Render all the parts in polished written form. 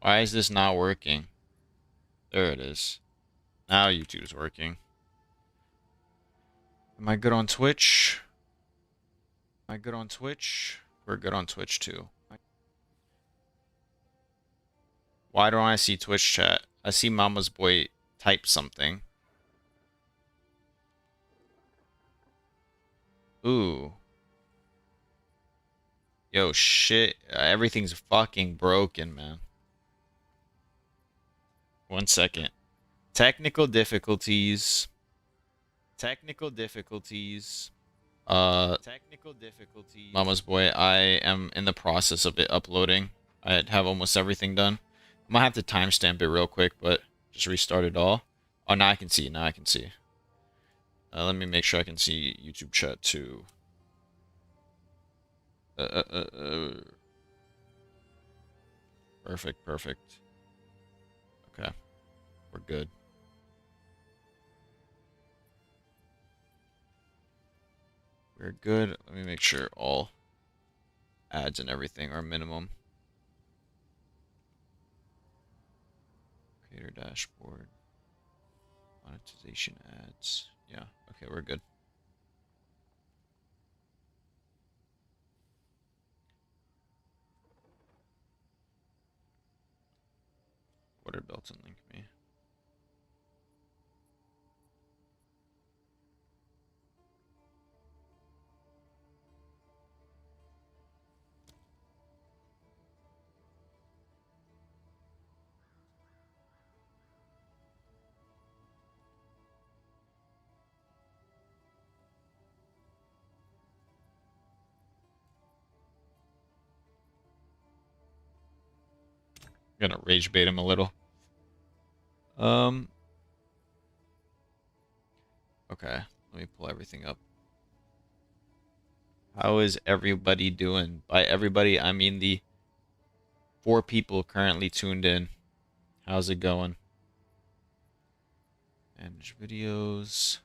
Why is this not working? There it is. Now YouTube's working. Am I good on Twitch? Am I good on Twitch? We're good on Twitch too. Why don't I see Twitch chat? I see Mama's Boy type something. Ooh. Yo, shit. Everything's fucking broken, man. 1 second. Technical difficulties. Technical difficulties. Technical difficulties. Mama's Boy, I am in the process of it uploading. I have almost everything done. I might have to timestamp it real quick, but just restart it all. Oh, now I can see. Now I can see. Let me make sure I can see YouTube chat too. Perfect, perfect. Okay, we're good. We're good. Let me make sure all ads and everything are minimum. Creator dashboard. Monetization ads. Yeah, okay, we're good. What did Belton link me? I'm gonna rage bait him a little. Okay, let me pull everything up. How is everybody doing? By everybody, I mean the 4 people currently tuned in. How's it going? Manage videos.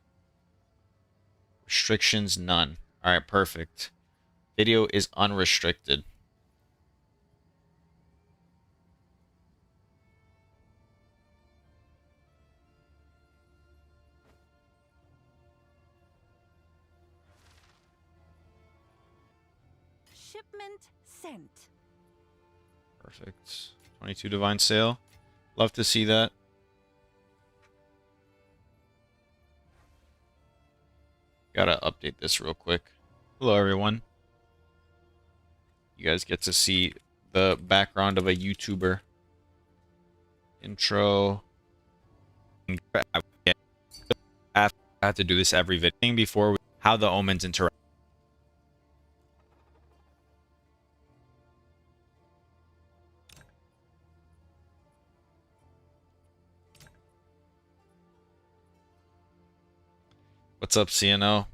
Restrictions, none. Alright, perfect. Video is unrestricted. Shipment sent. Perfect. 22 Divine Sale. Love to see that. Gotta update this real quick. Hello, everyone. You guys get to see the background of a YouTuber. Intro. I have to do this every video before how the omens interact. What's up, CNO?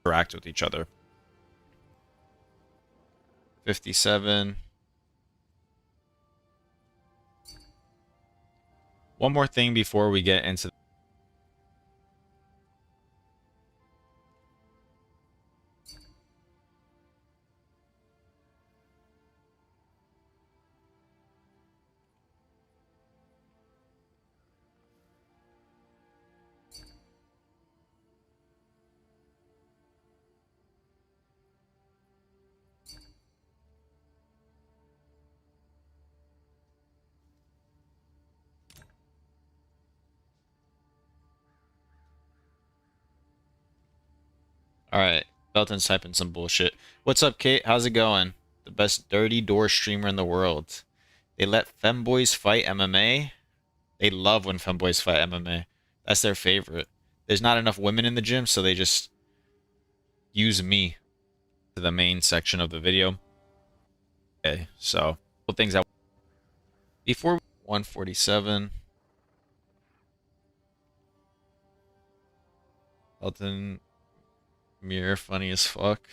Interact with each other. 57. One more thing before we get into. Alright, Belton's typing some bullshit. What's up, Kate? How's it going? The best dirty door streamer in the world. They let femboys fight MMA? They love when femboys fight MMA. That's their favorite. There's not enough women in the gym, so they just use me to the main section of the video. Okay, so things that before 147. Belton mirror funny as fuck.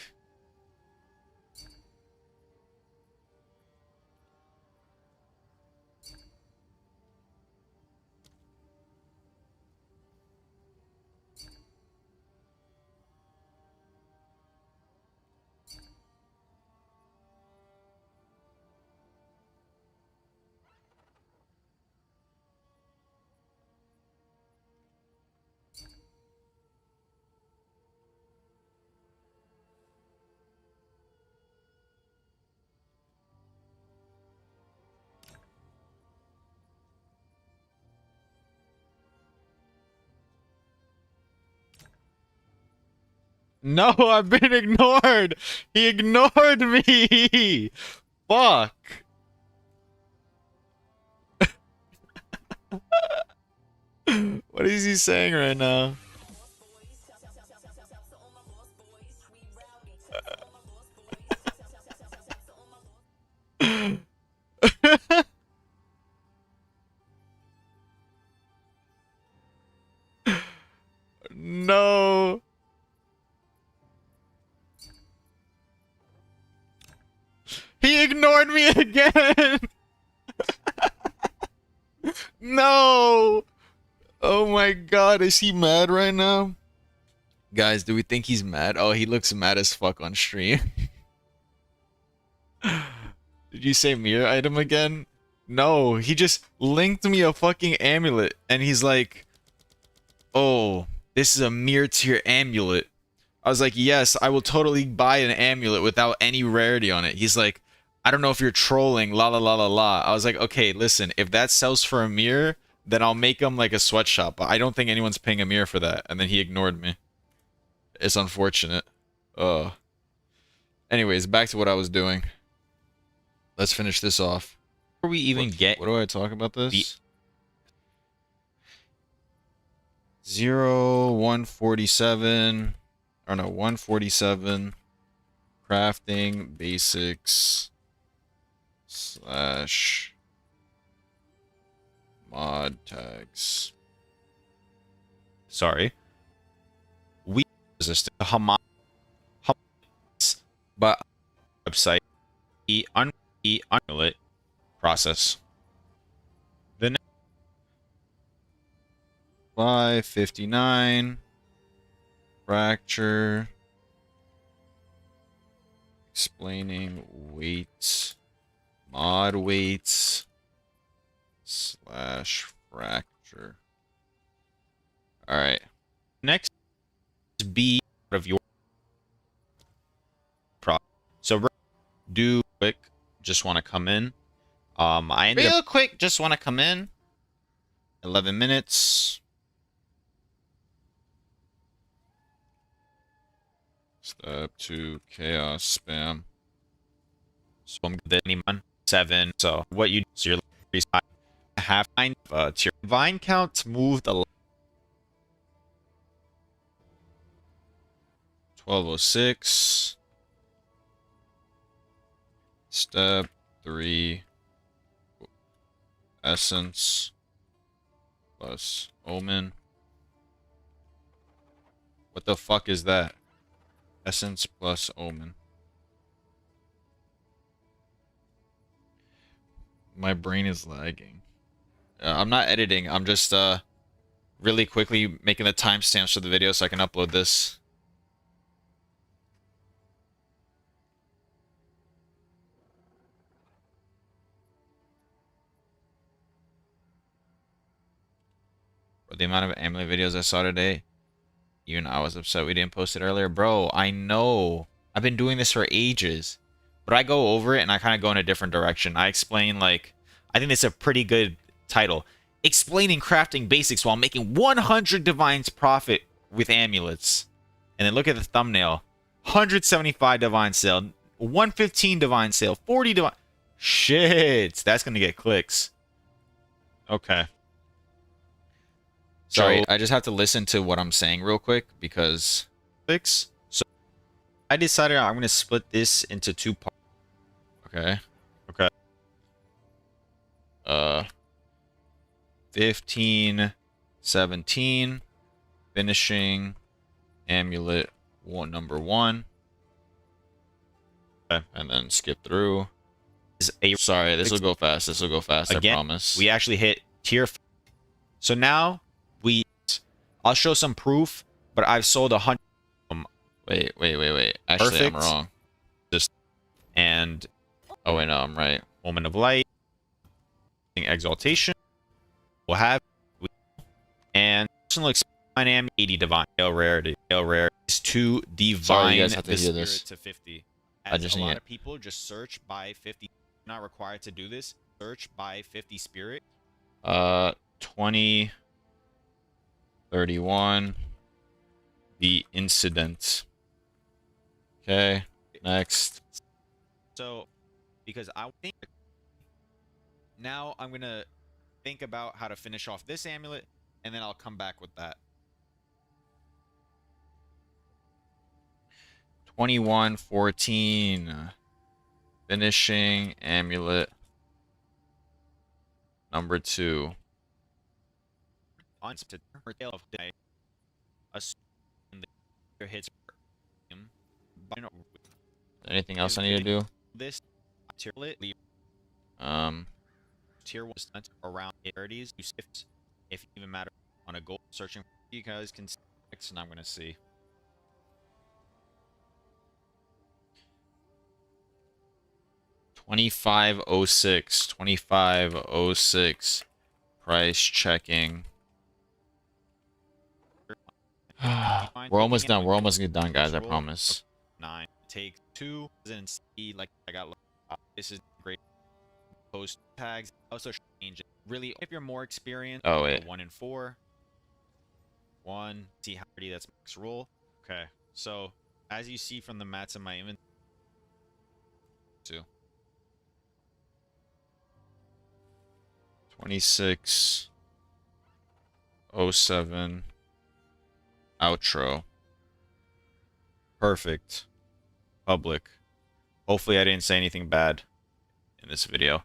No, I've been ignored. He ignored me. Fuck. What is he saying right now? No. He ignored me again. No. Oh my god, is he mad right now? Guys, do we think he's mad? Oh, he looks mad as fuck on stream. Did you say mirror item again? No, he just linked me a fucking amulet and he's like, oh, this is a mirror tier amulet. I was like, yes, I will totally buy an amulet without any rarity on it. He's like, I don't know if you're trolling, la la la la la. I was like, okay, listen, if that sells for a mirror, then I'll make him like a sweatshop. But I don't think anyone's paying a mirror for that. And then he ignored me. It's unfortunate. Anyways, back to what I was doing. Let's finish this off. Before we even get... What do I talk about this? 147... Or no, 147 crafting basics / mod tags. Sorry. We resistant Hamas, but website the Amulet process. The next 559 fracture, explaining weights, mod weights / fracture. All right. Next is B out of your pro. So do quick. Just want to come in. I ended real quick. Just want to come in. 11 minutes. Step 2 chaos spam. So I'm good anyone 7. So what you do? So you're half tier vine count moved a lot. 1206. Step 3 essence plus omen. What the fuck is that? Essence plus omen. My brain is lagging. I'm not editing. I'm just really quickly making the timestamps for the video so I can upload this. But the amount of Amulet videos I saw today, even I was upset we didn't post it earlier. Bro, I know. I've been doing this for ages. But I go over it and I kind of go in a different direction. I explain, like, I think it's a pretty good title. Explaining crafting basics while making 100 divines profit with amulets. And then look at the thumbnail. 175 divine sale. 115 divine sale. 40 divine... Shit. That's going to get clicks. Okay. Sorry, I just have to listen to what I'm saying real quick because... So, I decided I'm going to split this into 2 parts. Okay. Okay. 15, 17, finishing amulet number 1. Okay, and then skip through. Sorry, this will go fast. This will go fast. Again, I promise. We actually hit tier 5. So now I'll show some proof, but I've sold 100. Wait. Actually, perfect. I'm wrong. Oh wait, no, I'm right. Moment of light, exaltation. We'll have and personal experimentation 80 divine rarity. Rarity is 2 divine. Sorry, you guys have to hear this. To 50. I just need a lot of people just search by 50. Not required to do this. Search by 50 spirit. 20, 31. The incident. Okay, next. So, because I think now I'm gonna think about how to finish off this amulet, and then I'll come back with that. 2114. Finishing amulet number 2. On to tail of day, assume the hits him. Anything else I need to do? This tier leave Um, tier 1 stunt around 30s. If even matter on a goal searching, you guys can see next, and I'm gonna see. 2506. 2506. Price checking. We're almost done. We're almost done, guys. I promise. 9. Take 2 and see like I got. This is great. Post tags also change it. Really, if you're more experienced. Oh wait. 1 and 4. 1. See how pretty that's max roll. Okay. So as you see from the mats in my inventory. 2. 2607. Outro. Perfect. Public. Hopefully I didn't say anything bad in this video.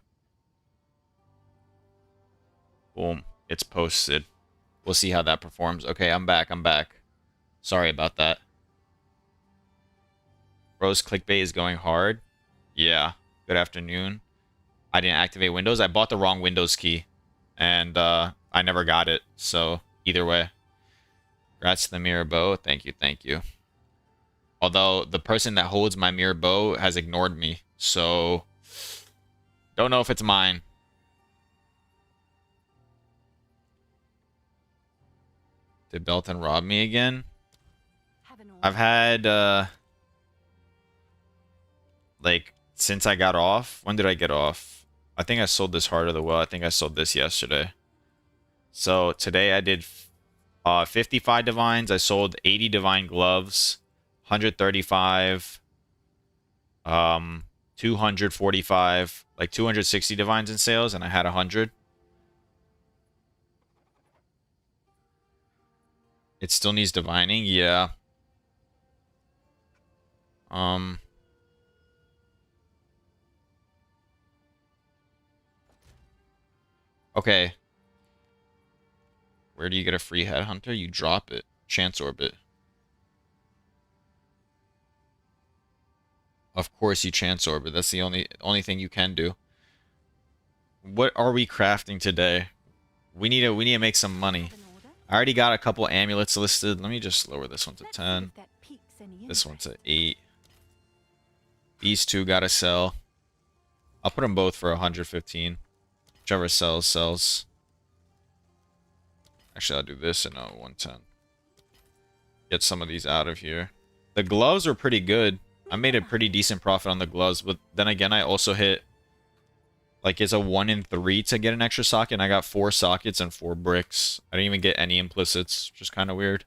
Boom. It's posted. We'll see how that performs. Okay, I'm back. I'm back. Sorry about that. Bro's clickbait is going hard. Yeah. Good afternoon. I didn't activate Windows. I bought the wrong Windows key. And I never got it. So either way. Congrats to the mirror bow. Thank you. Thank you. Although the person that holds my mirror bow has ignored me. So don't know if it's mine. Did Belton rob me again? I've had like since I got off. When did I get off? I think I sold this Heart of the Well. I think I sold this yesterday. So today I did 55 divines. I sold 80 divine gloves, 135, 245, like 260 divines in sales, and I had 100. It still needs divining, yeah. Okay. Where do you get a free headhunter? You drop it. Chance orbit. Of course you chance orbit. That's the only thing you can do. What are we crafting today? We need to make some money. I already got a couple amulets listed. Let me just lower this one to 10. This one to 8. These two gotta sell. I'll put them both for 115. Whichever sells, sells. Actually, I'll do this and 110. Get some of these out of here. The gloves are pretty good. I made a pretty decent profit on the gloves, but then again, I also hit... Like, it's a 1 in 3 to get an extra socket, and I got 4 sockets and 4 bricks. I didn't even get any implicits, which is kind of weird.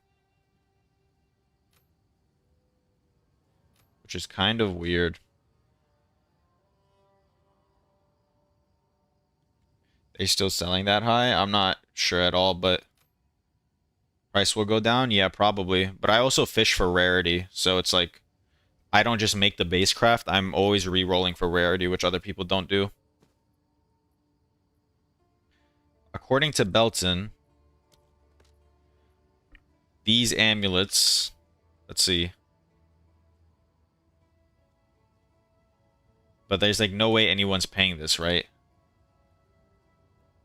Which is kind of weird. They still selling that high? I'm not sure at all, but... Price will go down? Yeah, probably. But I also fish for rarity, so it's like... I don't just make the base craft, I'm always re-rolling for rarity, which other people don't do. According to Belton, these amulets, let's see. But there's like no way anyone's paying this, right?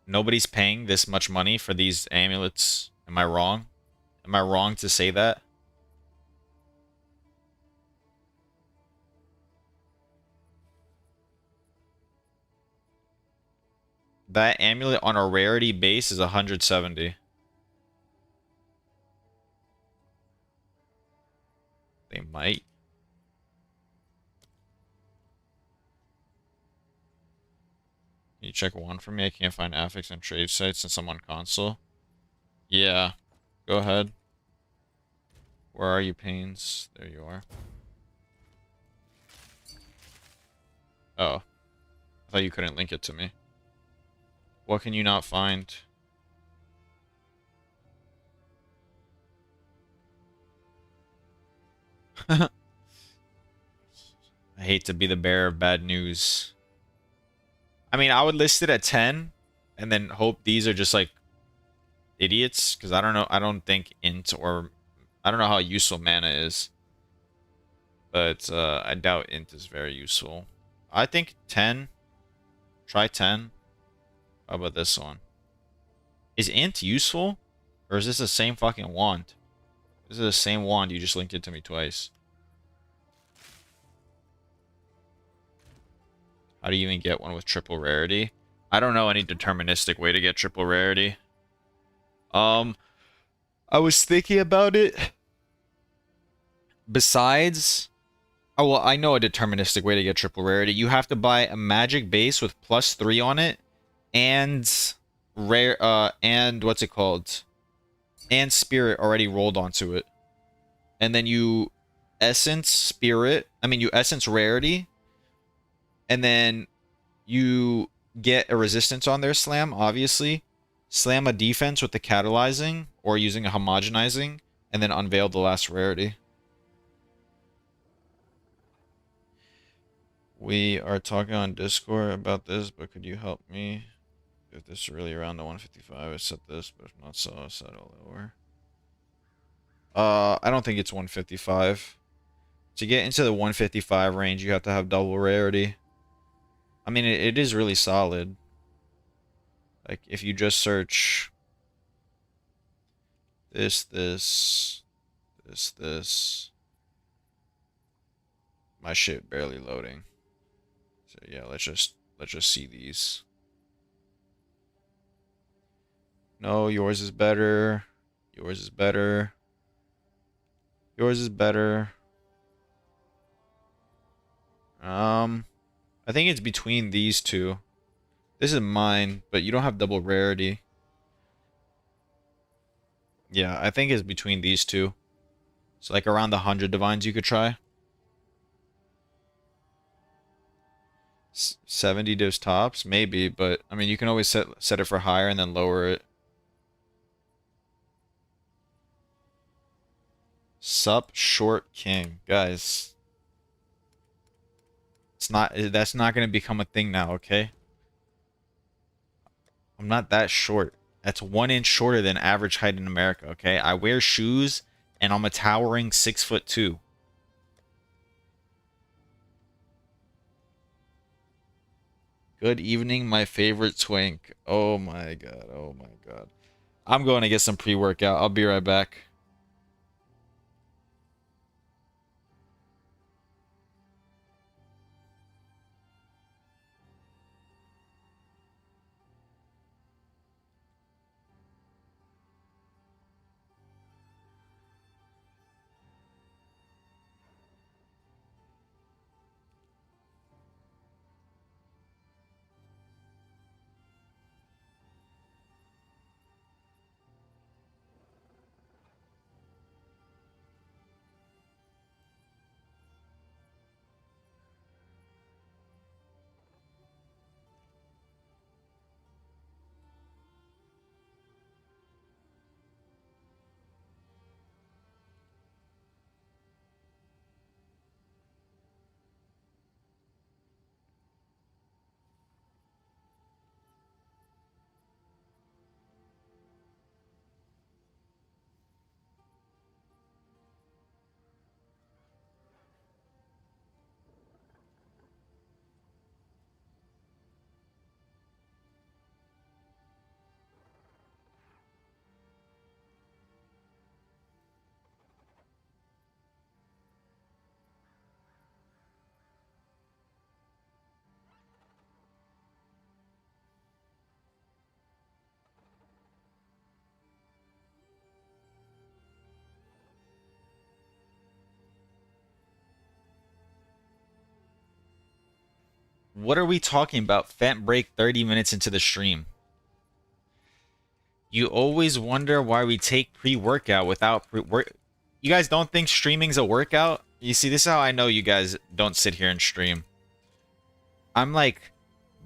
Nobody's paying this much money for these amulets. Am I wrong? Am I wrong to say that? That amulet on a rarity base is 170. They might. Can you check one for me? I can't find affix and trade sites since I'm on console. Yeah. Go ahead. Where are you, Pains? There you are. Oh, I thought you couldn't link it to me. What can you not find? I hate to be the bearer of bad news. I mean, I would list it at 10 and then hope these are just like idiots because I don't know. I don't think int or I don't know how useful mana is, but I doubt int is very useful. I think 10. Try 10. How about this one? Is int useful? Or is this the same fucking wand? This is the same wand. You just linked it to me twice. How do you even get one with triple rarity? I don't know any deterministic way to get triple rarity. I was thinking about it. Besides, oh well, I know a deterministic way to get triple rarity. You have to buy a magic base with +3 on it, and rare, and what's it called? And spirit already rolled onto it, and then you essence spirit. I mean, you essence rarity, and then you get a resistance on their slam, obviously. Slam a defense with the catalyzing or using a homogenizing, and then unveil the last rarity. We are talking on Discord about this, but could you help me? If this is really around the 155, I set this, but if not so, I set it lower. I don't think it's 155. To get into the 155 range, you have to have double rarity. I mean, it is really solid. Like, if you just search this, my shit barely loading. So yeah, let's just see these. No, yours is better. Yours is better. Yours is better. I think it's between these two. This is mine, but you don't have double rarity. Yeah, I think it's between these two. So like around the 100 divines you could try. 70 divs tops, maybe, but I mean you can always set it for higher and then lower it. Sup short king, guys. That's not gonna become a thing now, okay? I'm not that short. That's 1 inch shorter than average height in America, okay? I wear shoes and I'm a towering 6'2". Good evening, my favorite twink. Oh my god, oh my god. I'm going to get some pre-workout. I'll be right back. What are we talking about? Fent break 30 minutes into the stream. You always wonder why we take pre-workout without pre-work. You guys don't think streaming's a workout? You see, this is how I know you guys don't sit here and stream. I'm like,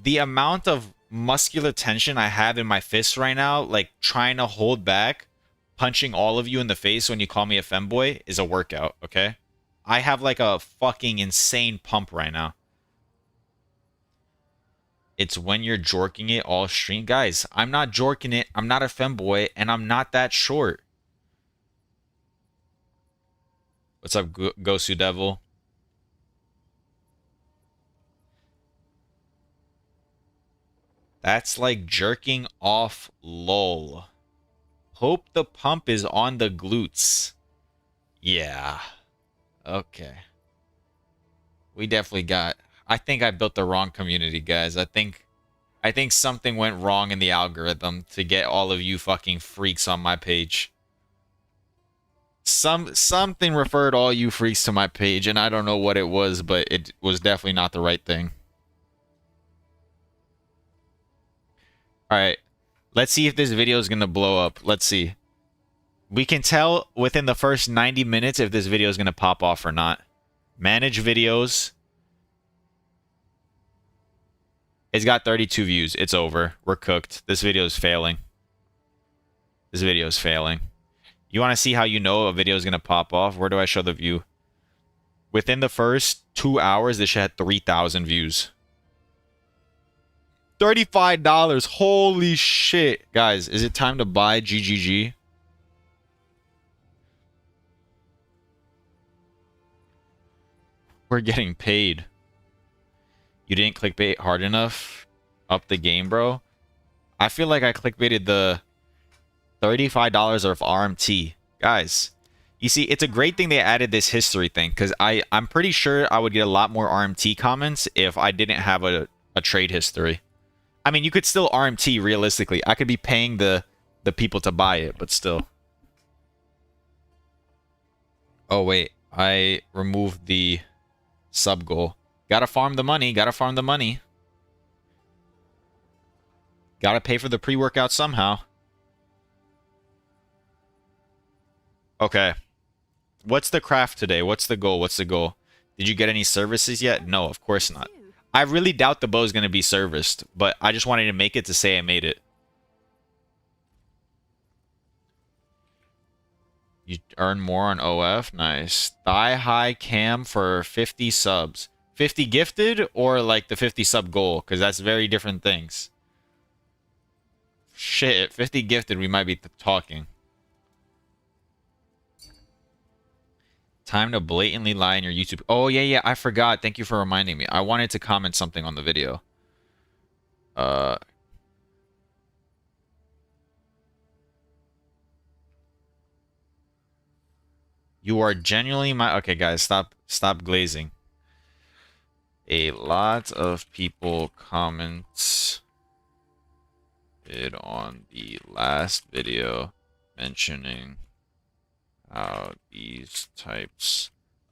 the amount of muscular tension I have in my fists right now, like trying to hold back, punching all of you in the face when you call me a femboy is a workout, okay? I have like a fucking insane pump right now. It's when you're jorking it all stream. Guys, I'm not jorking it. I'm not a femboy, and I'm not that short. What's up, Gosu Devil? That's like jerking off, lol. Hope the pump is on the glutes. Yeah. Okay. We definitely got... I think I built the wrong community, guys. I think something went wrong in the algorithm to get all of you fucking freaks on my page. Something referred all you freaks to my page, and I don't know what it was, but it was definitely not the right thing. Alright. Let's see if this video is going to blow up. Let's see. We can tell within the first 90 minutes if this video is going to pop off or not. Manage videos. It's got 32 views. It's over. We're cooked. This video is failing. This video is failing. You want to see how you know a video is going to pop off? Where do I show the view? Within the first 2 hours, this shit had 3,000 views. $35. Holy shit. Guys, is it time to buy GGG? We're getting paid. You didn't clickbait hard enough? Up the game, bro? I feel like I clickbaited the $35 of RMT. Guys, you see, it's a great thing they added this history thing, because I'm pretty sure I would get a lot more RMT comments if I didn't have a trade history. I mean, you could still RMT realistically. I could be paying the people to buy it, but still. Oh, wait. I removed the sub goal. Gotta farm the money. Gotta farm the money. Gotta pay for the pre-workout somehow. Okay. What's the craft today? What's the goal? What's the goal? Did you get any services yet? No, of course not. I really doubt the bow is going to be serviced, but I just wanted to make it to say I made it. You earn more on OF? Nice. Thigh high cam for 50 subs. 50 gifted or like the 50 sub goal? Because that's very different things. Shit, 50 gifted, we might be talking. Time to blatantly lie in your YouTube. Oh, yeah, I forgot. Thank you for reminding me. I wanted to comment something on the video. You are genuinely my... Okay, guys, stop glazing. A lot of people commented on the last video mentioning how these types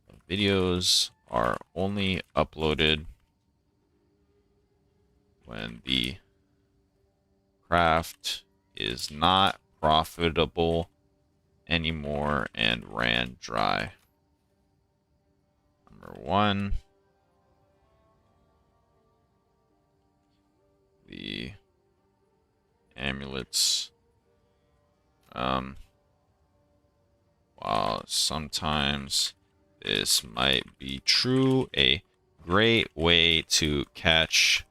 of videos are only uploaded when the craft is not profitable anymore and ran dry. Number one, the amulets, while sometimes this might be true, a great way to catch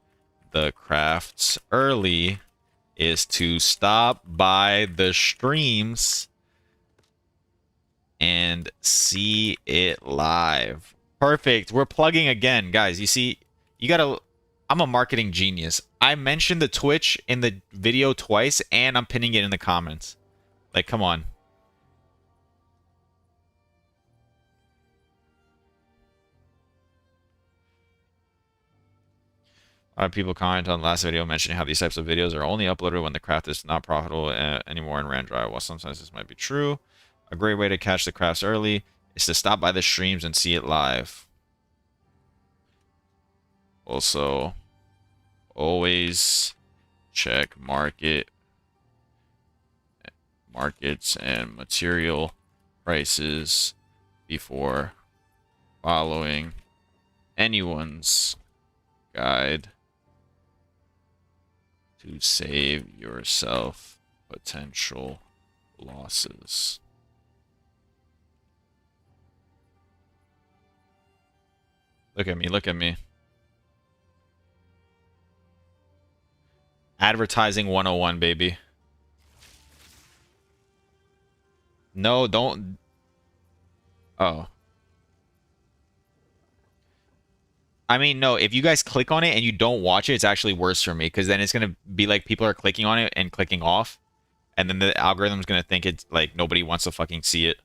the crafts early is to stop by the streams and see it live. Perfect. We're plugging again, guys. You see, you gotta... I'm a marketing genius. I mentioned the Twitch in the video twice, and I'm pinning it in the comments. Like, come on. A lot of people comment on the last video mentioning how these types of videos are only uploaded when the craft is not profitable anymore and ran dry. While sometimes this might be true, a great way to catch the crafts early is to stop by the streams and see it live. Also, always check markets and material prices before following anyone's guide to save yourself potential losses. Look at me, look at me. Advertising 101, baby. No, don't. Oh. I mean, no, if you guys click on it and you don't watch it, it's actually worse for me, because then it's going to be like people are clicking on it and clicking off, and then the algorithm's going to think it's like nobody wants to fucking see it.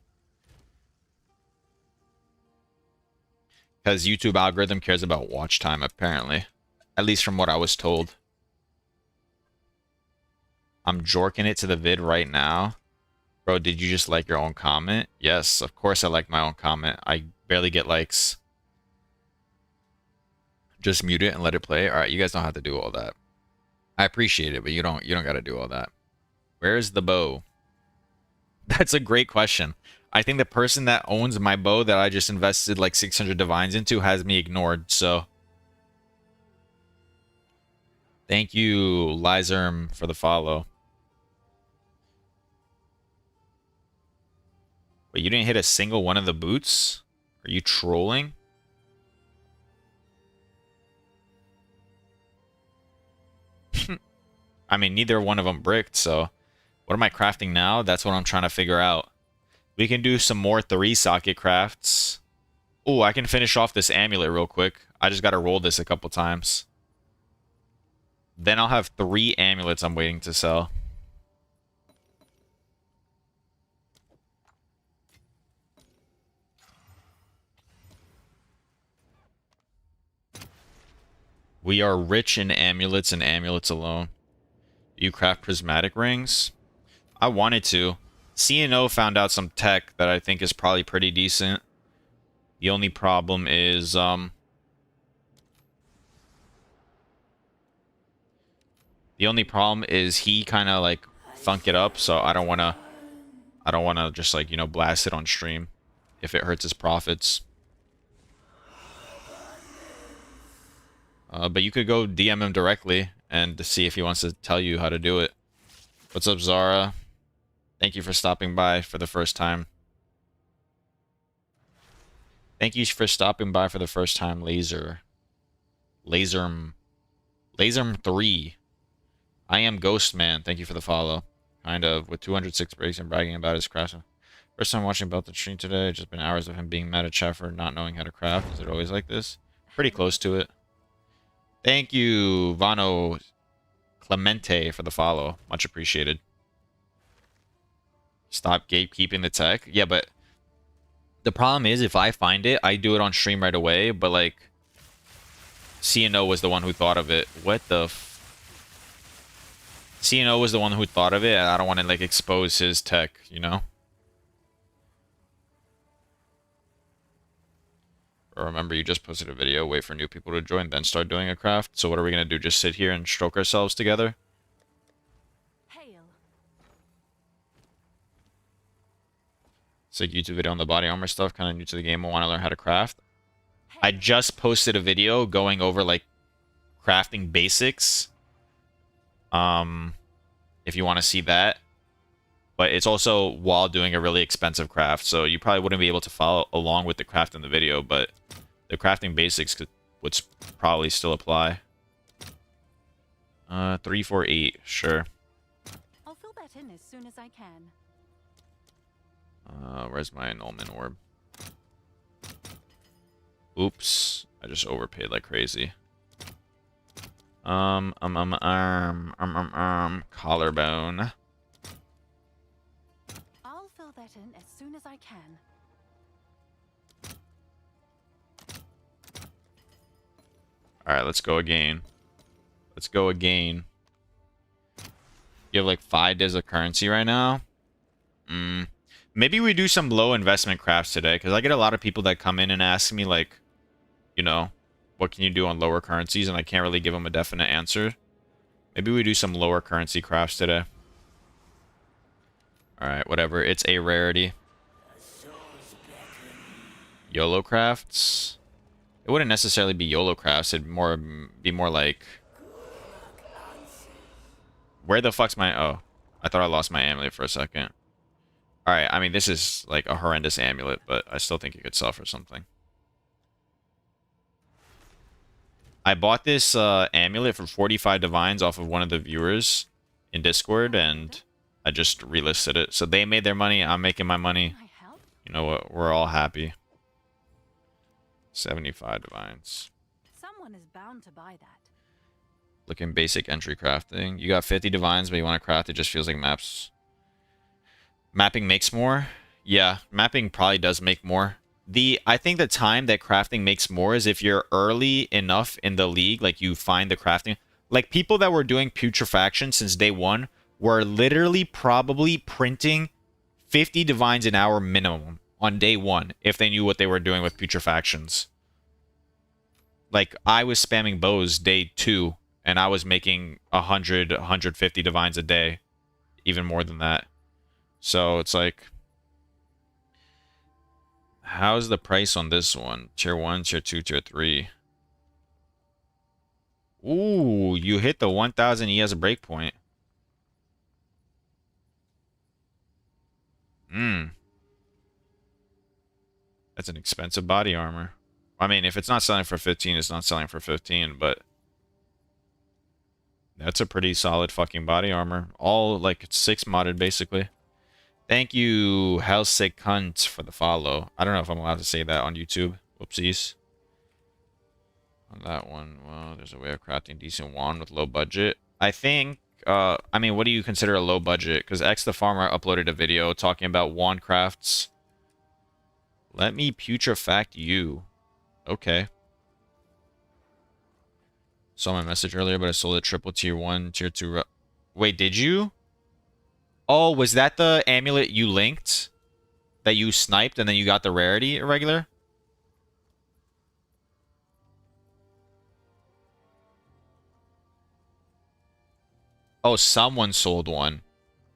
Because YouTube algorithm cares about watch time, apparently. At least from what I was told. I'm jorking it to the vid right now. Bro, did you just like your own comment? Yes, of course I like my own comment. I barely get likes. Just mute it and let it play. All right, you guys don't have to do all that. I appreciate it, but you don't got to do all that. Where's the bow? That's a great question. I think the person that owns my bow that I just invested like 600 divines into has me ignored, so thank you, Lizerm, for the follow. But you didn't hit a single one of the boots? Are you trolling? I mean, neither one of them bricked, so what am I crafting now? That's what I'm trying to figure out. We can do some more 3-socket crafts. Oh, I can finish off this amulet real quick. I just got to roll this a couple times. Then I'll have 3 amulets I'm waiting to sell. We are rich in amulets and amulets alone. You craft prismatic rings? I wanted to. CNO found out some tech that I think is probably pretty decent. The only problem is, the only problem is he kind of like funk it up, so I don't want to just like, you know, blast it on stream if it hurts his profits. But you could go DM him directly and to see if he wants to tell you how to do it. What's up, Zara? Thank you for stopping by for the first time. Thank you for stopping by for the first time, Laserm 3. I am Ghostman. Thank you for the follow. Kind of, with 206 breaks and bragging about his craft. First time watching Belton stream today. Just been hours of him being mad at chat for not knowing how to craft. Is it always like this? Pretty close to it. Thank you, Vano Clemente, for the follow. Much appreciated. Stop gatekeeping the tech. Yeah, but the problem is if I find it, I do it on stream right away. But like, CNO was the one who thought of it. What the CNO was the one who thought of it, and I don't want to like expose his tech, you know? Or remember, you just posted a video, wait for new people to join, then start doing a craft. So what are we going to do? Just sit here and stroke ourselves together? Hail. It's like YouTube video on the body armor stuff, kind of new to the game. I want to learn how to craft. I just posted a video going over like crafting basics. If you want to see that. But it's also while doing a really expensive craft, so you probably wouldn't be able to follow along with the craft in the video, but the crafting basics would probably still apply. 348, sure. I'll fill that in as soon as I can. Where's my annulment orb? Oops, I just overpaid like crazy. Collarbone. I'll fill that in as soon as I can. Alright, let's go again. Let's go again. You have like 5 days of currency right now? Maybe we do some low investment crafts today, because I get a lot of people that come in and ask me like, you know, what can you do on lower currencies, and I can't really give them a definite answer. Maybe we do some lower currency crafts today. Alright, whatever. It's a rarity. YOLO crafts. It wouldn't necessarily be YOLO crafts. It'd be more like... Where the fuck's my... Oh. I thought I lost my amulet for a second. Alright, I mean, this is like a horrendous amulet, but I still think it could sell for something. I bought this amulet for 45 divines off of one of the viewers in Discord, and I just relisted it. So they made their money, I'm making my money. Can I help? You know what? We're all happy. 75 divines. Someone is bound to buy that. Looking basic entry crafting. You got 50 divines, but you want to craft it, just feels like maps. Mapping makes more? Yeah, mapping probably does make more. I think the time that crafting makes more is if you're early enough in the league, like you find the crafting. Like people that were doing putrefaction since day one were literally probably printing 50 divines an hour minimum on day one if they knew what they were doing with putrefactions. Like I was spamming bows day 2 and I was making 100, 150 divines a day, even more than that. So it's like, how's the price on this one? Tier 1, Tier 2, Tier 3. Ooh, you hit the 1000 E as a breakpoint. That's an expensive body armor. I mean, if it's not selling for 15, it's not selling for 15, but that's a pretty solid fucking body armor. All like 6 modded basically. Thank you, Hellsick Cunt, for the follow. I don't know if I'm allowed to say that on YouTube. Whoopsies. On that one, well, there's a way of crafting decent wand with low budget. I think, I mean, what do you consider a low budget? Because X the Farmer uploaded a video talking about wand crafts. Let me putrefact you. Okay. Saw my message earlier, but I sold it triple tier 1, tier 2. Wait, did you? Oh, was that the amulet you linked? That you sniped and then you got the rarity irregular? Oh, someone sold one.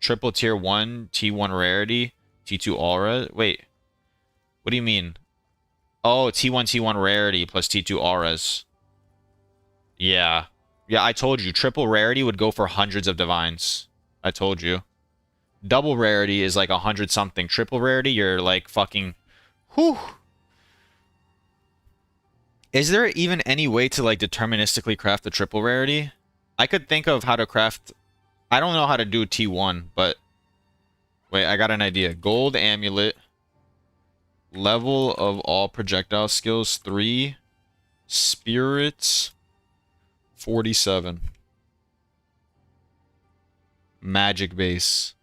Triple tier 1, T1 rarity, T2 aura. Wait. What do you mean? Oh, T1 rarity plus T2 auras. Yeah. Yeah, I told you. Triple rarity would go for hundreds of divines. I told you. Double rarity is like 100 something. Triple rarity, you're like fucking... Whew. Is there even any way to like deterministically craft the triple rarity? I could think of how to craft... I don't know how to do T1, but... Wait, I got an idea. Gold amulet. Level of all projectile skills 3. Spirits 47. Magic base.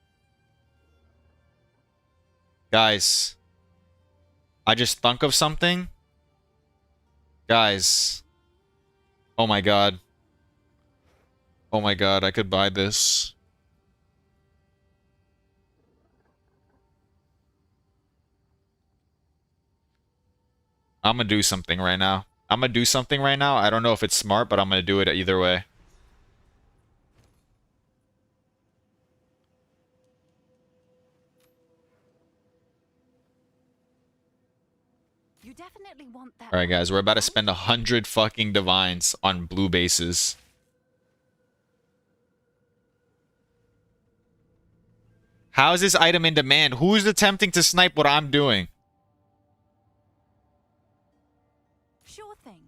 Guys, I just thunk of something. Guys. Oh my god. Oh my god, I could buy this. I'm gonna do something right now. I don't know if it's smart, but I'm gonna do it either way. You definitely want that. Alright guys, we're about to right? spend 100 fucking divines on blue bases. How is this item in demand? Who's attempting to snipe what I'm doing? Sure thing.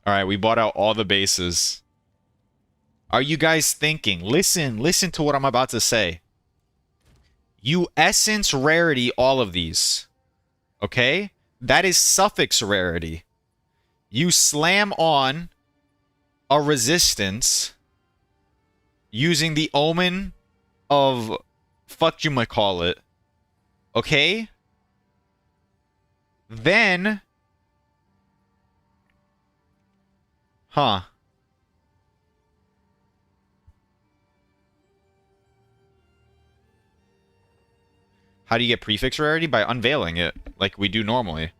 Alright, we bought out all the bases. Are you guys thinking? Listen to what I'm about to say. You essence rarity all of these. Okay? That is suffix rarity. You slam on a resistance using the omen of fuck you might call it. Okay? Then... Huh. How do you get prefix rarity? By unveiling it, like we do normally.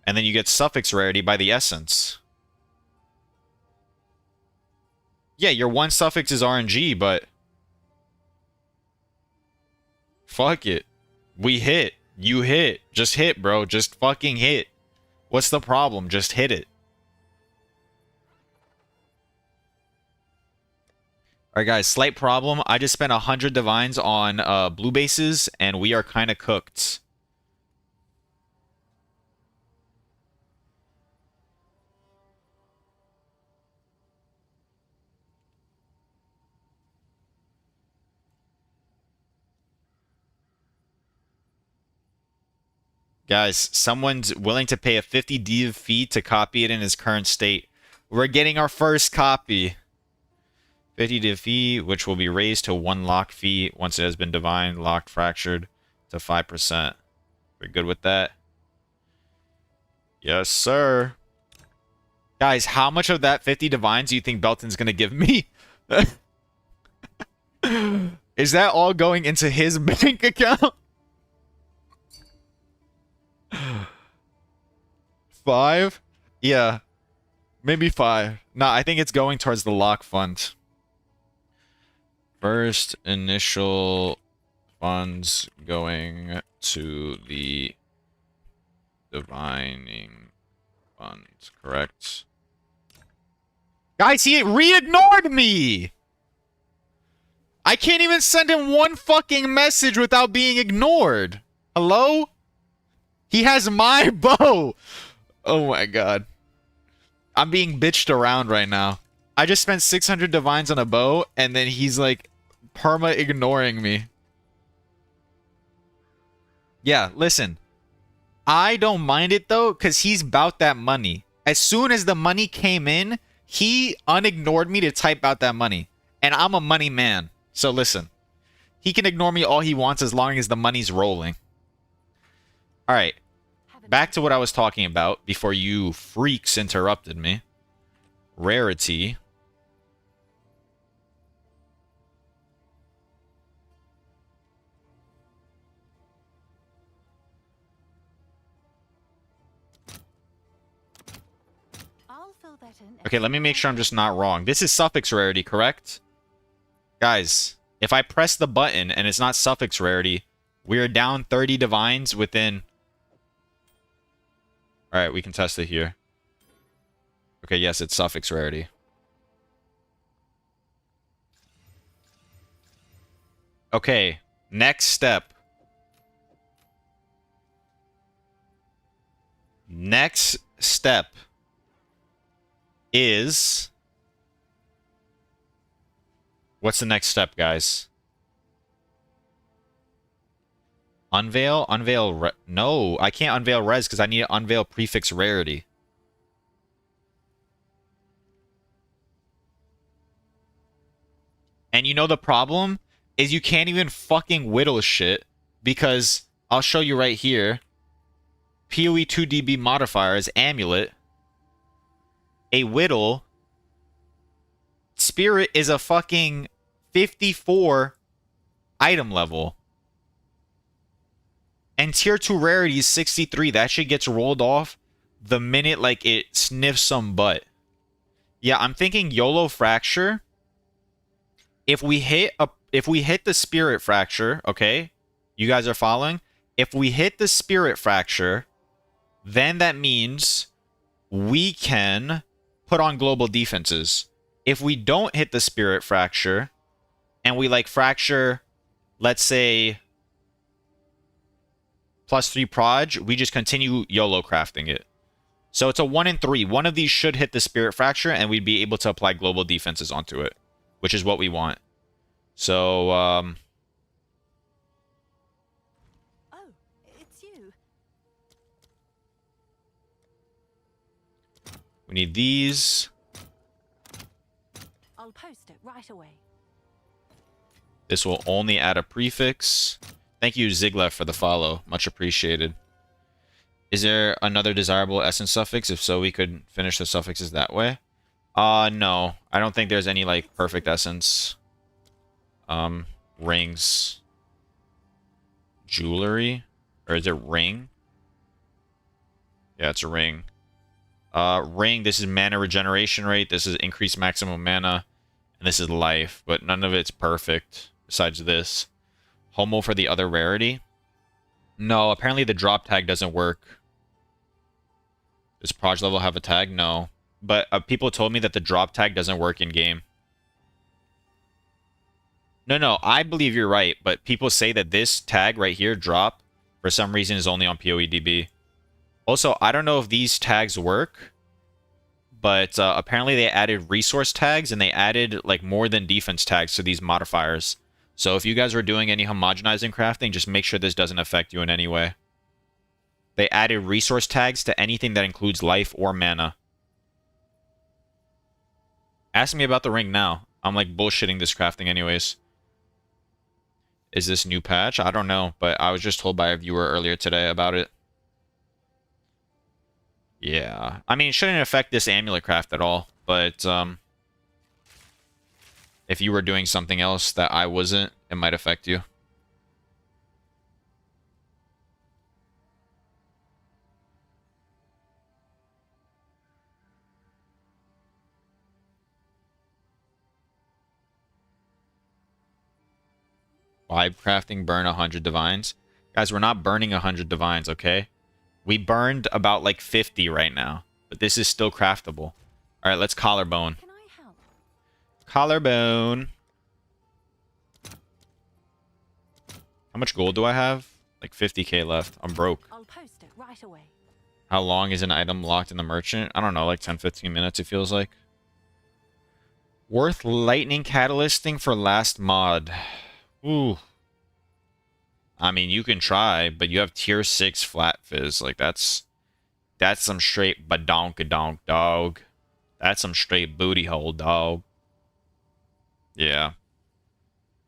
And then you get suffix rarity by the essence. Yeah, your one suffix is RNG, but fuck it. We hit. You hit. Just hit, bro. Just fucking hit. What's the problem? Just hit it. Alright, guys. Slight problem. I just spent 100 divines on blue bases, and we are kind of cooked. Guys, someone's willing to pay a 50 div fee to copy it in its current state. We're getting our first copy. 50 div fee, which will be raised to 1 lock fee once it has been divined, locked, fractured to 5%. We're good with that? Yes, sir. Guys, how much of that 50 divines do you think Belton's going to give me? Is that all going into his bank account? 5? Yeah. Maybe 5. Nah, I think it's going towards the lock fund. First initial funds going to the divining fund, correct? Guys, he re-ignored me! I can't even send him one fucking message without being ignored. Hello? He has my bow! Oh my god. I'm being bitched around right now. I just spent 600 divines on a bow, and then he's like perma ignoring me. Yeah, listen. I don't mind it though, because he's about that money. As soon as the money came in, he unignored me to type out that money. And I'm a money man. So listen. He can ignore me all he wants as long as the money's rolling. Alright. Back to what I was talking about before you freaks interrupted me. Rarity. I'll fill that in. Okay, let me make sure I'm just not wrong. This is suffix rarity, correct? Guys, if I press the button and it's not suffix rarity, we're down 30 divines within... Alright, we can test it here. Okay, yes, it's suffix rarity. Okay, next step. Next step is... What's the next step, guys? Unveil? No, I can't unveil res because I need to unveil prefix rarity. And you know the problem? Is you can't even fucking whittle shit because I'll show you right here. POE2 DB modifier is Amulet. A whittle. Spirit is a fucking 54 item level. And tier 2 rarity is 63. That shit gets rolled off the minute like it sniffs some butt. Yeah, I'm thinking YOLO fracture. If we hit the spirit fracture, okay? You guys are following? If we hit the spirit fracture, then that means we can put on global defenses. If we don't hit the spirit fracture and we like fracture, let's say +3 proj, we just continue YOLO crafting it. So it's a 1 in 3. One of these should hit the spirit fracture and we'd be able to apply global defenses onto it, which is what we want. So, Oh, it's you. we need these. I'll post it right away. This will only add a prefix. Thank you, Ziglev, for the follow. Much appreciated. Is there another desirable essence suffix? If so, we could finish the suffixes that way. No. I don't think there's any, like, perfect essence. Rings. Jewelry? Or is it ring? Yeah, it's a ring. Ring, this is mana regeneration rate. This is increased maximum mana. And this is life, but none of it's perfect besides this. Homo for the other rarity. No, apparently the drop tag doesn't work. Does Proj level have a tag? No. But people told me that the drop tag doesn't work in game. No, I believe you're right, but people say that this tag right here, drop, for some reason is only on POEDB. Also, I don't know if these tags work, but apparently they added resource tags and they added like more than defense tags to these modifiers. So if you guys are doing any homogenizing crafting, just make sure this doesn't affect you in any way. They added resource tags to anything that includes life or mana. Ask me about the ring now. I'm like bullshitting this crafting anyways. Is this new patch? I don't know, but I was just told by a viewer earlier today about it. Yeah. I mean, it shouldn't affect this amulet craft at all, but if you were doing something else that I wasn't, it might affect you. Vibe crafting, burn 100 divines. Guys, we're not burning 100 divines, okay? We burned about like 50 right now, but this is still craftable. All right, let's collarbone. Can I help? Collarbone. How much gold do I have? Like 50k left. I'm broke. I'll post it right away. How long is an item locked in the merchant? I don't know, like 10-15 minutes it feels like. Worth lightning catalysting for last mod. Ooh. I mean, you can try, but you have tier 6 flat fizz. Like, that's some straight badonkadonk, dog. That's some straight booty hole, dog. Yeah.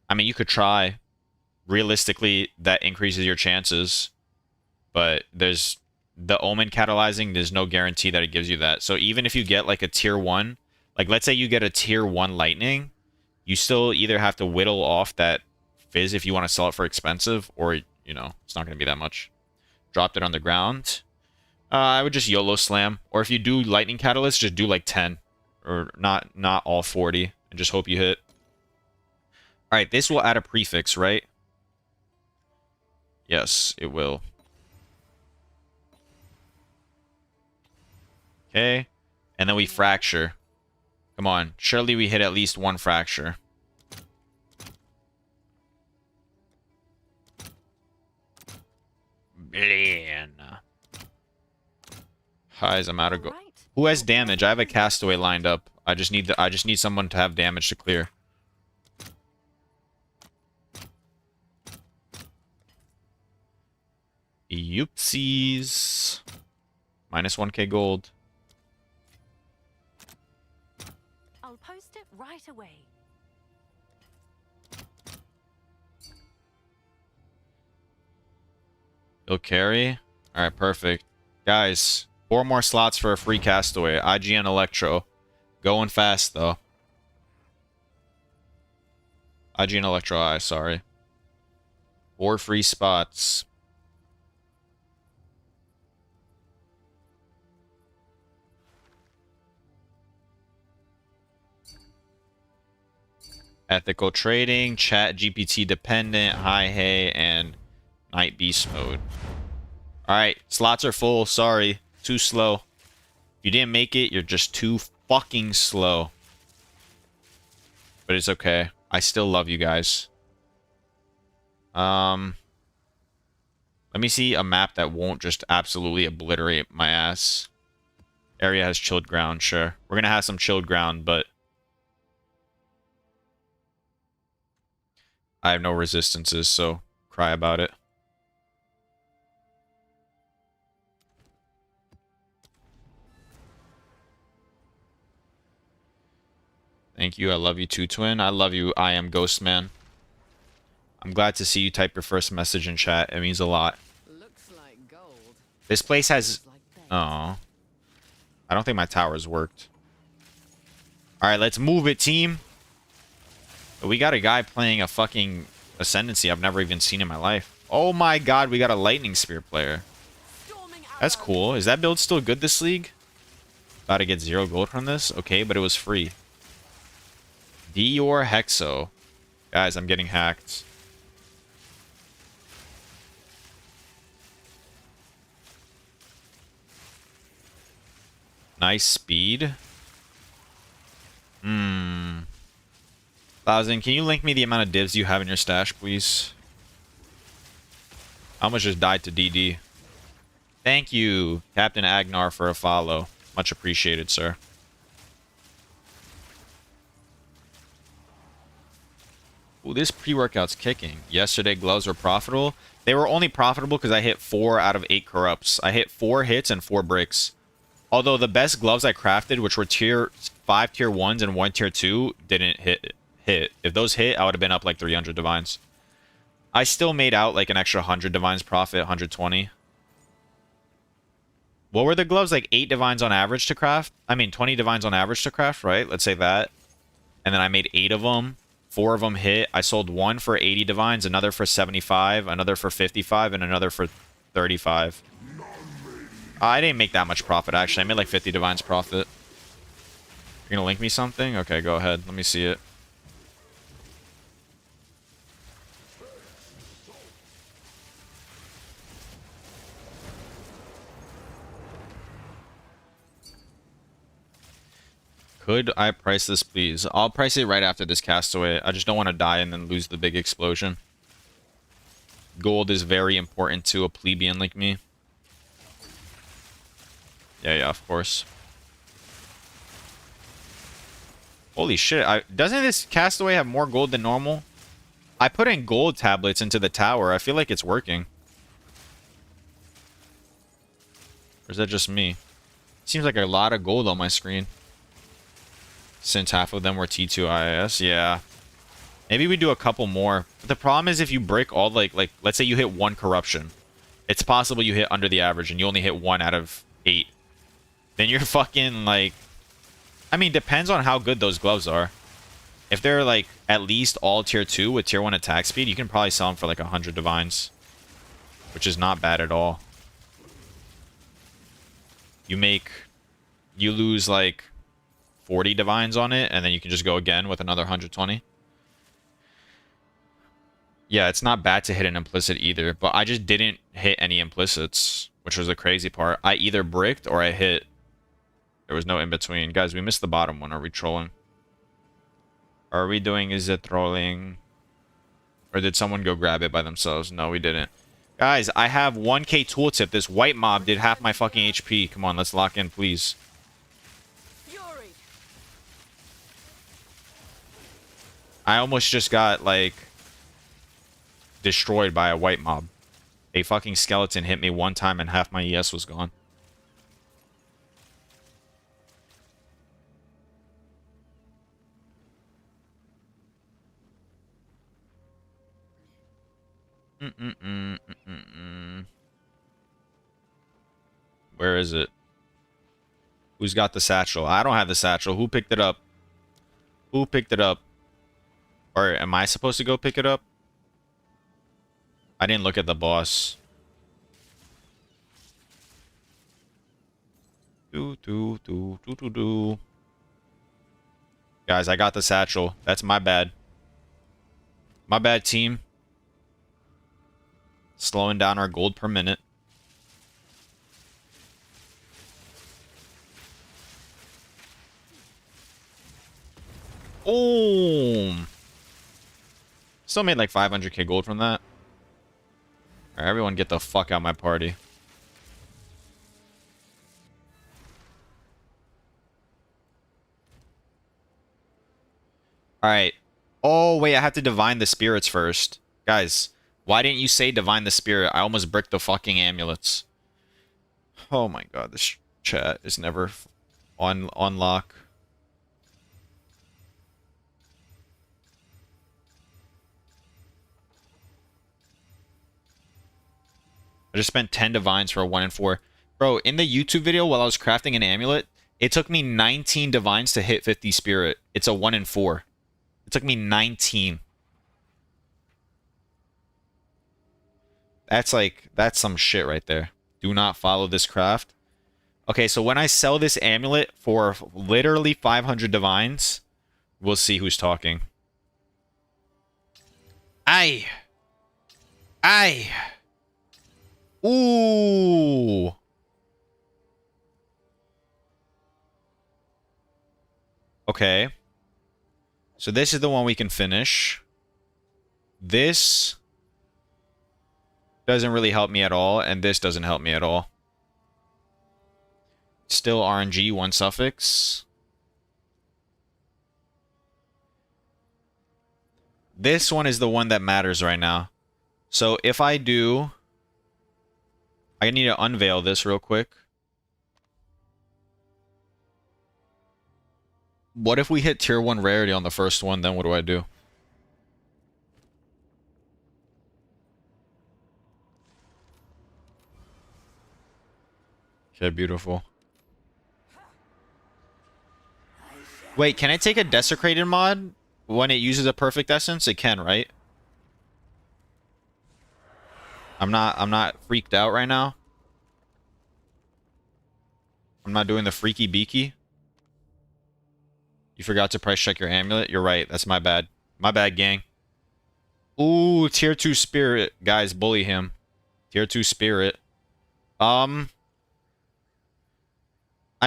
I mean, you could try. Realistically, that increases your chances. But there's the Omen catalyzing, there's no guarantee that it gives you that. So even if you get like a tier 1, like let's say you get a tier 1 lightning, you still either have to whittle off that fizz if you want to sell it for expensive, or, you know, it's not going to be that much. Dropped it on the ground. I would just YOLO slam. Or if you do lightning catalyst, just do like 10. Or not all 40. And just hope you hit. Alright, this will add a prefix, right? Yes, it will. Okay. And then we fracture. Come on. Surely we hit at least one fracture. Man. Guys, I'm out of gold. Who has damage? I have a castaway lined up. I just need someone to have damage to clear. Youpsies. Minus 1k gold. I'll post it right away. He'll carry. Alright, perfect. Guys, 4 more slots for a free castaway. IGN Electro. Going fast, though. IGN Electro I, sorry. 4 free spots. Ethical trading, chat GPT dependent, high hay, and night beast mode. Alright, slots are full. Sorry. Too slow. If you didn't make it, you're just too fucking slow. But it's okay. I still love you guys. Let me see a map that won't just absolutely obliterate my ass. Area has chilled ground, sure. We're gonna have some chilled ground, but I have no resistances, so cry about it. Thank you. I love you too, Twin. I love you, I am Ghostman. I'm glad to see you type your first message in chat. It means a lot. Looks like gold. This place has... Like Oh. I don't think my towers worked. Alright, let's move it, team. We got a guy playing a fucking Ascendancy I've never even seen in my life. Oh my god, we got a Lightning Spear player. That's cool. Is that build still good this league? About to get 0 gold from this? Okay, but it was free. Dior Hexo. Guys, I'm getting hacked. Nice speed. 1,000. Can you link me the amount of divs you have in your stash, please? I almost just died to DD. Thank you, Captain Agnar, for a follow. Much appreciated, sir. Ooh, this pre-workout's kicking. Yesterday, gloves were profitable. They were only profitable because I hit 4 out of 8 corrupts. I hit 4 hits and 4 breaks. Although the best gloves I crafted, which were tier 5 tier 1s and 1 tier 2, didn't hit. If those hit, I would have been up like 300 divines. I still made out like an extra 100 divines profit, 120. What were the gloves? Like 8 divines on average to craft? I mean, 20 divines on average to craft, right? Let's say that. And then I made 8 of them. 4 of them hit. I sold one for 80 divines, another for 75, another for 55, and another for 35. I didn't make that much profit, actually. I made like 50 divines profit. You're gonna link me something? Okay, go ahead. Let me see it. Could I price this, please? I'll price it right after this castaway. I just don't want to die and then lose the big explosion. Gold is very important to a plebeian like me. Yeah, of course. Holy shit. Doesn't this castaway have more gold than normal? I put in gold tablets into the tower. I feel like it's working. Or is that just me? Seems like a lot of gold on my screen. Since half of them were T2 IIS. Yeah. Maybe we do a couple more. But the problem is if you break all, like let's say you hit 1 corruption. It's possible you hit under the average and you only hit 1 out of 8. Then you're fucking, like... I mean, depends on how good those gloves are. If they're, like, at least all tier 2 with tier 1 attack speed, you can probably sell them for, like, 100 divines. Which is not bad at all. You lose, like... 40 divines on it, and then you can just go again with another 120. Yeah, it's not bad to hit an implicit either, but I just didn't hit any implicits, which was the crazy part. I either bricked or I hit. There was no in-between. Guys, we missed the bottom one. Are we trolling? Are we doing is it trolling? Or did someone go grab it by themselves? No, we didn't. Guys, I have 1k tooltip. This white mob did half my fucking HP. Come on, let's lock in, please. I almost just got, like, destroyed by a white mob. A fucking skeleton hit me one time and half my ES was gone. Where is it? Who's got the satchel? I don't have the satchel. Who picked it up? Who picked it up? Or am I supposed to go pick it up? I didn't look at the boss. Guys, I got the satchel. That's my bad. My bad, team. Slowing down our gold per minute. Boom! Still made like 500k gold from that. Alright, everyone get the fuck out of my party. Alright. Oh, wait, I have to divine the spirits first. Guys, why didn't you say divine the spirit? I almost bricked the fucking amulets. Oh my god, this chat is never on lock. I just spent 10 divines for a 1 in 4. Bro, in the YouTube video while I was crafting an amulet, it took me 19 divines to hit 50 spirit. It's a 1 in 4. It took me 19. That's some shit right there. Do not follow this craft. Okay, so when I sell this amulet for literally 500 divines, we'll see who's talking. Aye. Aye. Ooh. Okay. So this is the one we can finish. This doesn't really help me at all, and this doesn't help me at all. Still RNG, 1 suffix. This one is the one that matters right now. So if I do... I need to unveil this real quick. What if we hit tier 1 rarity on the first one, then what do I do? Okay, beautiful. Wait, can I take a desecrated mod when it uses a perfect essence? It can, right? I'm not freaked out right now. I'm not doing the freaky beaky. You forgot to price check your amulet? You're right, that's my bad. My bad, gang. Ooh, tier 2 spirit. Guys, bully him. Tier 2 spirit. I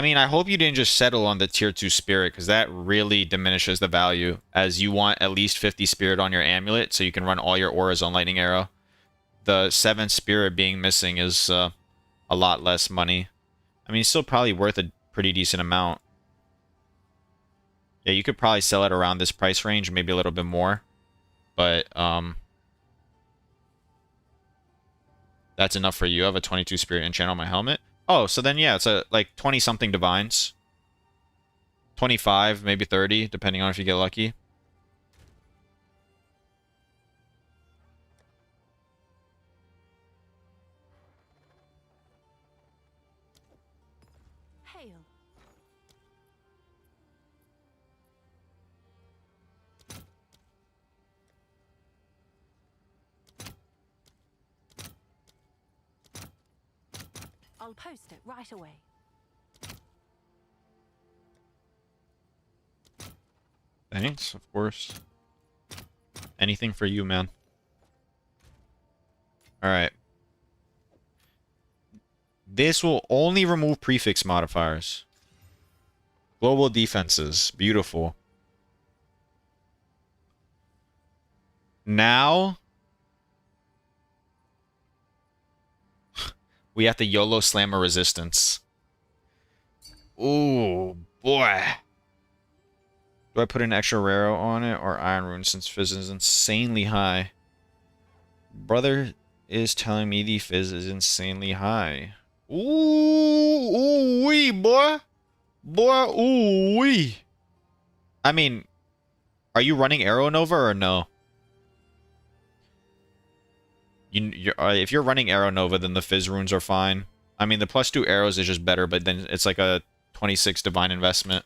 mean, I hope you didn't just settle on the tier 2 spirit, because that really diminishes the value, as you want at least 50 spirit on your amulet, so you can run all your auras on lightning arrow. The 7 spirit being missing is a lot less money. I mean, it's still probably worth a pretty decent amount. Yeah, you could probably sell it around this price range, maybe a little bit more. But, that's enough for you. I have a 22 spirit enchant on my helmet. Oh, so then yeah, it's a like 20-something divines. 25, maybe 30, depending on if you get lucky. Hail. I'll post it right away. Thanks, of course. Anything for you, man. Alright. This will only remove prefix modifiers. Global defenses. Beautiful. Now... we have the YOLO Slammer resistance. Ooh, boy. Do I put an extra raro on it or Iron Rune since Fizz is insanely high? Brother is telling me the Fizz is insanely high. Ooh, wee, boy. Boy, ooh, wee. I mean, are you running Arrow Nova or no? If you're running Arrow Nova, then the Fizz runes are fine. I mean, the +2 arrows is just better, but then it's like a 26 divine investment.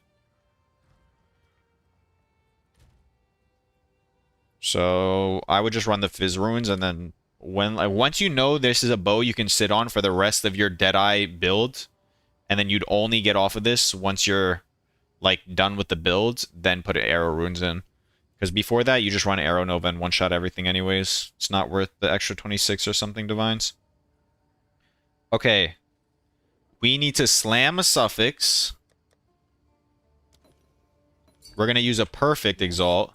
So I would just run the Fizz runes, and then once you know this is a bow you can sit on for the rest of your Deadeye build, and then you'd only get off of this once you're like done with the build, then put arrow runes in. Because before that, you just run Arrow Nova and one-shot everything anyways. It's not worth the extra 26 or something divines. Okay. We need to slam a suffix. We're going to use a perfect exalt.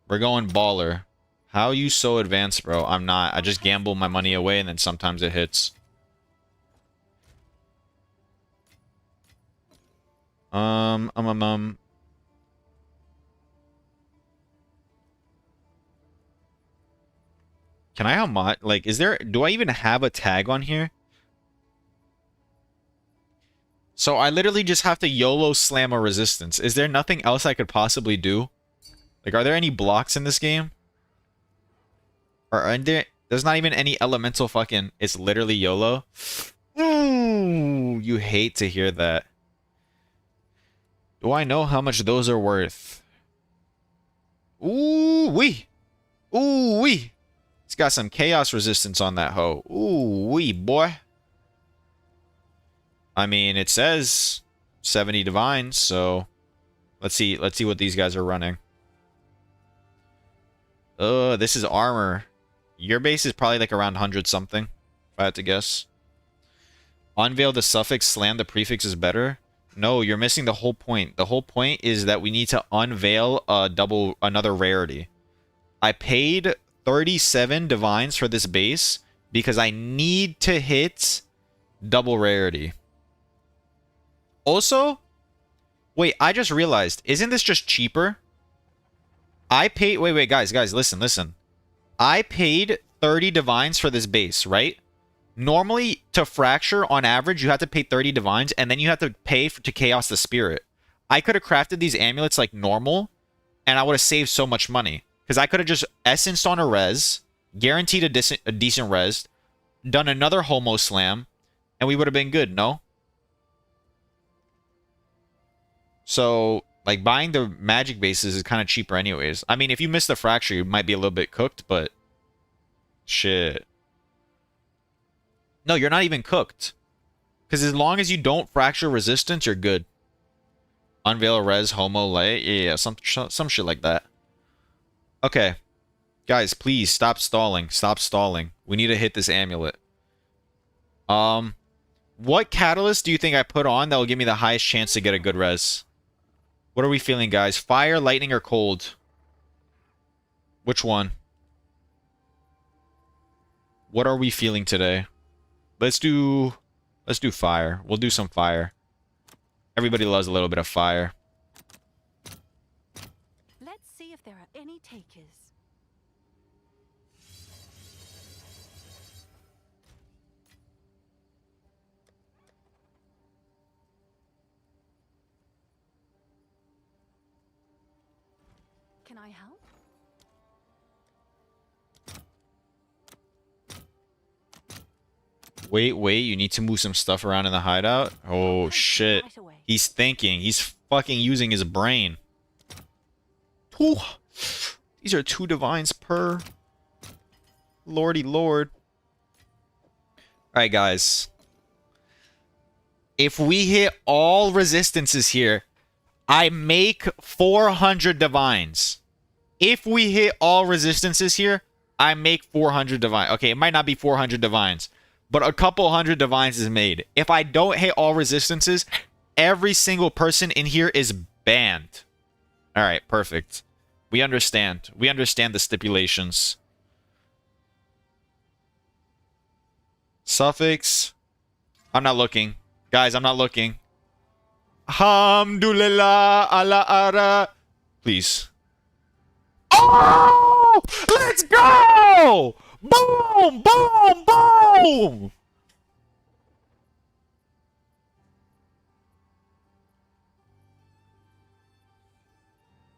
We're going baller. How are you so advanced, bro? I'm not. I just gamble my money away and then sometimes it hits. Can I how much? Like, do I even have a tag on here? So I literally just have to YOLO slam a resistance. Is there nothing else I could possibly do? Like, are there any blocks in this game? Or are there's not even any elemental fucking... It's literally YOLO? Ooh, you hate to hear that. Do I know how much those are worth? Ooh-wee. Ooh-wee. It's got some chaos resistance on that hoe. Ooh-wee, boy. I mean, it says 70 divines, so let's see what these guys are running. This is armor. Your base is probably like around 100 something, if I had to guess. Unveil the suffix, slam the prefix is better. No, you're missing the whole point. The whole point is that we need to unveil another rarity. I paid 37 divines for this base because I need to hit double rarity. Also, wait, I just realized, isn't this just cheaper? I paid, wait, guys, listen. I paid 30 divines for this base, right? Normally, to fracture, on average, you have to pay 30 divines, and then you have to pay to chaos the spirit. I could have crafted these amulets like normal, and I would have saved so much money. Because I could have just essenced on a res, guaranteed a decent res, done another homo slam, and we would have been good, no? So, like, buying the magic bases is kind of cheaper anyways. I mean, if you miss the fracture, you might be a little bit cooked, but... shit. No, you're not even cooked. Because as long as you don't fracture resistance, you're good. Unveil a res, homo lay. Yeah, some shit like that. Okay. Guys, please, stop stalling. Stop stalling. We need to hit this amulet. What catalyst do you think I put on that will give me the highest chance to get a good res? What are we feeling, guys? Fire, lightning, or cold? Which one? What are we feeling today? Let's do fire. We'll do some fire. Everybody loves a little bit of fire. Let's see if there are any takers. Can I help? Wait, you need to move some stuff around in the hideout? Oh, shit. Right away. He's thinking. He's fucking using his brain. Ooh. These are 2 divines per. Lordy lord. Alright, guys. If we hit all resistances here, I make 400 divines. If we hit all resistances here, I make 400 divines. Okay, it might not be 400 divines, but a couple hundred divines is made. If I don't hit all resistances, every single person in here is banned. Alright, perfect. We understand. We understand the stipulations. Suffix. I'm not looking. Guys, I'm not looking. Alhamdulillah ala ara. Please. Oh! Let's go! Boom! Boom! Boom!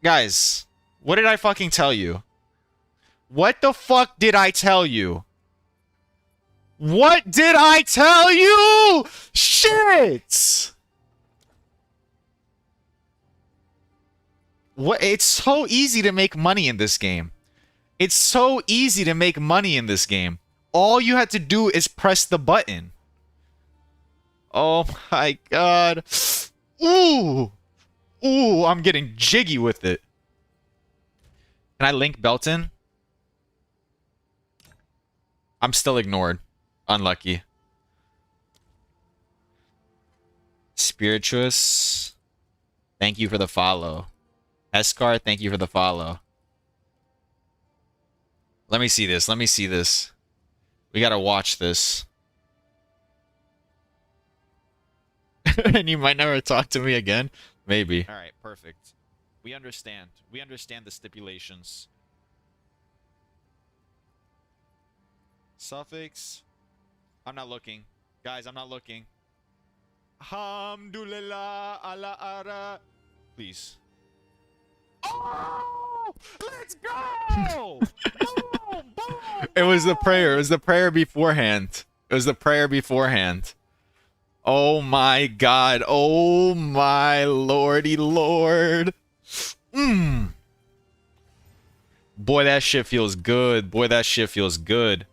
Guys, what did I fucking tell you? What the fuck did I tell you? What did I tell you? Shit! What? It's so easy to make money in this game. It's so easy to make money in this game. All you had to do is press the button. Oh my god. Ooh. Ooh, I'm getting jiggy with it. Can I link Belton? I'm still ignored. Unlucky. Spirituous. Thank you for the follow. Escar, thank you for the follow. Let me see this. Let me see this. We gotta watch this. And you might never talk to me again. Maybe. Alright, perfect. We understand. We understand the stipulations. Suffix. I'm not looking. Guys, I'm not looking. Alhamdulillah ala ara. Please. Oh! Let's go! Boom! Boom! It was the prayer. It was the prayer beforehand. It was the prayer beforehand. Oh my god. Oh my lordy lord. Mmm. Boy, that shit feels good. Boy, that shit feels good.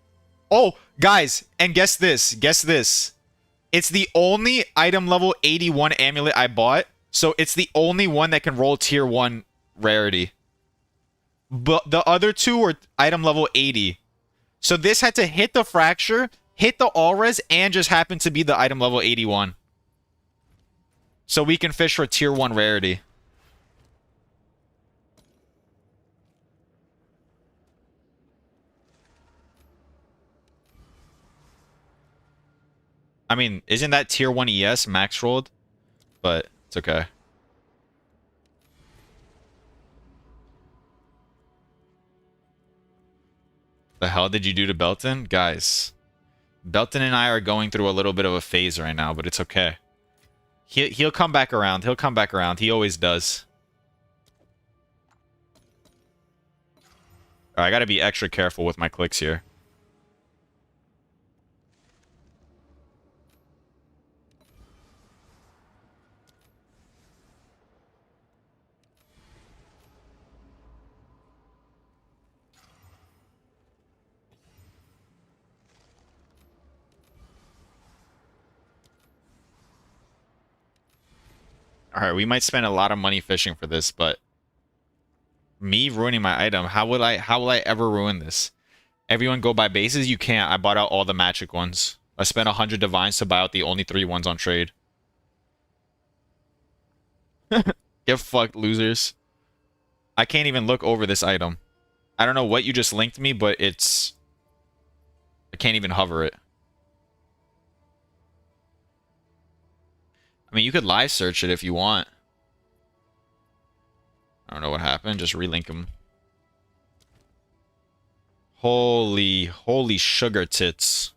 Oh, guys, and guess this. Guess this. It's the only item level 81 amulet I bought, so it's the only one that can roll tier 1 rarity. But the other two are item level 80. So this had to hit the fracture, hit the all res, and just happened to be the item level 81. So we can fish for tier 1 rarity. I mean, isn't that tier 1 ES max rolled? But it's okay. The hell did you do to Belton? Guys, Belton and I are going through a little bit of a phase right now, but it's okay. He'll come back around. He'll come back around. He always does. Alright, I gotta be extra careful with my clicks here. Alright, we might spend a lot of money fishing for this, but me ruining my item, how will I ever ruin this? Everyone go buy bases? You can't. I bought out all the magic ones. I spent 100 divines to buy out the only 3 ones on trade. Get fucked, losers. I can't even look over this item. I don't know what you just linked me, but it's... I can't even hover it. I mean, you could live search it if you want. I don't know what happened. Just relink them. Holy sugar tits.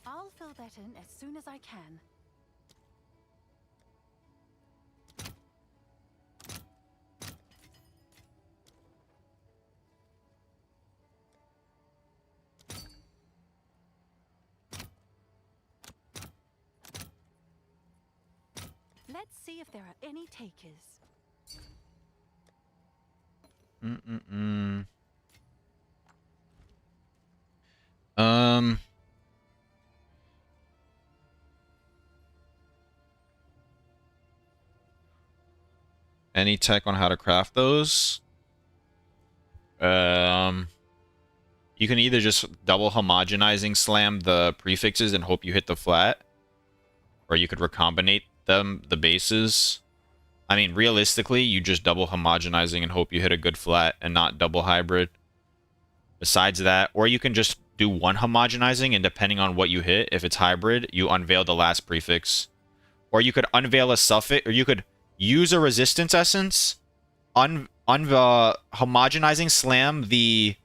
I'll fill that in as soon as I can. Let's see if there are any takers. Any tech on how to craft those? You can either just double homogenizing slam the prefixes and hope you hit the flat, or you could recombinate them, the bases. I mean, realistically, you just double homogenizing and hope you hit a good flat and not double hybrid. Besides that, or you can just do one homogenizing, and depending on what you hit, if it's hybrid, you unveil the last prefix. Or you could unveil a suffix, or you could use a resistance essence, homogenizing slam the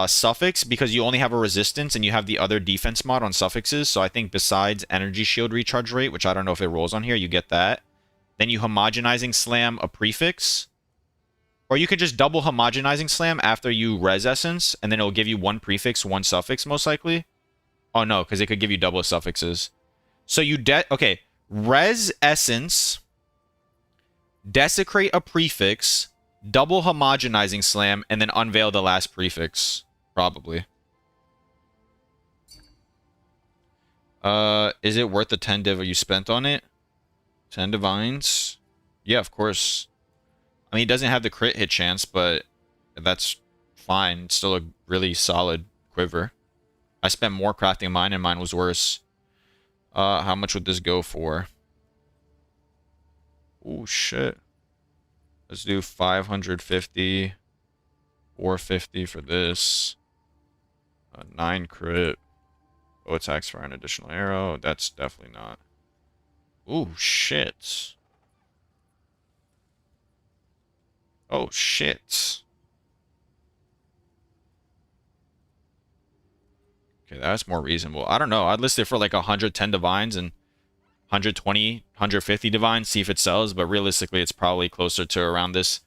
suffix, because you only have a resistance and you have the other defense mod on suffixes. So I think besides energy shield recharge rate, which I don't know if it rolls on here, you get that. Then you homogenizing slam a prefix. Or you could just double homogenizing slam after you res essence, and then it'll give you one prefix, one suffix, most likely. Oh no, because it could give you double suffixes. So you okay, res essence, desecrate a prefix, double homogenizing slam, and then unveil the last prefix. Probably. Is it worth the 10 div you spent on it? 10 divines? Yeah, of course. I mean, it doesn't have the crit hit chance, but that's fine. It's still a really solid quiver. I spent more crafting mine, and mine was worse. How much would this go for? Oh, shit. Let's do 550. 450 for this. 9 crit. Oh, attacks for an additional arrow. That's definitely not. Oh, shit. Oh, shit. Okay, that's more reasonable. I don't know. I'd list it for like 110 divines and 120, 150 divines, see if it sells, but realistically, it's probably closer to around this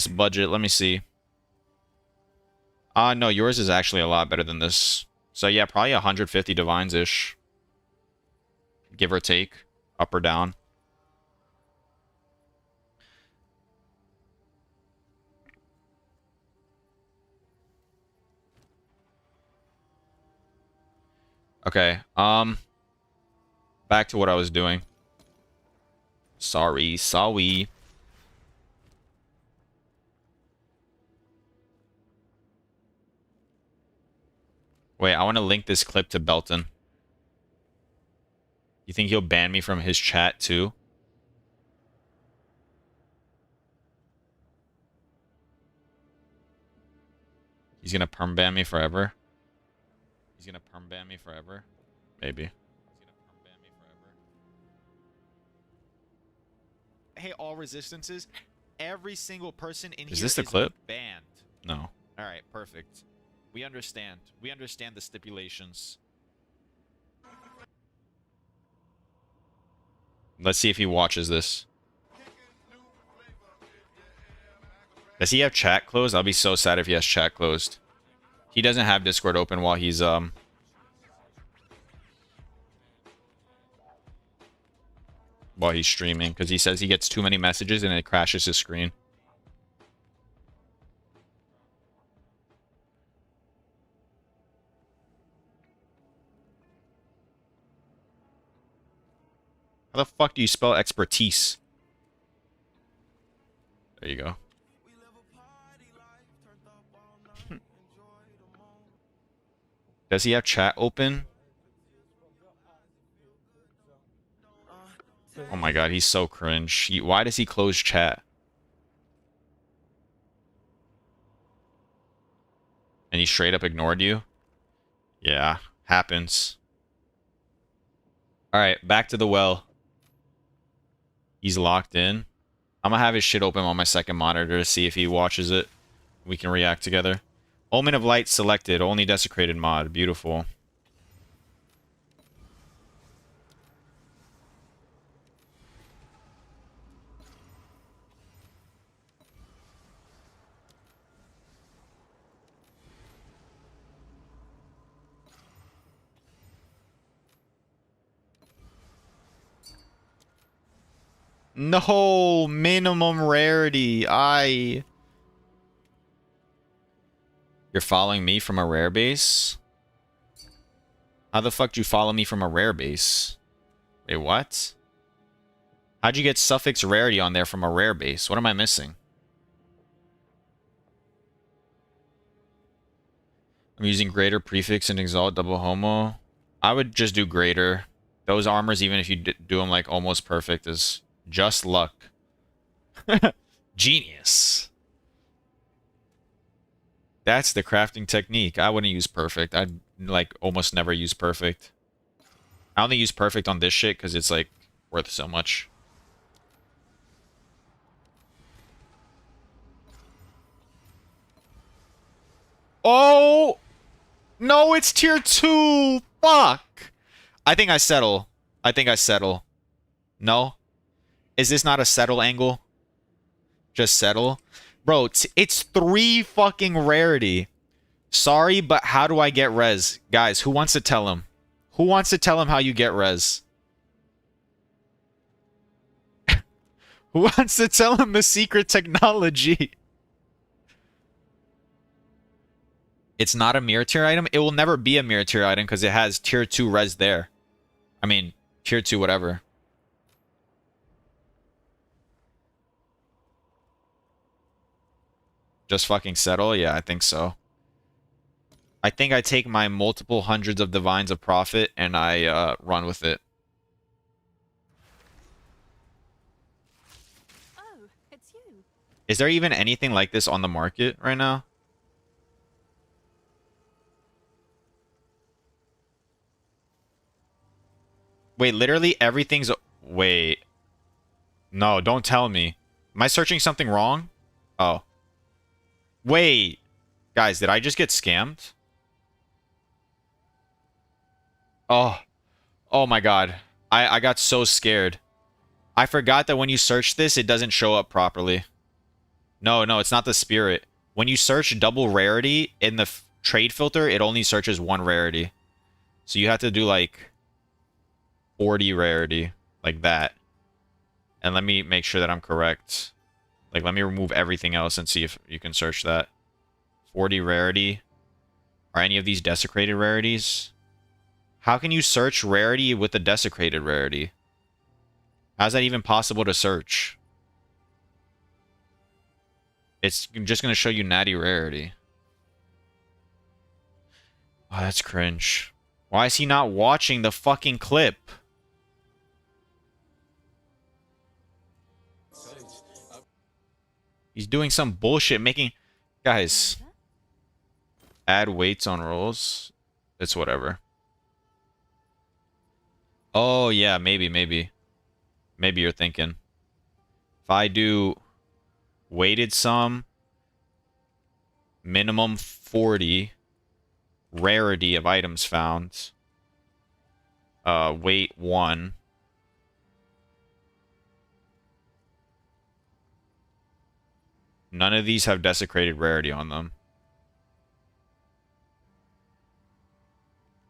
budget. Let me see. No, yours is actually a lot better than this. So yeah, probably 150 divines-ish. Give or take. Up or down. Okay. Back to what I was doing. Sorry. Wait, I want to link this clip to Belton. You think he'll ban me from his chat too? He's gonna perm ban me forever. He's gonna perm ban me forever. Maybe. He's gonna perm ban me forever. Hey, all resistances. Every single person in Is here this the is clip? banned. No. All right, perfect. We understand. We understand the stipulations. Let's see if he watches this. Does he have chat closed? I'll be so sad if he has chat closed. He doesn't have Discord open while he's streaming, because he says he gets too many messages and it crashes his screen. How the fuck do you spell expertise? There you go. Does he have chat open? Oh my god, he's so cringe. Why does he close chat? And he straight up ignored you? Yeah, happens. Alright, back to the well. He's locked in. I'm gonna have his shit open on my second monitor to see if he watches it. We can react together. Omen of Light selected. Only desecrated mod. Beautiful. No, minimum rarity. You're following me from a rare base? How the fuck do you follow me from a rare base? Wait, what? How'd you get suffix rarity on there from a rare base? What am I missing? I'm using greater prefix and exalt double homo. I would just do greater. Those armors, even if you do them like almost perfect, is just luck. Genius. That's the crafting technique. I wouldn't use perfect. I'd like almost never use perfect. I only use perfect on this shit because it's like worth so much. Oh! No, it's tier 2! Fuck! I think I settle. No? Is this not a settle angle? Just settle? Bro, it's 3 fucking rarity. Sorry, but how do I get res? Guys, who wants to tell him? Who wants to tell him how you get res? Who wants to tell him the secret technology? It's not a mirror tier item. It will never be a mirror tier item because it has tier 2 res there. I mean, tier 2 whatever. Just fucking settle? Yeah, I think so. I think I take my multiple hundreds of divines of profit and I run with it. Oh, it's you. Is there even anything like this on the market right now? Wait, literally everything's... Wait. No, don't tell me. Am I searching something wrong? Oh. Wait. Guys, did I just get scammed? Oh. Oh my god. I got so scared. I forgot that when you search this, it doesn't show up properly. No, it's not the spirit. When you search double rarity in the trade filter, it only searches 1 rarity. So you have to do like 40 rarity, like that. And let me make sure that I'm correct. Like, let me remove everything else and see if you can search that. 40 rarity. Are any of these desecrated rarities? How can you search rarity with a desecrated rarity? How's that even possible to search? It's just going to show you natty rarity. Oh, that's cringe. Why is he not watching the fucking clip? He's doing some bullshit, making... Guys, add weights on rolls. It's whatever. Oh, yeah, maybe. Maybe you're thinking. If I do weighted sum, minimum 40, rarity of items found, weight 1. None of these have desecrated rarity on them.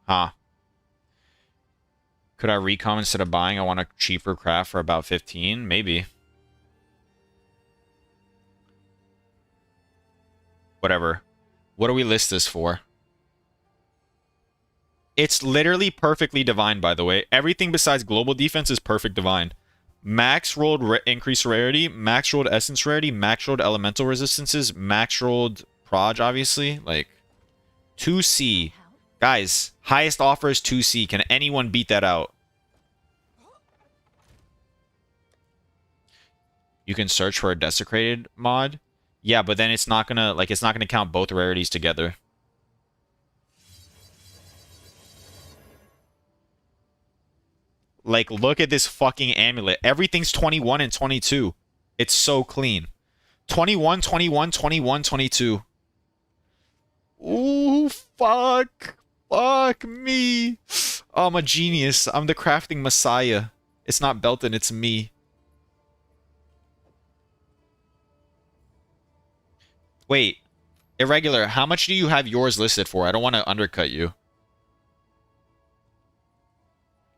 Huh. Could I recom instead of buying? I want a cheaper craft for about 15? Maybe. Whatever. What do we list this for? It's literally perfectly divine, by the way. Everything besides global defense is perfect divine. Max rolled increased rarity, max rolled essence rarity, max rolled elemental resistances, max rolled proj, obviously. Like, 2C. Guys, highest offer is 2C. Can anyone beat that out? You can search for a desecrated mod. Yeah, but then it's not gonna count both rarities together. Like, look at this fucking amulet. Everything's 21 and 22. It's so clean. 21, 21, 21, 22. Ooh, fuck. Fuck me. Oh, I'm a genius. I'm the crafting messiah. It's not Belton, it's me. Wait. Irregular, how much do you have yours listed for? I don't want to undercut you.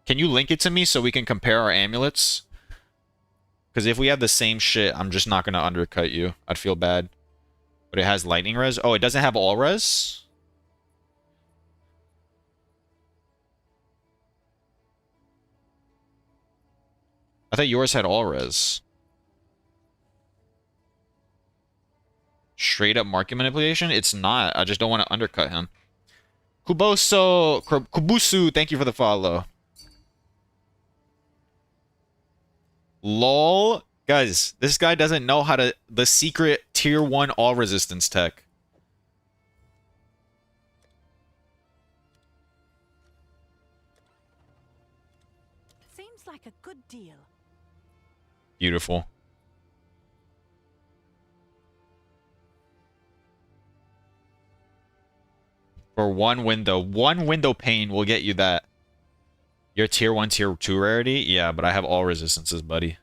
Can you link it to me so we can compare our amulets? Because if we have the same shit, I'm just not going to undercut you. I'd feel bad. But it has lightning res? Oh, it doesn't have all res? I thought yours had all res. Straight up market manipulation? It's not. I just don't want to undercut him. Kubusu, thank you for the follow. LOL. Guys, this guy doesn't know how to... The secret tier 1 all resistance tech. Seems like a good deal. Beautiful. For one window pane will get you that. Your tier 1, tier 2 rarity? Yeah, but I have all resistances, buddy.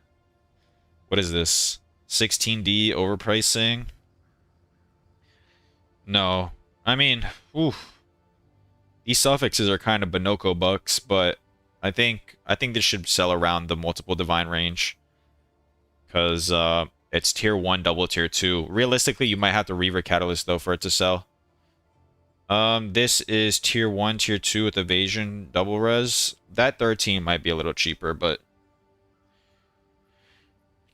What is this? 16D overpricing? No. I mean, oof. These suffixes are kind of Bonoko bucks, but I think this should sell around the multiple divine range. Because it's tier 1, double tier 2. Realistically, you might have to Reaver Catalyst, though, for it to sell. This is tier 1, tier 2 with evasion, double res. That 13 might be a little cheaper, but...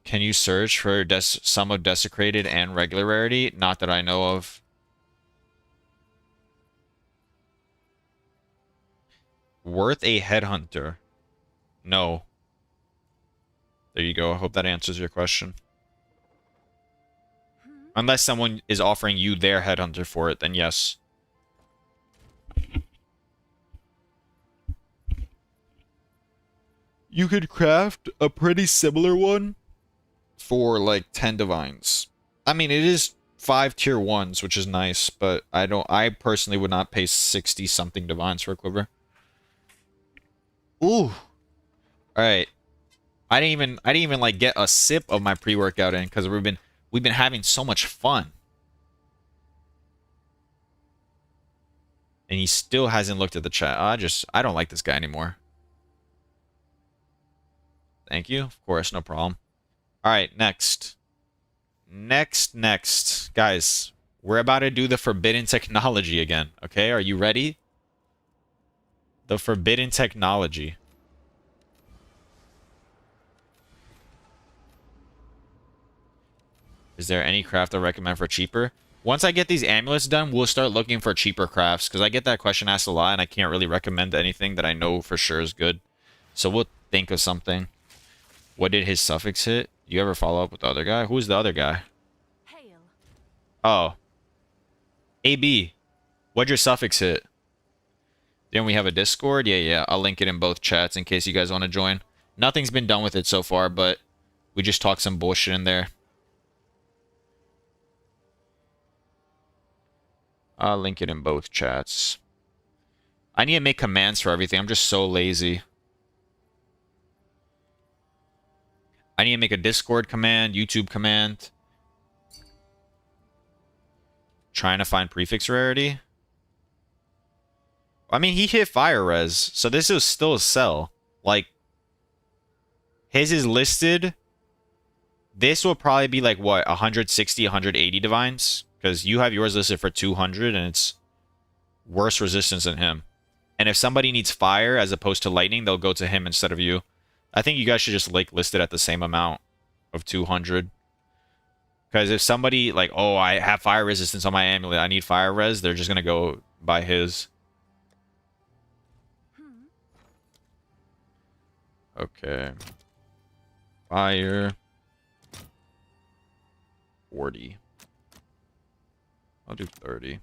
Can you search for some of desecrated and regular rarity? Not that I know of. Worth a headhunter? No. There you go. I hope that answers your question. Unless someone is offering you their headhunter for it, then yes. You could craft a pretty similar one for like 10 divines. I mean, it is 5 tier 1s, which is nice, but I personally would not pay 60 something divines for a quiver. Ooh. All right. I didn't even like get a sip of my pre-workout in cuz we've been having so much fun. And he still hasn't looked at the chat. I don't like this guy anymore. Thank you. Of course, no problem. All right, next. Next. Guys, we're about to do the forbidden technology again, okay? Are you ready? The forbidden technology. Is there any craft I recommend for cheaper? Once I get these amulets done, we'll start looking for cheaper crafts, because I get that question asked a lot, and I can't really recommend anything that I know for sure is good. So we'll think of something. What did his suffix hit? You ever follow up with the other guy? Who's the other guy? Hail. Oh. AB. What'd your suffix hit? Then we have a Discord? Yeah. I'll link it in both chats in case you guys want to join. Nothing's been done with it so far, but we just talked some bullshit in there. I'll link it in both chats. I need to make commands for everything. I'm just so lazy. I need to make a Discord command, YouTube command. Trying to find prefix rarity. I mean, he hit fire res, so this is still a sell. Like, his is listed. This will probably be like, what, 160, 180 divines? Because you have yours listed for 200, and it's worse resistance than him. And if somebody needs fire as opposed to lightning, they'll go to him instead of you. I think you guys should just like list it at the same amount of 200. Because if somebody like, oh, I have fire resistance on my amulet, I need fire res, they're just going to go by his. Okay. Fire. 40. I'll do 30.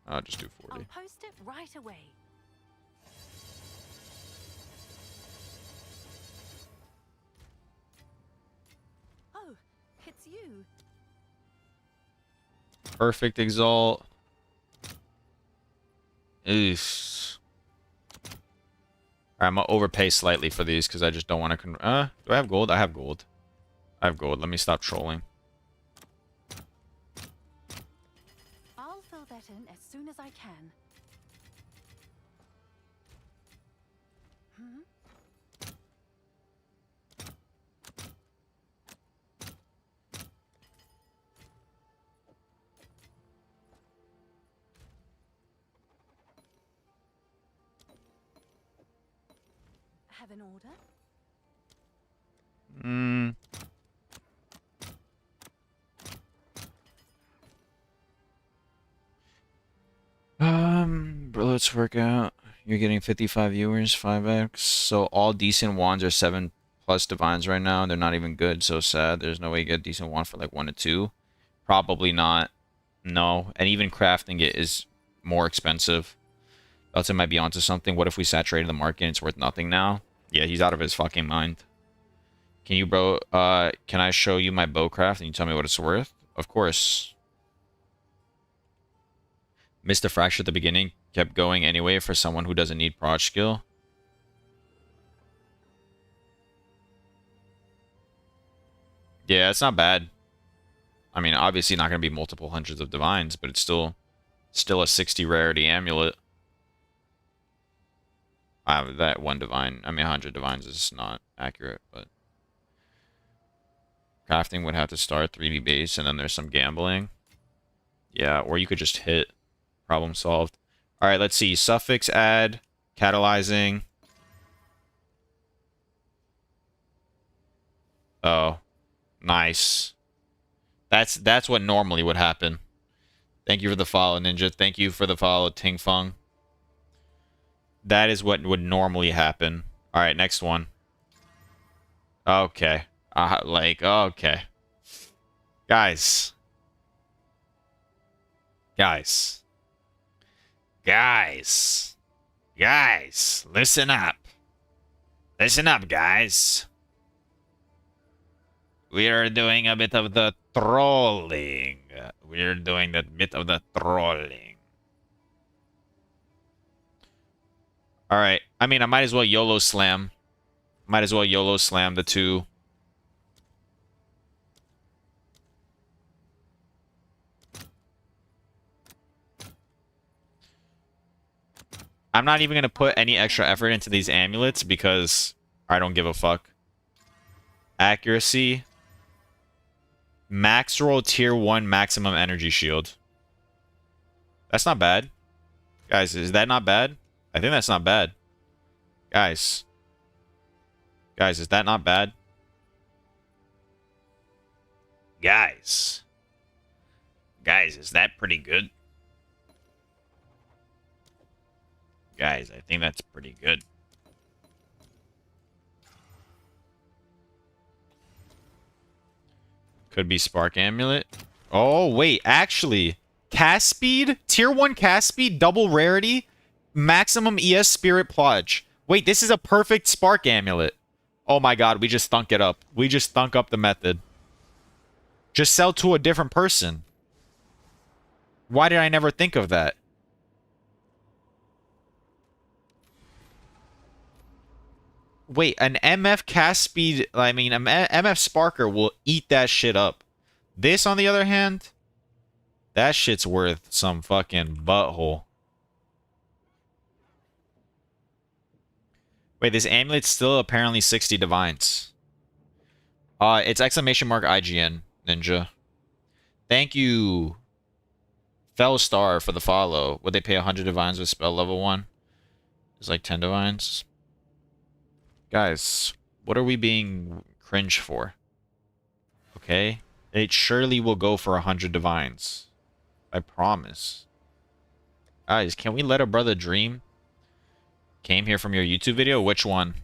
I'll just do 40. I'll post it right away. Oh, it's you. Perfect exalt. Oof. Alright, I'm gonna overpay slightly for these because I just don't want to do I have gold? I have gold. I have gold. Let me stop trolling. I'll fill that in as soon as I can. Have an order? Bro, let's work out. You're getting 55 viewers, 5x. So all decent wands are 7+ divines right now. They're not even good. So sad. There's no way you get a decent wand for like 1 to 2. Probably not. No. And even crafting it is more expensive. Belton might be onto something. What if we saturated the market and it's worth nothing now? Yeah, he's out of his fucking mind. Can you, bro, can I show you my bowcraft and you tell me what it's worth? Of course. Missed a fracture at the beginning. Kept going anyway for someone who doesn't need prod skill. Yeah, it's not bad. I mean, obviously not going to be multiple hundreds of divines, but it's still a 60 rarity amulet. That 1 divine, I mean 100 divines is not accurate, but crafting would have to start 3D base, and then there's some gambling. Yeah, or you could just hit. Problem solved. All right, let's see. Suffix add, catalyzing. Oh, nice. That's what normally would happen. Thank you for the follow, Ninja. Thank you for the follow, Ting Feng. That is what would normally happen. All right, next one. Okay. Okay. Guys. Guys, listen up. Listen up, guys. We are doing a bit of the trolling. We're doing that bit of the trolling. Alright, I mean, I might as well YOLO slam. Might as well YOLO slam the 2. I'm not even going to put any extra effort into these amulets because I don't give a fuck. Accuracy. Max roll tier 1 maximum energy shield. That's not bad. Guys, is that not bad? I think that's not bad. Guys. Guys, is that not bad? Guys. Guys, is that pretty good? Guys, I think that's pretty good. Could be Spark Amulet. Oh, wait. Actually, cast speed, tier 1 cast speed, double rarity, maximum ES Spirit Plodge. Wait, this is a perfect Spark Amulet. Oh my god, we just thunk it up. We just thunk up the method. Just sell to a different person. Why did I never think of that? Wait, an MF cast speed, I mean, an MF Sparker will eat that shit up. This, on the other hand, that shit's worth some fucking butthole. Wait, this amulet's still apparently 60 divines. It's exclamation mark IGN, Ninja. Thank you, Fellstar, for the follow. Would they pay 100 divines with spell level 1? It's like 10 divines. Guys, what are we being cringe for? Okay? It surely will go for 100 divines. I promise. Guys, can we let a brother dream? Came here from your YouTube video? Which one?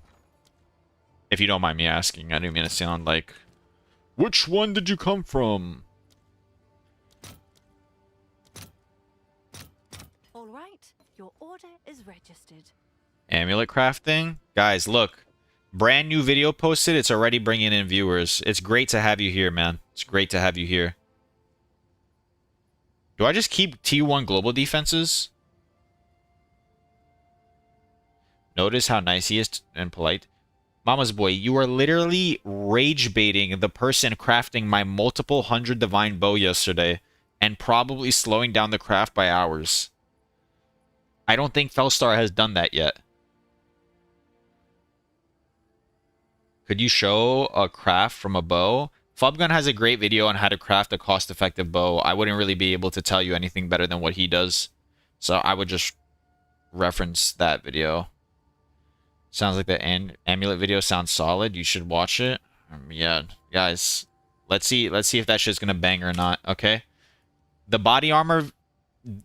If you don't mind me asking. I didn't mean to sound like... Which one did you come from? All right, your order is registered. Amulet crafting? Guys, look. Brand new video posted. It's already bringing in viewers. It's great to have you here, man. It's great to have you here. Do I just keep T1 global defenses? Notice how nice he is and polite. Mama's boy, you are literally rage baiting the person crafting my multiple 100 divine bow yesterday and probably slowing down the craft by hours. I don't think Fellstar has done that yet. Could you show a craft from a bow? Fubgun has a great video on how to craft a cost-effective bow. I wouldn't really be able to tell you anything better than what he does. So I would just reference that video. Sounds like the amulet video sounds solid. You should watch it. Yeah, guys. Let's see if that shit's gonna bang or not, okay? The body armor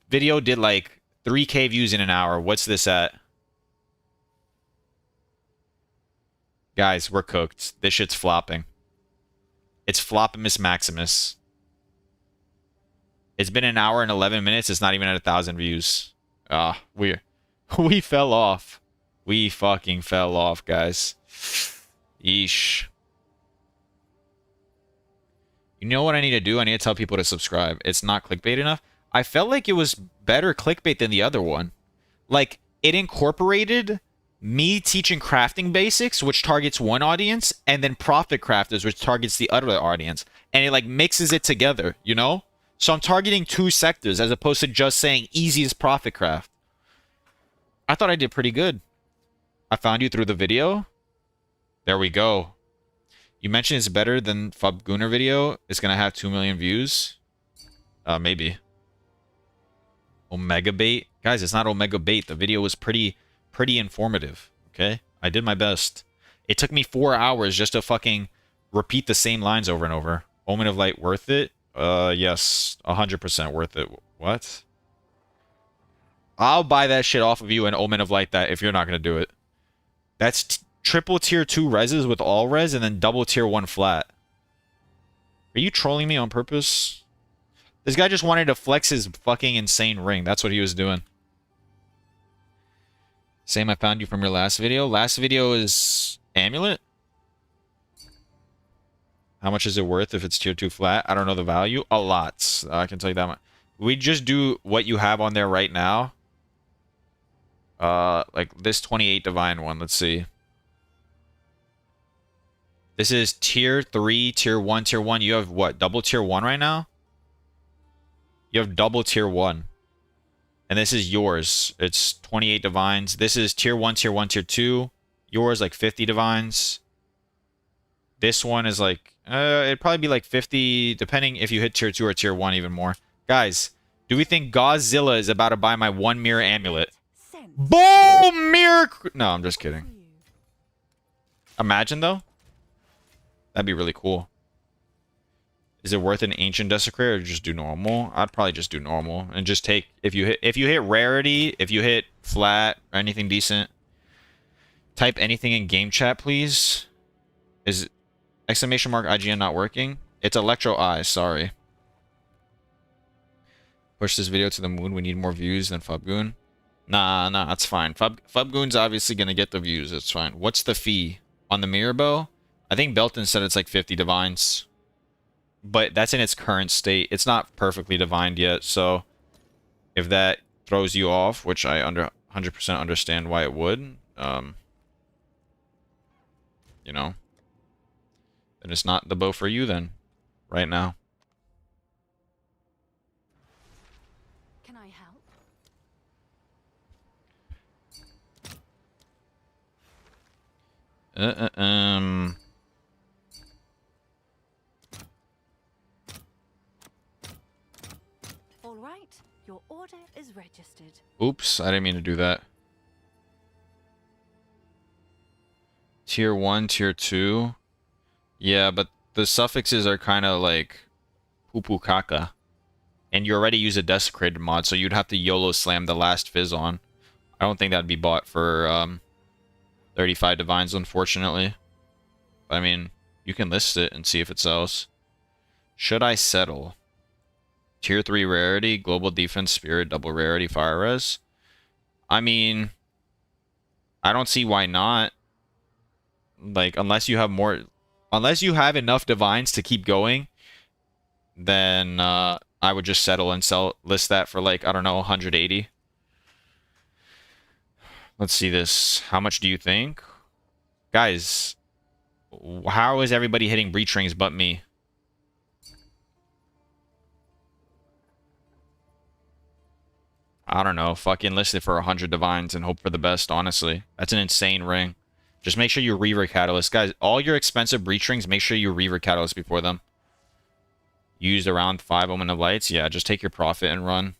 video did like 3K views in an hour. What's this at? Guys, we're cooked. This shit's flopping. It's Floppimus Maximus. It's been an hour and 11 minutes. It's not even at 1,000 views. We fell off. We fucking fell off, guys. Yeesh. You know what I need to do? I need to tell people to subscribe. It's not clickbait enough. I felt like it was better clickbait than the other one. Like, it incorporated me teaching crafting basics, which targets one audience, and then profit crafters, which targets the other audience. And it, like, mixes it together, you know? So I'm targeting two sectors as opposed to just saying easiest profit craft. I thought I did pretty good. I found you through the video. There we go. You mentioned it's better than Fubgunner video. It's going to have 2 million views. Maybe. Omega Bait. Guys, it's not Omega Bait. The video was pretty informative. Okay? I did my best. It took me 4 hours just to fucking repeat the same lines over and over. Omen of Light worth it? Yes. 100% worth it. What? I'll buy that shit off of you and Omen of Light that if you're not going to do it. That's triple tier 2 reses with all res and then double tier 1 flat. Are you trolling me on purpose? This guy just wanted to flex his fucking insane ring. That's what he was doing. Same, I found you from your last video. Last video is Amulet. How much is it worth if it's tier 2 flat? I don't know the value. A lot. I can tell you that much. We just do what you have on there right now. Like this 28 divine one. Let's see. This is tier 3, tier 1, tier 1. You have what? Double tier 1 right now? You have double tier 1. And this is yours. It's 28 divines. This is tier 1, tier 1, tier 2. Yours like 50 divines. This one is like it'd probably be like 50 depending if you hit tier 2 or tier 1 even more. Guys, do we think Godzilla is about to buy my 1 mirror amulet? Boom! Mirror. No, I'm just kidding. Imagine though. That'd be really cool. Is it worth an ancient desecrator or just do normal? I'd probably just do normal and just take if you hit rarity, if you hit flat or anything decent. Type anything in game chat, please. Is exclamation mark IGN not working? It's Electro Eyes, sorry. Push this video to the moon. We need more views than Fubgoon. Nah, that's fine. Fubgoon's obviously gonna get the views. It's fine. What's the fee on the mirror bow? I think Belton said it's like 50 divines, but that's in its current state. It's not perfectly divined yet, so if that throws you off, which I 100% understand why it would, you know, then it's not the bow for you then, right now. Can I help? All right, your order is registered. Oops, I didn't mean to do that. Tier 1, Tier 2. Yeah, but the suffixes are kind of like poo-poo caca. And you already use a desecrated mod, so you'd have to YOLO slam the last fizz on. I don't think that'd be bought for 35 divines, unfortunately. But, I mean, you can list it and see if it sells. Should I settle? Tier 3 rarity, global defense, spirit, double rarity, fire res. I mean, I don't see why not. Like, unless you have enough divines to keep going, then I would just settle and list that for like, I don't know, 180. Let's see this. How much do you think? Guys, how is everybody hitting breach rings but me? I don't know. Fucking list it for 100 divines and hope for the best, honestly. That's an insane ring. Just make sure you reaver catalyst. Guys, all your expensive breach rings, make sure you reaver catalyst before them. Used around 5 Omen of Lights. Yeah, just take your profit and run.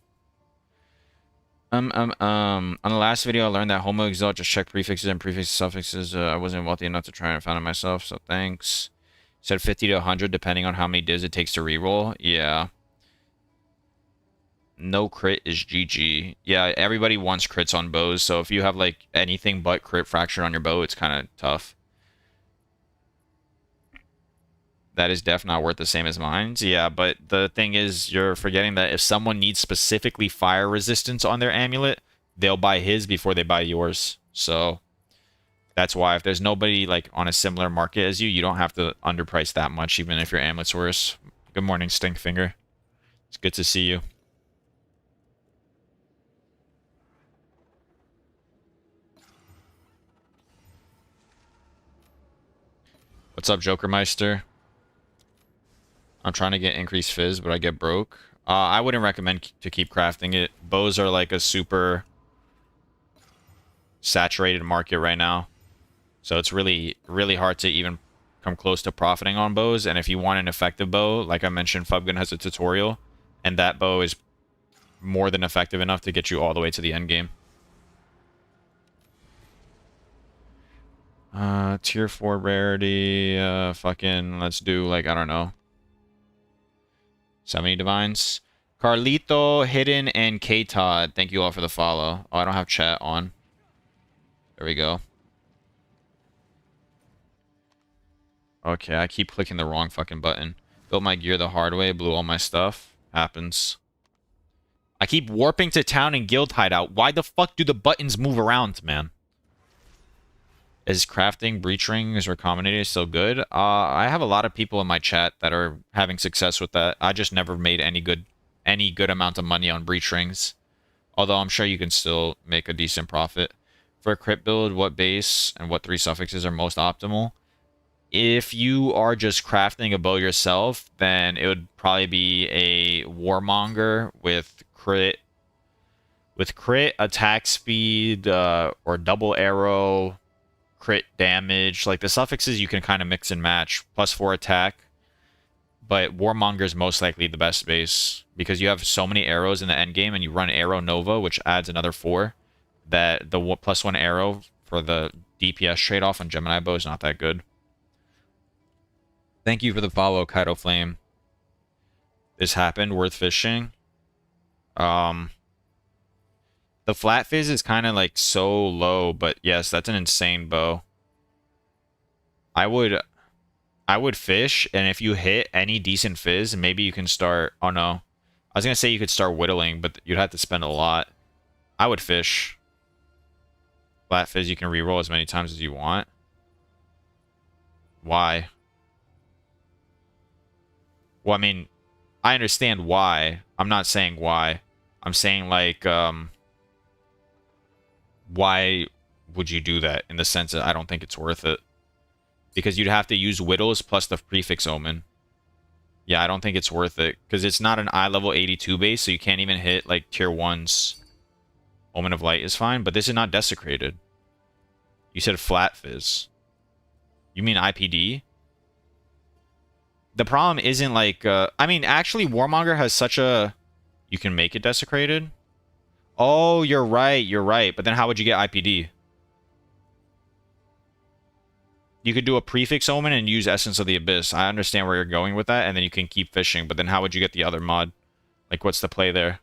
On the last video, I learned that Homo Exalt just check prefixes and prefix suffixes. I wasn't wealthy enough to try and find it myself, so thanks. Said 50 to 100, depending on how many divs it takes to reroll. Yeah. No crit is GG. Yeah, everybody wants crits on bows, so if you have like anything but crit fracture on your bow, it's kind of tough. That is definitely not worth the same as mine. Yeah, but the thing is, you're forgetting that if someone needs specifically fire resistance on their amulet, they'll buy his before they buy yours. So that's why if there's nobody like on a similar market as you, you don't have to underprice that much, even if your amulet's worse. Good morning, Stinkfinger. It's good to see you. What's up, Jokermeister? I'm trying to get increased fizz, but I get broke. I wouldn't recommend to keep crafting it. Bows are like a super saturated market right now. So it's really, really hard to even come close to profiting on bows. And if you want an effective bow, like I mentioned, Fubgun has a tutorial. And that bow is more than effective enough to get you all the way to the end game. Tier 4 rarity, fucking, let's do, like, I don't know. 70 divines. Carlito, Hidden, and K-Todd. Thank you all for the follow. Oh, I don't have chat on. There we go. Okay, I keep clicking the wrong fucking button. Built my gear the hard way, blew all my stuff. Happens. I keep warping to town and guild hideout. Why the fuck do the buttons move around, man? Is crafting breach rings or combinators so good? I have a lot of people in my chat that are having success with that. I just never made any good amount of money on breach rings. Although I'm sure you can still make a decent profit. For a crit build, what base and what 3 suffixes are most optimal? If you are just crafting a bow yourself, then it would probably be a Warmonger with crit, attack speed, or double arrow, crit damage. Like the suffixes you can kind of mix and match. +4 attack. But Warmonger is most likely the best base because you have so many arrows in the end game and you run Arrow Nova, which adds another 4. That the +1 arrow for the DPS trade-off on Gemini bow is not that good. Thank you for the follow, Kaido Flame. This happened, worth fishing. The flat fizz is kind of like so low, but yes, that's an insane bow. I would fish, and if you hit any decent fizz, maybe you can start. Oh no, I was gonna say you could start whittling, but you'd have to spend a lot. I would fish. Flat fizz, you can reroll as many times as you want. Why? Well, I mean, I understand why. I'm not saying why. I'm saying like, why would you do that? In the sense that I don't think it's worth it. Because you'd have to use Whittles plus the prefix Omen. Yeah, I don't think it's worth it. Because it's not an eye level 82 base, so you can't even hit like tier 1's. Omen of Light is fine, but this is not desecrated. You said flat fizz. You mean IPD? The problem isn't like... I mean, actually, Warmonger has such a... You can make it desecrated? Oh, you're right, you're right. But then how would you get IPD? You could do a prefix Omen and use Essence of the Abyss. I understand where you're going with that, and then you can keep fishing. But then how would you get the other mod? Like, what's the play there?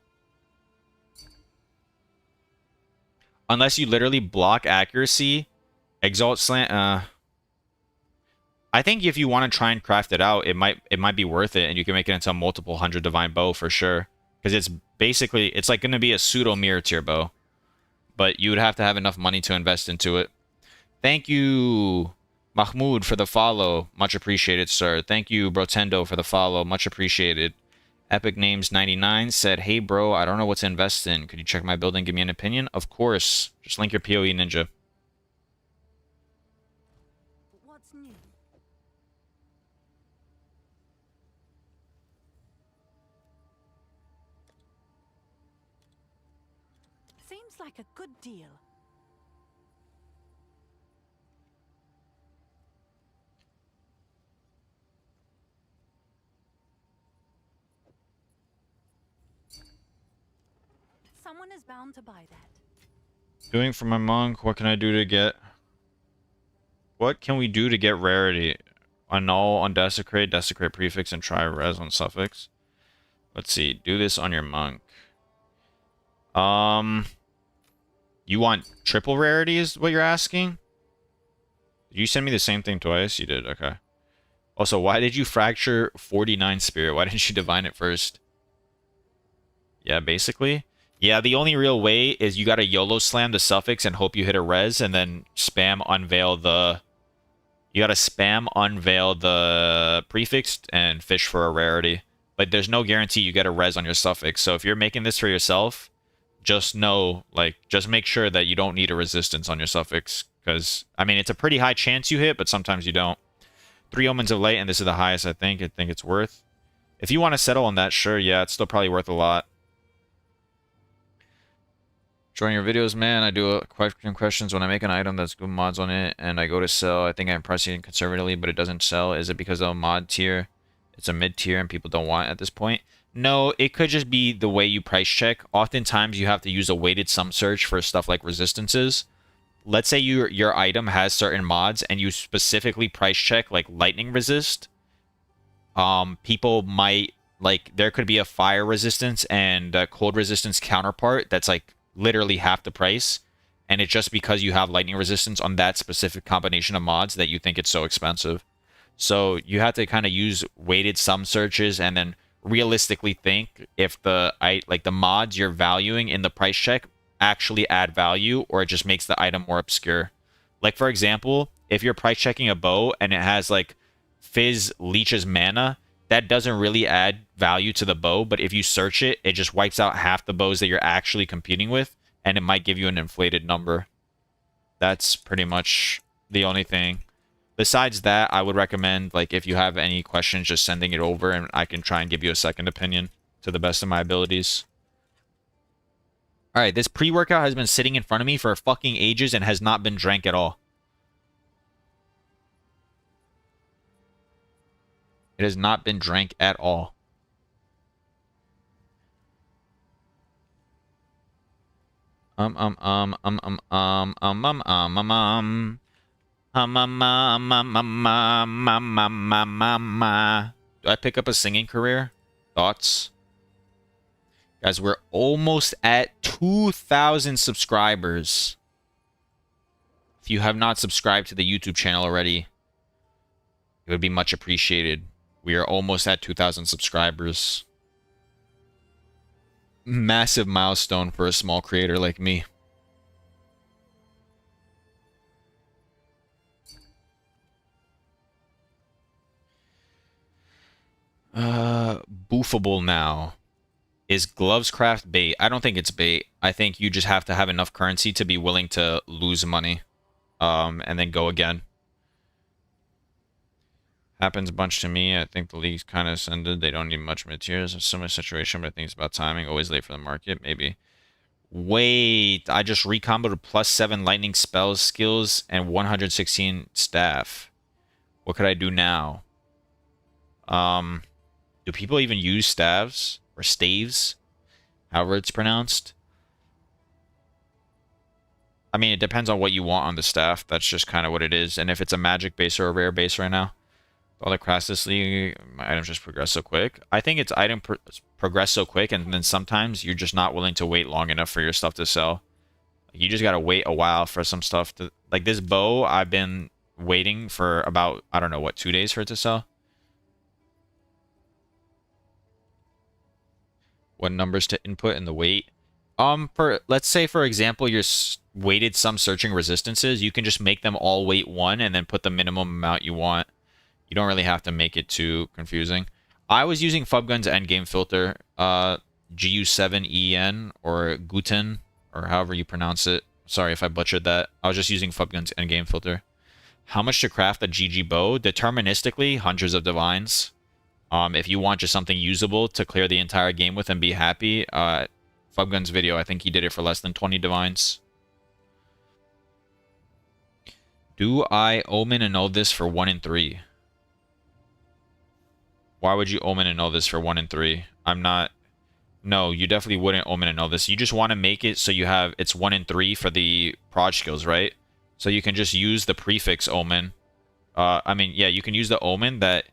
Unless you literally block accuracy, Exalt Slant... I think if you want to try and craft it out, it might be worth it, and you can make it into a multiple 100 divine bow for sure. Because it's basically, it's like going to be a pseudo mirror tier bow. But you would have to have enough money to invest into it. Thank you, Mahmoud, for the follow. Much appreciated, sir. Thank you, Brotendo, for the follow. Much appreciated. Epic Names 99 said, hey, bro, I don't know what to invest in. Could you check my build and give me an opinion? Of course. Just link your POE Ninja. What's new? Seems like a good deal. Someone is bound to buy that. Doing for my monk. What can I do to get... What can we do to get rarity? Annul on Desecrate, Desecrate Prefix, and try Res on Suffix. Let's see. Do this on your monk. You want triple rarity is what you're asking? Did you send me the same thing twice? You did, okay. Also, why did you fracture 49 Spirit? Why didn't you divine it first? Yeah, basically. Yeah, the only real way is you gotta YOLO slam the suffix and hope you hit a res, and then spam unveil the... You gotta spam unveil the prefix and fish for a rarity. But there's no guarantee you get a res on your suffix, so if you're making this for yourself, just know, like, just make sure that you don't need a resistance on your suffix. Because, I mean, it's a pretty high chance you hit, but sometimes you don't. 3 Omens of Light, and this is the highest, I think. I think it's worth. If you want to settle on that, sure, yeah, it's still probably worth a lot. Enjoying your videos, man. I do questions when I make an item that's good mods on it, and I go to sell. I think I'm pricing conservatively, but it doesn't sell. Is it because of a mod tier? It's a mid tier and people don't want it at this point? No, it could just be the way you price check. Oftentimes, you have to use a weighted sum search for stuff like resistances. Let's say your item has certain mods, and you specifically price check like lightning resist. People might, like, there could be a fire resistance and a cold resistance counterpart that's like literally half the price, and it's just because you have lightning resistance on that specific combination of mods that you think it's so expensive. So you have to kind of use weighted sum searches and then realistically think if the mods you're valuing in the price check actually add value, or it just makes the item more obscure. Like, for example, if you're price checking a bow and it has like Fizz leeches mana, that doesn't really add value to the bow, but if you search it, it just wipes out half the bows that you're actually competing with, and it might give you an inflated number. That's pretty much the only thing. Besides that, I would recommend, like, if you have any questions, just sending it over, and I can try and give you a second opinion to the best of my abilities. Alright, this pre-workout has been sitting in front of me for fucking ages and has not been drank at all. It has not been drank at all. Ma ma ma ma ma ma ma ma ma ma. Do I pick up a singing career? Thoughts? Guys, we're almost at 2,000 subscribers. If you have not subscribed to the YouTube channel already, it would be much appreciated. We are almost at 2,000 subscribers. Massive milestone for a small creator like me. Boofable now. Is gloves craft bait? I don't think it's bait. I think you just have to have enough currency to be willing to lose money. And then go again. Happens a bunch to me. I think the league's kind of ascended. They don't need much materials. It's a similar situation, but I think it's about timing. Always late for the market, maybe. Wait, I just recomboed a +7 lightning spells skills and 116 staff. What could I do now? Do people even use staves or staves? However it's pronounced. I mean, it depends on what you want on the staff. That's just kind of what it is. And if it's a magic base or a rare base right now. All the Crassus League, my items just progress so quick. I think it's progress so quick, and then sometimes you're just not willing to wait long enough for your stuff to sell. You just gotta wait a while for some stuff to... Like this bow, I've been waiting for about, I don't know, what, 2 days for it to sell? What numbers to input in the wait? Let's say, for example, you're weighted some searching resistances, you can just make them all weight 1 and then put the minimum amount you want. You don't really have to make it too confusing. I was using Fubgun's endgame filter, GU7EN or Guten, or however you pronounce it. Sorry if I butchered that. I was just using Fubgun's endgame filter. How much to craft a GG bow? Deterministically, hundreds of divines. If you want just something usable to clear the entire game with and be happy, Fubgun's video, I think he did it for less than 20 divines. Do I omen annul this for 1 in 3? Why would you omen annul this for 1 in 3? I'm not... No, you definitely wouldn't omen annul this. You just want to make it so you have... It's 1 in 3 for the proj skills, right? So you can just use the prefix omen. I mean, yeah, you can use the omen that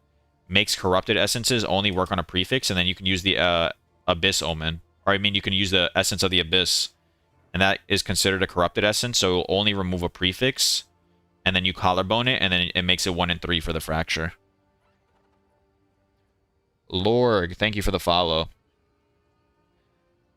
makes corrupted essences only work on a prefix, and then you can use the abyss omen. Or, I mean, you can use the essence of the abyss, and that is considered a corrupted essence, so it will only remove a prefix, and then you collarbone it, and then it makes it 1 in 3 for the fracture. Lorg, thank you for the follow.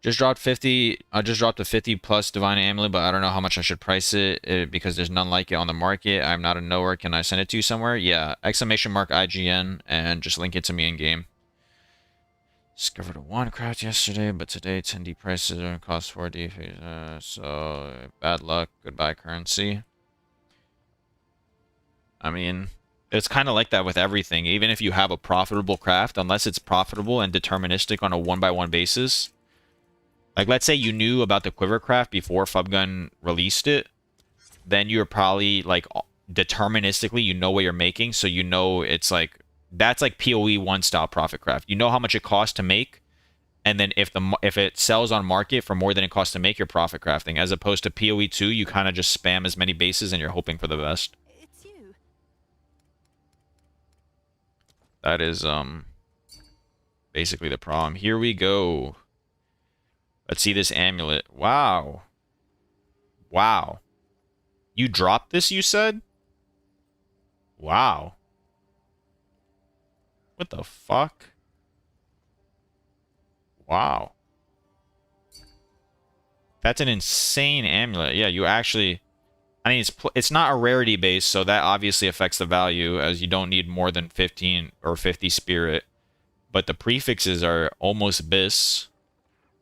Just dropped 50. I just dropped a 50 plus divine amulet, but I don't know how much I should price it because there's none like it on the market. I'm not a knower. Can I send it to you somewhere? Yeah, exclamation mark IGN and just link it to me in game. Discovered a 1 craft yesterday, but today 10D prices are cost 4D. So bad luck. Goodbye currency. I mean, it's kind of like that with everything. Even if you have a profitable craft, unless it's profitable and deterministic on a 1-by-1 basis. Like, let's say you knew about the quiver craft before Fubgun released it. Then you're probably, like, deterministically, you know what you're making. So you know it's like, that's like POE1 style profit craft. You know how much it costs to make. And then if it sells on market for more than it costs to make, you're profit crafting. As opposed to POE2, you kind of just spam as many bases and you're hoping for the best. It's you. That is basically the problem. Here we go. Let's see this amulet. Wow. Wow. You dropped this, you said? Wow. What the fuck? Wow. That's an insane amulet. Yeah, you actually... I mean, it's not a rarity base, so that obviously affects the value, as you don't need more than 15 or 50 spirit. But the prefixes are almost bis,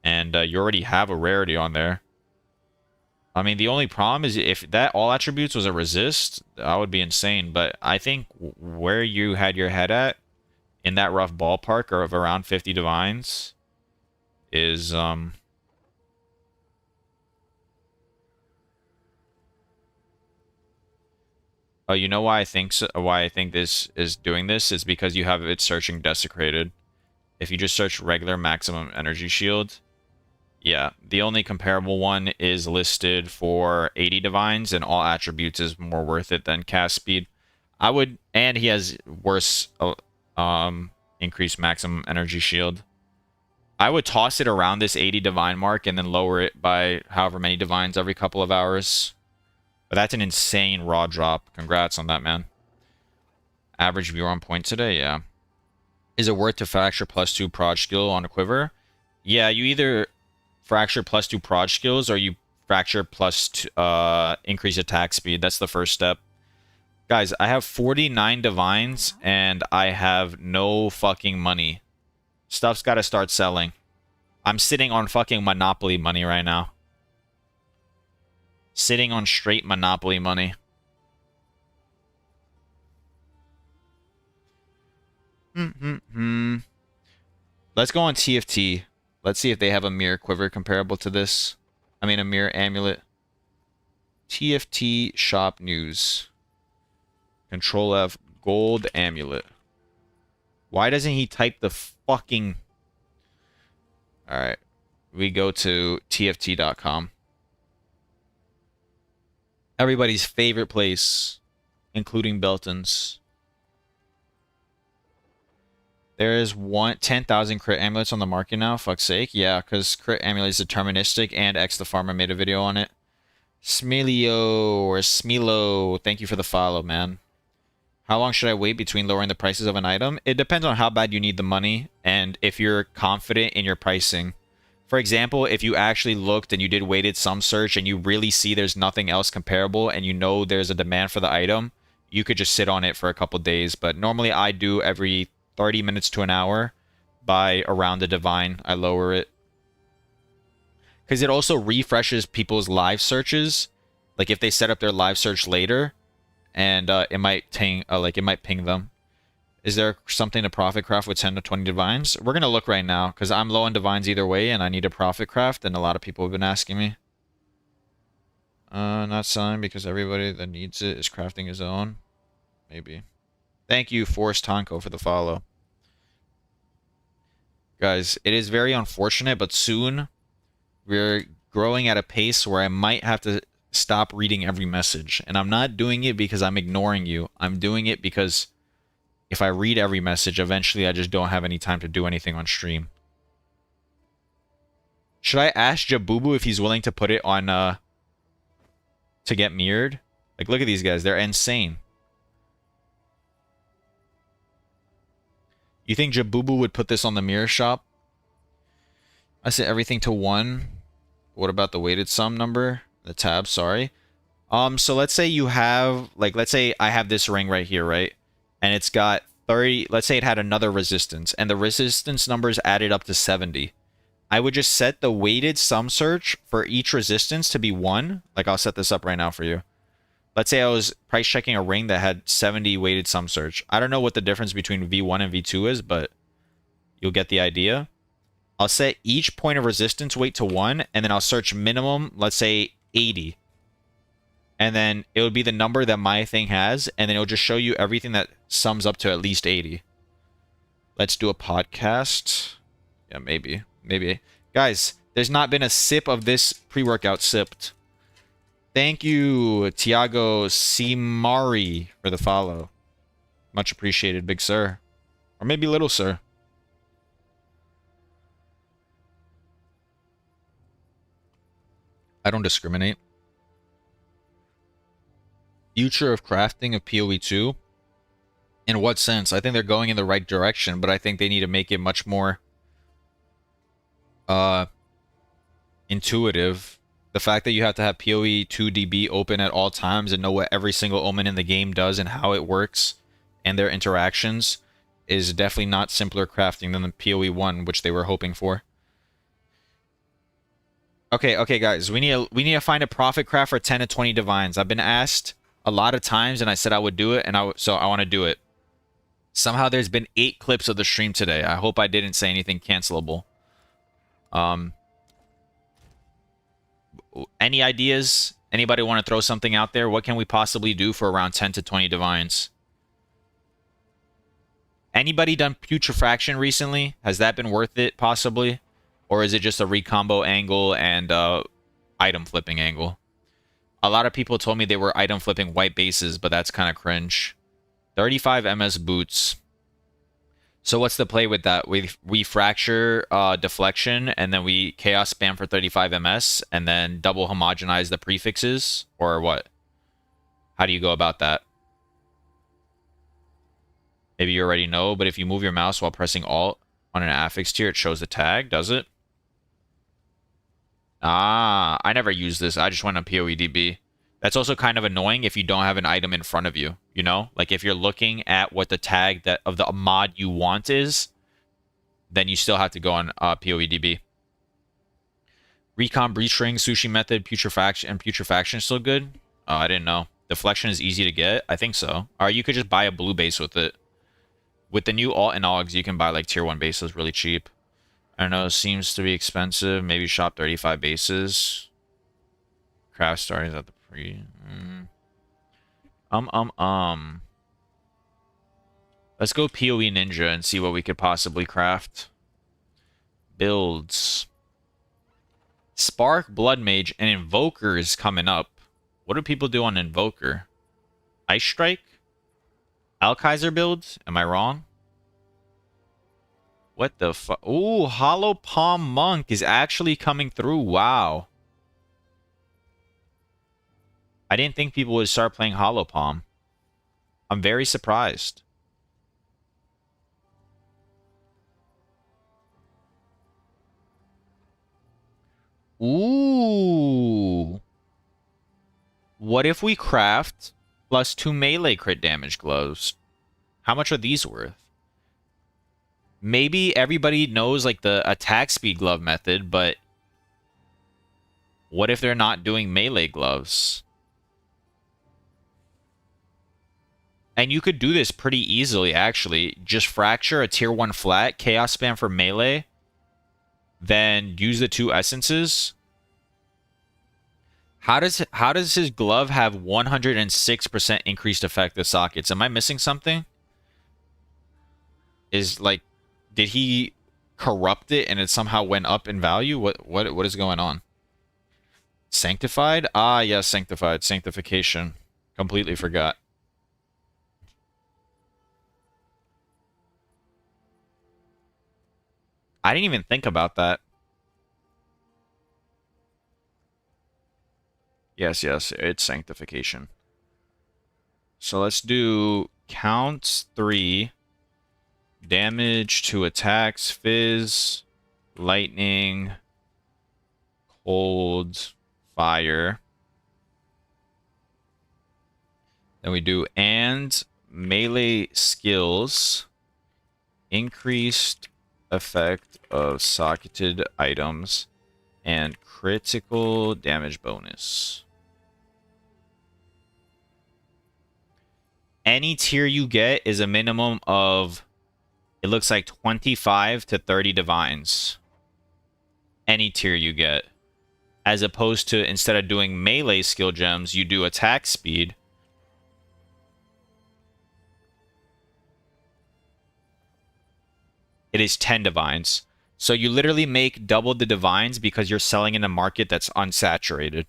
and you already have a rarity on there. I mean, the only problem is if that all attributes was a resist, that would be insane. But I think where you had your head at, in that rough ballpark of around 50 divines, is... Oh, you know why I think so, why I think this is doing this is because you have it searching desecrated. If you just search regular maximum energy shield, Yeah, the only comparable one is listed for 80 divines, and all attributes is more worth it than cast speed. I would, and he has worse increased maximum energy shield. I would toss it around this 80 divine mark and then lower it by however many divines every couple of hours. But that's an insane raw drop. Congrats on that, man. Average viewer on point today, yeah. Is it worth to fracture +2 prod skill on a quiver? Yeah, you either fracture +2 prod skills or you fracture plus increase attack speed. That's the first step. Guys, I have 49 divines and I have no fucking money. Stuff's got to start selling. I'm sitting on fucking Monopoly money right now. Sitting on straight Monopoly money. Let's go on TFT. Let's see if they have a mirror quiver comparable to this. I mean, a mirror amulet. TFT shop news. Control F, gold amulet. Why doesn't he type the fucking... Alright. We go to TFT.com. Everybody's favorite place, including Belton's. There is 10,000 crit amulets on the market now. Fuck's sake. Yeah, because crit amulet is deterministic, and X the Farmer made a video on it. Smilio or Smilo, thank you for the follow, man. How long should I wait between lowering the prices of an item? It depends on how bad you need the money and if you're confident in your pricing. For example, if you actually looked and you did weighted sum search and you really see there's nothing else comparable and you know there's a demand for the item, you could just sit on it for a couple days. But normally I do every 30 minutes to an hour by around the divine. I lower it. Because it also refreshes people's live searches. Like if they set up their live search later, and it might ping them. Is there something to profit craft with 10 to 20 divines? We're gonna look right now because I'm low on divines either way, and I need a profit craft, and a lot of people have been asking me. Not selling because everybody that needs it is crafting his own. Maybe. Thank you, Forrest Tonko, for the follow. Guys, it is very unfortunate, but soon we're growing at a pace where I might have to stop reading every message. And I'm not doing it because I'm ignoring you. I'm doing it because if I read every message, eventually I just don't have any time to do anything on stream. Should I ask Jabubu if he's willing to put it on, to get mirrored? Like, look at these guys. They're insane. You think Jabubu would put this on the mirror shop? I set everything to 1. What about the weighted sum number? The tab, sorry. So let's say you have, like, let's say I have this ring right here, right? And it's got 30, let's say it had another resistance, and the resistance numbers added up to 70. I would just set the weighted sum search for each resistance to be 1. Like, I'll set this up right now for you. Let's say I was price checking a ring that had 70 weighted sum search. I don't know what the difference between V1 and V2 is, but you'll get the idea. I'll set each point of resistance weight to 1, and then I'll search minimum, let's say 80. And then it would be the number that my thing has, and then it'll just show you everything that sums up to at least 80. Let's do a podcast. Yeah, maybe. Maybe. Guys, there's not been a sip of this pre-workout sipped. Thank you, Tiago Simari, for the follow. Much appreciated, big sir. Or maybe little sir. I don't discriminate. Future of crafting of POE2? In what sense? I think they're going in the right direction, but I think they need to make it much more intuitive. The fact that you have to have POE2 DB open at all times and know what every single omen in the game does and how it works and their interactions is definitely not simpler crafting than the POE1, which they were hoping for. Okay, guys, we need to find a profit craft for 10 to 20 divines. I've been asked a lot of times, and I said I would do it, and so I want to do it. Somehow there's been 8 clips of the stream today. I hope I didn't say anything cancelable. Any ideas? Anybody want to throw something out there? What can we possibly do for around 10 to 20 divines? Anybody done putrefaction recently? Has that been worth it, possibly? Or is it just a recombo angle and item flipping angle? A lot of people told me they were item flipping white bases, but that's kind of cringe. 35 MS boots. So what's the play with that? We fracture deflection, and then we chaos spam for 35 MS, and then double homogenize the prefixes, or what? How do you go about that? Maybe you already know, but if you move your mouse while pressing Alt on an affix tier, it shows the tag, does it? Ah, I never used this. I just went on POEDB. That's also kind of annoying if you don't have an item in front of you, you know? Like if you're looking at what the tag that of the mod you want is, then you still have to go on POEDB. Recon, breach ring, sushi method, putrefaction, and putrefaction is still good? Oh, I didn't know. Deflection is easy to get? I think so. Or you could just buy a blue base with it. With the new alt and augs, you can buy like tier 1 bases really cheap. I don't know, it seems to be expensive. Maybe shop 35 bases. Craft starting at the pre. Let's go PoE Ninja and see what we could possibly craft. Builds. Spark, Blood Mage, and Invoker is coming up. What do people do on Invoker? Ice Strike? Alkaiser builds? Am I wrong? What the fuck? Ooh, Hollow Palm Monk is actually coming through. Wow. I didn't think people would start playing Hollow Palm. I'm very surprised. Ooh. What if we craft +2 melee crit damage gloves? How much are these worth? Maybe everybody knows like the attack speed glove method, but what if they're not doing melee gloves? And you could do this pretty easily, actually. Just fracture a tier 1 flat, chaos spam for melee, then use the 2 essences. How does his glove have 106% increased effective sockets? Am I missing something? Is like, did he corrupt it and it somehow went up in value? What is going on? Sanctified? Ah, yes, sanctified. Sanctification. Completely forgot. I didn't even think about that. Yes, it's sanctification. So let's do counts 3. Damage to attacks, fizz, lightning, cold, fire. Then we do and melee skills, increased effect of socketed items, and critical damage bonus. Any tier you get is a minimum of, it looks like 25 to 30 divines. Any tier you get. As opposed to, instead of doing melee skill gems, you do attack speed. It is 10 divines. So you literally make double the divines because you're selling in a market that's unsaturated.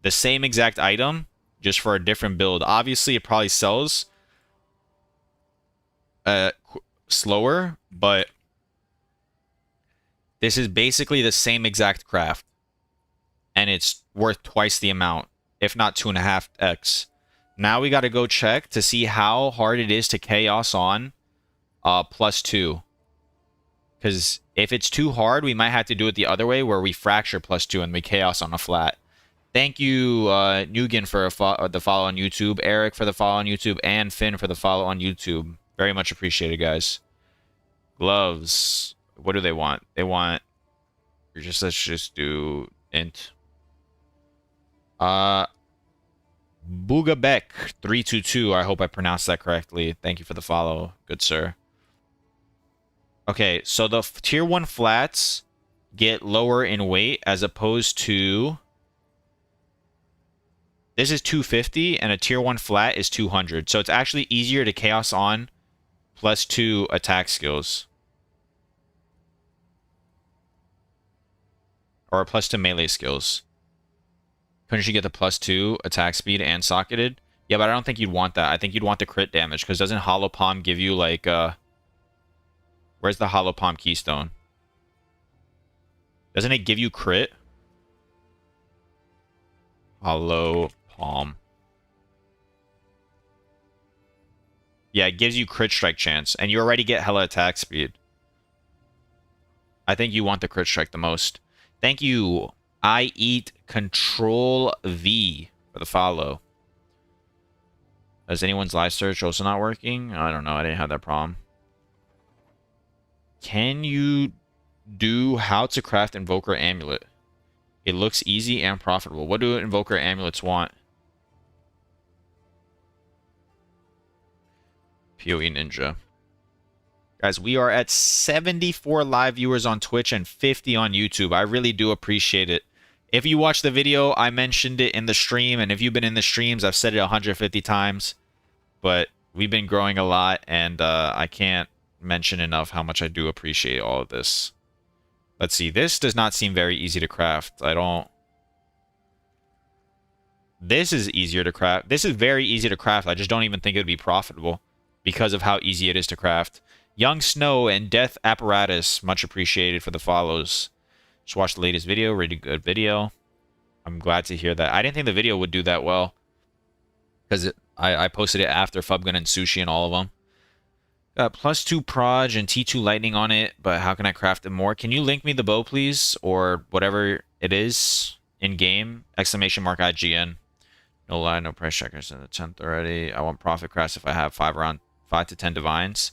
The same exact item, just for a different build. Obviously, it probably sells slower, but this is basically the same exact craft. And it's worth twice the amount, if not 2.5x. Now we got to go check to see how hard it is to chaos on +2. Because if it's too hard, we might have to do it the other way, where we fracture +2 and we chaos on a flat. Thank you, Nugan, for the follow on YouTube, Eric for the follow on YouTube, and Finn for the follow on YouTube. Very much appreciated, guys. Gloves. What do they want? They want... let's just do int. Bugabek 322. I hope I pronounced that correctly. Thank you for the follow, good sir. Okay, so the tier 1 flats get lower in weight as opposed to... This is 250 and a tier 1 flat is 200. So it's actually easier to chaos on +2 attack skills. Or +2 melee skills. Couldn't you get the +2 attack speed and socketed? Yeah, but I don't think you'd want that. I think you'd want the crit damage, because doesn't Hollow Palm give you, like, where's the Hollow Palm Keystone? Doesn't it give you crit? Hollow Palm. Yeah, it gives you crit strike chance, and you already get hella attack speed. I think you want the crit strike the most. Thank you. I eat Control V for the follow. Is anyone's live search also not working? I don't know. I didn't have that problem. Can you do how to craft Invoker Amulet? It looks easy and profitable. What do Invoker Amulets want? POE Ninja. Guys, we are at 74 live viewers on Twitch and 50 on YouTube. I really do appreciate it. If you watched the video, I mentioned it in the stream, and if you've been in the streams, I've said it 150 times. But we've been growing a lot, and I can't mention enough how much I do appreciate all of this. Let's see. This does not seem very easy to craft. I don't... This is easier to craft. This is very easy to craft. I just don't even think it would be profitable because of how easy it is to craft. Young Snow and Death Apparatus, much appreciated for the follows. Just watched the latest video. Really good video. I'm glad to hear that. I didn't think the video would do that well, because I posted it after Fubgun and Sushi and all of them. Got +2 Proj and T2 Lightning on it, but how can I craft it more? Can you link me the bow, please? Or whatever it is in-game? !IGN. No lie, no price checkers in the 10th already. I want profit crafts if I have 5 to 10 divines.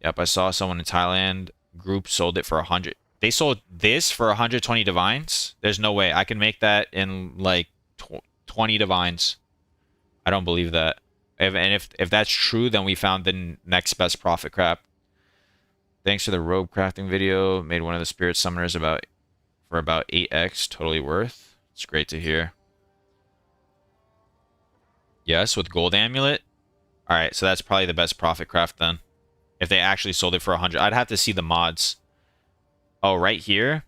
Yep, I saw someone in Thailand group sold it for 100. They sold this for 120 divines? There's no way. I can make that in like 20 divines. I don't believe that. If that's true, then we found the next best profit crap. Thanks for the robe crafting video. Made one of the spirit summoners for about 8x. Totally worth. It's great to hear. Yes, with gold amulet. Alright, so that's probably the best profit craft then. If they actually sold it for 100. I'd have to see the mods. Oh, right here?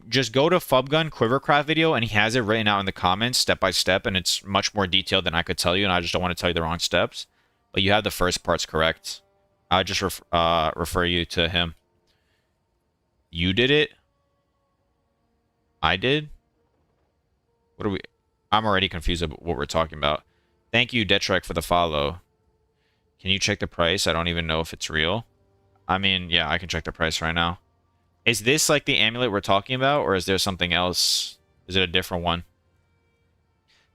Just go to Fubgun Quivercraft video, and he has it written out in the comments, step by step, and it's much more detailed than I could tell you, and I just don't want to tell you the wrong steps. But you have the first parts correct. I'll just refer you to him. You did it? I did? What are we... I'm already confused about what we're talking about. Thank you, Detrek, for the follow. Can you check the price? I don't even know if it's real. I mean, yeah, I can check the price right now. Is this like the amulet we're talking about, or is there something else? Is it a different one?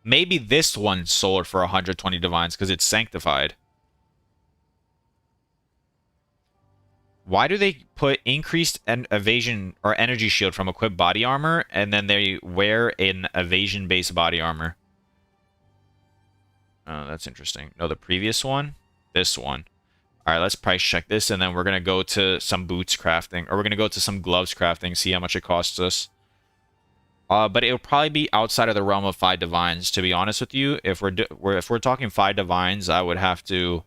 Maybe this one sold for 120 divines because it's sanctified. Why do they put increased evasion or energy shield from equipped body armor, and then they wear an evasion-based body armor? Oh, that's interesting. No, the previous one? This one. Alright, let's price check this, and then we're going to go to some boots crafting, or we're going to go to some gloves crafting, see how much it costs us. But it'll probably be outside of the realm of 5 divines, to be honest with you. If we're talking 5 divines, I would have to...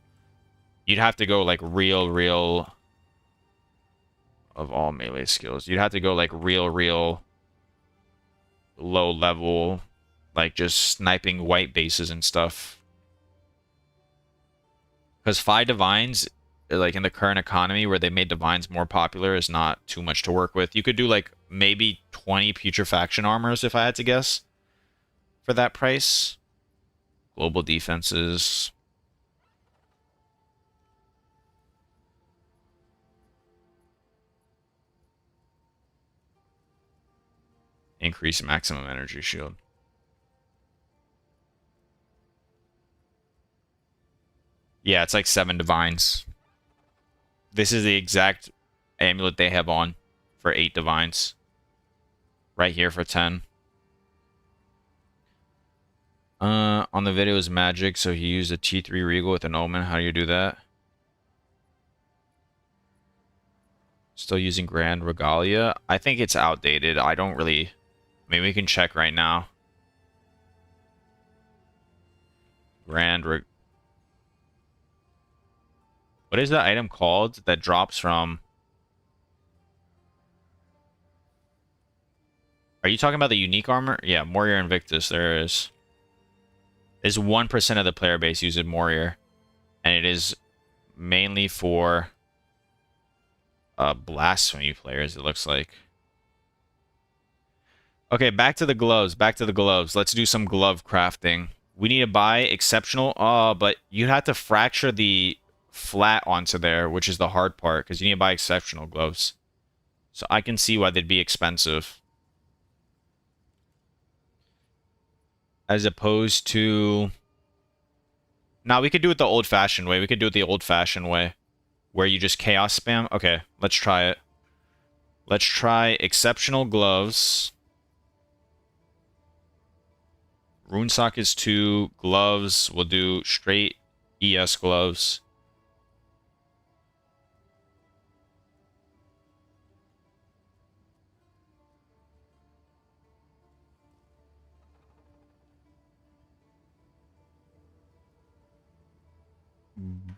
You'd have to go, like, real... Of all melee skills. You'd have to go, like, real... Low level. Like, just sniping white bases and stuff. Because 5 divines, like in the current economy where they made divines more popular, is not too much to work with. You could do like maybe 20 putrefaction armors if I had to guess for that price. Global defenses. Increase maximum energy shield. Yeah, it's like 7 divines. This is the exact amulet they have on for 8 divines. Right here for 10. On the video is magic, so he used a T3 Regal with an Omen. How do you do that? Still using Grand Regalia? I think it's outdated. I don't really... I mean, we can check right now. What is the item called that drops from... Are you talking about the unique armor? Yeah, Warrior Invictus. There is. There's 1% of the player base using Warrior. And it is mainly for Blasphemy players, it looks like. Okay, back to the gloves. Back to the gloves. Let's do some glove crafting. We need to buy exceptional. Oh, but you have to fracture the flat onto there, which is the hard part, because you need to buy exceptional gloves. So I can see why they'd be expensive. As opposed to... Now, we could do it the old-fashioned way. We could do it the old-fashioned way, where you just chaos spam. Okay, let's try it. Let's try exceptional gloves. Runesock is 2. Gloves, we'll do straight ES gloves.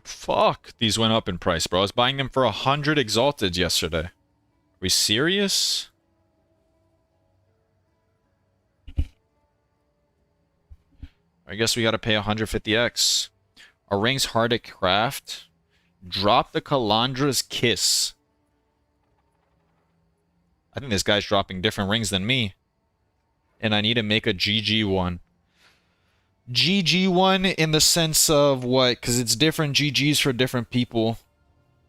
Fuck, these went up in price, bro. I was buying them for 100 exalted yesterday. Are we serious? I guess we gotta pay 150x. Our ring's hard to craft. Drop the Calandra's Kiss. I think this guy's dropping different rings than me. And I need to make a GG one. GG one in the sense of what? Because it's different GGs for different people.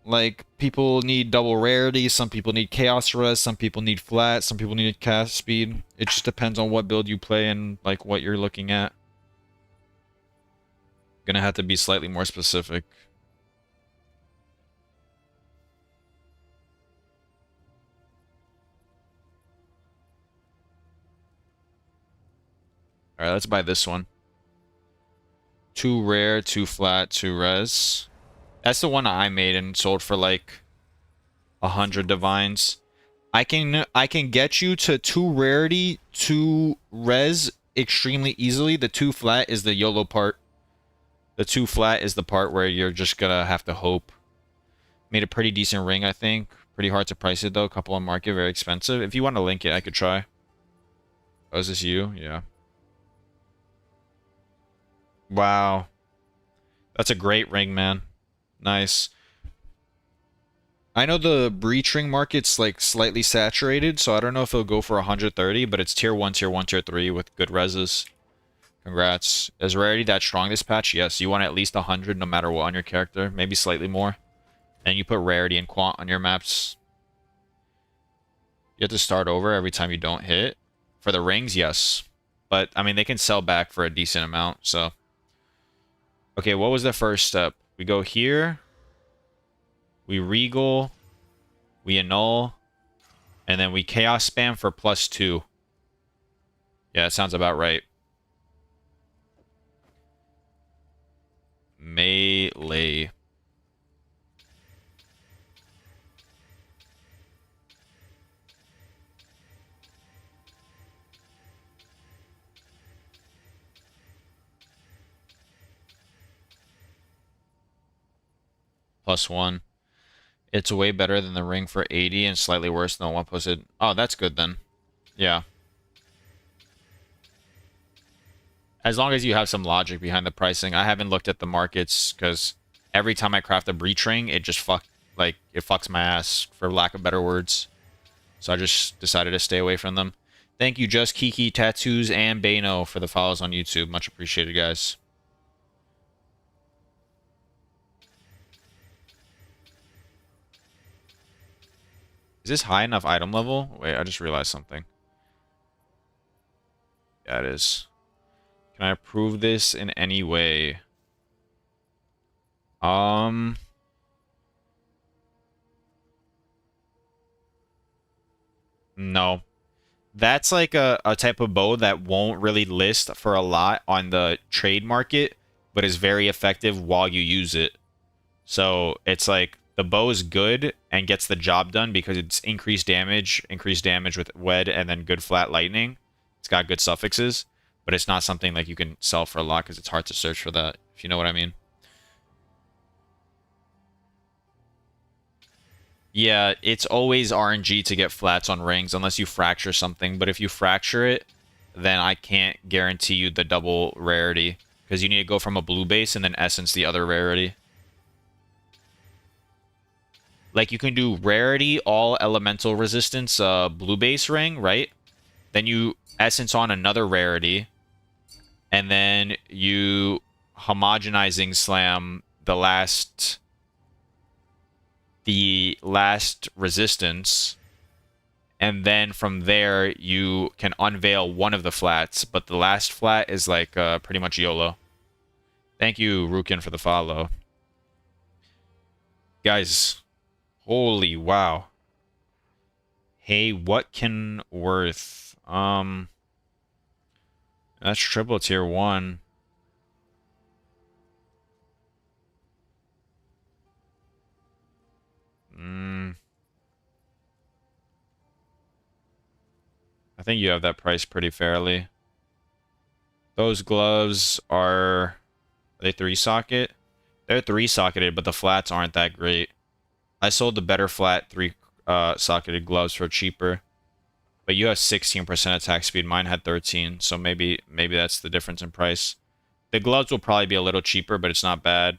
Like, people need double rarity, some people need chaos res, some people need flat, some people need cast speed. It just depends on what build you play and, like, what you're looking at. Gonna have to be slightly more specific. Alright, let's buy this one. 2 rare, 2 flat, 2 res. That's the one I made and sold for like 100 divines. I can get you to 2 rarity, 2 res extremely easily. The 2 flat is the YOLO part. The 2 flat is the part where you're just gonna have to hope. Made a pretty decent ring, I think. Pretty hard to price it though. Couple on market, very expensive. If you want to link it, I could try. Oh, is this you? Yeah. Wow. That's a great ring, man. Nice. I know the breach ring market's like slightly saturated, so I don't know if it'll go for 130, but it's tier 1, tier 1, tier 3 with good reses. Congrats. Is rarity that strong this patch? Yes. You want at least 100 no matter what on your character. Maybe slightly more. And you put rarity and quant on your maps. You have to start over every time you don't hit. For the rings, yes. But, I mean, they can sell back for a decent amount, so... Okay, what was the first step? We go here. We regal. We annul. And then we chaos spam for +2. Yeah, that sounds about right. Melee. +1. It's way better than the ring for 80 and slightly worse than the one posted. Oh, that's good then. Yeah. As long as you have some logic behind the pricing. I haven't looked at the markets because every time I craft a breach ring, it just fucks my ass, for lack of better words. So I just decided to stay away from them. Thank you, Just Kiki Tattoos and Bano for the follows on YouTube. Much appreciated, guys. Is this high enough item level? Wait, I just realized something. Yeah, it is. Can I approve this in any way? No. That's like a type of bow that won't really list for a lot on the trade market, but is very effective while you use it. So it's like the bow is good and gets the job done because it's increased damage with wed, and then good flat lightning. It's got good suffixes, but it's not something like you can sell for a lot because it's hard to search for that, if you know what I mean. Yeah, it's always RNG to get flats on rings unless you fracture something. But if you fracture it, then I can't guarantee you the double rarity. Because you need to go from a blue base and then essence the other rarity. Like, you can do rarity, all elemental resistance, blue base ring, right? Then you essence on another rarity. And then you homogenizing slam the last resistance, and then from there you can unveil one of the flats, but the last flat is like pretty much YOLO. Thank you, Rukin, for the follow. Guys, holy wow. Hey, what can worth? That's triple tier 1. I think you have that price pretty fairly. Those gloves are they 3-socket? They're 3-socketed, but the flats aren't that great. I sold the better flat 3-socketed gloves for cheaper. But you have 16% attack speed. Mine had 13, so maybe that's the difference in price. The gloves will probably be a little cheaper, but it's not bad.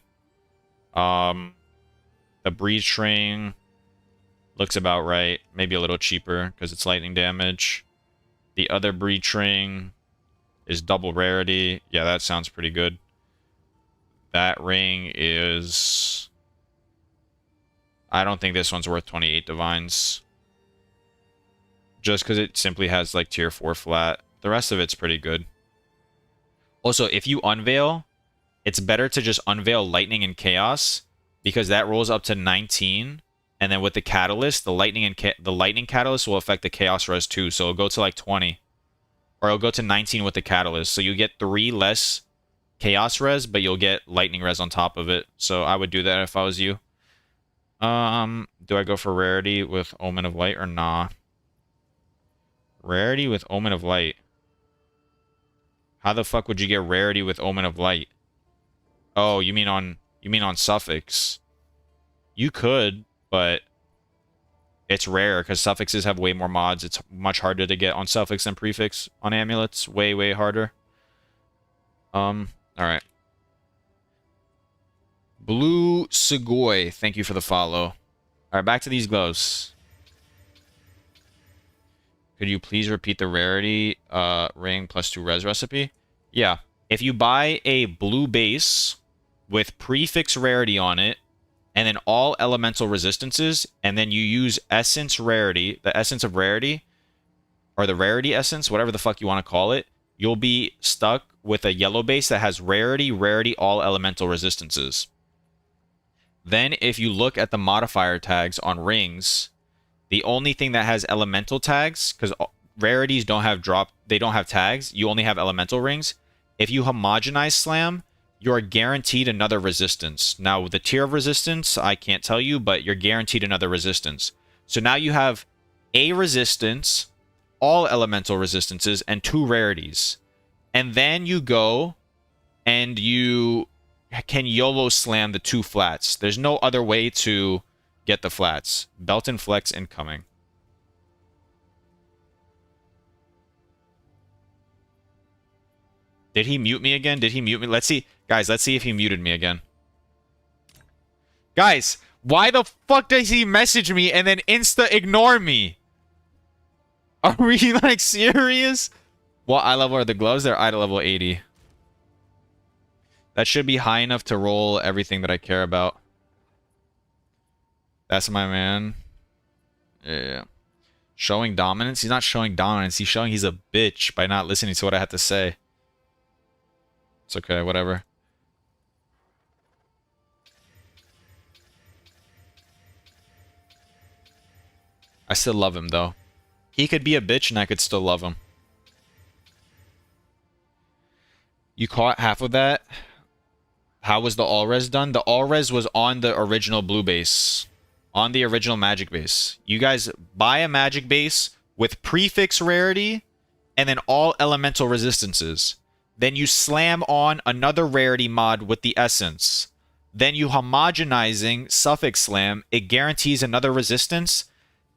The breach ring looks about right. Maybe a little cheaper because it's lightning damage. The other breach ring is double rarity. Yeah, that sounds pretty good. That ring is... I don't think this one's worth 28 divines. Just because it simply has like tier 4 flat. The rest of it's pretty good. Also, if you unveil, it's better to just unveil lightning and chaos, because that rolls up to 19. And then with the catalyst, the lightning catalyst will affect the chaos res too. So it'll go to like 20. Or it'll go to 19 with the catalyst. So you get 3 less chaos res, but you'll get lightning res on top of it. So I would do that if I was you. Do I go for rarity with Omen of Light or nah? Rarity with Omen of Light. How the fuck would you get rarity with Omen of Light? Oh, you mean on suffix? You could, but it's rare because suffixes have way more mods. It's much harder to get on suffix than prefix on amulets. Way harder. Alright. Blue Sugoi, thank you for the follow. Alright, back to these gloves. Could you please repeat the rarity ring plus 2 res recipe? Yeah. If you buy a blue base with prefix rarity on it, and then all elemental resistances, and then you use essence rarity, the essence of rarity, or the rarity essence, whatever the fuck you want to call it, you'll be stuck with a yellow base that has rarity, all elemental resistances. Then if you look at the modifier tags on rings, the only thing that has elemental tags, because rarities don't have tags, you only have elemental rings. If you homogenize slam, you're guaranteed another resistance. Now, with the tier of resistance, I can't tell you, but you're guaranteed another resistance. So now you have a resistance, all elemental resistances, and 2 rarities. And then you go and you can YOLO slam the 2 flats. There's no other way to get the flats. Belton flex incoming. Did he mute me again? Did he mute me? Let's see. Guys, let's see if he muted me again. Guys, why the fuck does he message me and then insta-ignore me? Are we, like, serious? What eye level are the gloves? They're eye level 80. That should be high enough to roll everything that I care about. That's my man. Yeah. Showing dominance? He's not showing dominance. He's showing he's a bitch by not listening to what I have to say. It's okay, whatever. I still love him, though. He could be a bitch and I could still love him. You caught half of that? How was the all-res done? The all-res was on the original blue base. On the original magic base. You guys buy a magic base with prefix rarity and then all elemental resistances. Then you slam on another rarity mod with the essence. Then you homogenizing suffix slam. It guarantees another resistance.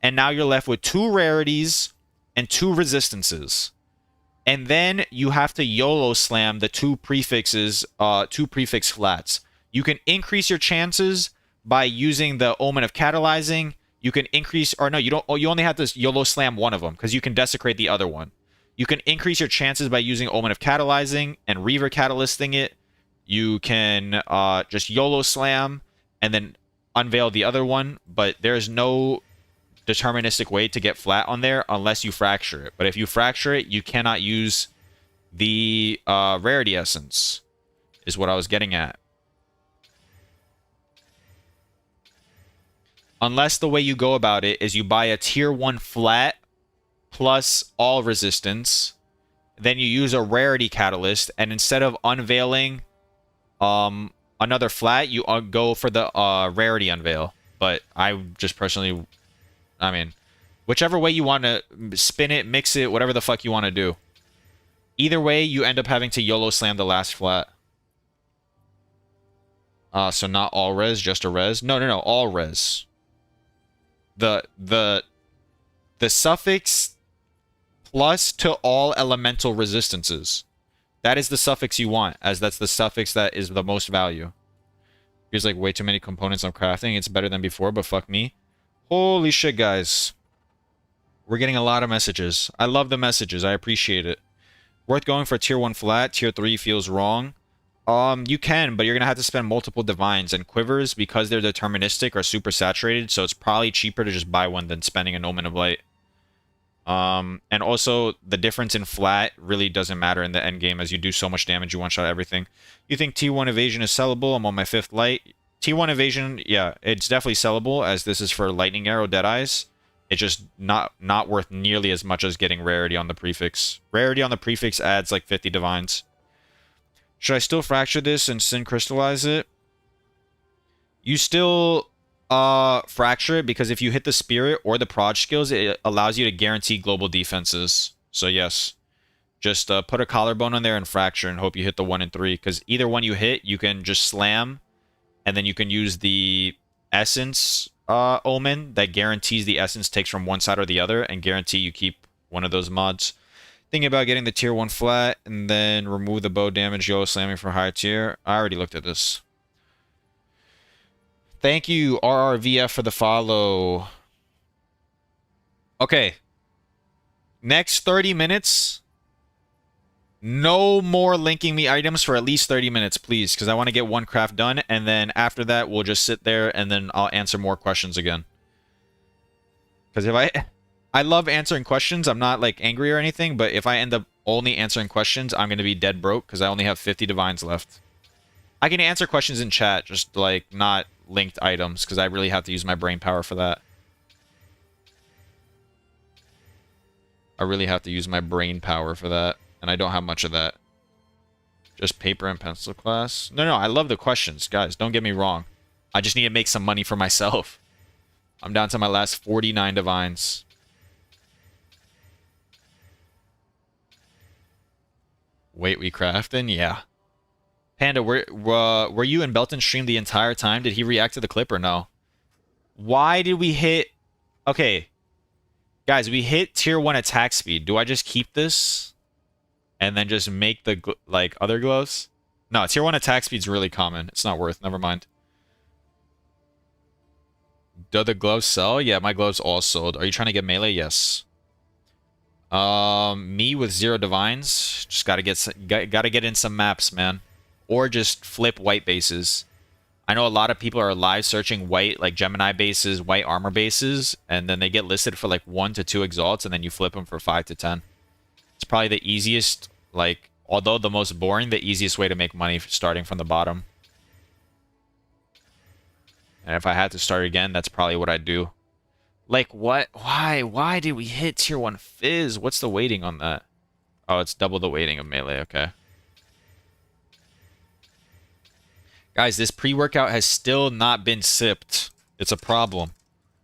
And now you're left with 2 rarities and 2 resistances. And then you have to YOLO slam the 2 prefixes, 2 prefix flats. You can increase your chances by using the Omen of Catalyzing. You can increase, or no, you don't. Oh, you only have to YOLO slam one of them because you can desecrate the other one. You can increase your chances by using Omen of Catalyzing and Reaver Catalysting it. You can just YOLO slam and then unveil the other one, but there's no deterministic way to get flat on there unless you fracture it. But if you fracture it, you cannot use the rarity essence, is what I was getting at. Unless the way you go about it is you buy a tier 1 flat plus all resistance, then you use a rarity catalyst, and instead of unveiling another flat, you go for the rarity unveil. But I just personally, I mean, whichever way you want to spin it, mix it, whatever the fuck you want to do. Either way, you end up having to YOLO slam the last flat. So not all res, just a res. No, all res. The suffix plus to all elemental resistances. That is the suffix you want, as that's the suffix that is the most value. Here's like way too many components I'm crafting. It's better than before, but fuck me. Holy shit, guys. We're getting a lot of messages. I love the messages. I appreciate it. Worth going for tier 1 flat. Tier 3 feels wrong. You can, but you're going to have to spend multiple divines, and quivers, because they're deterministic, are super saturated, so it's probably cheaper to just buy one than spending an Omen of Light. And also, the difference in flat really doesn't matter in the end game, as you do so much damage, you one-shot everything. You think T1 evasion is sellable? I'm on my 5th light. T1 evasion, yeah, it's definitely sellable, as this is for Lightning Arrow Deadeyes. It's just not worth nearly as much as getting rarity on the prefix. Rarity on the prefix adds like 50 divines. Should I still fracture this and sin crystallize it? You still fracture it, because if you hit the spirit or the proj skills, it allows you to guarantee global defenses. So yes, just put a collarbone on there and fracture and hope you hit the 1 and 3, because either one you hit, you can just slam, and then you can use the essence omen that guarantees the essence takes from one side or the other, and guarantee you keep one of those mods. Thinking about getting the tier 1 flat and then remove the bow damage, YOLO slamming for higher tier. I already looked at this. Thank you, RRVF, for the follow. Okay. Next 30 minutes. No more linking me items for at least 30 minutes, please, because I want to get one craft done, and then after that, we'll just sit there, and then I'll answer more questions again. Because if I love answering questions. I'm not, like, angry or anything, but if I end up only answering questions, I'm going to be dead broke because I only have 50 divines left. I can answer questions in chat, just, like, not linked items, because I really have to use my brain power for that. I really have to use my brain power for that, and I don't have much of that. Just paper and pencil class. No, I love the questions, guys. Don't get me wrong. I just need to make some money for myself. I'm down to my last 49 divines. Wait, we crafting? Yeah. Panda, were you in Belton stream the entire time? Did he react to the clip or no? Why did we hit... Okay. Guys, we hit tier 1 attack speed. Do I just keep this? And then just make the, like, other gloves? No, tier 1 attack speed's really common. It's not worth. Never mind. Do the gloves sell? Yeah, my gloves all sold. Are you trying to get melee? Yes. Me with 0 divines. Just gotta get in some maps, man. Or just flip white bases. I know a lot of people are live searching white, like Gemini bases, white armor bases, and then they get listed for like 1 to 2 exalts, and then you flip them for 5 to 10. It's probably the easiest, like, although the most boring, the easiest way to make money starting from the bottom. And if I had to start again, that's probably what I'd do. Like, what? Why did we hit tier 1 Fizz? What's the weighting on that? Oh, it's double the weighting of melee, okay. Guys, this pre-workout has still not been sipped. It's a problem.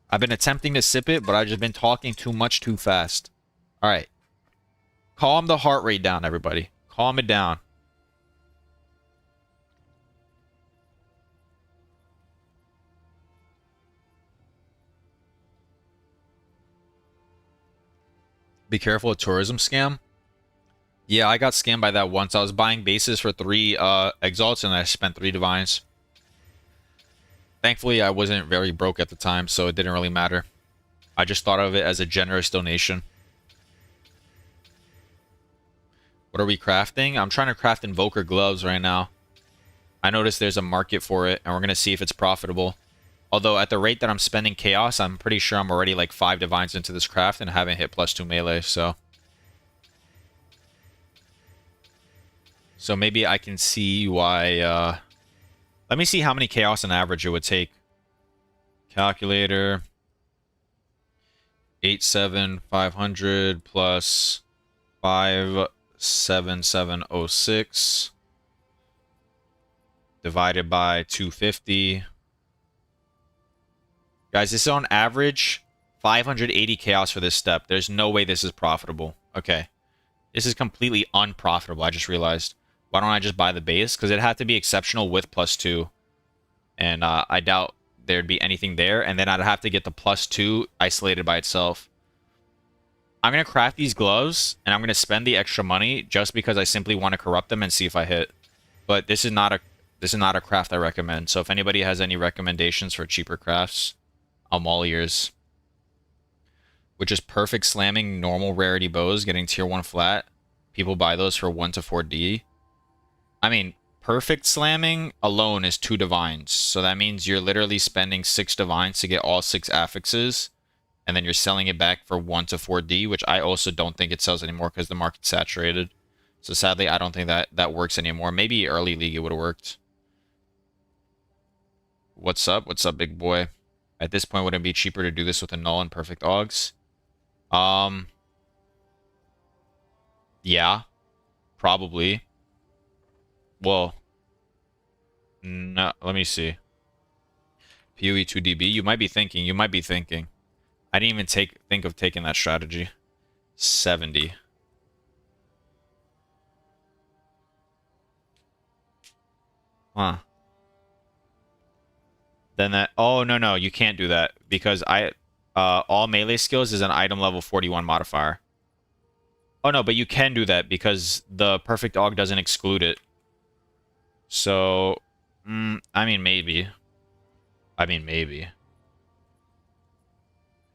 I've been attempting to sip it, but I've just been talking too much too fast. Alright. Calm the heart rate down, everybody. Calm it down. Be careful of tourism scam. Yeah, I got scammed by that once. I was buying bases for 3 exalts and I spent 3 divines. Thankfully, I wasn't very broke at the time, so it didn't really matter. I just thought of it as a generous donation. What are we crafting? I'm trying to craft Invoker gloves right now. I noticed there's a market for it, and we're going to see if it's profitable. Although, at the rate that I'm spending Chaos, I'm pretty sure I'm already like 5 divines into this craft and haven't hit +2 melee, so... So maybe I can see why, let me see how many Chaos on average it would take. Calculator. 87500 plus 57706 divided by 250. Guys, this is on average 580 Chaos for this step. There's no way this is profitable. Okay. This is completely unprofitable, I just realized. Why don't I just buy the base? Because it had to be exceptional with +2. And I doubt there'd be anything there. And then I'd have to get the +2 isolated by itself. I'm going to craft these gloves, and I'm going to spend the extra money just because I simply want to corrupt them and see if I hit. But this is not a craft I recommend. So if anybody has any recommendations for cheaper crafts, I'm all ears. Which is perfect slamming normal rarity bows, getting tier 1 flat. People buy those for 1 to 4D. I mean, perfect slamming alone is 2 divines. So that means you're literally spending 6 divines to get all 6 affixes. And then you're selling it back for 1 to 4D, which I also don't think it sells anymore because the market's saturated. So sadly, I don't think that works anymore. Maybe early league it would have worked. What's up? What's up, big boy? At this point, would it be cheaper to do this with a null and perfect augs? Yeah. Probably. Well. No, let me see. POE2 DB. You might be thinking. I didn't even think of taking that strategy. 70. Huh. Then that... Oh, no, you can't do that. Because all melee skills is an item level 41 modifier. Oh, no, but you can do that because the perfect aug doesn't exclude it. So... I mean, maybe.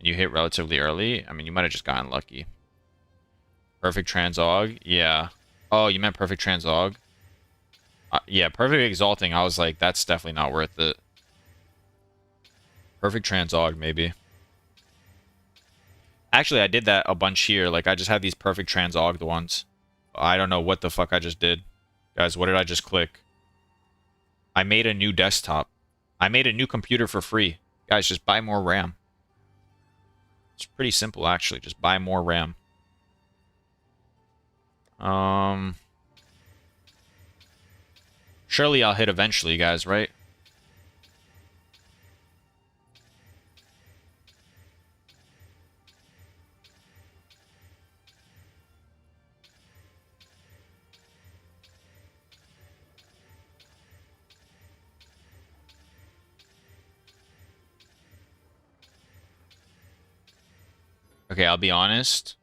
You hit relatively early? I mean, you might have just gotten lucky. Perfect Transaug? Yeah. Oh, you meant Perfect Transaug? Yeah, Perfect Exalting, I was like, that's definitely not worth it. Perfect Transaug, maybe. Actually, I did that a bunch here. Like, I just had these Perfect Transauged ones. I don't know what the fuck I just did. Guys, what did I just click? I made a new desktop. I made a new computer for free. Guys, just buy more RAM. It's pretty simple, actually. Just buy more RAM. Surely I'll hit eventually, guys, right? Okay, I'll be honest.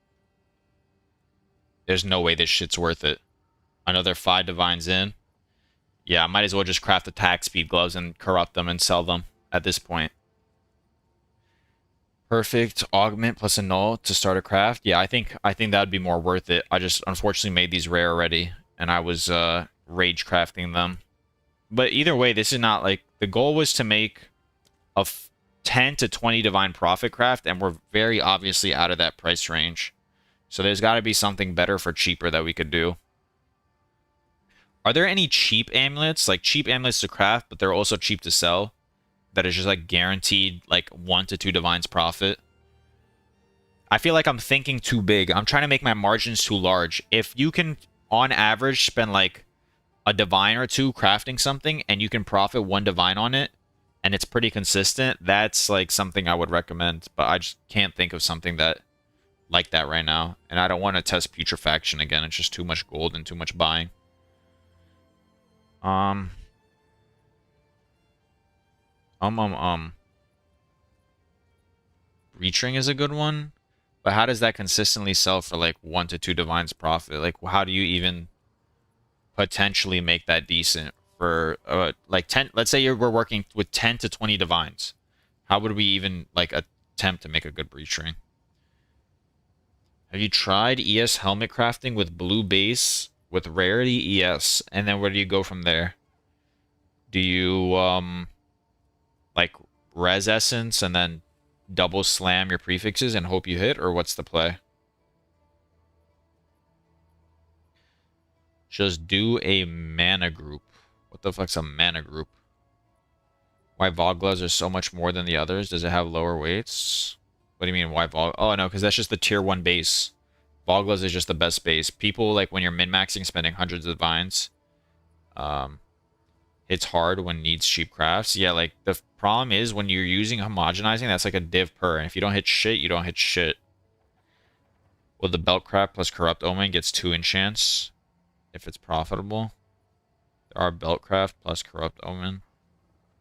There's no way this shit's worth it. Another 5 divines in. Yeah, I might as well just craft attack speed gloves and corrupt them and sell them at this point. Perfect augment plus a null to start a craft. Yeah, I think that would be more worth it. I just unfortunately made these rare already, and I was rage crafting them. But either way, this is not like the goal was to make a 10 to 20 divine profit craft, and we're very obviously out of that price range. So there's got to be something better for cheaper that we could do. Are there any cheap amulets? Like cheap amulets to craft, but they're also cheap to sell? That is just like guaranteed like 1 to 2 divines profit? I feel like I'm thinking too big. I'm trying to make my margins too large. If you can, on average, spend like a divine or 2 crafting something, and you can profit 1 divine on it, and it's pretty consistent, that's like something I would recommend. But I just can't think of something that like that right now. And I don't want to test putrefaction again. It's just too much gold and too much buying. Reaching is a good one. But how does that consistently sell for like 1 to 2 divines profit? Like, how do you even potentially make that decent for like 10? Let's say we're working with 10 to 20 divines. How would we even like attempt to make a good breach ring? Have you tried ES helmet crafting with blue base with rarity ES, and then where do you go from there? Do you like res essence and then double slam your prefixes and hope you hit, or what's the play? Just do a mana group. What the fuck's a mana group? Why Voglas are so much more than the others? Does it have lower weights? What do you mean, why Vog? Oh, no, because that's just the tier 1 base. Voglas is just the best base. People, like, when you're min-maxing, spending hundreds of divines, it's hard when needs cheap crafts. Yeah, like, the problem is when you're using homogenizing, that's like a div per, and if you don't hit shit, you don't hit shit. Well, the belt craft plus corrupt omen gets 2 enchants if it's profitable. There are belt craft plus corrupt omen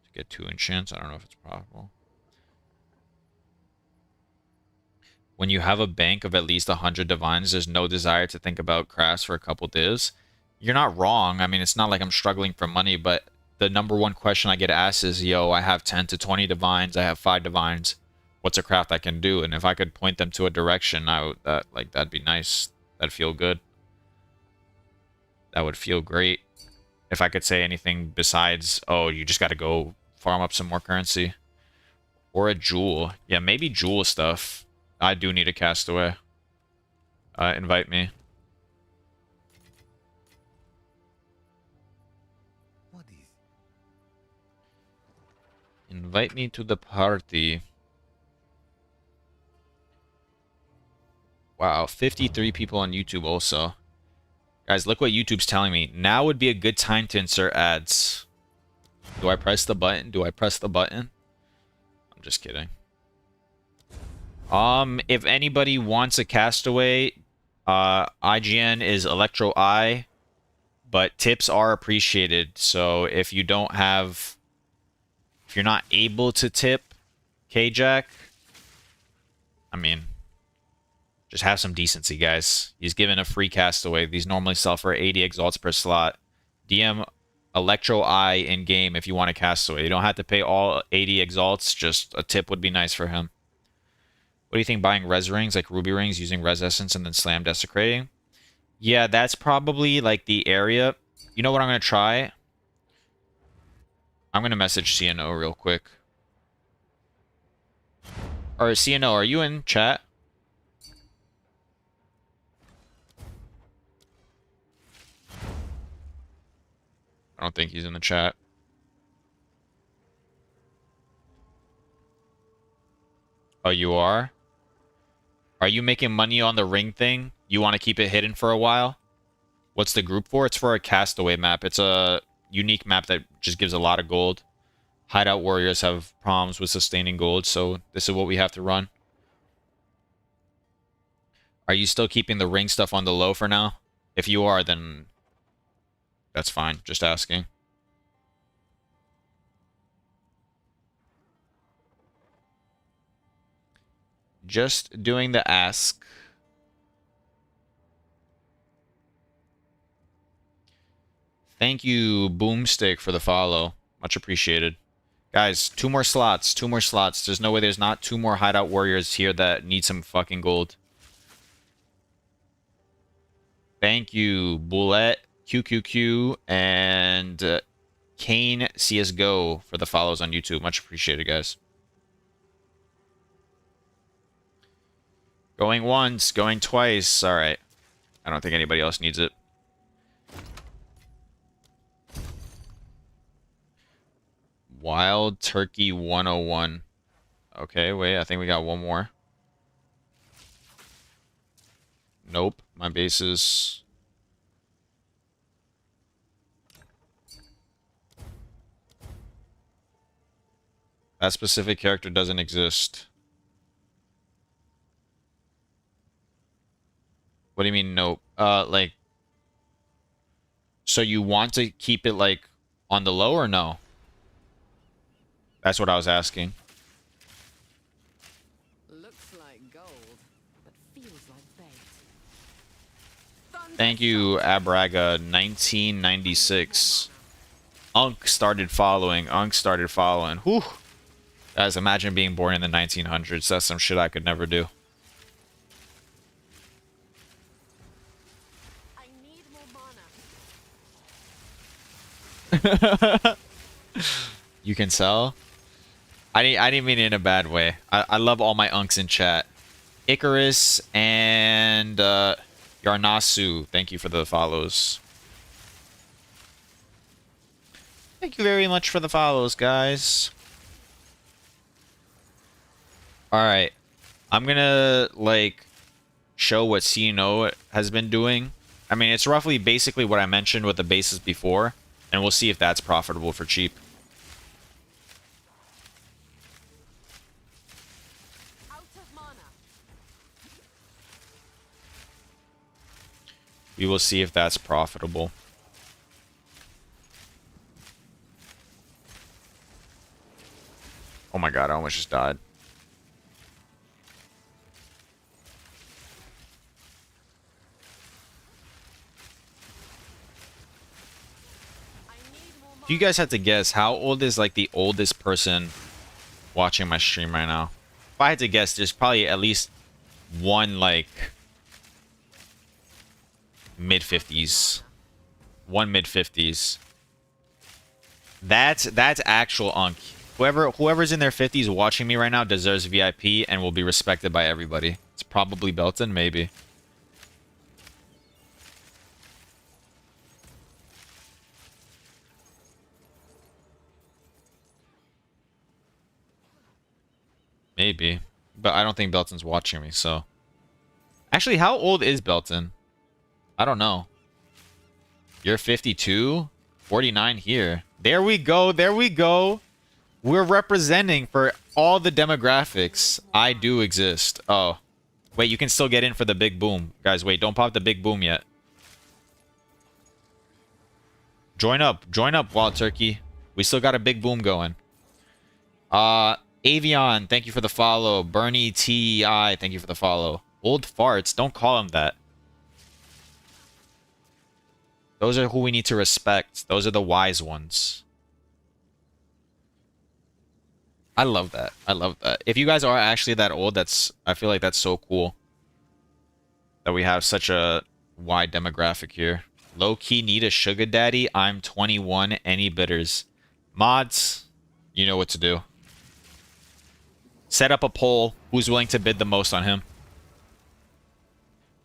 to get 2 enchants. I don't know if it's profitable. When you have a bank of at least 100 divines, there's no desire to think about crafts for a couple divs. You're not wrong. I mean, it's not like I'm struggling for money, but the number one question I get asked is, yo, I have 10 to 20 divines. I have 5 divines. What's a craft I can do? And if I could point them to a direction, that'd be nice. That'd feel good. That would feel great. If I could say anything besides, oh, you just got to go farm up some more currency. Or a jewel. Yeah, maybe jewel stuff. I do need a castaway. Invite me. What is? Invite me to the party. Wow, 53 people on YouTube also. Guys, look what YouTube's telling me. Now would be a good time to insert ads. Do I press the button? Do I press the button? I'm just kidding. If anybody wants a castaway, IGN is Electro I, but tips are appreciated. So if you don't have, if you're not able to tip K-Jack, I mean, just have some decency, guys. He's given a free castaway. These normally sell for 80 exalts per slot. DM Electro I in game if you want a castaway. You don't have to pay all 80 exalts. Just a tip would be nice for him. What do you think buying res rings, like ruby rings, using res essence and then slam desecrating? Yeah, that's probably like the area. You know what I'm going to try? I'm going to message CNO real quick. Or CNO, are you in chat? I don't think he's in the chat. Oh, you are? Are you making money on the ring thing? You want to keep it hidden for a while? What's the group for? It's for a castaway map. It's a unique map that just gives a lot of gold. Hideout warriors have problems with sustaining gold, so this is what we have to run. Are you still keeping the ring stuff on the low for now? If you are, then that's fine. Just asking. Just doing the ask. Thank you, Boomstick, for the follow. Much appreciated. Guys, 2 more slots. 2 more slots. There's no way there's not 2 more hideout warriors here that need some fucking gold. Thank you, Bullet, QQQ, and Kane CSGO for the follows on YouTube. Much appreciated, guys. Going once, going twice. All right. I don't think anybody else needs it. Wild Turkey 101. Okay, wait. I think we got one more. Nope. My base is... That specific character doesn't exist. What do you mean, nope? Like... So you want to keep it, like, on the low or no? That's what I was asking. Looks like gold, but Thank you, Abraga 1996. Unk started following. Unk started following. Whew. Guys, imagine being born in the 1900s. That's some shit I could never do. I need more mana. You can sell? I didn't mean it in a bad way. I love all my unks in chat. Icarus and Yarnasu, thank you for the follows. Thank you very much for the follows, guys. Alright. I'm gonna, like, show what CNO has been doing. I mean, it's roughly basically what I mentioned with the bases before, and we'll see if that's profitable for cheap. Out of mana. We will see if that's profitable. Oh my god, I almost just died. I need more If you guys had to guess, how old is like the oldest person watching my stream right now? If I had to guess, there's probably at least one like mid-50s. One mid-50s. That's actual unk. Whoever's in their 50s watching me right now deserves VIP and will be respected by everybody. It's probably Belton, maybe. Maybe. But I don't think Belton's watching me, so. Actually, how old is Belton? I don't know. You're 52? 49 here. There we go. There we go. We're representing for all the demographics. I do exist. Oh. Wait, you can still get in for the big boom. Guys, wait. Don't pop the big boom yet. Join up. Join up, Wild Turkey. We still got a big boom going. Avion, thank you for the follow. Bernie TI, thank you for the follow. Old farts, don't call him that. Those are who we need to respect. Those are the wise ones. I love that. I love that. If you guys are actually that old, I feel like that's so cool. That we have such a wide demographic here. Low-key need a sugar daddy. I'm 21. Any bidders? Mods, you know what to do. Set up a poll. Who's willing to bid the most on him?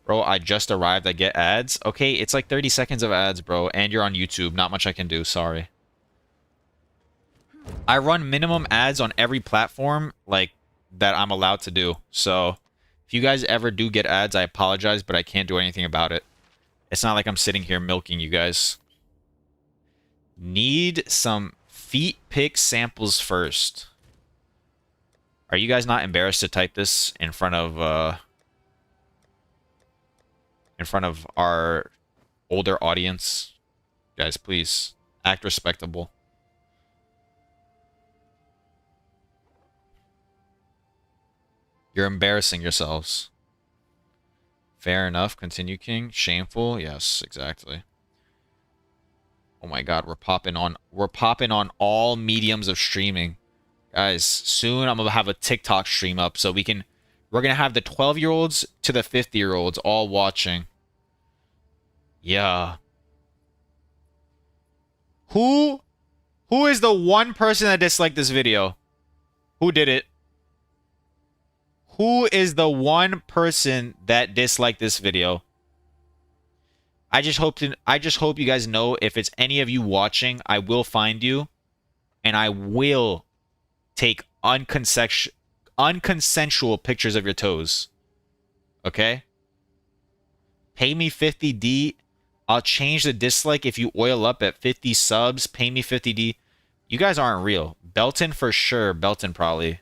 Bro, I just arrived. I get ads. Okay, it's like 30 seconds of ads, bro. And you're on YouTube. Not much I can do. Sorry. I run minimum ads on every platform, like, that I'm allowed to do. So, if you guys ever do get ads, I apologize, but I can't do anything about it. It's not like I'm sitting here milking you guys. Need some feet pick samples first. Are you guys not embarrassed to type this in front of our older audience? Guys, please act respectable. You're embarrassing yourselves. Fair enough. Continue, King. Shameful. Yes, exactly. Oh my god, we're popping on all mediums of streaming. Guys, soon I'm gonna have a TikTok stream up so we're gonna have the 12-year-olds to the 50-year-olds all watching. Yeah. Who is the one person that disliked this video? Who did it? Who is the one person that disliked this video? I just hope you guys know, if it's any of you watching, I will find you and I will take unconsensual pictures of your toes. Okay? Pay me 50D. I'll change the dislike if you oil up at 50 subs. Pay me 50D. You guys aren't real. Belton for sure. Belton probably.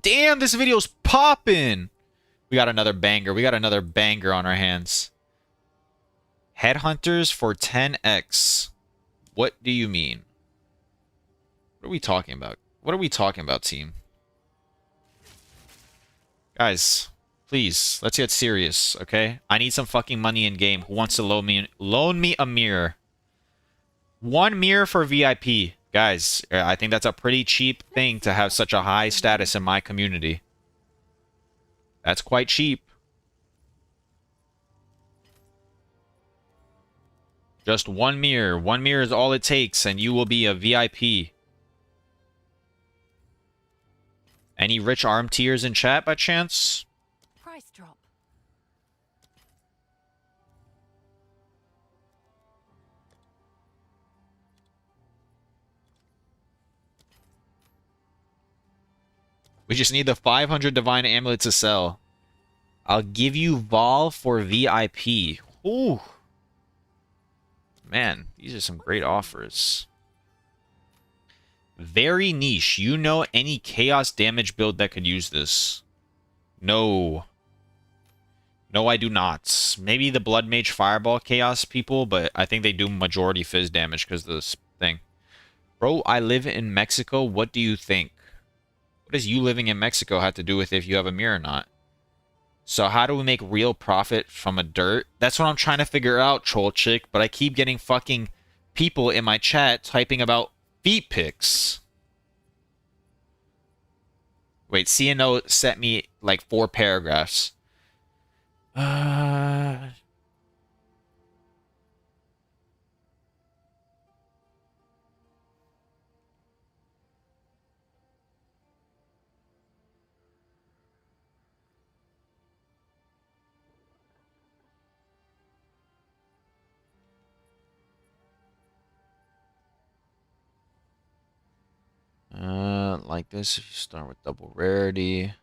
Damn, this video's popping. We got another banger. We got another banger on our hands. Headhunters for 10x. What do you mean? What are we talking about? What are we talking about, team? Guys, Please, let's get serious, okay? I need some fucking money in game. Who wants to loan me a mirror? 1 mirror for VIP. Guys, I think that's a pretty cheap thing to have such a high status in my community. That's quite cheap. Just 1 mirror. 1 mirror is all it takes, and you will be a VIP. Any rich arm tiers in chat by chance? Price drop. We just need the 500 Divine Amulet to sell. I'll give you Vol for VIP. Ooh. Man, these are some great offers. Very niche. You know any chaos damage build that could use this? No. No, I do not. Maybe the Blood Mage Fireball Chaos people, but I think they do majority fizz damage because of this thing. Bro, I live in Mexico. What do you think? What does you living in Mexico have to do with if you have a mirror or not? So how do we make real profit from a dirt? That's what I'm trying to figure out, troll chick, but I keep getting fucking people in my chat typing about feet pics. Wait, CNO sent me like 4 paragraphs. Like this, if you start with double rarity,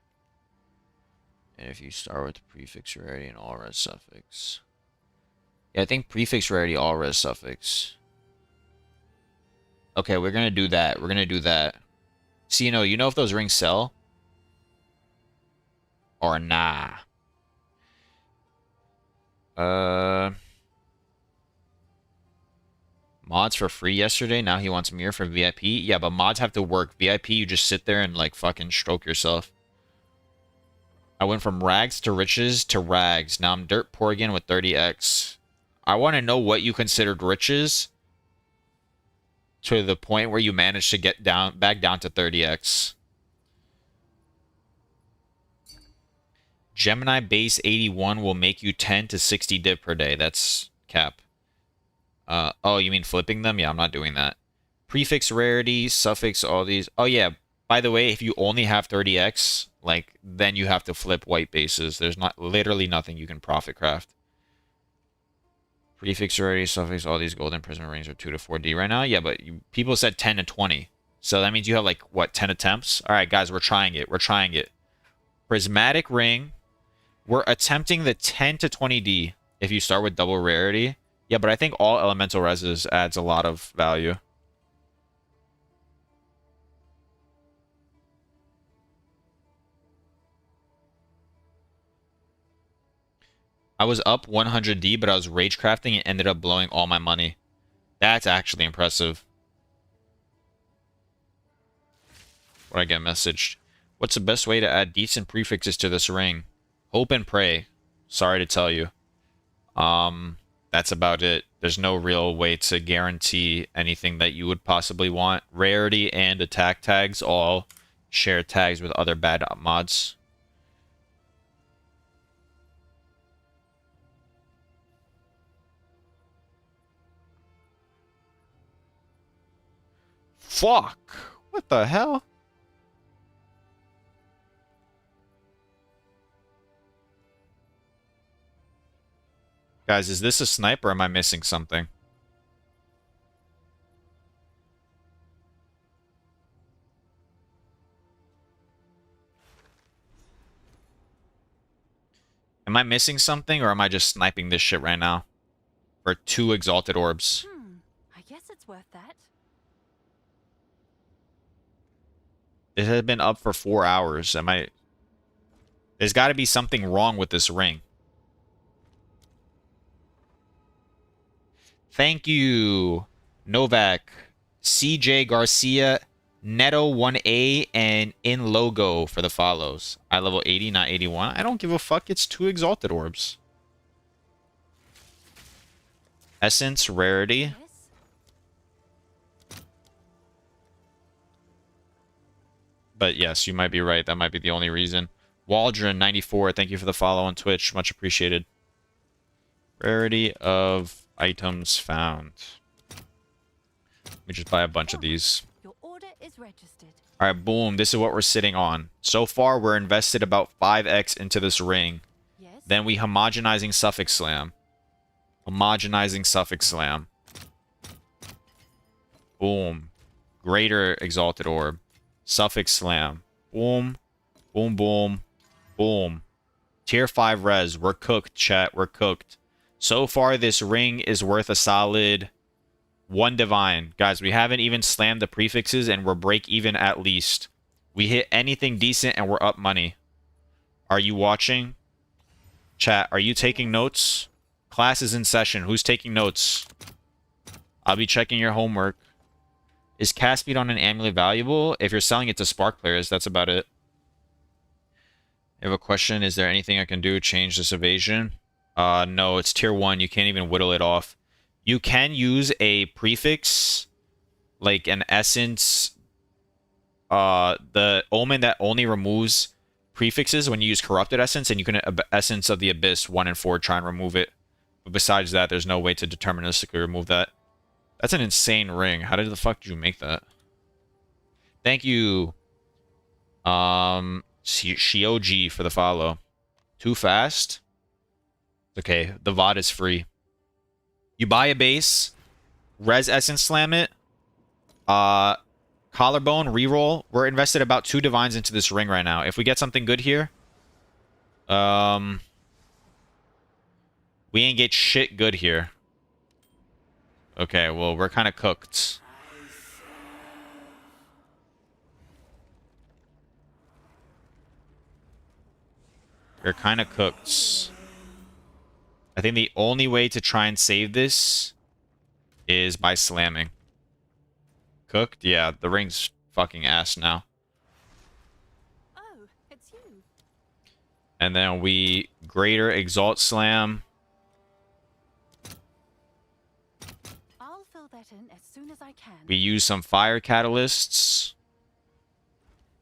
and if you start with prefix rarity and all res suffix. Yeah, I think prefix rarity, all res suffix. Okay, we're gonna do that. We're gonna do that. CNO, you know if those rings sell? Or nah? Mods for free yesterday. Now he wants mirror for VIP. Yeah, but mods have to work. VIP, you just sit there and like fucking stroke yourself. I went from rags to riches to rags. Now I'm dirt poor again with 30x. I want to know what you considered riches to the point where you managed to get back down to 30x. Gemini base 81 will make you 10 to 60 div per day. That's cap. Oh, you mean flipping them? Yeah, I'm not doing that. Prefix rarity, suffix, all these. Oh, yeah. By the way, if you only have 30x, like, then you have to flip white bases. There's not literally nothing you can profit craft. Prefix rarity, suffix, all these golden prism rings are 2 to 4D right now. Yeah, but people said 10 to 20. So that means you have, like, what, 10 attempts? All right, guys, we're trying it. We're trying it. Prismatic ring. We're attempting the 10 to 20D if you start with double rarity. Yeah, but I think all elemental reses adds a lot of value. I was up 100D, but I was rage crafting and ended up blowing all my money. That's actually impressive. What I get messaged. What's the best way to add decent prefixes to this ring? Hope and pray. Sorry to tell you. That's about it. There's no real way to guarantee anything that you would possibly want. Rarity and attack tags all share tags with other bad mods. Fuck! What the hell? Guys, is this a sniper or am I missing something? Am I missing something or am I just sniping this shit right now? For 2 exalted orbs. I guess it's worth that. It had been up for 4 hours. There's got to be something wrong with this ring. Thank you, Novak, CJ Garcia, Neto 1A and in logo for the follows. I level 80, not 81. I don't give a fuck. It's 2 exalted orbs. Essence, rarity. Yes. But yes, you might be right. That might be the only reason. Waldron 94, thank you for the follow on Twitch. Much appreciated. Rarity of items found. Let me just buy a bunch of these. Your order is registered. All right, boom. This is what we're sitting on. So far, we're invested about 5x into this ring. Yes. Then we homogenizing suffix slam. Homogenizing suffix slam. Boom. Greater exalted orb. Suffix slam. Boom. Boom, boom. Boom. Tier 5 res. We're cooked, chat. We're cooked. So far, this ring is worth a solid 1 divine. Guys, we haven't even slammed the prefixes, and we're break even at least. We hit anything decent, and we're up money. Are you watching? Chat, are you taking notes? Class is in session. Who's taking notes? I'll be checking your homework. Is cast speed on an amulet valuable? If you're selling it to Spark players, that's about it. I have a question. Is there anything I can do to change this evasion? No, it's tier 1. You can't even whittle it off. You can use a prefix, like an essence. The omen that only removes prefixes when you use corrupted essence, and you can essence of the abyss 1 and 4 try and remove it. But besides that, there's no way to deterministically remove that. That's an insane ring. How the fuck did you make that? Thank you, Shioji for the follow. Too fast? Okay, the VOD is free. You buy a base, res essence slam it, collarbone, reroll. We're invested about 2 divines into this ring right now. If we get something good here, we ain't get shit good here. Okay, well, we're kind of cooked. We're kind of cooked. I think the only way to try and save this is by slamming. Cooked? Yeah, the ring's fucking ass now. Oh, it's you. And then we greater exalt slam. I'll fill that in as soon as I can. We use some fire catalysts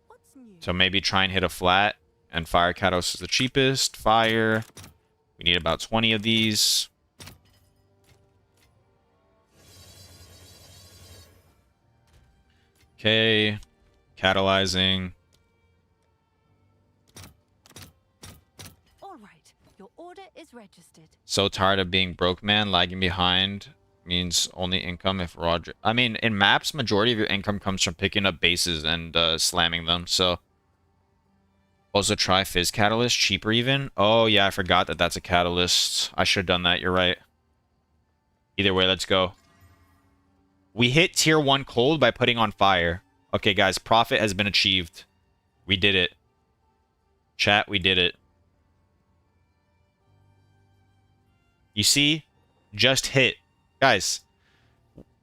What's new? to maybe try and hit a flat. And fire catalyst is the cheapest. Fire. We need about 20 of these. Okay. Catalyzing. All right. Your order is registered. So tired of being broke, man. Lagging behind means only income if Roger... I mean, in maps, majority of your income comes from picking up bases and slamming them, so... Also try Fizz Catalyst, cheaper even. Oh, yeah, I forgot that that's a catalyst. I should have done that, you're right. Either way, let's go. We hit tier 1 cold by putting on fire. Okay, guys, profit has been achieved. We did it. Chat, we did it. You see? Just hit. Guys,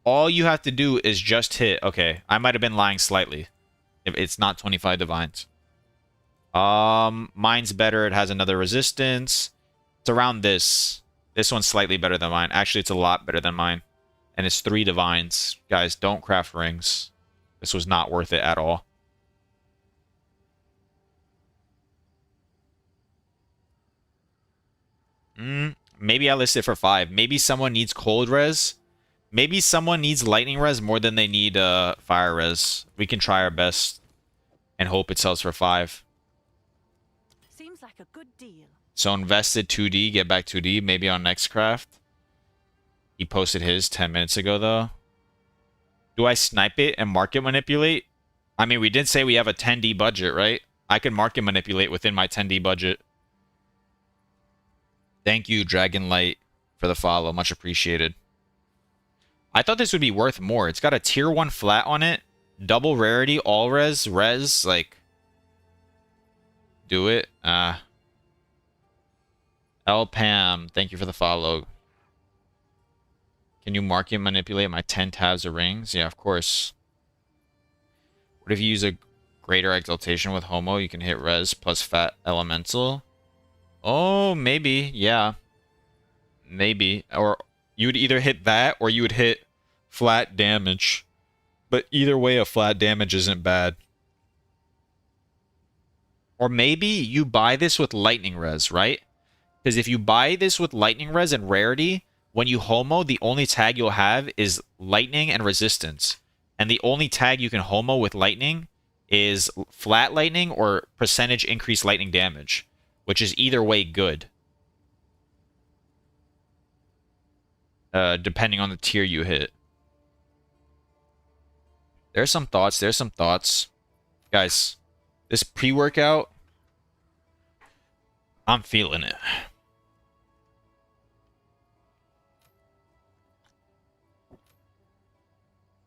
all you have to do is just hit. Okay, I might have been lying slightly. If it's not 25 divines. Mine's better. It has another resistance. It's around this. This one's slightly better than mine. Actually, it's a lot better than mine. And it's 3 divines. Guys, don't craft rings. This was not worth it at all. Maybe I list it for 5. Maybe someone needs cold res. Maybe someone needs lightning res more than they need fire res. We can try our best and hope it sells for 5. Seems like a good deal. So invested 2D, get back 2D, maybe on next craft. He posted his 10 minutes ago, though. Do I snipe it and market manipulate? I mean, we did say we have a 10D budget, right? I can market manipulate within my 10D budget. Thank you, Dragonlight, for the follow. Much appreciated. I thought this would be worth more. It's got a tier 1 flat on it. Double rarity, all res, like... Do it. Pam, thank you for the follow. Can you market manipulate my 10 tabs of rings? Yeah, of course. What if you use a greater exaltation with Homo? You can hit res plus fat elemental. Oh, maybe. Yeah. Maybe. Or you would either hit that or you would hit flat damage. But either way, a flat damage isn't bad. Or maybe you buy this with lightning res, right? Because if you buy this with lightning res and rarity, when you homo, the only tag you'll have is lightning and resistance. And the only tag you can homo with lightning is flat lightning or percentage increased lightning damage, which is either way good. Depending on the tier you hit. There's some thoughts. There's some thoughts. Guys, this pre-workout, I'm feeling it.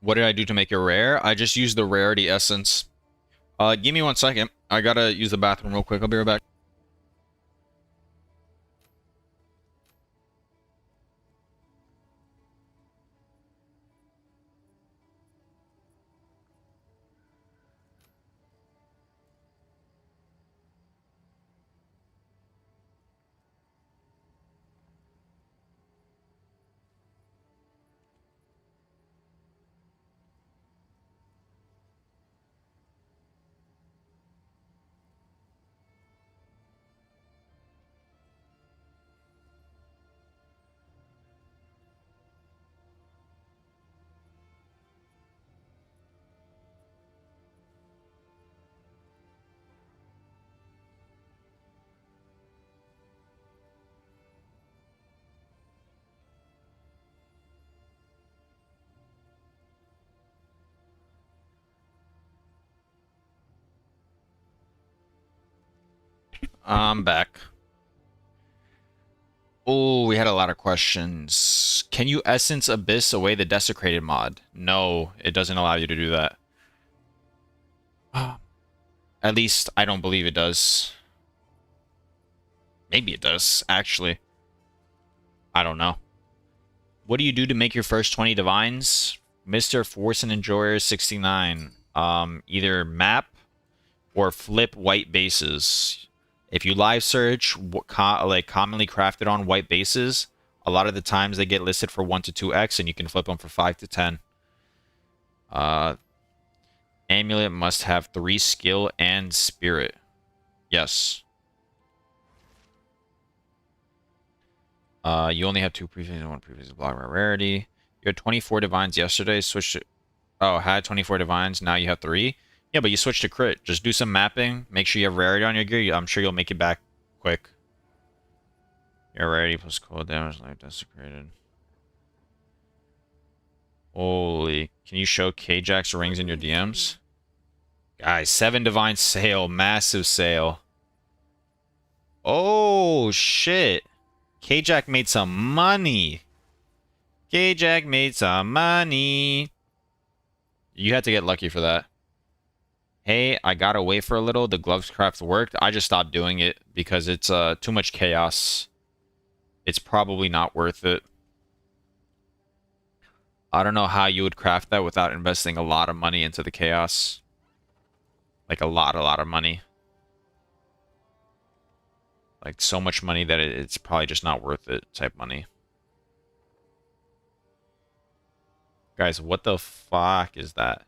What did I do to make it rare? I just used the rarity essence. Give me 1 second. I gotta use the bathroom real quick. I'll be right back. I'm back. Oh, we had a lot of questions. Can you essence Abyss away the desecrated mod? No, it doesn't allow you to do that. At least I don't believe it does. Maybe it does, actually. I don't know. What do you do to make your first 20 divines? Mr. Force and Enjoyer 69. Either map or flip white bases. If you live search like commonly crafted on white bases, a lot of the times they get listed for 1 to 2x and you can flip them for 5 to 10. Amulet must have 3 skill and spirit. Yes. You only have 2 prefixes and 1 prefix block rarity. You had 24 divines yesterday, switched to... Oh, had 24 divines, now you have 3? Yeah, but you switched to crit. Just do some mapping, make sure you have rarity on your gear. I'm sure you'll make it back quick. Your rarity plus cold damage, life desecrated. Holy. Can you show K-Jack's rings in your DMs? Guys, 7 divine sale, massive sale. Oh, shit. K-Jack made some money. K-Jack made some money. You had to get lucky for that. Hey, I got away for a little. The gloves craft worked. I just stopped doing it because it's too much chaos. It's probably not worth it. I don't know how you would craft that without investing a lot of money into the chaos. Like a lot of money. Like so much money that it's probably just not worth it type money. Guys, what the fuck is that?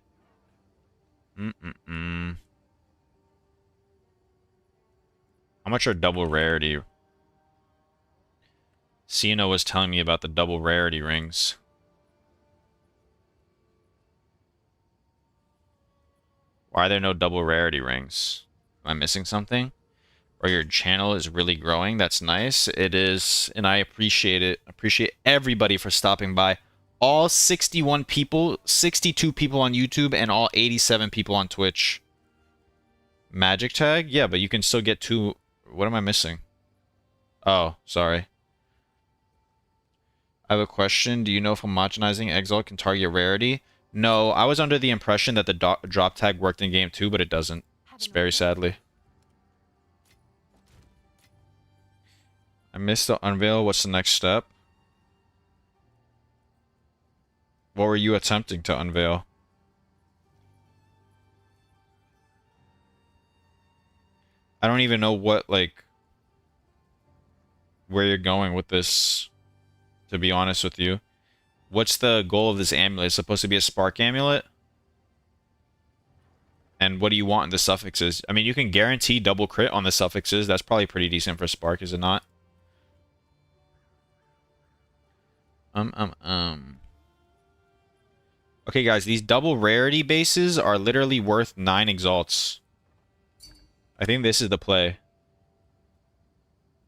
How much are double rarity? Cena was telling me about the double rarity rings. Why are there no double rarity rings? Am I missing something? Or your channel is really growing? That's nice. It is, and I appreciate it. Appreciate everybody for stopping by. All 61 people, 62 people on YouTube, and all 87 people on Twitch. Magic tag? Yeah, but you can still get 2... What am I missing? Oh, sorry. I have a question. Do you know if homogenizing Exalt can target rarity? No, I was under the impression that the drop tag worked in game 2, but it doesn't. It's very sadly. I missed the unveil. What's the next step? What were you attempting to unveil? I don't even know what, like, where you're going with this, to be honest with you. What's the goal of this amulet? It's supposed to be a spark amulet? And what do you want in the suffixes? I mean, you can guarantee double crit on the suffixes. That's probably pretty decent for spark, is it not? Okay, guys, these double rarity bases are literally worth 9 exalts. I think this is the play.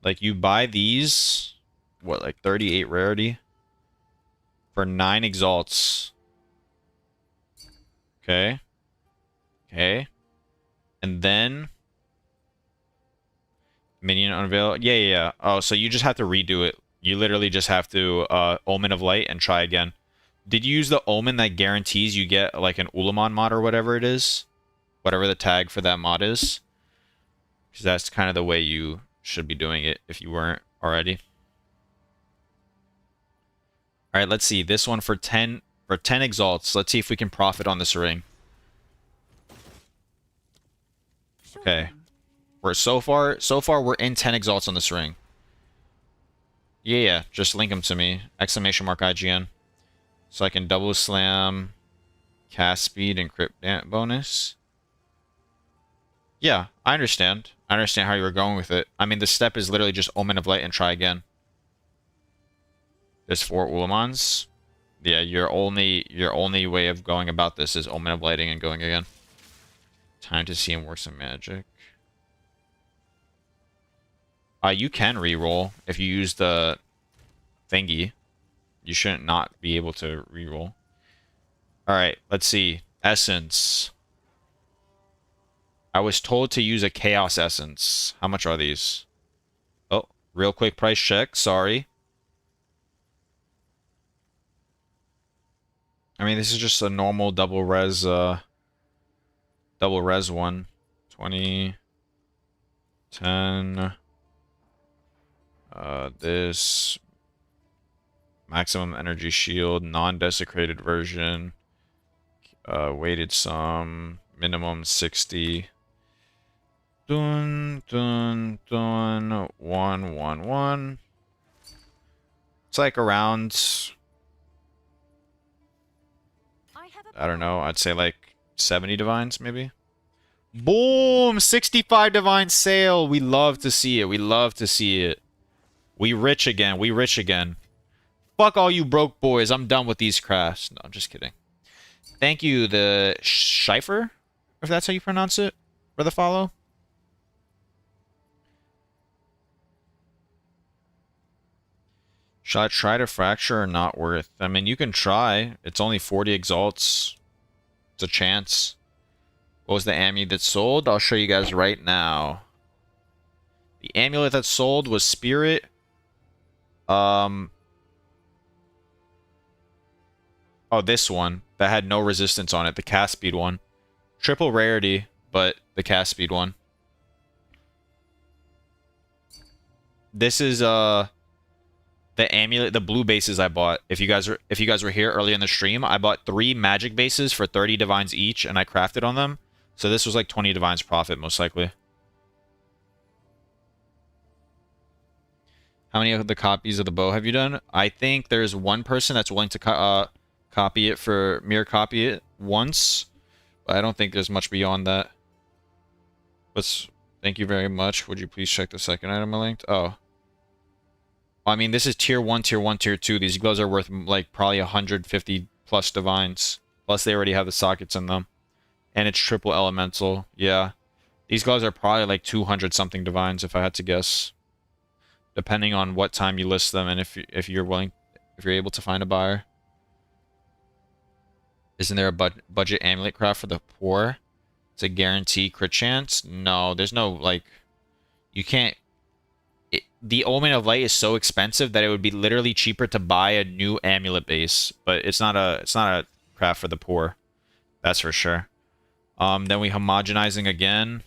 Like, you buy these, what, like 38 rarity? For 9 exalts. Okay. Okay. And then... Minion unveil. Yeah. Oh, so you just have to redo it. You literally just have to Omen of Light and try again. Did you use the Omen that guarantees you get, like, an Ulamon mod or whatever it is? Whatever the tag for that mod is? Because that's kind of the way you should be doing it if you weren't already. Alright, let's see. This one for 10 exalts. Let's see if we can profit on this ring. Sure Okay. thing. We're so far we're in 10 exalts on this ring. Yeah, just link them to me. Exclamation mark IGN. So I can double slam, cast speed, and crit bonus. Yeah, I understand. I understand how you were going with it. I mean, the step is literally just Omen of Light and try again. There's 4 Ulamons. Yeah, your only way of going about this is Omen of Lighting and going again. Time to see him work some magic. You can reroll if you use the thingy. You shouldn't not be able to reroll. Alright, let's see. Essence. I was told to use a Chaos Essence. How much are these? Oh, real quick price check. Sorry. I mean, this is just a normal double res one. 20, 10. This maximum energy shield, non-desecrated version. Weighted sum, minimum 60. Dun, 111. It's like around, I don't know, I'd say like 70 divines, maybe. Boom! 65 divine sale! We love to see it. We love to see it. We rich again. We rich again. Fuck all you broke boys. I'm done with these crafts. No, I'm just kidding. Thank you, the Schleifer, if that's how you pronounce it, for the follow. Should I try to fracture or not worth? I mean, you can try. It's only 40 exalts. It's a chance. What was the amulet that sold? I'll show you guys right now. The amulet that sold was Spirit. Oh, this one. That had no resistance on it. The cast speed one. Triple rarity, but the cast speed one. This is, the amulet, the blue bases I bought. If you guys were here early in the stream, I bought 3 magic bases for 30 divines each, and I crafted on them. So this was like 20 divines profit, most likely. How many of the copies of the bow have you done? I think there's one person that's willing to copy it for mirror copy it once. But I don't think there's much beyond that. Thank you very much. Would you please check the second item I linked? Oh. I mean, this is tier 1, tier 1, tier 2. These gloves are worth, like, probably 150 plus divines. Plus, they already have the sockets in them. And it's triple elemental. Yeah. These gloves are probably, like, 200-something divines, if I had to guess. Depending on what time you list them and if you're able to find a buyer. Isn't there a budget amulet craft for the poor? It's a guarantee crit chance? No, there's no, like... You can't... The Omen of Light is so expensive that it would be literally cheaper to buy a new amulet base. But it's not a craft for the poor. That's for sure. Then we homogenizing again.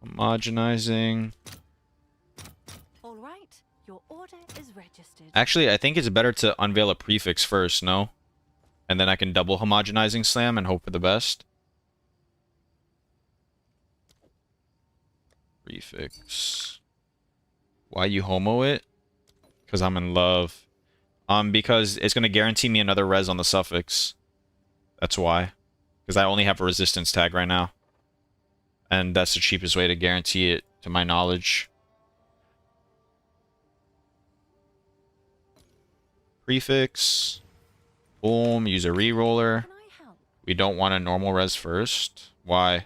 Homogenizing. All right. Your order is registered. Actually, I think it's better to unveil a prefix first, no? And then I can double homogenizing slam and hope for the best. Prefix. Why you homo it? Because I'm in love. Because it's going to guarantee me another res on the suffix. That's why. Because I only have a resistance tag right now. And that's the cheapest way to guarantee it, to my knowledge. Prefix. Boom, use a reroller. Can I help? We don't want a normal res first. Why?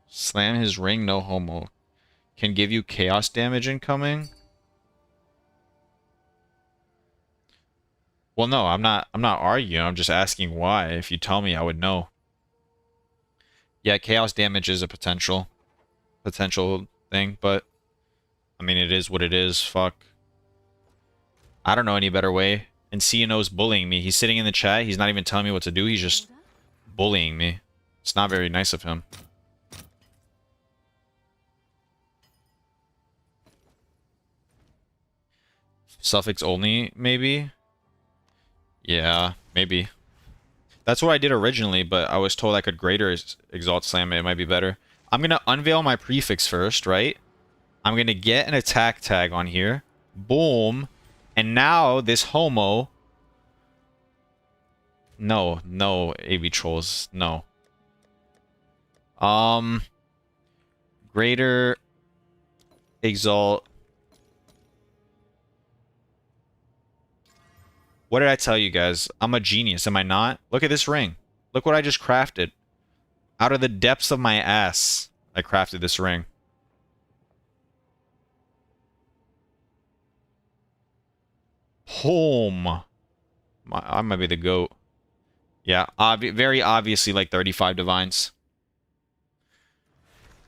Slam his ring, no homo. Can give you chaos damage incoming. Well, no, I'm not arguing. I'm just asking why. If you tell me, I would know. Yeah, chaos damage is a potential thing, but I mean, it is what it is. Fuck. I don't know any better way. And CNO's bullying me. He's sitting in the chat. He's not even telling me what to do. He's just Order? bullying me. It's not very nice of him. Suffix only, maybe? Yeah, maybe. That's what I did originally, but I was told I could greater exalt slam it. It might be better. I'm going to unveil my prefix first, right? I'm going to get an attack tag on here. Boom. And now this homo... No, AV trolls. No. Greater exalt... What did I tell you guys? I'm a genius, am I not? Look at this ring. Look what I just crafted. Out of the depths of my ass, I crafted this ring. Home. I might be the GOAT. Yeah, very obviously like 35 divines.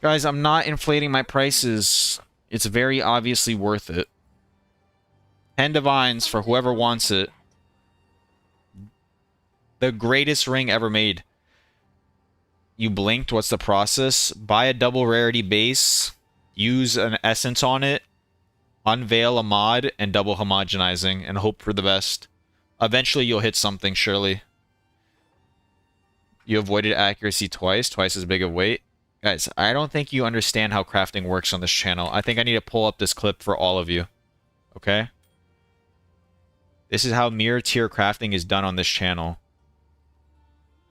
Guys, I'm not inflating my prices. It's very obviously worth it. 10 divines for whoever wants it. The greatest ring ever made. You blinked, what's the process? Buy a double rarity base, use an essence on it, unveil a mod, and double homogenizing, and hope for the best. Eventually you'll hit something, surely. You avoided accuracy twice as big of weight. Guys, I don't think you understand how crafting works on this channel. I think I need to pull up this clip for all of you. Okay? This is how mirror tier crafting is done on this channel.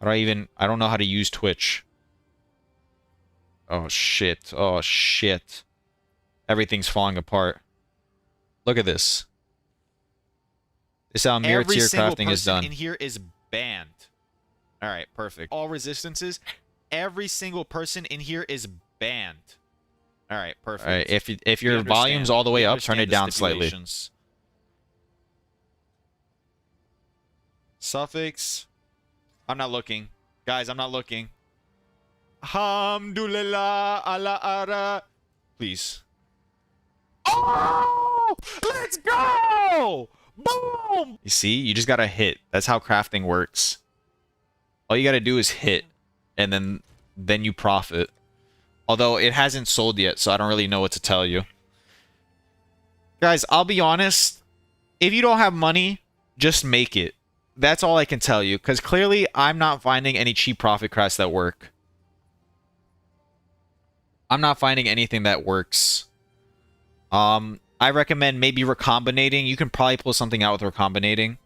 I don't know how to use Twitch. Oh shit. Oh shit. Everything's falling apart. Look at this. This is how mirror tier crafting is done. In here is banned. All right, perfect. All resistances. Every single person in here is banned. All right, perfect. All right, if your volume's all the way up, turn it down slightly. Suffix. I'm not looking. Guys, I'm not looking. Alhamdulillah ala ara. Please. Oh! Let's go! Boom! You see? You just gotta hit. That's how crafting works. All you gotta do is hit. And then you profit. Although it hasn't sold yet, so I don't really know what to tell you. Guys, I'll be honest. If you don't have money, just make it. That's all I can tell you, because clearly I'm not finding any cheap profit crafts that work. I'm not finding anything that works. I recommend maybe recombinating. You can probably pull something out with recombinating.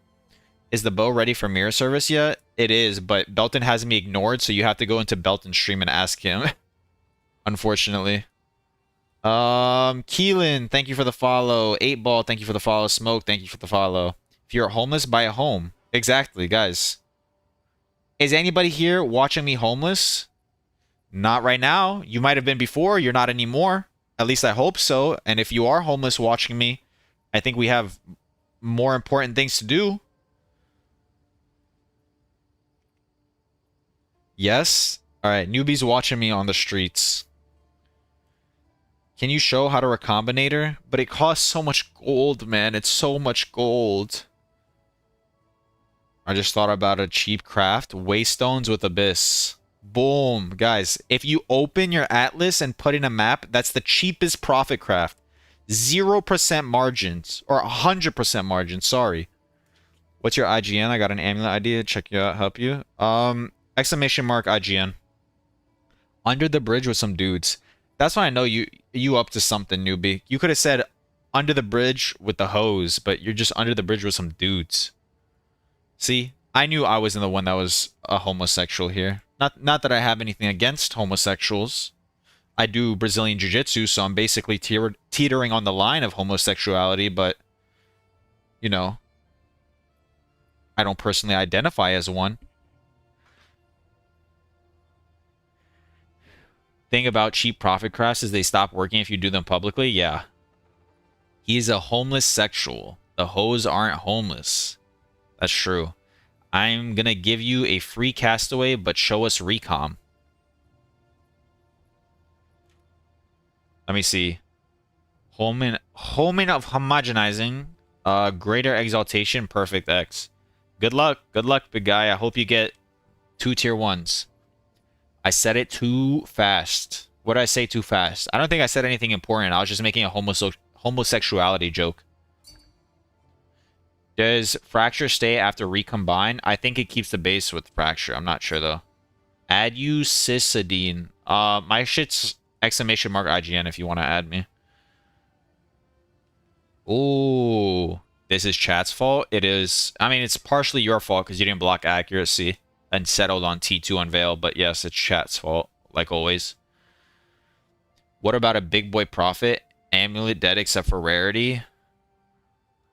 Is the bow ready for mirror service yet? It is, but Belton has me ignored, so you have to go into Belton's stream and ask him. Unfortunately. Keelan, thank you for the follow. 8Ball, thank you for the follow. Smoke, thank you for the follow. If you're homeless, buy a home. Exactly, guys. Is anybody here watching me homeless? Not right now. You might have been before. You're not anymore. At least I hope so. And if you are homeless watching me, I think we have more important things to do. Yes? Alright, newbies watching me on the streets. Can you show how to recombinator? But it costs so much gold, man. It's so much gold. I just thought about a cheap craft. Waystones with Abyss. Boom. Guys, if you open your atlas and put in a map, that's the cheapest profit craft. 0% margins. Or 100% margins, sorry. What's your IGN? I got an amulet idea. Check you out, help you. Exclamation mark IGN. Under the bridge with some dudes. That's why I know you up to something, newbie. You could have said under the bridge with the hose, but you're just under the bridge with some dudes. See? I knew I wasn't the one that was a homosexual here. Not that I have anything against homosexuals. I do Brazilian Jiu-Jitsu, so I'm basically teetering on the line of homosexuality, but, you know, I don't personally identify as one. Thing about cheap profit crafts is they stop working if you do them publicly. Yeah. He's a homeless sexual. The hoes aren't homeless. That's true. I'm gonna give you a free castaway, but show us recom. Let me see. Holman of homogenizing. Greater exaltation, perfect X. Good luck, big guy. I hope you get 2 tier 1s. I said it too fast. What did I say too fast? I don't think I said anything important. I was just making a homosexuality joke. Does Fracture stay after recombine? I think it keeps the base with Fracture. I'm not sure, though. Add you Cisadine. My shit's exclamation mark IGN if you want to add me. Ooh. This is chat's fault. It is. I mean, it's partially your fault because you didn't block accuracy and settled on T2 unveil. But yes, it's chat's fault, like always. What about a big boy profit? Amulet dead except for rarity?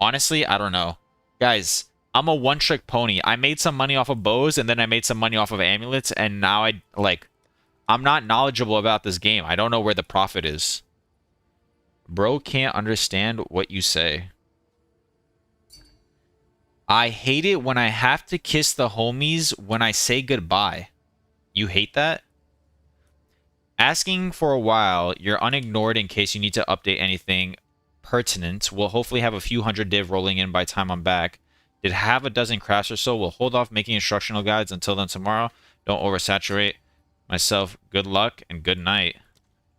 Honestly, I don't know. Guys, I'm a one-trick pony. I made some money off of bows, and then I made some money off of amulets, and now I'm not knowledgeable about this game. I don't know where the profit is. Bro can't understand what you say. I hate it when I have to kiss the homies when I say goodbye. You hate that? Asking for a while, you're unignored in case you need to update anything pertinent. We'll hopefully have a few hundred div rolling in by the time I'm back. Did have a dozen crafts or so. We'll hold off making instructional guides until then tomorrow. Don't oversaturate myself. Good luck and good night.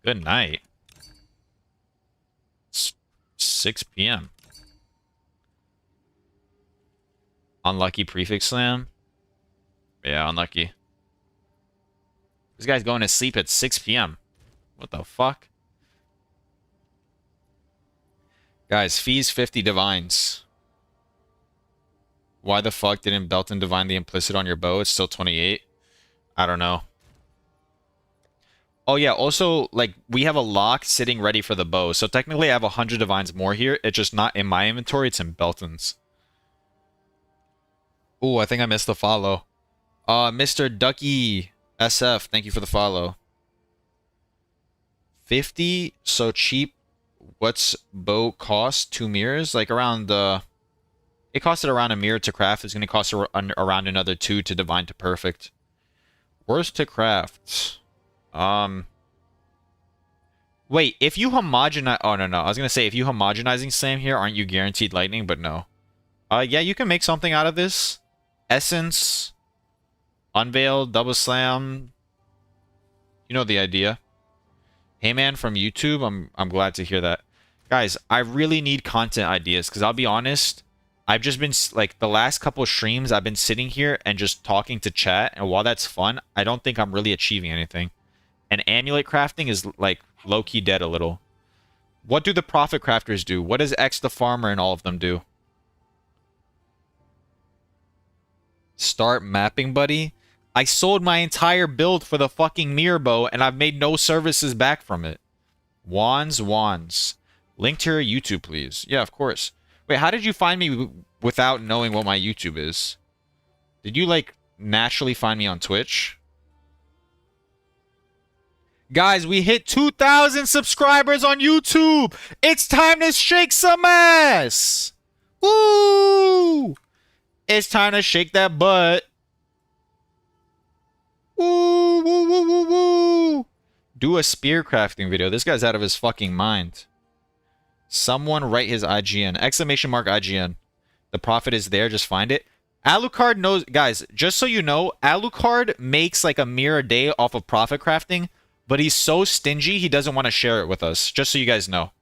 Good night. It's 6 p.m. Unlucky prefix slam. Yeah, unlucky. This guy's going to sleep at 6 p.m. What the fuck? Guys, fees 50 divines. Why the fuck didn't Belton divine the implicit on your bow? It's still 28. I don't know. Oh yeah, also, like, we have a lock sitting ready for the bow. So technically I have 100 divines more here. It's just not in my inventory. It's in Belton's. Ooh, I think I missed the follow. Mr. Ducky SF, thank you for the follow. 50, so cheap. What's bow cost? 2 mirrors? Like around it costed around a mirror to craft. It's going to cost around another 2 to divine to perfect. Worst to craft. Wait, if you homogenize... Oh, no. I was going to say, if you homogenizing slam here, aren't you guaranteed lightning? But no. Yeah, you can make something out of this. Essence. Unveil. Double slam. You know the idea. Hey, man, from YouTube. I'm glad to hear that. Guys, I really need content ideas. Because I'll be honest... I've just been, like, the last couple of streams, I've been sitting here and just talking to chat. And while that's fun, I don't think I'm really achieving anything. And amulet crafting is, like, low-key dead a little. What do the profit crafters do? What does X the farmer and all of them do? Start mapping, buddy? I sold my entire build for the fucking mirror bow, and I've made no services back from it. Wands. Link to your YouTube, please. Yeah, of course. Wait, how did you find me without knowing what my YouTube is? Did you, like, naturally find me on Twitch? Guys, we hit 2,000 subscribers on YouTube! It's time to shake some ass! Woo! It's time to shake that butt. Woo, woo, woo, woo, woo! Do a spear crafting video. This guy's out of his fucking mind. Someone write his IGN. Exclamation mark IGN. The profit is there. Just find it. Alucard knows, guys, just so you know, Alucard makes like a mirror a day off of profit crafting, but he's so stingy he doesn't want to share it with us, just so you guys know.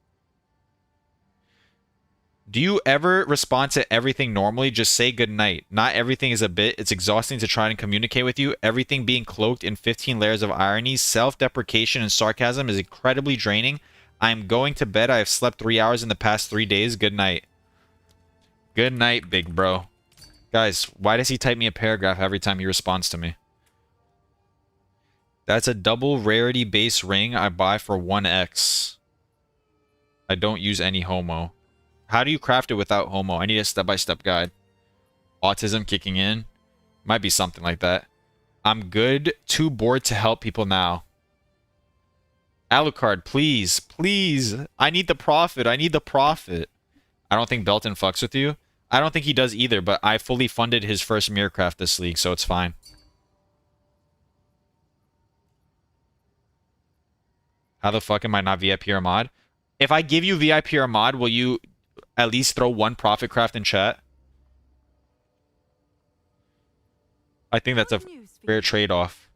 Do you ever respond to everything normally? Just say goodnight. Not everything is a bit. It's exhausting to try and communicate with you. Everything being cloaked in 15 layers of irony, self-deprecation, and sarcasm is incredibly draining. I'm going to bed. I have slept 3 hours in the past 3 days. Good night. Good night, big bro. Guys, why does he type me a paragraph every time he responds to me? That's a double rarity base ring I buy for 1x. I don't use any homo. How do you craft it without homo? I need a step-by-step guide. Autism kicking in? Might be something like that. I'm good. Too bored to help people now. Alucard, please. Please. I need the profit. I need the profit. I don't think Belton fucks with you. I don't think he does either, but I fully funded his first mirror craft this league, so it's fine. How the fuck am I not VIP or mod? If I give you VIP or mod, will you at least throw one profit craft in chat? I think that's a fair trade-off.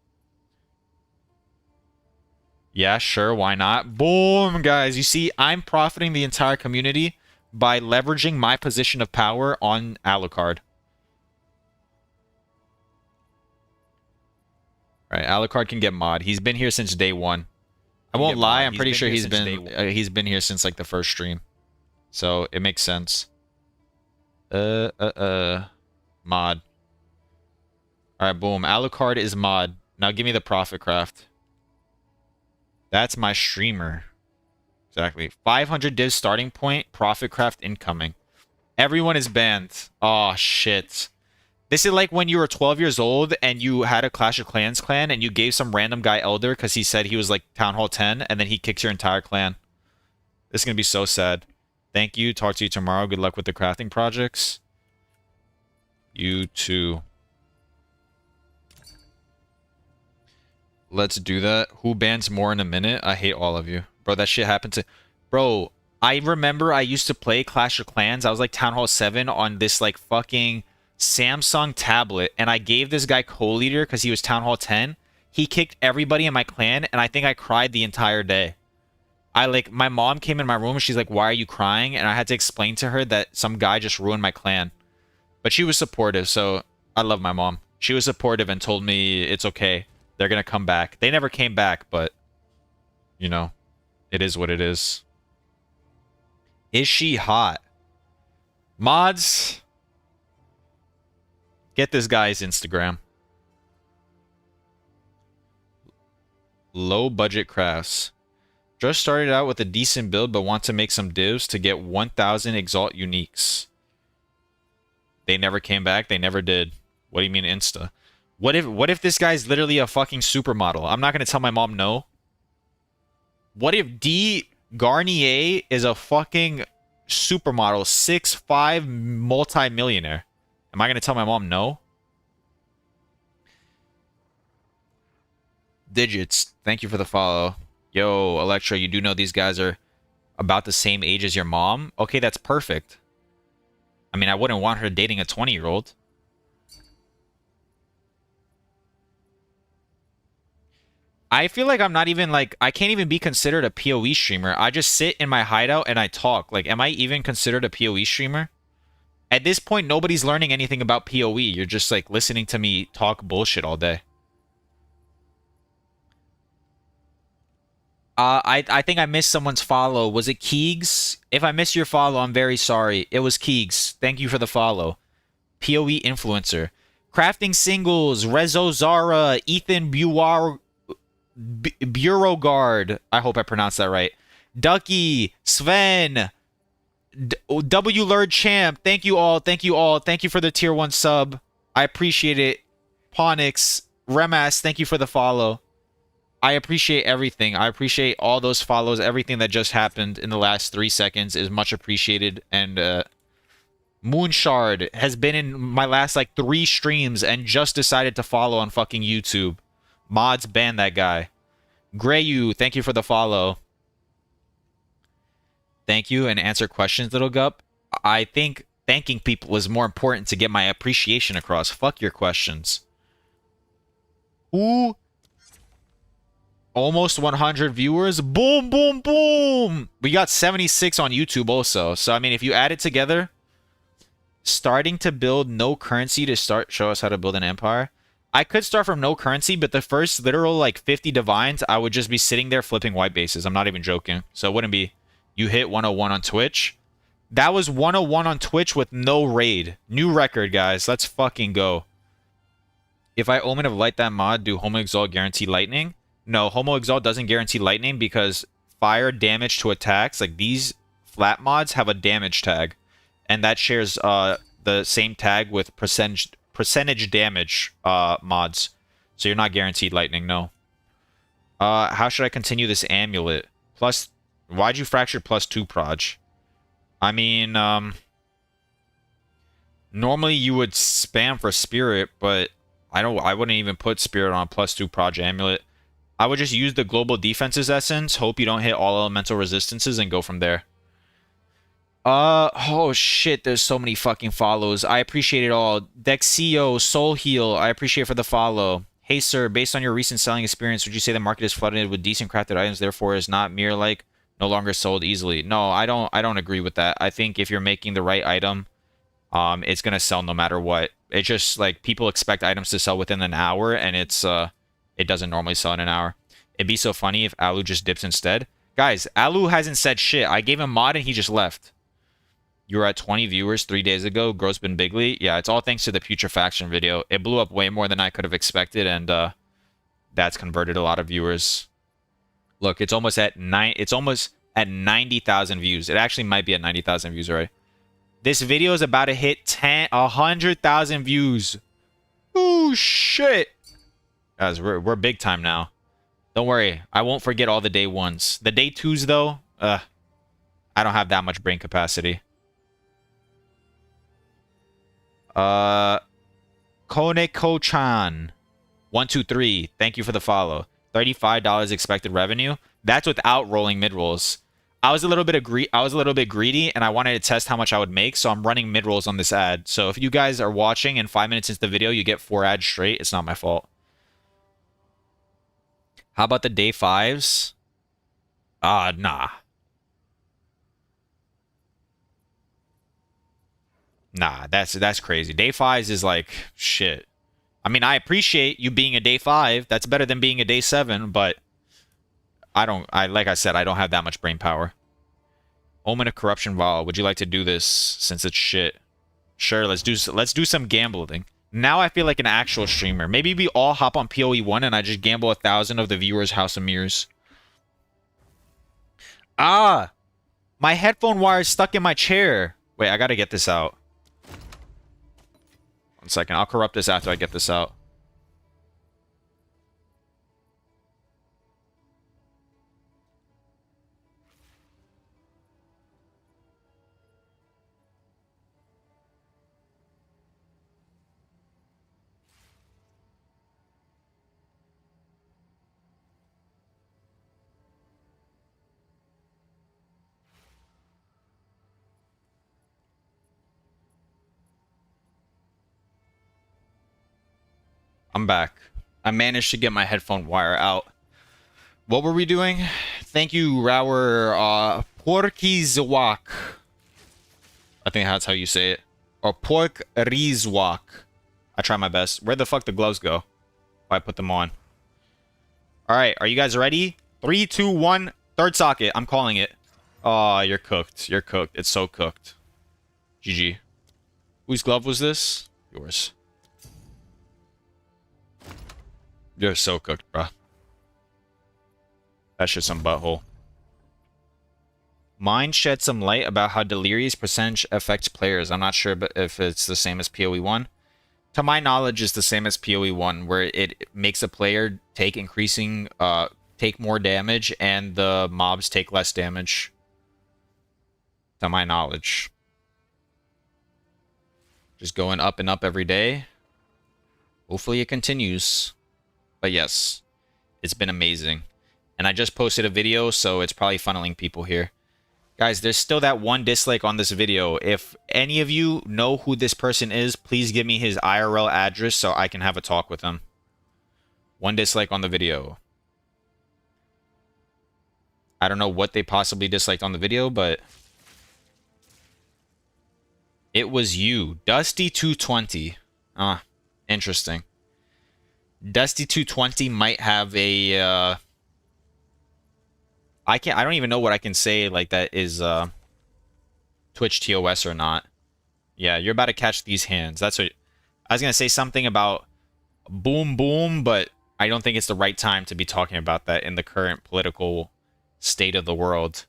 Yeah, sure, why not? Boom, guys. You see, I'm profiting the entire community by leveraging my position of power on Alucard. All right, Alucard can get mod. He's been here since day one. I won't lie, I'm pretty sure he's been here since like the first stream. So it makes sense. Mod. Alright, boom. Alucard is mod. Now give me the profit craft. That's my streamer. Exactly. 500 div starting point. Profit craft incoming. Everyone is banned. Oh, shit. This is like when you were 12 years old and you had a Clash of Clans clan and you gave some random guy Elder because he said he was like Town Hall 10 and then he kicks your entire clan. This is going to be so sad. Thank you. Talk to you tomorrow. Good luck with the crafting projects. You too. Let's do that. Who bans more in a minute? I hate all of you. Bro, that shit happened to... Bro, I remember I used to play Clash of Clans. I was like Town Hall 7 on this like fucking Samsung tablet. And I gave this guy co-leader because he was Town Hall 10. He kicked everybody in my clan. And I think I cried the entire day. My mom came in my room and she's like, why are you crying? And I had to explain to her that some guy just ruined my clan. But she was supportive, so I love my mom. She was supportive and told me it's okay. They're going to come back. They never came back, but, you know, it is what it is. Is she hot? Mods, get this guy's Instagram. Low budget crafts. Just started out with a decent build, but want to make some divs to get 1,000 Exalt Uniques. They never came back. They never did. What do you mean Insta? What if this guy's literally a fucking supermodel? I'm not going to tell my mom no. What if D. Garnier is a fucking supermodel, 6'5" multi-millionaire? Am I going to tell my mom no? Digits, thank you for the follow. Yo, Electra, you do know these guys are about the same age as your mom? Okay, that's perfect. I mean, I wouldn't want her dating a 20-year-old. I feel like I'm not even, like, I can't even be considered a PoE streamer. I just sit in my hideout and I talk. Like, am I even considered a PoE streamer? At this point, nobody's learning anything about PoE. You're just, like, listening to me talk bullshit all day. I think I missed someone's follow. Was it Keegs? If I missed your follow, I'm very sorry. It was Keegs. Thank you for the follow. PoE influencer. Crafting Singles, Rezo Zara, Ethan Beauregard. I hope I pronounced that right. Ducky, Sven, W Lord Champ. Thank you all. Thank you all. Thank you for the tier 1 sub. I appreciate it. Ponix, Remas, thank you for the follow. I appreciate everything. I appreciate all those follows. Everything that just happened in the last 3 seconds is much appreciated. And Moonshard has been in my last like 3 streams and just decided to follow on fucking YouTube. Mods ban that guy. Greyu, thank you for the follow. Thank you, and answer questions, little gup. I think thanking people was more important to get my appreciation across. Fuck your questions. Ooh. Almost 100 viewers. Boom, boom, boom. We got 76 on YouTube also. So, I mean, if you add it together, starting to build no currency to show us how to build an empire. I could start from no currency, but the first literal, like, 50 divines, I would just be sitting there flipping white bases. I'm not even joking. So, it wouldn't be, you hit 101 on Twitch. That was 101 on Twitch with no raid. New record, guys. Let's fucking go. If I Omen of Light that mod, do Homo Exalt guarantee lightning? No, Homo Exalt doesn't guarantee lightning because fire damage to attacks, like these flat mods, have a damage tag. And that shares the same tag with percentage damage mods. So you're not guaranteed lightning, no. How should I continue this amulet? Plus, why'd you fracture +2 proj? I mean, normally you would spam for spirit, but I wouldn't even put spirit on +2 proj amulet. I would just use the global defenses essence, hope you don't hit all elemental resistances, and go from there. Oh shit, there's so many fucking follows. I appreciate it all. Dexio, Soul Heal, I appreciate for the follow. Hey sir, based on your recent selling experience, would you say the market is flooded with decent crafted items, therefore is not mere like no longer sold easily? No, I don't agree with that. I think if you're making the right item, it's gonna sell no matter what. It's just like people expect items to sell within an hour, and it doesn't normally sell in an hour. It'd be so funny if Alu just dips instead. Guys, Alu hasn't said shit. I gave him mod and he just left. You were at 20 viewers 3 days ago. Growth's been bigly. Yeah, it's all thanks to the putrefaction video. It blew up way more than I could have expected, and that's converted a lot of viewers. Look, it's almost at 90,000 views. It actually might be at 90,000 views already. This video is about to hit 100,000 views. Oh shit. Guys, we're big time now. Don't worry, I won't forget all the day ones. The day twos, though, I don't have that much brain capacity. Koneko-chan, 123, thank you for the follow. $35 expected revenue. That's without rolling mid rolls. I was a little bit greedy, and I wanted to test how much I would make, so I'm running mid rolls on this ad. So if you guys are watching and 5 minutes into the video, you get 4 ads straight. It's not my fault. How about the day 5s? Nah. Nah, that's crazy. Day 5s is like, shit. I mean, I appreciate you being a day 5. That's better than being a day 7, but like I said, I don't have that much brain power. Omen of Corruption Vol, would you like to do this since it's shit? Sure, let's do some gambling. Now I feel like an actual streamer. Maybe we all hop on POE1 and I just gamble 1,000 of the viewers' House of Mirrors. My headphone wire is stuck in my chair. Wait, I gotta get this out. 1 second, I'll corrupt this after I get this out. I'm back. I managed to get my headphone wire out. What were we doing? Thank you, Rower Porkizwak. I think that's how you say it. Or Porkrizwak. I try my best. Where the fuck the gloves go? I put them on. Alright, are you guys ready? 3, 2, 1. Third socket. I'm calling it. Oh, you're cooked. You're cooked. It's so cooked. GG. Whose glove was this? Yours. You're so cooked, bruh. That's just some butthole. Mine shed some light about how Delirious percentage affects players. I'm not sure if it's the same as POE1. To my knowledge, it's the same as POE1, where it makes a player take more damage, and the mobs take less damage. To my knowledge. Just going up and up every day. Hopefully it continues. But yes, it's been amazing. And I just posted a video, so it's probably funneling people here. Guys, there's still that one dislike on this video. If any of you know who this person is, please give me his IRL address so I can have a talk with him. One dislike on the video. I don't know what they possibly disliked on the video, but it was you. Dusty220. Ah, interesting. Dusty220 might have a I don't even know what I can say like that is Twitch TOS or not. Yeah, you're about to catch these hands. That's what I was gonna say, something about boom boom, but I don't think it's the right time to be talking about that in the current political state of the world.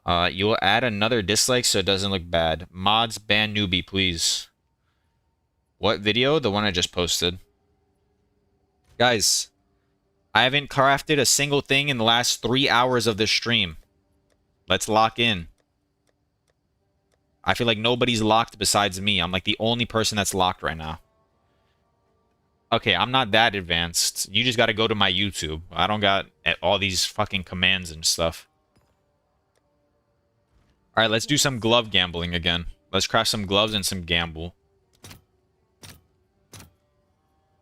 You'll add another dislike so it doesn't look bad. Mods ban newbie, please. What video? The one I just posted. Guys, I haven't crafted a single thing in the last 3 hours of this stream. Let's lock in. I feel like nobody's locked besides me. I'm like the only person that's locked right now. Okay, I'm not that advanced. You just got to go to my YouTube. I don't got all these fucking commands and stuff. All right, let's do some glove gambling again. Let's craft some gloves and some gamble.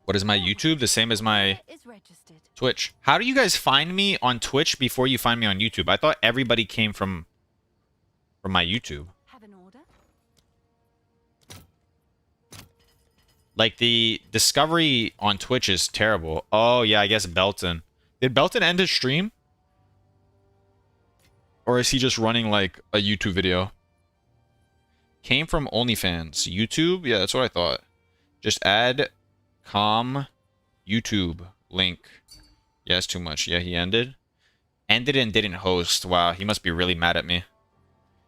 What is my YouTube? The same as my Twitch. How do you guys find me on Twitch before you find me on YouTube? I thought everybody came from my YouTube. Have an order? Like, the discovery on Twitch is terrible. Oh, yeah, I guess Belton. Did Belton end his stream? Or is he just running, like, a YouTube video? Came from OnlyFans. YouTube? Yeah, that's what I thought. Just add YouTube link. Yeah, it's too much. Yeah, he ended. Ended and didn't host. Wow, he must be really mad at me.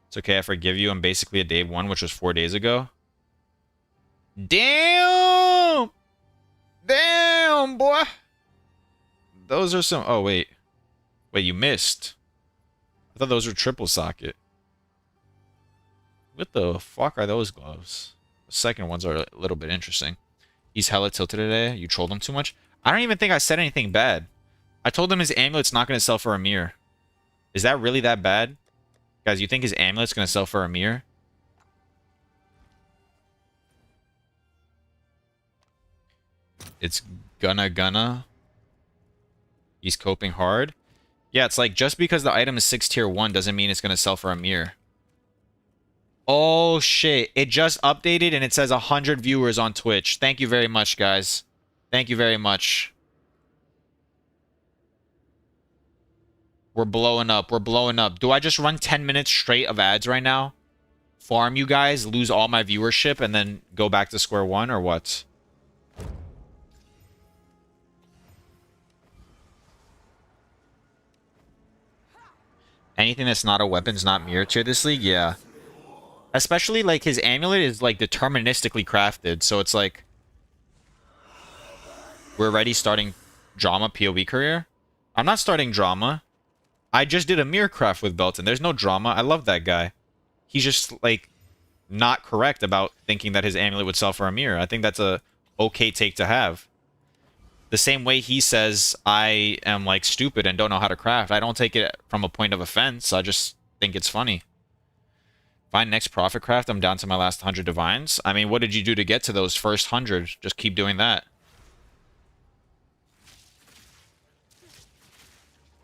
It's okay, I forgive you. I'm basically a day one, which was 4 days ago. Damn! Damn, boy! Those are some... Oh, wait. Wait, you missed. I thought those were triple socket. What the fuck are those gloves? The second ones are a little bit interesting. He's hella tilted today. You trolled him too much. I don't even think I said anything bad. I told him his amulet's not going to sell for a mirror. Is that really that bad? Guys, you think his amulet's going to sell for a mirror? It's gonna. He's coping hard. Yeah, it's like just because the item is 6 tier 1 doesn't mean it's going to sell for a mirror. Oh, shit. It just updated and it says 100 viewers on Twitch. Thank you very much, guys. Thank you very much. We're blowing up. We're blowing up. Do I just run 10 minutes straight of ads right now? Farm you guys, lose all my viewership, and then go back to square one, or what? Anything that's not a weapon's not mirror tier this league? Yeah. Especially, like, his amulet is, like, deterministically crafted, so it's like... We're already starting drama POE career? I'm not starting drama. I just did a mirror craft with Belton. There's no drama. I love that guy. He's just, like, not correct about thinking that his amulet would sell for a mirror. I think that's a okay take to have. The same way he says I am, like, stupid and don't know how to craft. I don't take it from a point of offense. I just think it's funny. Find next profit craft. I'm down to my last 100 divines. I mean, what did you do to get to those first 100? Just keep doing that.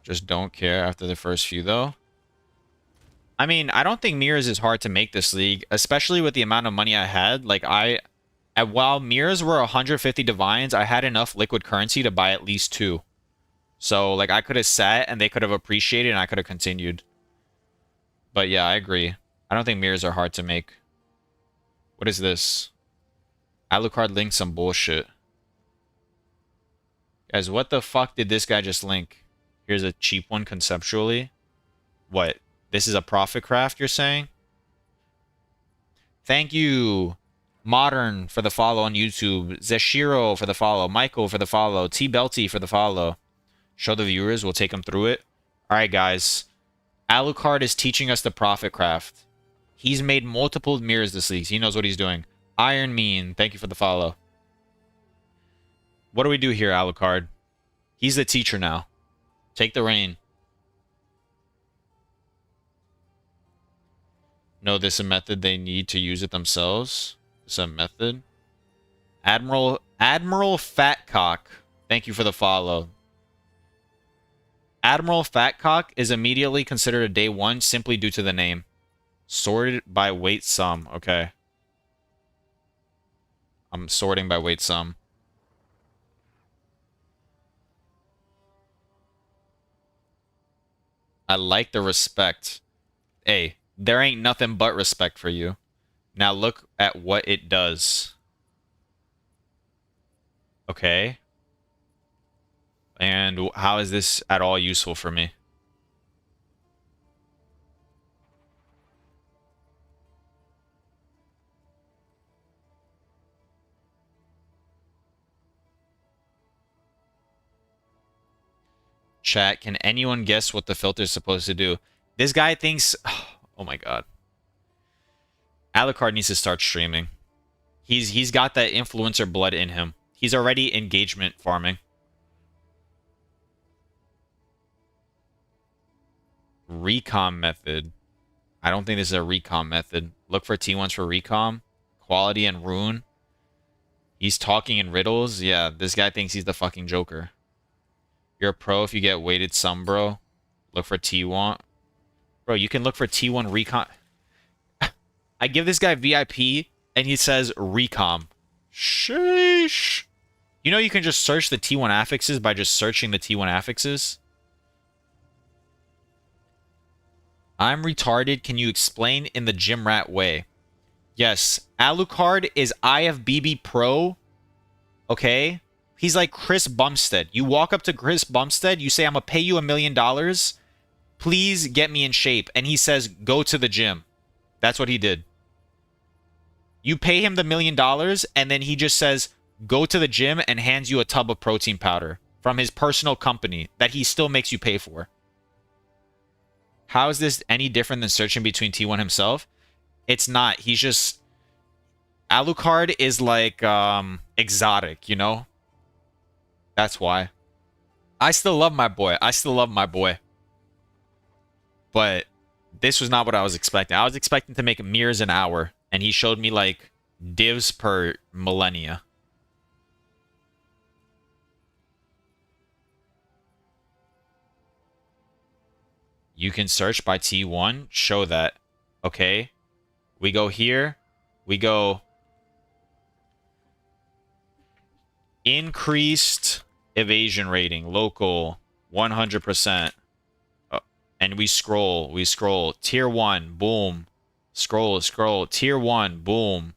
Just don't care after the first few, though. I mean, I don't think mirrors is hard to make this league, especially with the amount of money I had. Like, while mirrors were 150 divines, I had enough liquid currency to buy at least 2. So, like, I could have sat and they could have appreciated and I could have continued. But yeah, I agree. I don't think mirrors are hard to make. What is this? Alucard linked some bullshit. Guys, what the fuck did this guy just link? Here's a cheap one conceptually. What? This is a profit craft, you're saying? Thank you, Modern, for the follow on YouTube. Zeshiro for the follow. Michael for the follow. T Belty for the follow. Show the viewers. We'll take them through it. Alright, guys. Alucard is teaching us the profit craft. He's made multiple mirrors this league. So he knows what he's doing. Iron Mean, thank you for the follow. What do we do here, Alucard? He's the teacher now. Take the reign. No, this is a method they need to use it themselves. This is a method. Admiral Fatcock. Thank you for the follow. Admiral Fatcock is immediately considered a day one simply due to the name. Sorted by weight sum. Okay. I'm sorting by weight sum. I like the respect. Hey, there ain't nothing but respect for you. Now look at what it does. Okay. And how is this at all useful for me? Chat, can anyone guess what the filter is supposed to do? This guy thinks... Oh my god. Alucard needs to start streaming. He's got that influencer blood in him. He's already engagement farming. Recom method. I don't think this is a recom method. Look for T1s for recom. Quality and rune. He's talking in riddles. Yeah, this guy thinks he's the fucking Joker. You're a pro if you get weighted some, bro. Look for T1. Bro, you can look for T1 recon. I give this guy VIP, and he says recom. Sheesh. You know you can just search the T1 affixes by just searching the T1 affixes? I'm retarded. Can you explain in the gym rat way? Yes. Alucard is IFBB Pro. Okay? He's like Chris Bumstead. You walk up to Chris Bumstead, you say, I'm gonna pay you $1 million. Please get me in shape. And he says, go to the gym. That's what he did. You pay him the $1 million, and then he just says, go to the gym, and hands you a tub of protein powder from his personal company that he still makes you pay for. How is this any different than searching between T1 himself? It's not. He's just... Alucard is like exotic, you know? That's why. I still love my boy. I still love my boy. But this was not what I was expecting. I was expecting to make mirrors an hour, and he showed me like divs per millennia. You can search by T1. Show that. Okay. We go here. We go... Increased evasion rating. Local. 100%. And we scroll. We scroll. Tier 1. Boom. Scroll. Scroll. Tier 1. Boom.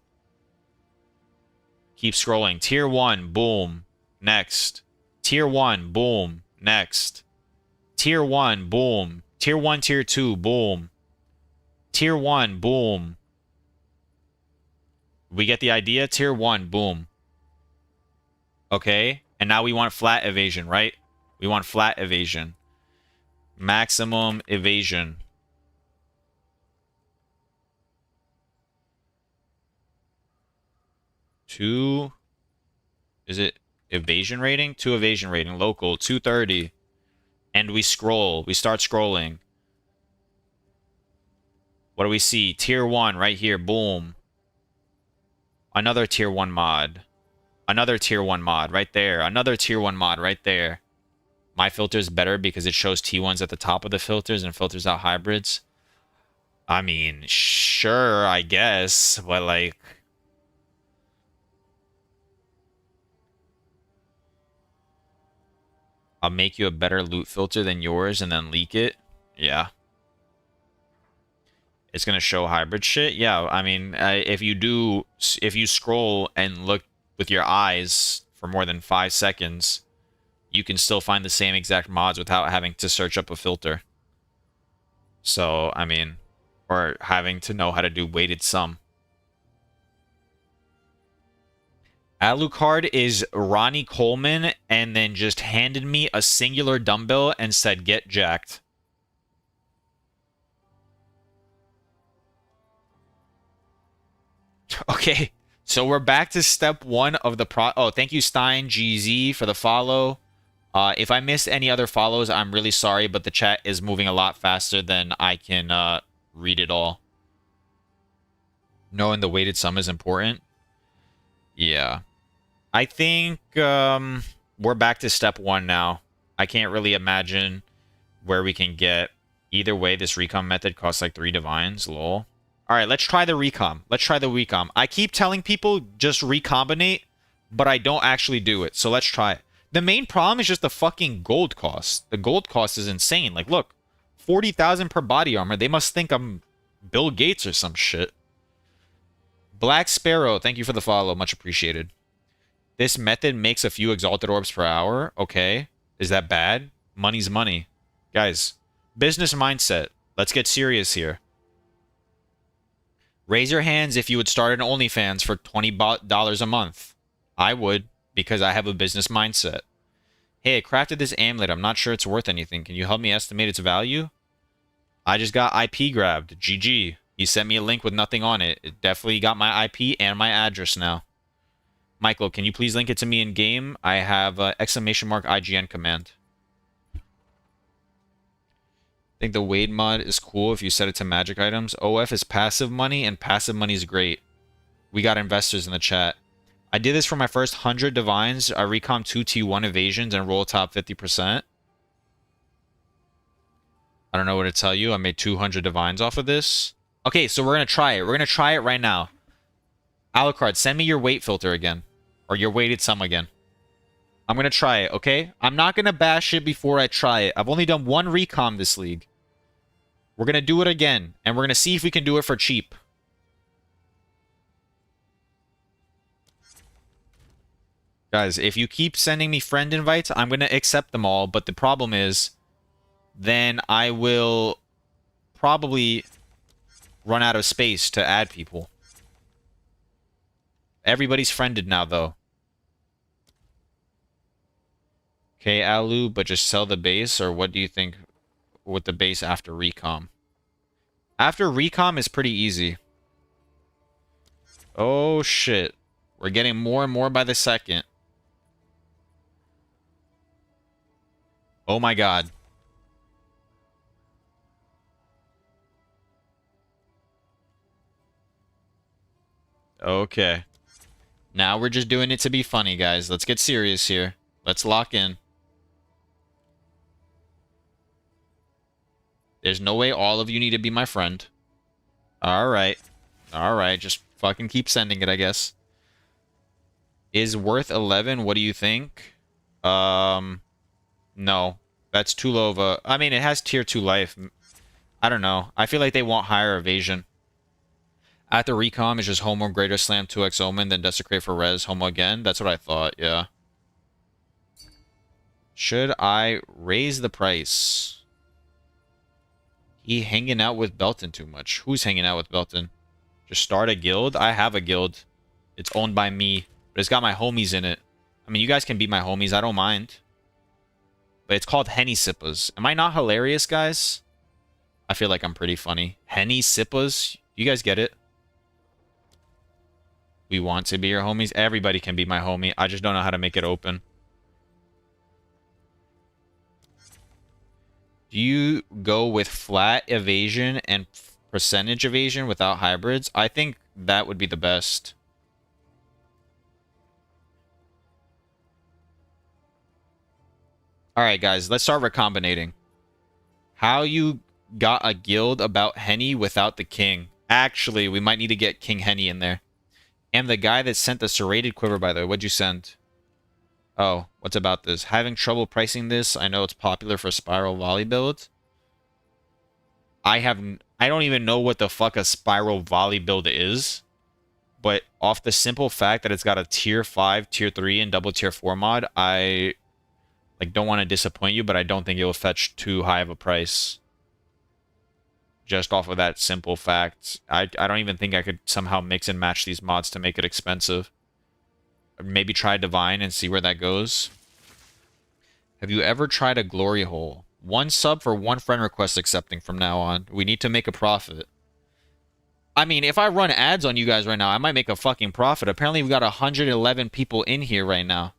Keep scrolling. Tier 1. Boom. Next. Tier 1. Boom. Next. Tier 1. Boom. Tier 1, Tier 2, boom. Tier 1, boom. We get the idea? Tier 1, boom. Okay, and now we want flat evasion, right? We want flat evasion. Maximum evasion. Two... Is it evasion rating? 2 evasion rating. Local, 230. And we scroll. We start scrolling. What do we see? Tier 1 right here. Boom. Another Tier 1 mod. Another Tier 1 mod right there. Another Tier 1 mod right there. My filter is better because it shows T1s at the top of the filters and filters out hybrids. I mean, sure, I guess. But like... I'll make you a better loot filter than yours and then leak it. Yeah. It's going to show hybrid shit. Yeah, I mean, if you scroll and look with your eyes for more than 5 seconds, you can still find the same exact mods without having to search up a filter. So, I mean, or having to know how to do weighted sum. Alucard is Ronnie Coleman and then just handed me a singular dumbbell and said, get jacked. Okay, so we're back to step 1 of the Oh, thank you, Stein GZ, for the follow. If I missed any other follows, I'm really sorry, but the chat is moving a lot faster than I can read it all. Knowing the weighted sum is important. Yeah. I think we're back to step 1 now. I can't really imagine where we can get. Either way, this recom method costs like 3 divines. Lol. Alright, let's try the recom. Let's try the recom. I keep telling people just recombinate, but I don't actually do it. So let's try it. The main problem is just the fucking gold cost. The gold cost is insane. Like, look. 40,000 per body armor. They must think I'm Bill Gates or some shit. Black Sparrow, thank you for the follow. Much appreciated. This method makes a few exalted orbs per hour. Okay. Is that bad? Money's money. Guys, business mindset. Let's get serious here. Raise your hands if you would start an OnlyFans for $20 a month. I would, because I have a business mindset. Hey, I crafted this amulet. I'm not sure it's worth anything. Can you help me estimate its value? I just got IP grabbed. GG. He sent me a link with nothing on it. It definitely got my IP and my address now. Michael, can you please link it to me in game? I have exclamation mark IGN command. I think the Wade mod is cool if you set it to magic items. OF is passive money, and passive money is great. We got investors in the chat. I did this for my first 100 divines. I recom 2 T1 evasions and roll top 50%. I don't know what to tell you. I made 200 divines off of this. Okay, so we're going to try it. We're going to try it right now. Alucard, send me your weight filter again. Or your weighted sum again. I'm going to try it, okay? I'm not going to bash it before I try it. I've only done 1 recom this league. We're going to do it again. And we're going to see if we can do it for cheap. Guys, if you keep sending me friend invites, I'm going to accept them all. But the problem is, then I will probably run out of space to add people. Everybody's friended now, though. Okay, Alu, but just sell the base, or what do you think with the base after recom? After recom is pretty easy. Oh, shit. We're getting more and more by the second. Oh my god. Okay. Now we're just doing it to be funny, guys. Let's get serious here. Let's lock in. There's no way all of you need to be my friend. Alright. Alright, just fucking keep sending it, I guess. Is worth 11, what do you think? No. That's too low of a... I mean, it has tier 2 life. I don't know. I feel like they want higher evasion. At the recom, it's just Homo Greater Slam 2x Omen, then Desecrate for Res, Homo again. That's what I thought, yeah. Should I raise the price? He hanging out with Belton too much. Who's hanging out with Belton? Just start a guild? I have a guild. It's owned by me, but it's got my homies in it. I mean, you guys can be my homies. I don't mind. But it's called Henny Sippas. Am I not hilarious, guys? I feel like I'm pretty funny. Henny Sippas? You guys get it? We want to be your homies. Everybody can be my homie. I just don't know how to make it open. Do you go with flat evasion and percentage evasion without hybrids? I think that would be the best. Alright, guys. Let's start recombinating. How you got a guild about Henny without the king? Actually, we might need to get King Henny in there. And the guy that sent the serrated quiver, by the way, what'd you send? Oh, what's about this? Having trouble pricing this. I know it's popular for spiral volley build. I don't even know what the fuck a spiral volley build is. But off the simple fact that it's got a tier 5, tier 3, and double tier 4 mod, I don't want to disappoint you, but I don't think it will fetch too high of a price. Just off of that simple fact. I don't even think I could somehow mix and match these mods to make it expensive. Maybe try Divine and see where that goes. Have you ever tried a glory hole? 1 sub for 1 friend request accepting from now on. We need to make a profit. I mean, if I run ads on you guys right now, I might make a fucking profit. Apparently, we got 111 people in here right now.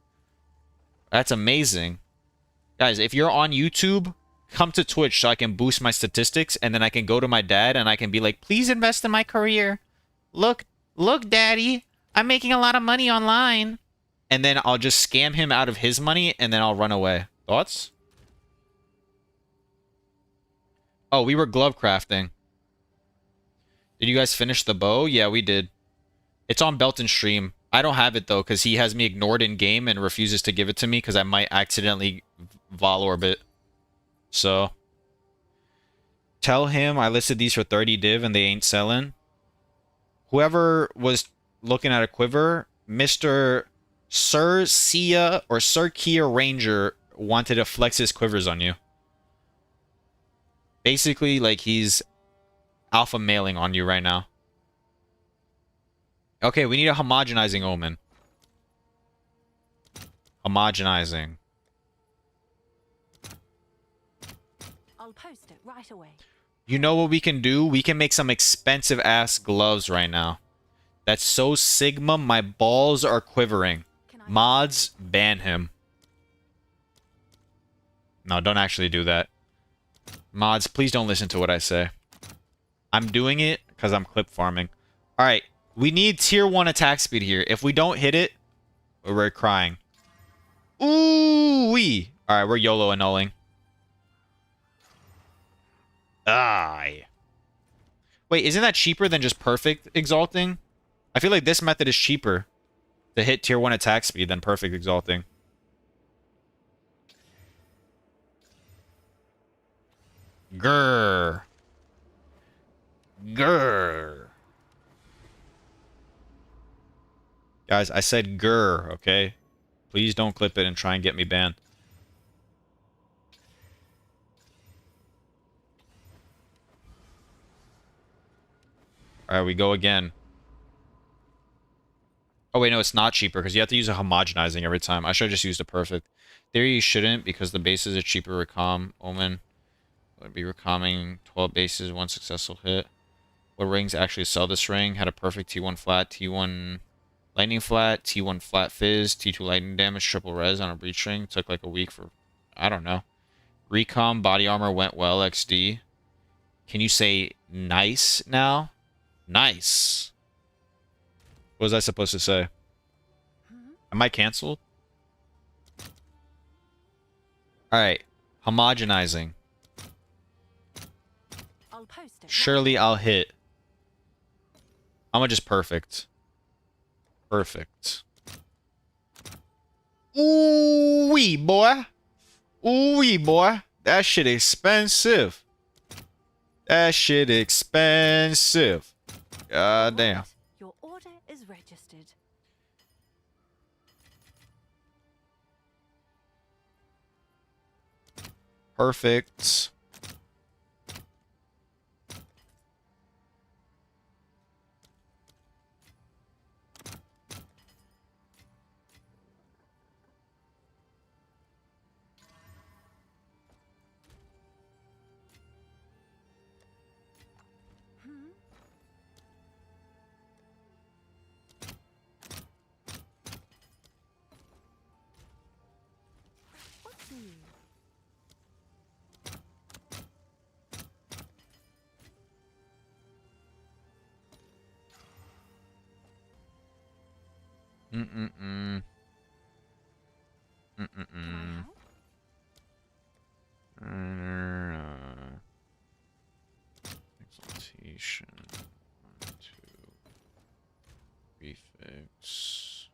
That's amazing. Guys, if you're on YouTube, come to Twitch so I can boost my statistics, and then I can go to my dad and I can be like, please invest in my career. look, look, Daddy, I'm making a lot of money online. And then I'll just scam him out of his money, and then I'll run away. Thoughts? Oh, we were glove crafting. Did you guys finish the bow? Yeah, we did. It's on Belton stream. I don't have it, though, because he has me ignored in-game and refuses to give it to me because I might accidentally vol orbit. So, tell him I listed these for 30 div and they ain't selling. Whoever was looking at a quiver, Mr. Sir Sia or Sir Kia Ranger wanted to flex his quivers on you. Basically, like, he's alpha mailing on you right now. Okay, we need a homogenizing omen. Homogenizing. I'll post it right away. You know what we can do? We can make some expensive ass gloves right now. That's so Sigma, my balls are quivering. Mods, ban him. No, don't actually do that. Mods, please don't listen to what I say. I'm doing it because I'm clip farming. Alright, we need tier 1 attack speed here. If we don't hit it, we're crying. Ooh-wee. Alright, we're YOLO annulling. Aye. Wait, isn't that cheaper than just perfect exalting? I feel like this method is cheaper to hit tier 1 attack speed than perfect exalting. Grrr. Grrr. Guys, I said grrr, okay? Please don't clip it and try and get me banned. Alright, we go again. Oh, wait, no, it's not cheaper because you have to use a homogenizing every time. I should have just used a perfect. Theory, you shouldn't because the bases are cheaper. Recom, Omen would be recoming 12 bases, 1 successful hit. What rings actually sell this ring? Had a perfect T1 flat, T1 lightning flat, T1 flat fizz, T2 lightning damage, triple res on a breach ring. Took like a week for, I don't know. Recom, body armor went well, XD. Can you say nice now? Nice. What was I supposed to say? Am I canceled? Alright. Homogenizing. I'll post it. Surely I'll hit. I'm gonna just perfect. Perfect. Ooh-wee, boy. Ooh-wee, boy. That shit expensive. That shit expensive. God damn. Your order is registered. Perfect. What's new? Mm-mm-mm. Can I Mm-mm-mm. help? Exaltation. 1, 2. Prefix.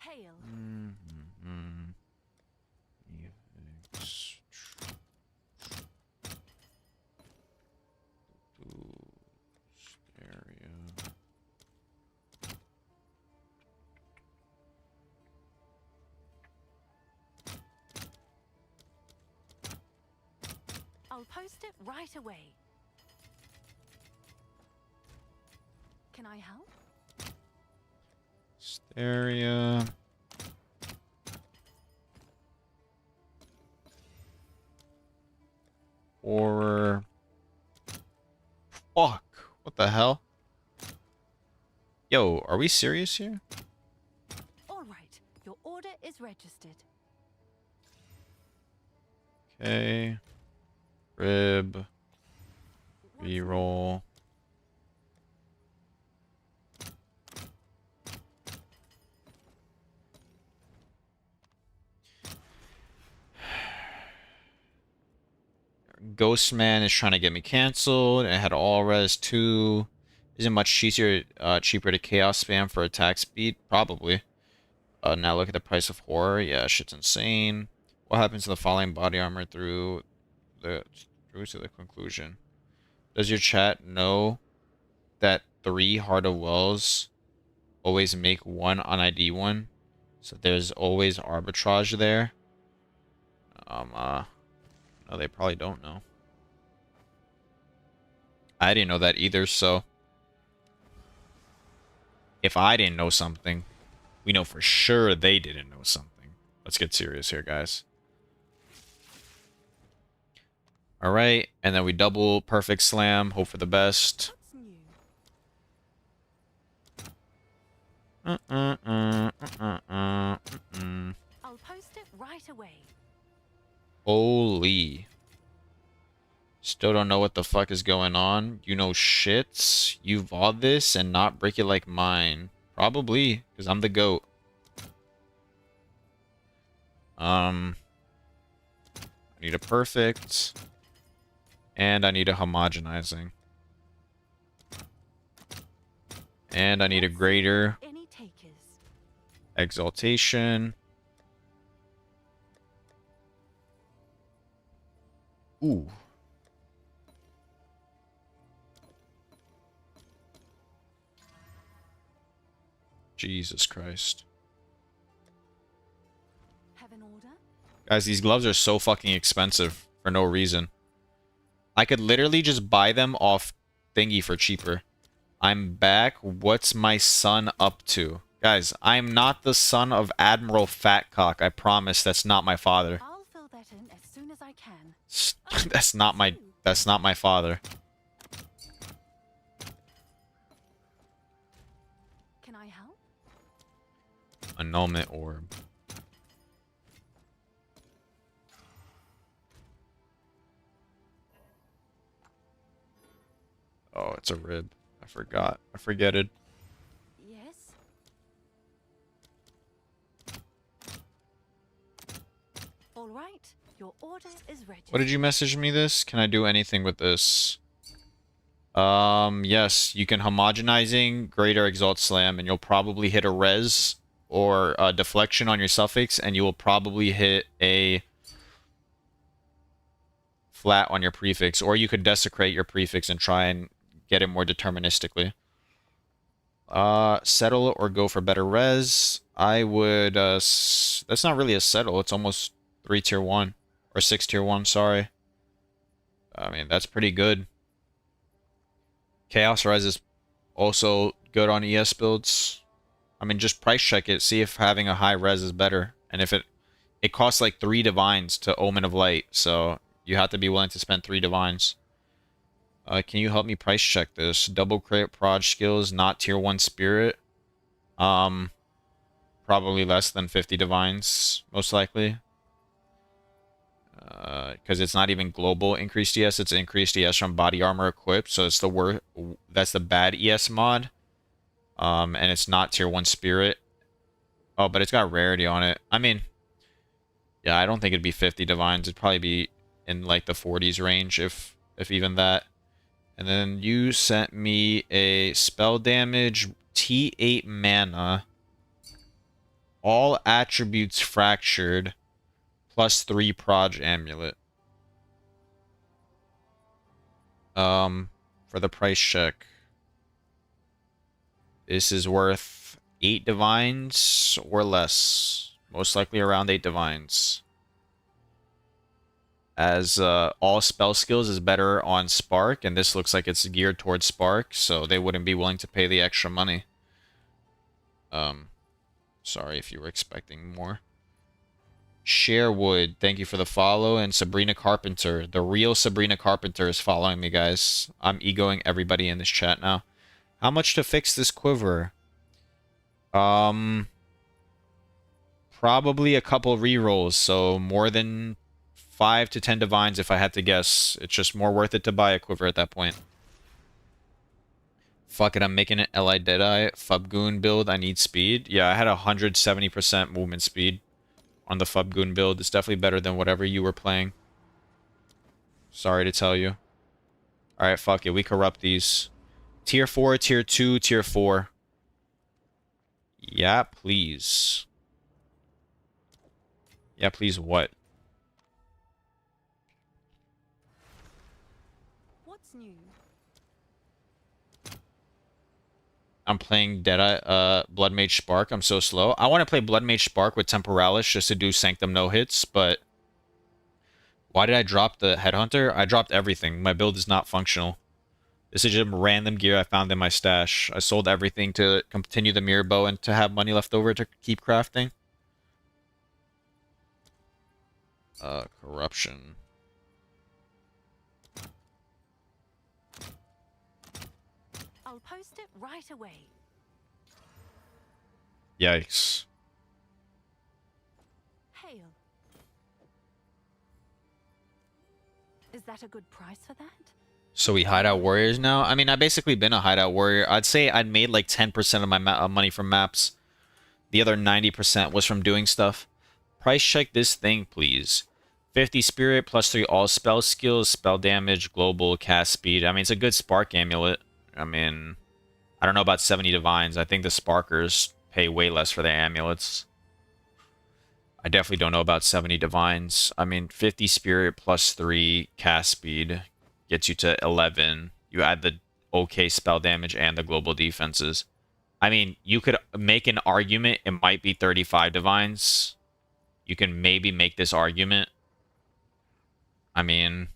Hail. Prefix. Stereo. I'll post it right away. Can I help? Stereo. Horror. Fuck. What the hell? Yo, are we serious here? All right. Your order is registered. Okay. Rib. Reroll. Ghostman is trying to get me canceled. I had all res 2. Isn't much cheaper to chaos spam for attack speed? Probably. Now look at the price of horror. Yeah, shit's insane. What happens to the falling body armor through to the conclusion? Does your chat know that 3 Heart of Wells always make 1 on ID 1? So there's always arbitrage there. No, they probably don't know. I didn't know that either, so if I didn't know something, we know for sure they didn't know something. Let's get serious here, guys. Alright, and then we double perfect slam, hope for the best. What's new? I'll post it right away. Holy. Still don't know what the fuck is going on. You know shits. You VOD this and not break it like mine. Probably, because I'm the GOAT. I need a perfect. And I need a homogenizing. And I need a greater. Any takers? Exaltation. Ooh. Jesus Christ. Have an order? Guys, these gloves are so fucking expensive for no reason. I could literally just buy them off thingy for cheaper. I'm back. What's my son up to? Guys, I'm not the son of Admiral Fatcock. I promise that's not my father. I'll fill that in as soon as I can. That's not my father. Can I help? Annulment orb. Oh, it's a rib. I forgot. I forgetted. Yes. All right. Your order is ready. What did you message me this? Can I do anything with this? Yes, you can homogenizing, greater exalt slam, and you'll probably hit a res or a deflection on your suffix, and you will probably hit a flat on your prefix, or you could desecrate your prefix and try and get it more deterministically. Settle or go for better res. I would, that's not really a settle. It's almost 3 tier 1. Or 6 tier 1, sorry. I mean, that's pretty good. Chaos res is also good on ES builds. I mean, just price check it. See if having a high res is better. And if it costs like 3 divines to Omen of Light. So you have to be willing to spend 3 divines. Can you help me price check this? Double crit proj skills, not tier 1 spirit. Probably less than 50 divines, most likely. Because it's not even global increased ES, it's increased ES from body armor equipped, so it's the that's the bad ES mod. And it's not tier 1 spirit. Oh, but it's got rarity on it. I mean, yeah, I don't think it'd be 50 divines. It'd probably be in like the 40s range, if even that. And then you sent me a spell damage, T8 mana, all attributes fractured, plus 3 proj amulet. For the price check. This is worth 8 divines or less. Most likely around 8 divines. As all spell skills is better on Spark, and this looks like it's geared towards Spark, so they wouldn't be willing to pay the extra money. Sorry if you were expecting more. Sharewood, thank you for the follow, and Sabrina Carpenter. The real Sabrina Carpenter is following me, guys. I'm egoing everybody in this chat now. How much to fix this quiver? Probably a couple rerolls, so more than 5 to 10 divines if I had to guess. It's just more worth it to buy a quiver at that point. Fuck it, I'm making an Li Deadeye Fubgoon build. I need speed. Yeah, I had 170% movement speed on the Fubgoon build. It's definitely better than whatever you were playing. Sorry to tell you. Alright, fuck it. We corrupt these. Tier 4, Tier 2, Tier 4. Yeah, please. Yeah, please what? What's new? I'm playing Deadeye, Blood Mage Spark. I'm so slow. I want to play Blood Mage Spark with Temporalis just to do Sanctum no hits, but why did I drop the Headhunter? I dropped everything. My build is not functional. This is just random gear I found in my stash. I sold everything to continue the Mirror Bow and to have money left over to keep crafting. Corruption. I'll post it right away. Yikes. Hail. Is that a good price for that? So we hideout warriors now? I mean, I've basically been a hideout warrior. I'd say I'd made like 10% of my money from maps. The other 90% was from doing stuff. Price check this thing, please. 50 spirit, plus 3 all spell skills, spell damage, global, cast speed. I mean, it's a good spark amulet. I mean, I don't know about 70 divines. I think the sparkers pay way less for their amulets. I definitely don't know about 70 divines. I mean, 50 spirit plus 3 cast speed gets you to 11. You add the okay spell damage and the global defenses. I mean, you could make an argument it might be 35 divines. You can maybe make this argument. I mean,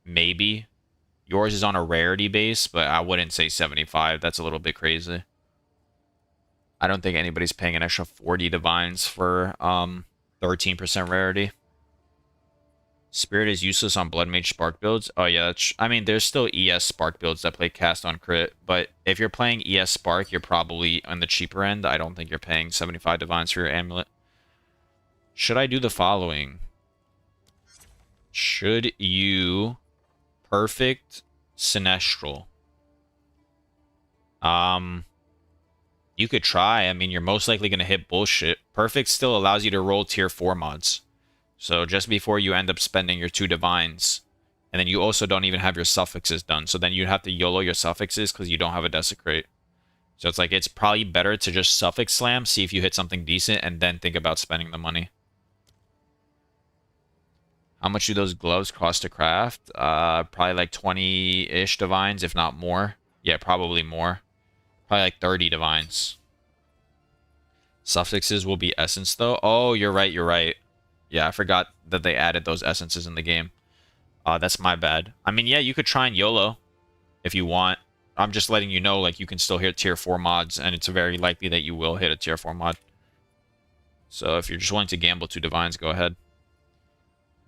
maybe. Yours is on a rarity base, but I wouldn't say 75. That's a little bit crazy. I don't think anybody's paying an extra 40 divines for 13% rarity. Spirit is useless on Blood Mage Spark builds. Oh yeah, I mean, there's still ES Spark builds that play cast on crit, but if you're playing ES Spark, you're probably on the cheaper end. I don't think you're paying 75 divines for your amulet. Should I do the following? Should you perfect Sinestral? You could try. I mean, you're most likely going to hit bullshit. Perfect still allows you to roll tier 4 mods. So just before you end up spending your 2 divines. And then you also don't even have your suffixes done. So then you'd have to YOLO your suffixes because you don't have a desecrate. So it's like, it's probably better to just suffix slam, see if you hit something decent, and then think about spending the money. How much do those gloves cost to craft? Probably like 20-ish divines, if not more. Yeah, probably more. Probably like 30 divines. Suffixes will be essence, though. Oh, you're right, you're right. Yeah, I forgot that they added those essences in the game. That's my bad. I mean, yeah, you could try and YOLO if you want. I'm just letting you know, like, you can still hit tier 4 mods, and it's very likely that you will hit a tier 4 mod. So if you're just willing to gamble 2 divines, go ahead.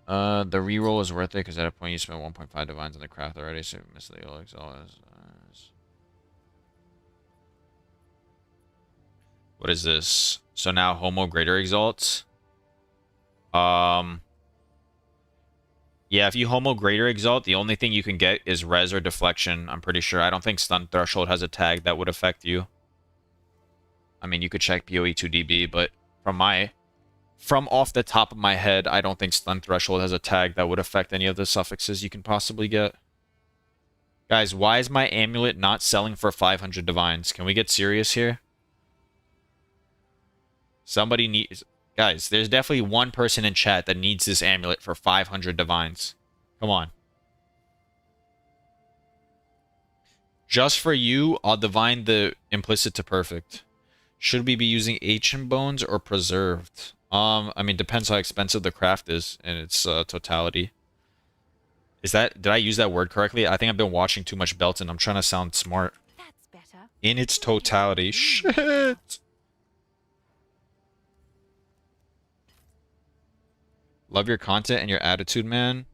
The reroll is worth it, because at a point you spent 1.5 divines on the craft already, so you miss the Excel. What is this? So now Homo Greater Exalts. Yeah, if you Homo Greater Exalt, the only thing you can get is Res or Deflection, I'm pretty sure. I don't think Stun Threshold has a tag that would affect you. I mean, you could check POE2 DB, but from off the top of my head, I don't think Stun Threshold has a tag that would affect any of the suffixes you can possibly get. Guys, why is my amulet not selling for 500 divines? Can we get serious here? Somebody needs... Guys, there's definitely one person in chat that needs this amulet for 500 divines. Come on. Just for you, I'll divine the implicit to perfect. Should we be using ancient bones or preserved? I mean, depends how expensive the craft is in its totality. Did I use that word correctly? I think I've been watching too much Belton. I'm trying to sound smart. That's better. In its totality. Shit! Love your content and your attitude, man.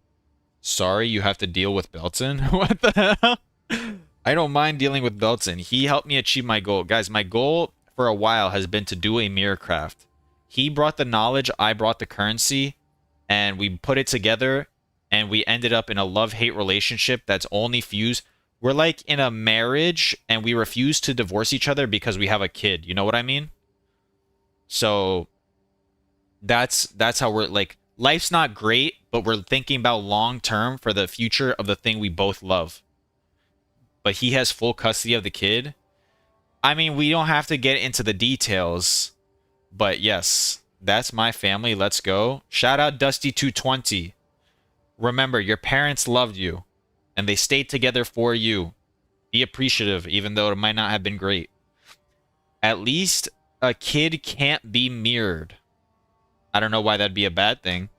Sorry you have to deal with Belton. What the hell? I don't mind dealing with Belton. He helped me achieve my goal. Guys, my goal for a while has been to do a mirror craft. He brought the knowledge, I brought the currency. and we put it together, and we ended up in a love-hate relationship that's only fused. We're like in a marriage, and we refuse to divorce each other because we have a kid. You know what I mean? So that's how we're like, life's not great, but we're thinking about long term for the future of the thing we both love. But he has full custody of the kid. I mean, we don't have to get into the details, but yes, that's my family. Let's go. Shout out Dusty220. Remember, your parents loved you, and they stayed together for you. Be appreciative, even though it might not have been great. At least a kid can't be mirrored. I don't know why that'd be a bad thing.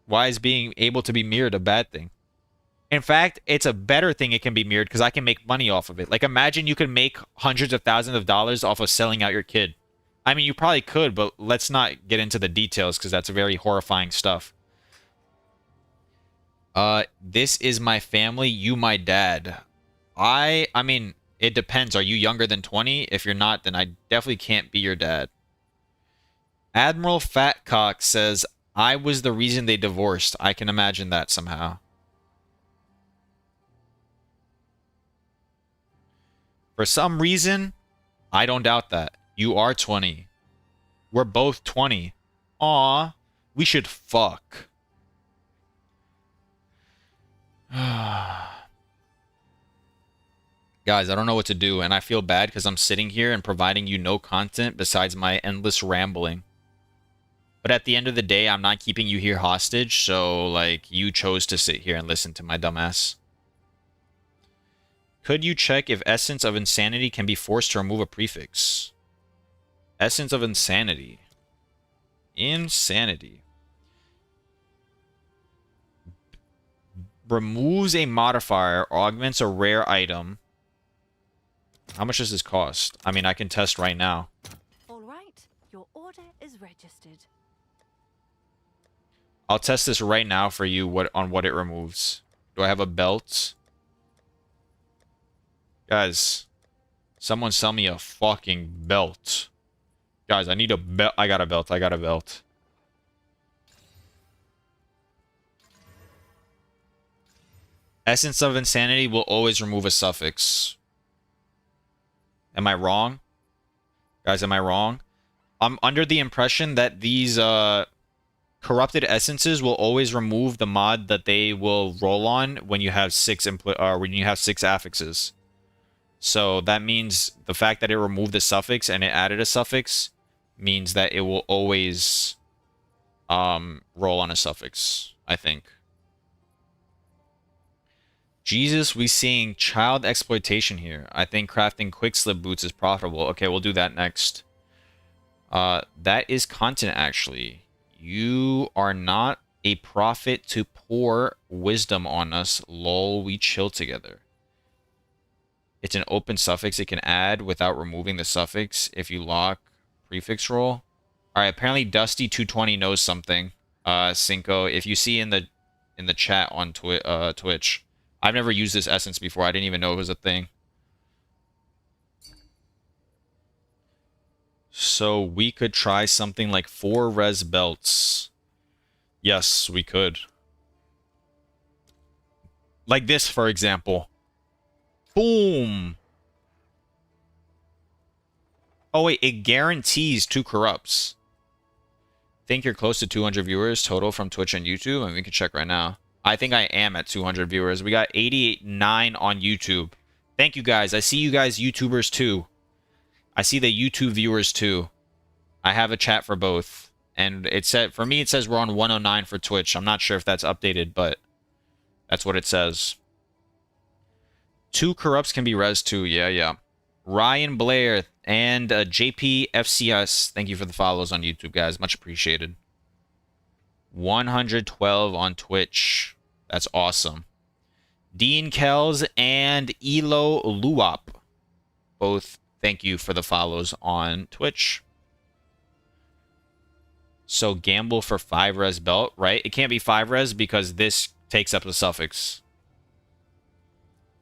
Why is being able to be mirrored a bad thing? In fact, it's a better thing it can be mirrored because I can make money off of it. Like, imagine you could make hundreds of thousands of dollars off of selling out your kid. I mean, you probably could, but let's not get into the details because that's very horrifying stuff. This is my family, you my dad. I mean, it depends. Are you younger than 20? If you're not, then I definitely can't be your dad. Admiral Fatcock says, I was the reason they divorced. I can imagine that somehow. For some reason, I don't doubt that. You are 20. We're both 20. Aw, we should fuck. Guys, I don't know what to do, and I feel bad because I'm sitting here and providing you no content besides my endless rambling. But at the end of the day, I'm not keeping you here hostage, so, like, you chose to sit here and listen to my dumbass. Could you check if Essence of Insanity can be forced to remove a prefix? Essence of Insanity. Insanity. Removes a modifier, augments a rare item. How much does this cost? I mean, I can test right now. All right, your order is registered. I'll test this right now for you on what it removes. Do I have a belt? Guys, someone sell me a fucking belt. Guys, I need a belt. I got a belt. I got a belt. Essence of Insanity will always remove a suffix. Am I wrong? Guys, am I wrong? I'm under the impression that these corrupted essences will always remove the mod that they will roll on when you have six affixes. So that means the fact that it removed the suffix and it added a suffix means that it will always roll on a suffix, I think. Jesus, we seeing child exploitation here. I think crafting quick slip boots is profitable. Okay, we'll do that next. That is content, actually. You are not a prophet to pour wisdom on us. Lol, we chill together. It's an open suffix it can add without removing the suffix if you lock prefix roll. Alright, apparently Dusty220 knows something. Cinco, if you see in the chat on Twitch. I've never used this essence before. I didn't even know it was a thing. So we could try something like 4 res belts. Yes, we could. Like this, for example. Boom! Oh wait, it guarantees 2 corrupts. Think you're close to 200 viewers total from Twitch and YouTube? And we can check right now. I think I am at 200 viewers. We got 89 on YouTube. Thank you guys. I see you guys YouTubers too. I see the YouTube viewers too. I have a chat for both. And it said, for me, it says we're on 109 for Twitch. I'm not sure if that's updated, but that's what it says. 2 corrupts can be res too. Yeah. Ryan Blair and JPFCS. Thank you for the follows on YouTube, guys. Much appreciated. 112 on Twitch. That's awesome. Dean Kells and Elo Luop. Both thank you for the follows on Twitch. So gamble for 5 res belt, right? It can't be 5 res because this takes up the suffix.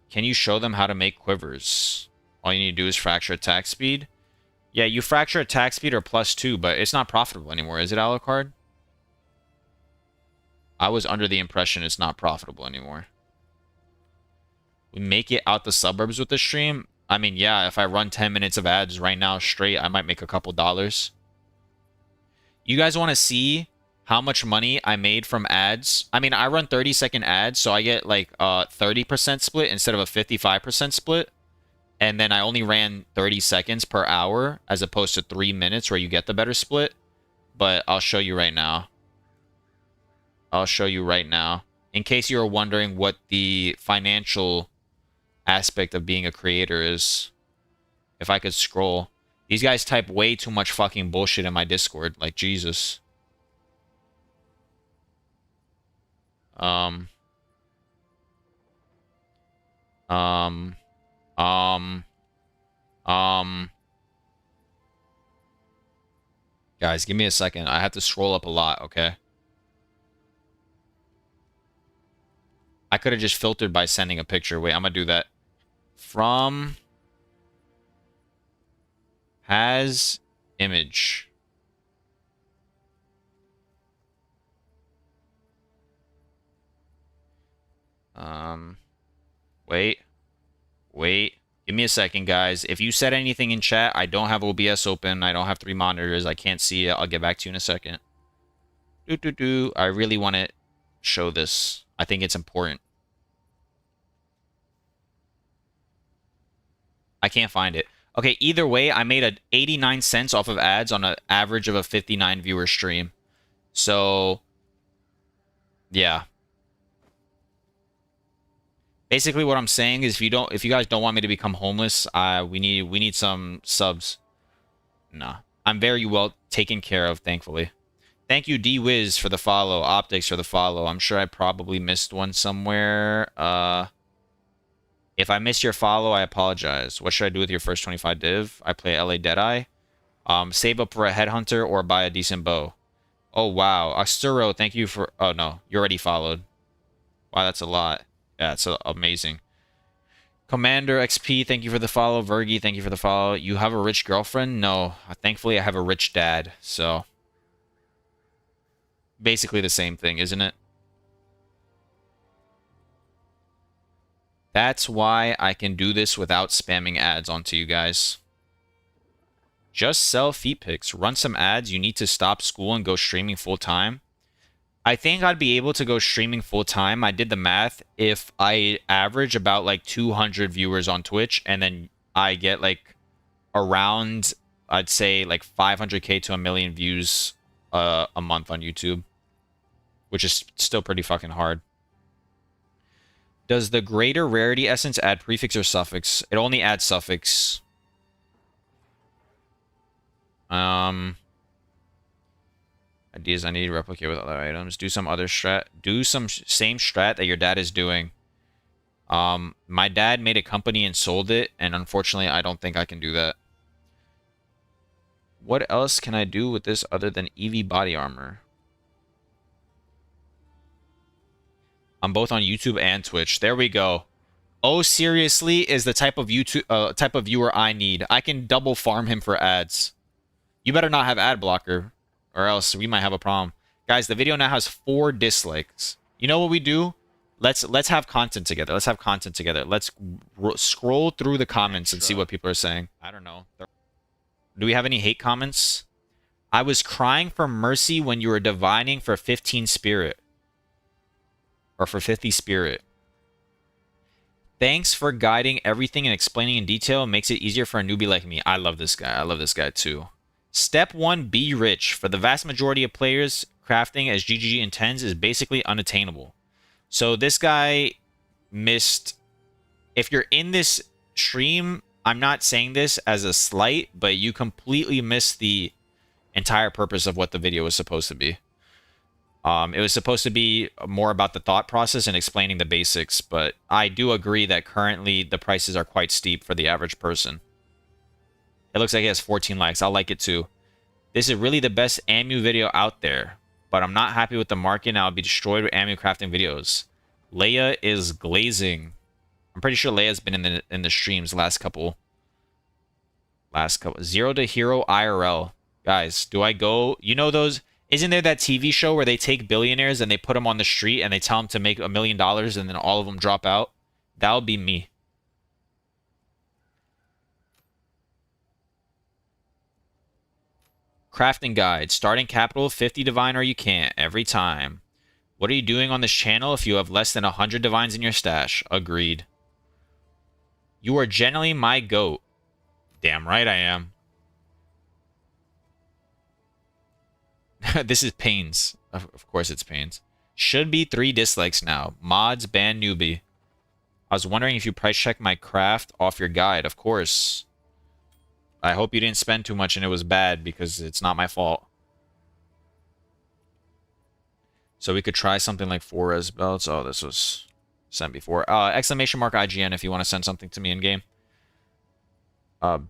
Can you show them how to make quivers? All you need to do is fracture attack speed. Yeah, you fracture attack speed or +2, but it's not profitable anymore, is it, Alucard? I was under the impression it's not profitable anymore. We make it out the suburbs with the stream. I mean, yeah, if I run 10 minutes of ads right now straight, I might make a couple dollars. You guys want to see how much money I made from ads? I mean, I run 30-second ads, so I get like a 30% split instead of a 55% split. And then I only ran 30 seconds per hour as opposed to 3 minutes where you get the better split. But I'll show you right now. I'll show you right now. In case you were wondering what the financial aspect of being a creator is. If I could scroll. These guys type way too much fucking bullshit in my Discord. Like, Jesus. Um. Guys, give me a second. I have to scroll up a lot, okay? I could have just filtered by sending a picture. Wait, I'm gonna do that. From has image. Wait. Give me a second, guys. If you said anything in chat, I don't have OBS open. I don't have 3 monitors. I can't see it. I'll get back to you in a second. I really want to show this. I think it's important. I can't find it. Okay, either way, I made a 89 cents off of ads on an average of a 59 viewer stream. So, yeah. Basically, what I'm saying is, if you guys don't want me to become homeless, we need some subs. Nah, I'm very well taken care of, thankfully. Thank you, D-Wiz, for the follow. Optics for the follow. I'm sure I probably missed one somewhere. If I missed your follow, I apologize. What should I do with your first 25 div? I play LA Deadeye. Save up for a headhunter or buy a decent bow. Oh, wow. Asturo, thank you for... Oh, no. You already followed. Wow, that's a lot. Yeah, it's amazing. Commander XP, thank you for the follow. Vergi, thank you for the follow. You have a rich girlfriend? No. Thankfully, I have a rich dad, so... Basically the same thing, isn't it? That's why I can do this without spamming ads onto you guys. Just sell feet pics. Run some ads. You need to stop school and go streaming full-time. I think I'd be able to go streaming full-time. I did the math. If I average about like 200 viewers on Twitch and then I get like around, I'd say like 500k to 1 million views a month on YouTube, which is still pretty fucking hard. Does the greater rarity essence add prefix or suffix? It only adds suffix. Ideas I need to replicate with other items. Do some other strat. Do some same strat that your dad is doing. My dad made a company and sold it, and unfortunately, I don't think I can do that. What else can I do with this other than EV body armor? I'm both on YouTube and Twitch. There we go. Oh, seriously is the type of type of viewer I need. I can double farm him for ads. You better not have ad blocker, or else we might have a problem. Guys, the video now has 4 dislikes. You know what we do? Let's have content together. Let's have content together. Let's scroll through the comments and see what people are saying. I don't know. Do we have any hate comments? I was crying for mercy when you were divining for 15 spirit. Or for 50 spirit. Thanks for guiding everything and explaining in detail. It makes it easier for a newbie like me. I love this guy. I love this guy too. Step 1, be rich. For the vast majority of players, crafting as GGG intends is basically unattainable. So this guy missed... If you're in this stream, I'm not saying this as a slight, but you completely missed the entire purpose of what the video was supposed to be. It was supposed to be more about the thought process and explaining the basics, but I do agree that currently the prices are quite steep for the average person. It looks like it has 14 likes. I'll like it too. This is really the best Amu video out there, but I'm not happy with the market and I'll be destroyed with Amu crafting videos. Leia is glazing. I'm pretty sure Leia's been in the streams last couple. Zero to Hero IRL. Guys, do I go? You know those... Isn't there that TV show where they take billionaires and they put them on the street and they tell them to make $1 million and then all of them drop out? That would be me. Crafting guide. Starting capital 50 divine or you can't. Every time. What are you doing on this channel if you have less than 100 divines in your stash? Agreed. You are generally my goat. Damn right I am. This is Pains. Of course it's Pains. Should be 3 dislikes now. Mods ban newbie. I was wondering if you price check my craft off your guide. Of course. I hope you didn't spend too much and it was bad because it's not my fault. So we could try something like 4 res belts. Oh, this was sent before. Exclamation mark IGN if you want to send something to me in game.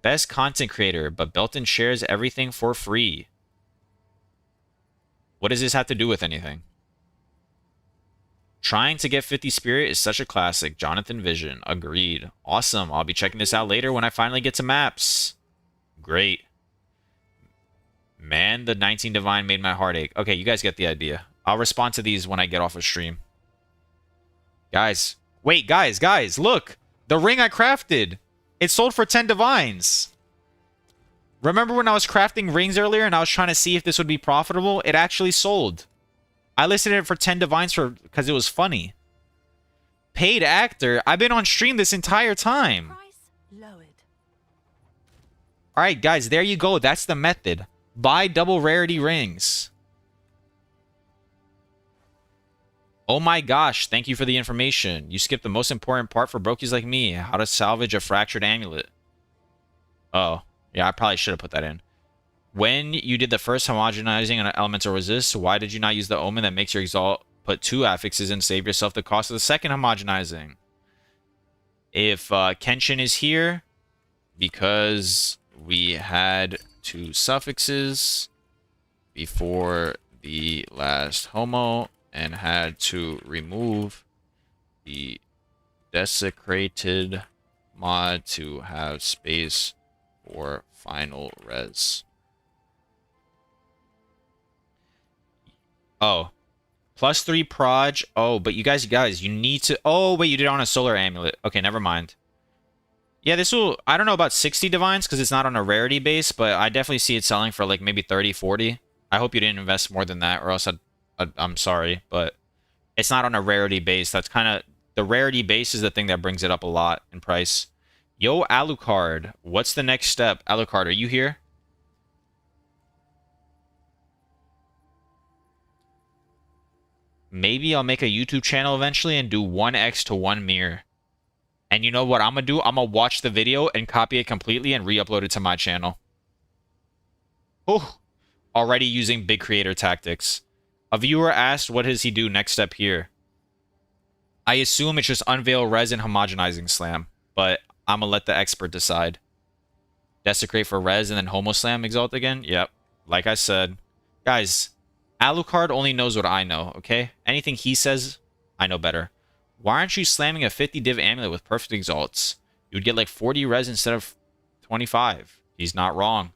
Best content creator, but Belton shares everything for free. What does this have to do with anything? Trying to get 50 Spirit is such a classic. Jonathan Vision. Agreed. Awesome. I'll be checking this out later when I finally get to maps. Great. Man, the 19 Divine made my heart ache. Okay, you guys get the idea. I'll respond to these when I get off of stream. Guys. Wait, guys, look. The ring I crafted. It sold for 10 Divines. Remember when I was crafting rings earlier and I was trying to see if this would be profitable? It actually sold. I listed it for 10 divines because it was funny. Paid actor? I've been on stream this entire time. Price lowered. Alright, guys, there you go. That's the method. Buy double rarity rings. Oh my gosh, thank you for the information. You skipped the most important part for brokies like me. How to salvage a fractured amulet. Oh. Yeah, I probably should have put that in. When you did the first homogenizing on elemental resist, why did you not use the omen that makes your exalt put 2 affixes and save yourself the cost of the second homogenizing? If Kenshin is here, because we had 2 suffixes before the last homo and had to remove the desecrated mod to have space for final res. Oh. +3 proj. Oh, but you guys, you need to... Oh, wait, you did it on a solar amulet. Okay, never mind. Yeah, this will... I don't know about 60 divines because it's not on a rarity base, but I definitely see it selling for like maybe 30, 40. I hope you didn't invest more than that or else I'm sorry, but it's not on a rarity base. That's kind of... The rarity base is the thing that brings it up a lot in price. Yo, Alucard, what's the next step? Alucard, are you here? Maybe I'll make a YouTube channel eventually and do 1x to 1 mirror. And you know what I'm going to do? I'm going to watch the video and copy it completely and re-upload it to my channel. Oh, already using big creator tactics. A viewer asked, what does he do next step here? I assume it's just unveil res and homogenizing slam, but I'm going to let the expert decide. Desecrate for res and then homo slam exalt again? Yep. Like I said. Guys, Alucard only knows what I know, okay? Anything he says, I know better. Why aren't you slamming a 50 div amulet with perfect exalts? You would get like 40 res instead of 25. He's not wrong.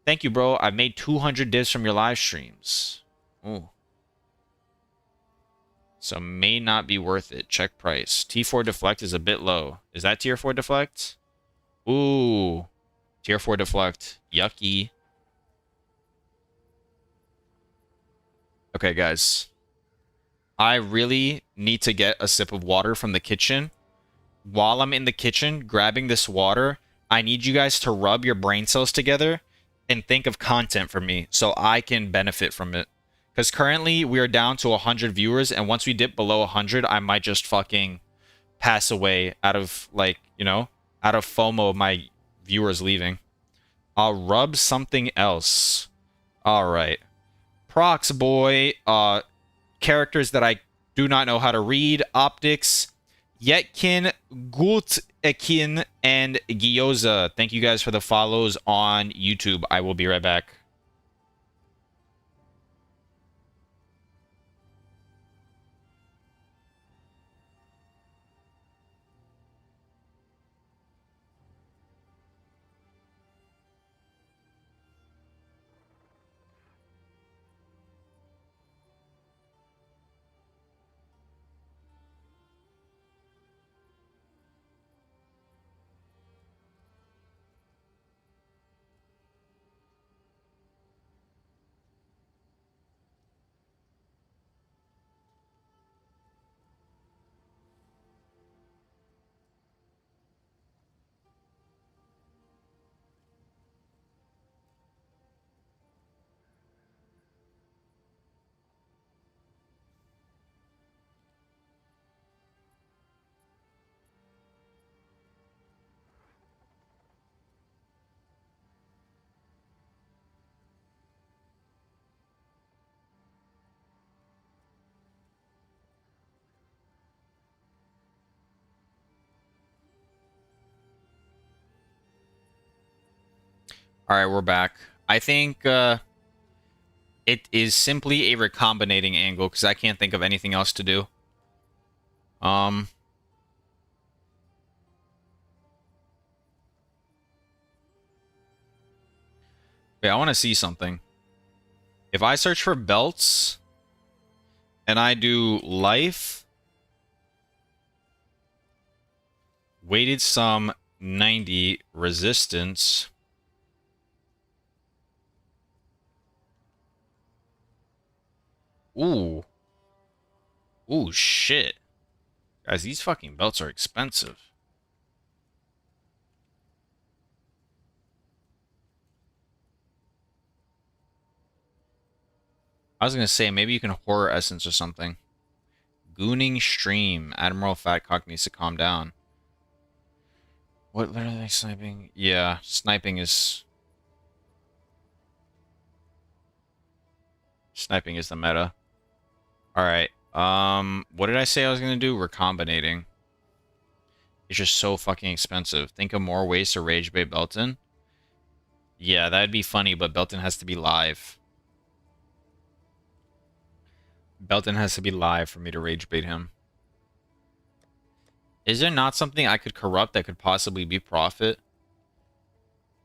Thank you, bro. I've made 200 divs from your live streams. Ooh. So may not be worth it. Check price. T4 deflect is a bit low. Is that tier 4 deflect? Ooh. Tier 4 deflect. Yucky. Okay, guys. I really need to get a sip of water from the kitchen. While I'm in the kitchen grabbing this water, I need you guys to rub your brain cells together and think of content for me so I can benefit from it. Because currently we are down to 100 viewers, and once we dip below 100, I might just fucking pass away out of, like, you know, out of FOMO of my viewers leaving. I'll rub something else. Alright. Prox boy, characters that I do not know how to read, optics, Yetkin, Gultekin, and Gyoza. Thank you guys for the follows on YouTube. I will be right back. All right, we're back. I think it is simply a recombinating angle because I can't think of anything else to do. Wait, I want to see something. If I search for belts and I do life, weighted sum 90, resistance. Ooh. Ooh, shit. Guys, these fucking belts are expensive. I was gonna say, maybe you can horror essence or something. Gooning stream. Admiral Fatcock needs to calm down. What literally sniping? Yeah, sniping is... Sniping is the meta. Alright, what did I say I was gonna do? Recombinating. It's just so fucking expensive. Think of more ways to rage bait Belton. Yeah, that'd be funny, but Belton has to be live. Belton has to be live for me to rage bait him. Is there not something I could corrupt that could possibly be profit?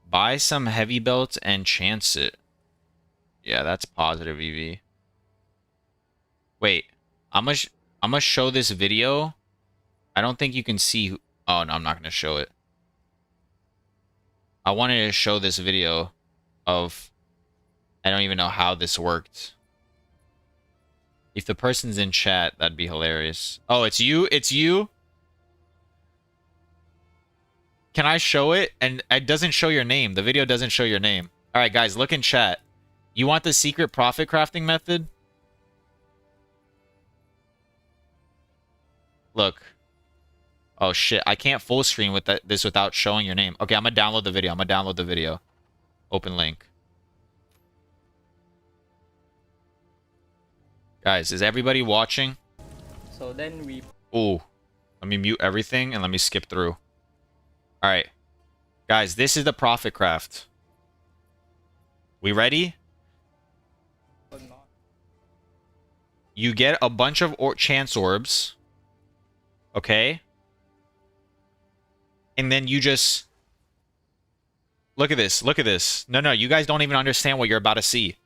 Buy some heavy belts and chance it. Yeah, that's positive EV. Wait, I'm gonna show this video. I don't think you can see who... Oh, no, I'm not gonna show it. I wanted to show this video of... I don't even know how this worked. If the person's in chat, that'd be hilarious. Oh, it's you? It's you? Can I show it? And it doesn't show your name. The video doesn't show your name. All right, guys, look in chat. You want the secret profit crafting method? Look. Oh, shit. I can't full screen with this without showing your name. Okay, I'm going to download the video. I'm going to download the video. Open link. Guys, is everybody watching? So then we... Ooh. Let me mute everything and let me skip through. Alright. Guys, this is the profit craft. We ready? You get a bunch of chance orbs. Okay? And then you just... Look at this. Look at this. No, you guys don't even understand what you're about to see.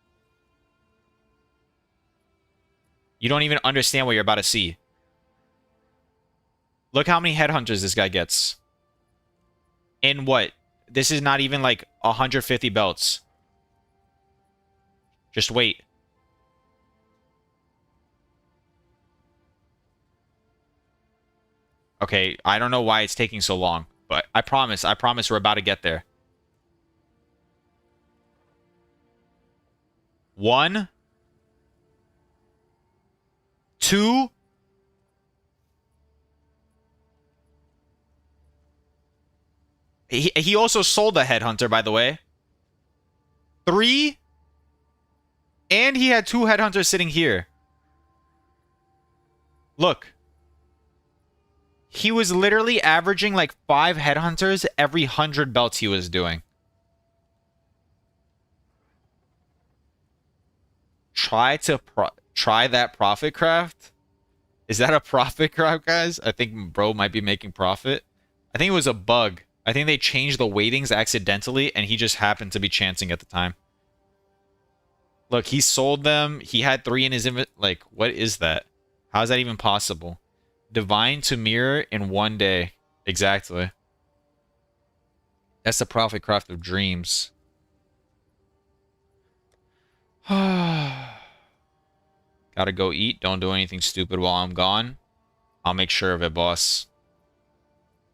You don't even understand what you're about to see. Look how many headhunters this guy gets. In what? This is not even like 150 belts. Just wait. Okay, I don't know why it's taking so long, but I promise we're about to get there. 1, 2. He also sold the headhunter, by the way. 3. And he had 2 headhunters sitting here. Look. He was literally averaging like 5 headhunters every 100 belts he was doing. Try that profit craft. Is that a profit craft, guys? I think bro might be making profit. I think it was a bug. I think they changed the weightings accidentally, and he just happened to be chancing at the time. Look, he sold them. He had 3 in his inventory. Like, what is that? How is that even possible? Divine to mirror in 1 day. Exactly. That's the profit craft of dreams. Gotta go eat. Don't do anything stupid while I'm gone. I'll make sure of it, boss.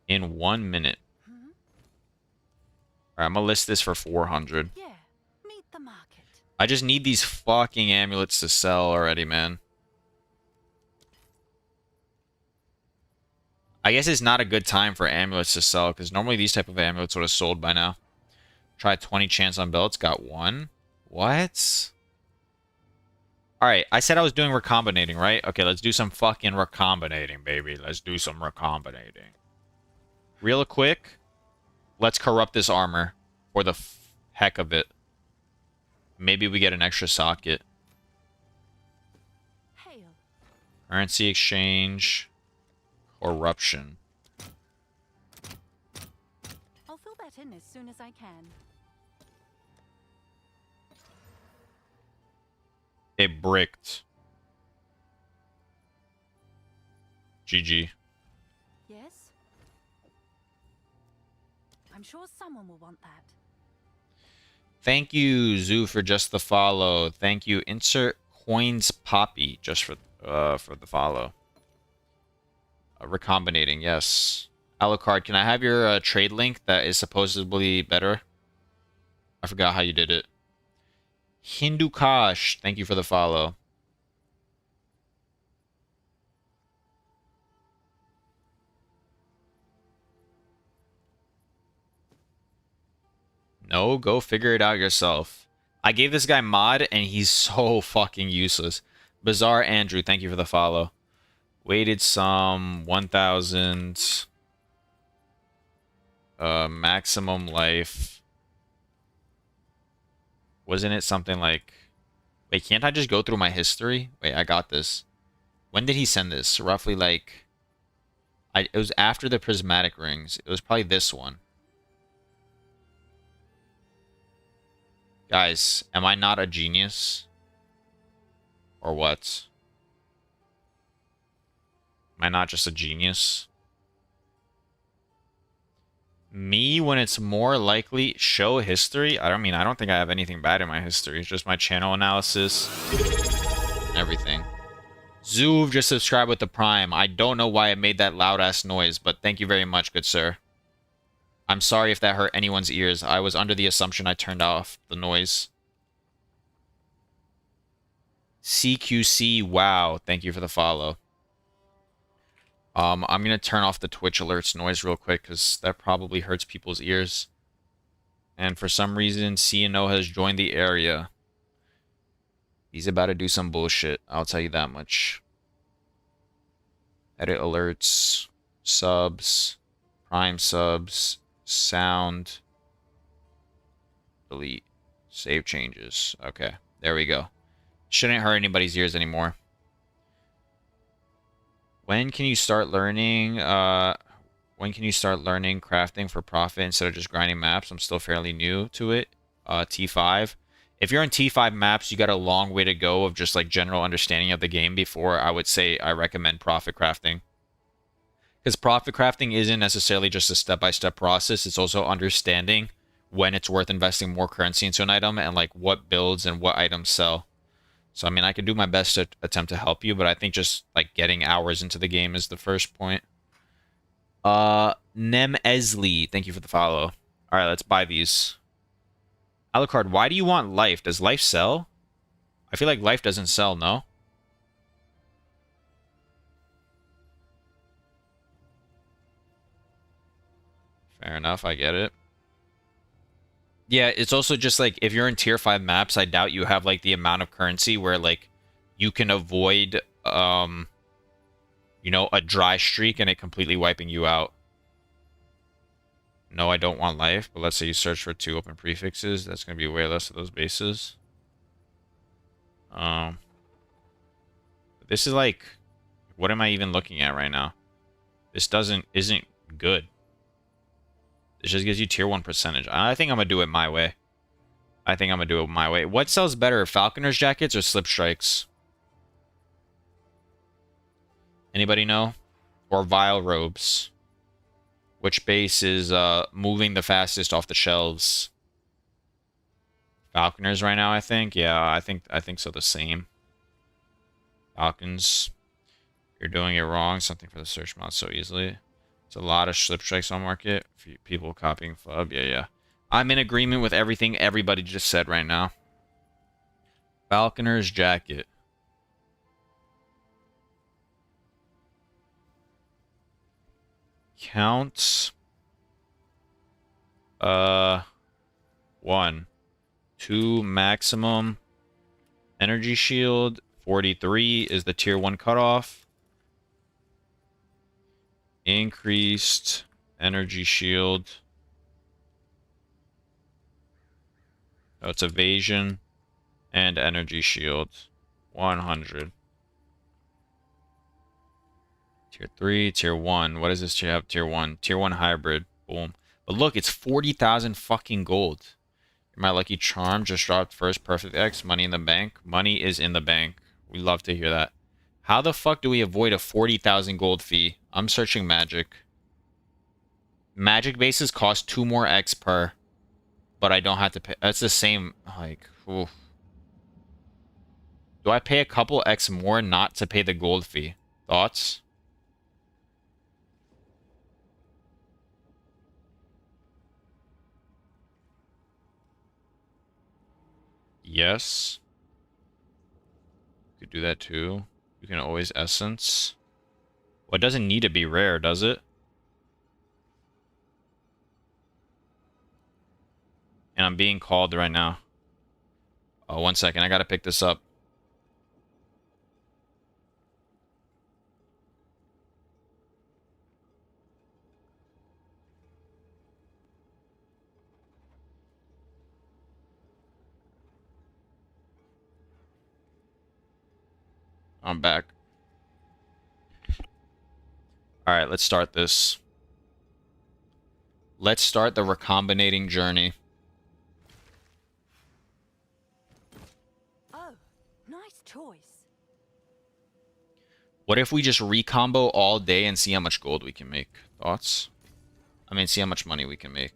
In 1 minute. Alright, I'm gonna list this for 400. Yeah, meet the market. I just need these fucking amulets to sell already, man. I guess it's not a good time for amulets to sell, because normally these type of amulets would have sold by now. Try 20 chance on belts, got 1. What? Alright, I said I was doing recombinating, right? Okay, let's do some fucking recombinating, baby. Let's do some recombinating. Real quick, let's corrupt this armor for the heck of it. Maybe we get an extra socket. Hail. Currency exchange. Corruption. I'll fill that in as soon as I can. It bricked. GG. Yes? I'm sure someone will want that. Thank you, Zoo, for just the follow. Thank you, Insert Coins Poppy, just for the follow. Recombinating, yes. Alucard, can I have your trade link that is supposedly better? I forgot how you did it. Hindu Kosh, thank you for the follow. No, go figure it out yourself. I gave this guy mod, and he's so fucking useless. Bizarre Andrew, thank you for the follow. Weighted sum, 1,000. Maximum life. Wasn't it something like... Wait, can't I just go through my history? Wait, I got this. When did he send this? Roughly like... it was after the prismatic rings. It was probably this one. Guys, am I not a genius? Or what? Am I not just a genius? Me, when it's more likely, show history? I don't think I have anything bad in my history. It's just my channel analysis. Everything. Zoov just subscribed with the Prime. I don't know why it made that loud-ass noise, but thank you very much, good sir. I'm sorry if that hurt anyone's ears. I was under the assumption I turned off the noise. CQC, wow. Thank you for the follow. I'm going to turn off the Twitch alerts noise real quick because that probably hurts people's ears. And for some reason, CNO has joined the area. He's about to do some bullshit. I'll tell you that much. Edit alerts. Subs. Prime subs. Sound. Delete. Save changes. Okay. There we go. Shouldn't hurt anybody's ears anymore. When can you start learning? When can you start learning crafting for profit instead of just grinding maps? I'm still fairly new to it. T5. If you're in T5 maps, you got a long way to go of just like general understanding of the game before I would say I recommend profit crafting. Because profit crafting isn't necessarily just a step-by-step process. It's also understanding when it's worth investing more currency into an item and like what builds and what items sell. So, I mean, I can do my best to attempt to help you, but I think just, like, getting hours into the game is the first point. Nem Esley, thank you for the follow. Alright, let's buy these. Alucard, why do you want life? Does life sell? I feel like life doesn't sell, no? Fair enough, I get it. Yeah, it's also just like, if you're in tier 5 maps, I doubt you have like the amount of currency where like you can avoid, you know, a dry streak and it completely wiping you out. No, I don't want life, but let's say you search for 2 open prefixes. That's going to be way less of those bases. This is like, what am I even looking at right now? This isn't good. It just gives you tier 1 percentage. I think I'm going to do it my way. What sells better, Falconer's Jackets or Slip Strikes? Anybody know? Or Vile Robes? Which base is moving the fastest off the shelves? Falconers right now, I think. Yeah, I think so. The same. Falcons. You're doing it wrong. Something for the search mod so easily. It's a lot of slip strikes on market. People copying Flub. Yeah. I'm in agreement with everything everybody just said right now. Falconer's Jacket. Counts. 1. 2 maximum. Energy shield. 43 is the tier 1 cutoff. Increased energy shield. Oh, it's evasion and energy shield. 100. Tier 3, Tier 1. What does this tier have? Tier 1. Tier 1 hybrid. Boom. But look, it's 40,000 fucking gold. My lucky charm just dropped first perfect X. Money in the bank. Money is in the bank. We love to hear that. How the fuck do we avoid a 40,000 gold fee? I'm searching magic. Magic bases cost 2 more X per. But I don't have to pay. That's the same. Like, oof. Do I pay a couple X more not to pay the gold fee? Thoughts? Yes. You could do that too. You can always essence. Well, it doesn't need to be rare, does it? And I'm being called right now. Oh, 1 second. I gotta pick this up. I'm back. Alright, let's start this. Let's start the recombinating journey. Oh, nice choice. What if we just recombo all day and see how much gold we can make? Thoughts? I mean, see how much money we can make.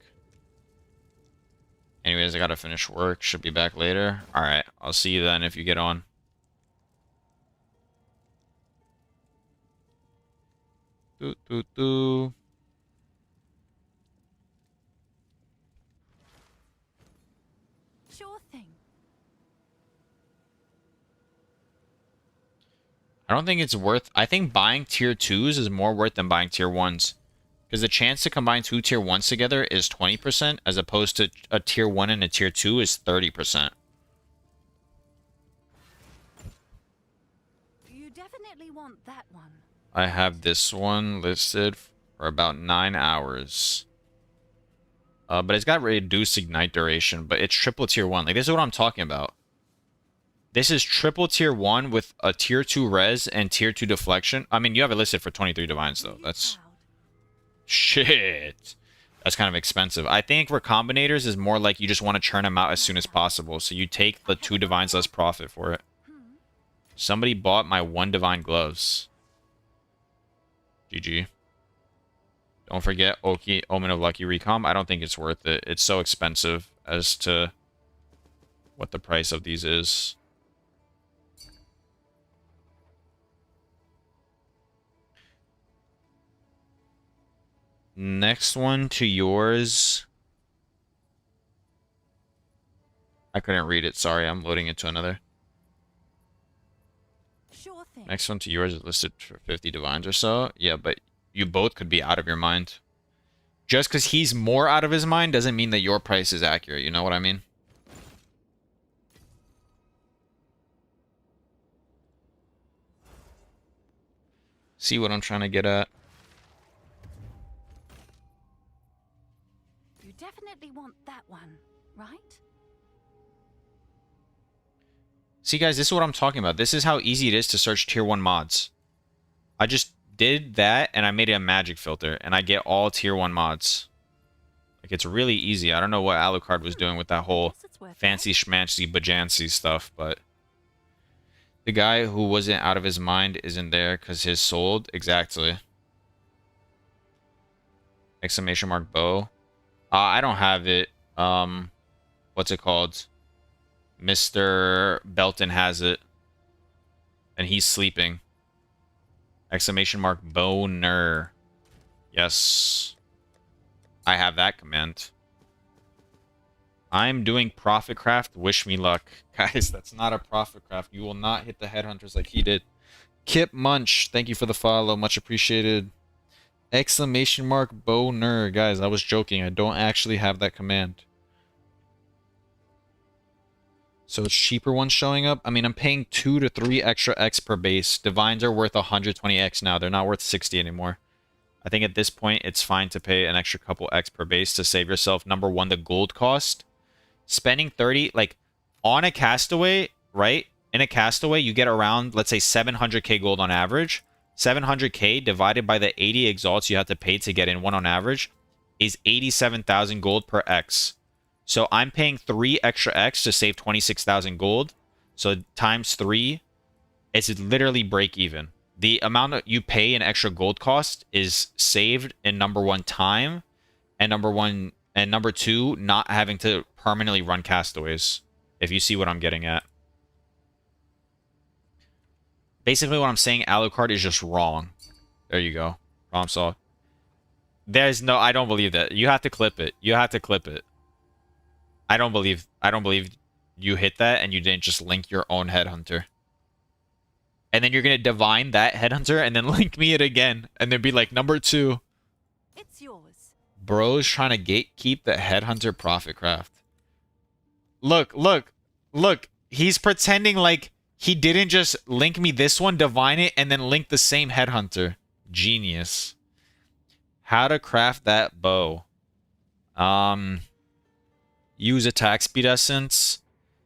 Anyways, I gotta finish work. Should be back later. Alright, I'll see you then if you get on. Doo, doo, doo. Sure thing. I don't think it's worth... I think buying tier 2s is more worth than buying tier 1s. Because the chance to combine 2 tier 1s together is 20%, as opposed to a tier 1 and a tier 2 is 30%. You definitely want that one. I have this one listed for about 9 hours. But it's got reduced ignite duration, but it's triple tier 1. Like, this is what I'm talking about. This is triple tier 1 with a tier 2 res and tier 2 deflection. I mean, you have it listed for 23 divines, though. That's... Shit. That's kind of expensive. I think recombinators is more like you just want to churn them out as soon as possible. So you take the 2 divines less profit for it. Somebody bought my 1 divine gloves. GG. Don't forget Omen of Lucky Recom. I don't think it's worth it. It's so expensive as to what the price of these is. Next one to yours. I couldn't read it. Sorry, I'm loading it to another. Sure thing. Next one to yours is listed for 50 divines or so. Yeah, but you both could be out of your mind. Just because he's more out of his mind doesn't mean that your price is accurate. You know what I mean? See what I'm trying to get at? You definitely want that one, right? See, guys, this is what I'm talking about. This is how easy it is to search tier 1 mods. I just did that, and I made it a magic filter, and I get all tier 1 mods. Like, it's really easy. I don't know what Alucard was doing with that whole Guess it's worth fancy it. schmancy bajancy stuff, but... The guy who wasn't out of his mind isn't there because his sold. Exactly. Exclamation mark bow. I don't have it. What's it called? Mr. Belton has it. And he's sleeping. Exclamation mark boner. Yes. I have that command. I'm doing profit craft. Wish me luck. Guys, that's not a profit craft. You will not hit the headhunters like he did. Kip Munch, thank you for the follow. Much appreciated. Exclamation mark boner. Guys, I was joking. I don't actually have that command. So it's cheaper ones showing up. I mean, I'm paying 2 to 3 extra X per base. Divines are worth 120X now. They're not worth 60 anymore. I think at this point, it's fine to pay an extra couple X per base to save yourself, number one, the gold cost, spending 30, like, on a castaway, right? In a castaway, you get around, let's say, 700k gold on average. 700k divided by the 80 exalts you have to pay to get in one on average is 87,000 gold per X. So I'm paying 3 extra X to save 26,000 gold. So times 3, it's literally break even. The amount that you pay in extra gold cost is saved in number 1 time, and number 2 not having to permanently run castaways. If you see what I'm getting at. Basically what I'm saying, Alucard is just wrong. There you go. Problem solved. There's no, I don't believe that. You have to clip it. You have to clip it. I don't believe you hit that and you didn't just link your own headhunter. And then you're gonna divine that headhunter and then link me it again. And then be like, number 2. It's yours. Bro's trying to gatekeep the headhunter profit craft. Look, look, look. He's pretending like he didn't just link me this one, divine it, and then link the same headhunter. Genius. How to craft that bow. Use attack speed essence.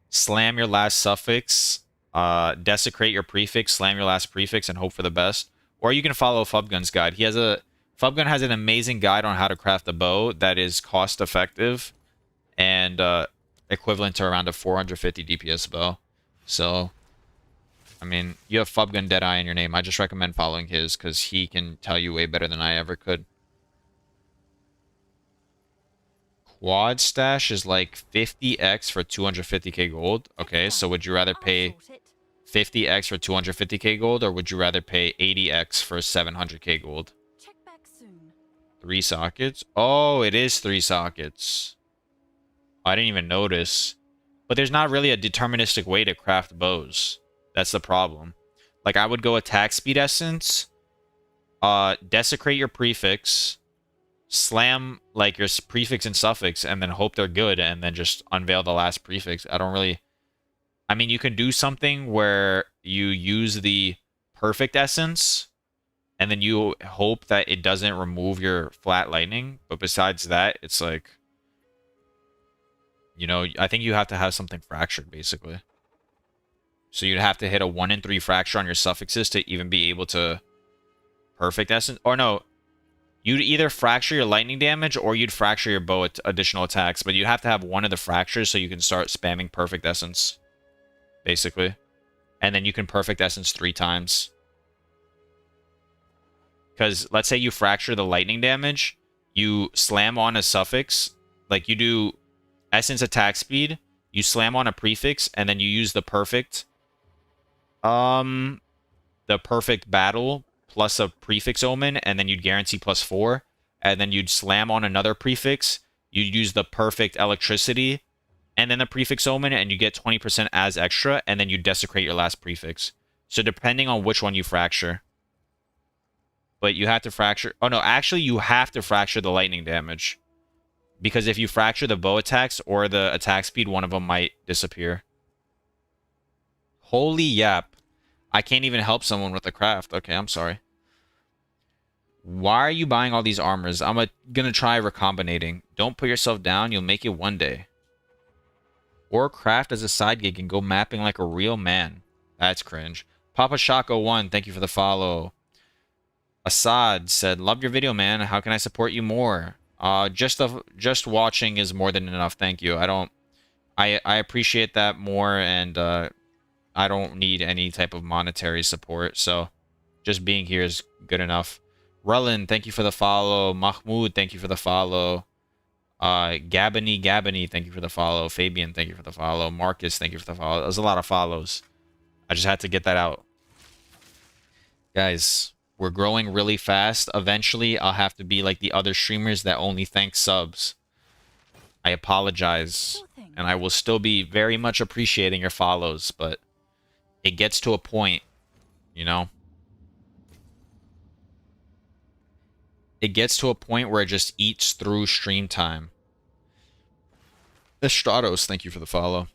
Slam your last suffix. Desecrate your prefix. Slam your last prefix and hope for the best. Or you can follow Fubgun's guide. Fubgun has an amazing guide on how to craft a bow that is cost effective and equivalent to around a 450 DPS bow. So, I mean, you have Fubgun Deadeye in your name. I just recommend following his because he can tell you way better than I ever could. Quad stash is like 50x for 250k gold. Okay, so would you rather pay 50x for 250k gold, or would you rather pay 80x for 700k gold? Check back soon. 3 sockets? Oh, it is 3 sockets. I didn't even notice. But there's not really a deterministic way to craft bows. That's the problem. Like, I would go attack speed essence, desecrate your prefix, slam, like, your prefix and suffix, and then hope they're good, and then just unveil the last prefix. I don't really... I mean, you can do something where you use the perfect essence, and then you hope that it doesn't remove your flat lightning. But besides that, it's like... You know, I think you have to have something fractured, basically. So you'd have to hit a 1 in 3 fracture on your suffixes to even be able to perfect essence. Or no, you'd either fracture your lightning damage or you'd fracture your bow at additional attacks. But you'd have to have one of the fractures so you can start spamming perfect essence, basically. And then you can perfect essence 3 times. Because let's say you fracture the lightning damage, you slam on a suffix, like you do... Essence attack speed, you slam on a prefix, and then you use the perfect battle plus a prefix omen, and then you'd guarantee +4, and then you'd slam on another prefix, you'd use the perfect electricity, and then the prefix omen, and you get 20% as extra, and then you desecrate your last prefix. So depending on which one you fracture. But you have to fracture... Oh no, actually you have to fracture the lightning damage. Because if you fracture the bow attacks or the attack speed, one of them might disappear. Holy yap. I can't even help someone with the craft. Okay, I'm sorry. Why are you buying all these armors? I'm gonna try recombinating. Don't put yourself down. You'll make it one day. Or craft as a side gig and go mapping like a real man. That's cringe. Papa Shako 1, thank you for the follow. Assad said, love your video, man. How can I support you more? Just watching is more than enough. Thank you. I appreciate that more, and I don't need any type of monetary support. So just being here is good enough. Rullen, thank you for the follow. Mahmoud, thank you for the follow. Gabany, thank you for the follow. Fabian, thank you for the follow. Marcus, thank you for the follow. There's a lot of follows. I just had to get that out. Guys, we're growing really fast. Eventually, I'll have to be like the other streamers that only thank subs. I apologize. And I will still be very much appreciating your follows, but it gets to a point, you know? It gets to a point where it just eats through stream time. Estrados, thank you for the follow.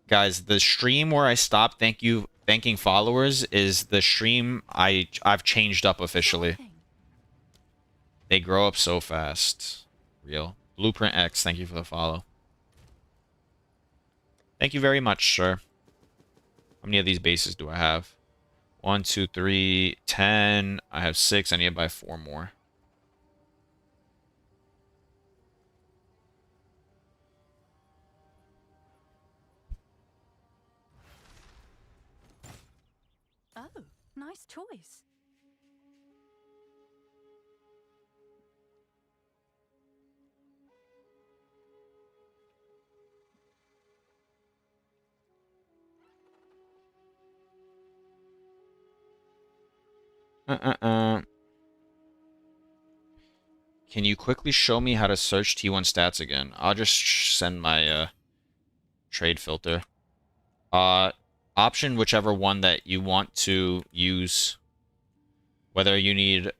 Guys, the stream where I stopped, thank you thanking followers is the stream I've changed up officially. Thing. They grow up so fast. Real. Blueprint X, thank you for the follow. Thank you very much, sir. How many of these bases do I have? 1, 2, 3, 10. I have 6. I need to buy 4 more. Oh, nice choice. Can you quickly show me how to search T1 stats again? I'll just send my trade filter. Option whichever one that you want to use. Whether you need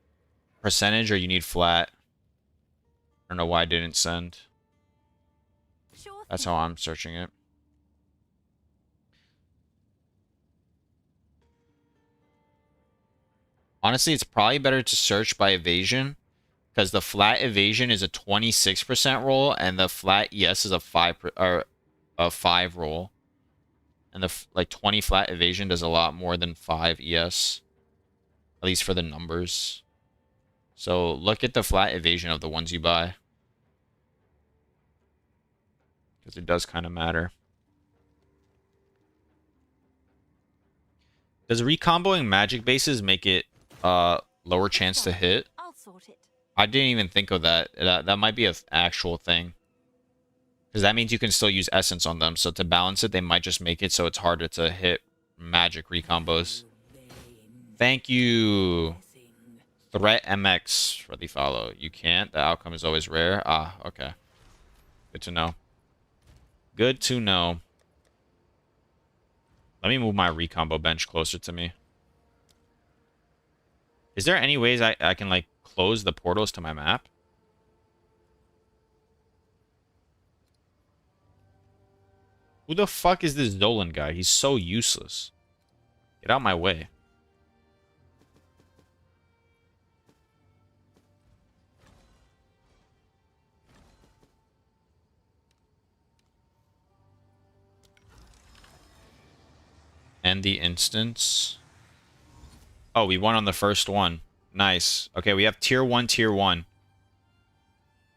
percentage or you need flat. I don't know why I didn't send. Sure That's thing. how I'm searching it. Honestly, it's probably better to search by evasion, because the flat evasion is a 26% roll, and the flat ES is a 5 roll. And the like 20 flat evasion does a lot more than 5 ES, at least for the numbers. So look at the flat evasion of the ones you buy, because it does kind of matter. Does recomboing magic bases make it lower chance to hit? I'll sort it. I didn't even think of that. That might be an actual thing. Because that means you can still use essence on them. So to balance it, they might just make it so it's harder to hit magic recombos. Thank you. Threat MX for the follow. You can't. The outcome is always rare. Ah, okay. Good to know. Good to know. Let me move my recombo bench closer to me. Is there any ways I can, like, close the portals to my map? Who the fuck is this Zolan guy? He's so useless. Get out my way. End the instance. Oh, we won on the first one. Nice. Okay, we have tier 1, tier 1.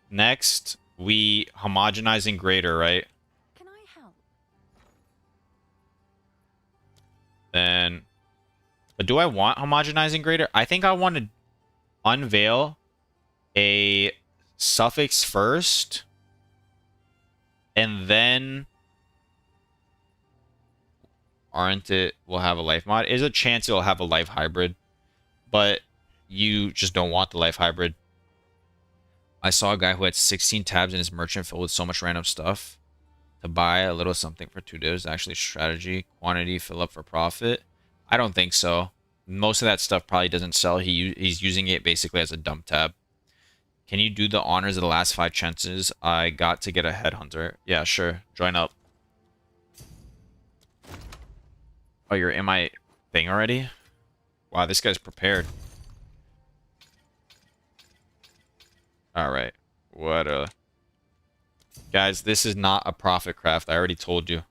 Next, we homogenizing greater, right? Can I help? Then, but do I want homogenizing greater? I think I want to unveil a suffix first, and then aren't it will have a life mod? There's a chance it'll have a life hybrid, but you just don't want the life hybrid. I saw a guy who had 16 tabs in his merchant filled with so much random stuff. To buy a little something for 2 days, actually strategy, quantity, fill up for profit. I don't think so. Most of that stuff probably doesn't sell. He's using it basically as a dump tab. Can you do the honors of the last 5 chances I got to get a headhunter? Yeah, sure. Join up. Oh, you're in my thing already? Wow, this guy's prepared. Alright. What a... Guys, this is not a profit craft. I already told you.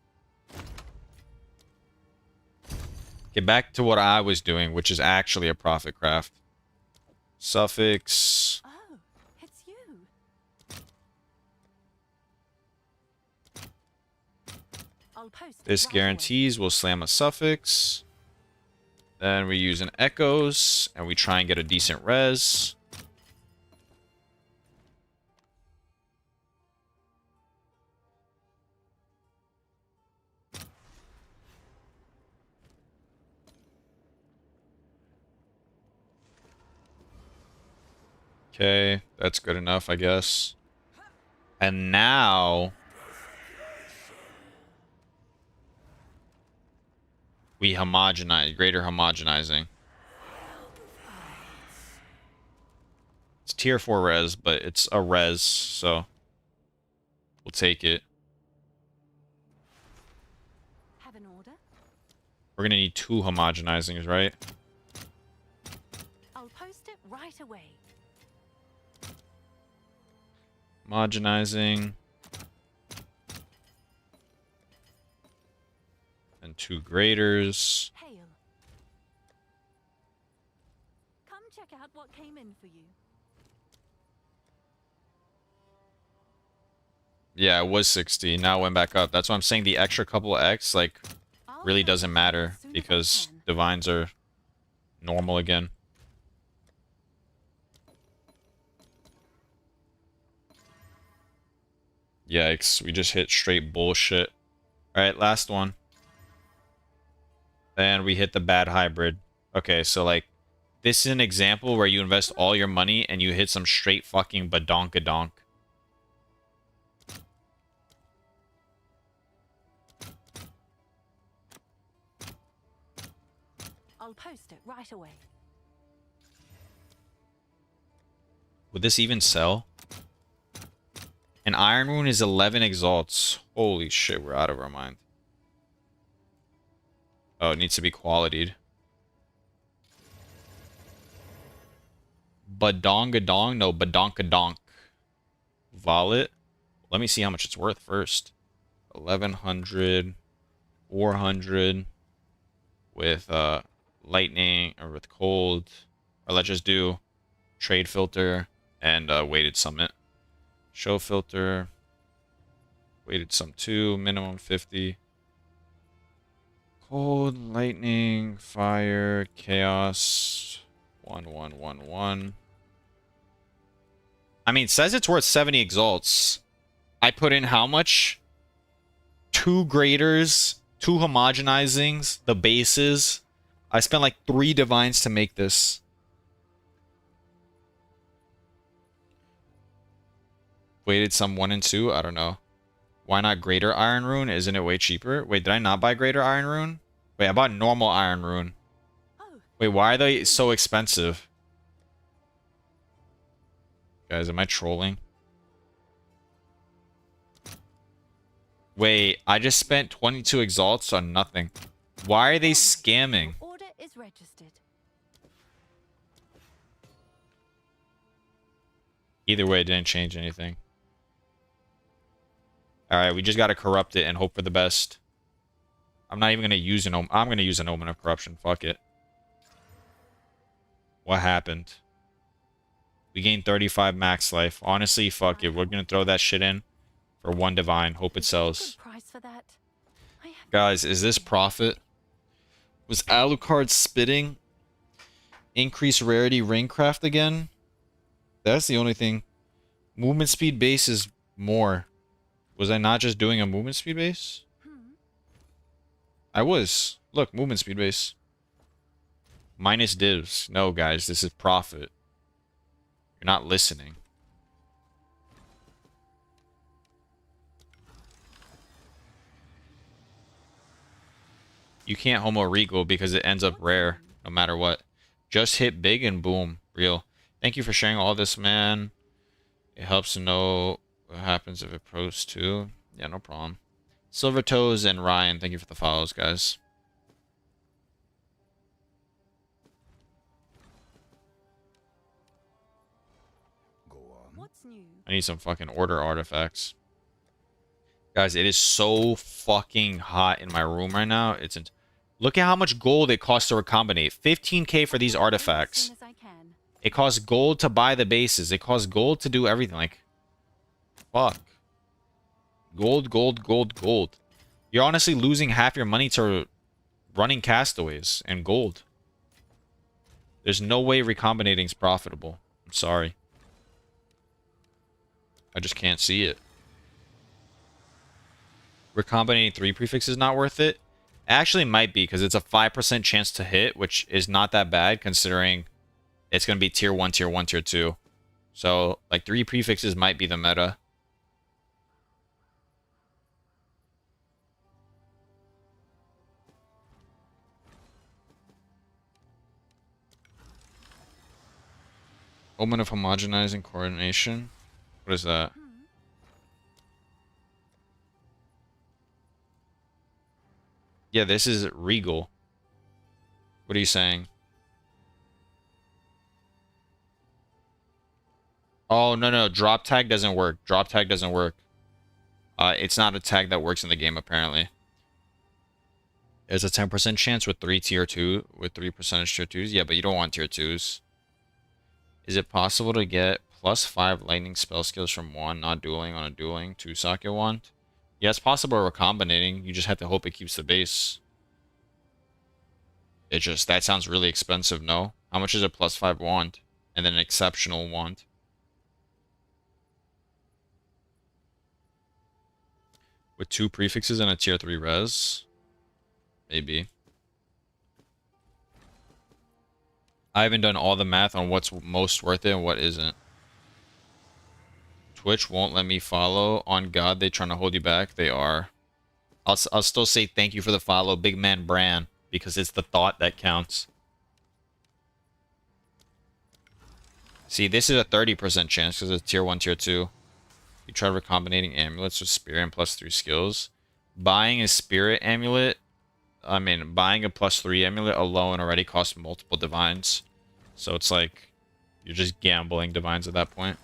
Get back to what I was doing, which is actually a profit craft. Suffix. Oh, it's you. I'll post This right away. guarantees we'll slam a suffix. Then we use an echoes, and we try and get a decent res. Okay, that's good enough, I guess. And now we homogenize, greater homogenizing. It's tier 4 res, but it's a res, so we'll take it. Have an order? We're gonna need 2 homogenizings, right? I'll post it right away. Homogenizing. And 2 graders. Hail. Come check out what came in for you. Yeah, it was 60. Now it went back up. That's why I'm saying the extra couple of X, like, I'll really fill doesn't that in matter as soon as I because can. divines are normal again. Yikes, we just hit straight bullshit. Alright, last one. And we hit the bad hybrid. Okay, so like, this is an example where you invest all your money and you hit some straight fucking badonkadonk. I'll post it right away. Would this even sell? An Iron Rune is 11 exalts. Holy shit, we're out of our mind. Oh, it needs to be qualitied. Badongadong? No, badonkadonk. Wallet? Let me see how much it's worth first. 1100, 400 with lightning or with cold. Or let's just do trade filter and weighted summit. Show filter, weighted sum 2, minimum 50. Cold, lightning, fire, chaos, 1111. I mean, it says it's worth 70 exalts. I put in how much? 2 graders, 2 homogenizings, the bases. I spent like 3 divines to make this. Weighted sum 1 and 2? I don't know. Why not Greater Iron Rune? Isn't it way cheaper? Wait, did I not buy Greater Iron Rune? Wait, I bought normal Iron Rune. Oh, Wait, why are they so expensive? Guys, am I trolling? Wait, I just spent 22 exalts on nothing. Why are they scamming? your order is registered. Either way, it didn't change anything. Alright, we just gotta corrupt it and hope for the best. I'm not even gonna use an omen. I'm gonna use an omen of corruption. Fuck it. What happened? We gained 35 max life. Honestly, fuck it. We're gonna throw that shit in for 1 divine. Hope it sells. Good price for that. I have Guys, is this profit? Was Alucard spitting? Increase rarity ringcraft again? That's the only thing. Movement speed base is more. Was I not just doing a movement speed base? I was. Look, movement speed base. Minus divs. No, guys, this is profit. You're not listening. You can't Homo Regal because it ends up rare no matter what. Just hit big and boom. Real. Thank you for sharing all this, man. It helps to know what happens if it pros too. Yeah, no problem. Silver Toes and Ryan, thank you for the follows, guys. What's new? I need some fucking order artifacts. Guys, it is so fucking hot in my room right now. Look at how much gold it costs to recombinate. 15k for these As artifacts. soon as I can. It costs gold to buy the bases. It costs gold to do everything. Like, fuck. Gold, gold, gold, gold. You're honestly losing half your money to running castaways and gold. There's no way recombinating is profitable. I'm sorry. I just can't see it. Recombinating 3 prefixes not worth it? It actually might be, because it's a 5% chance to hit, which is not that bad, considering it's going to be tier 1, tier 1, tier 2. So, like, 3 prefixes might be the meta. Omen of homogenizing coordination. What is that? Yeah, this is Regal. What are you saying? Oh, no, no. Drop tag doesn't work. Drop tag doesn't work. It's not a tag that works in the game, apparently. There's a 10% chance with 3 tier 2, with 3 percentage tier 2s. Yeah, but you don't want tier 2s. Is it possible to get +5 lightning spell skills from 1 not dueling on a dueling 2-socket wand? Yeah, it's possible recombinating. You just have to hope it keeps the base. It just, that sounds really expensive, no? How much is a +5 wand? And then an exceptional wand? With 2 prefixes and a tier 3 res? Maybe. I haven't done all the math on what's most worth it and what isn't. Twitch won't let me follow. On God, they trying to hold you back. They are. I'll still say thank you for the follow, Big Man Bran, because it's the thought that counts. See, this is a 30% chance because it's tier 1, tier 2. You try recombinating amulets with spirit and +3 skills. Buying a spirit amulet, I mean, buying a +3 amulet alone already costs multiple divines. So it's like, you're just gambling divines at that point.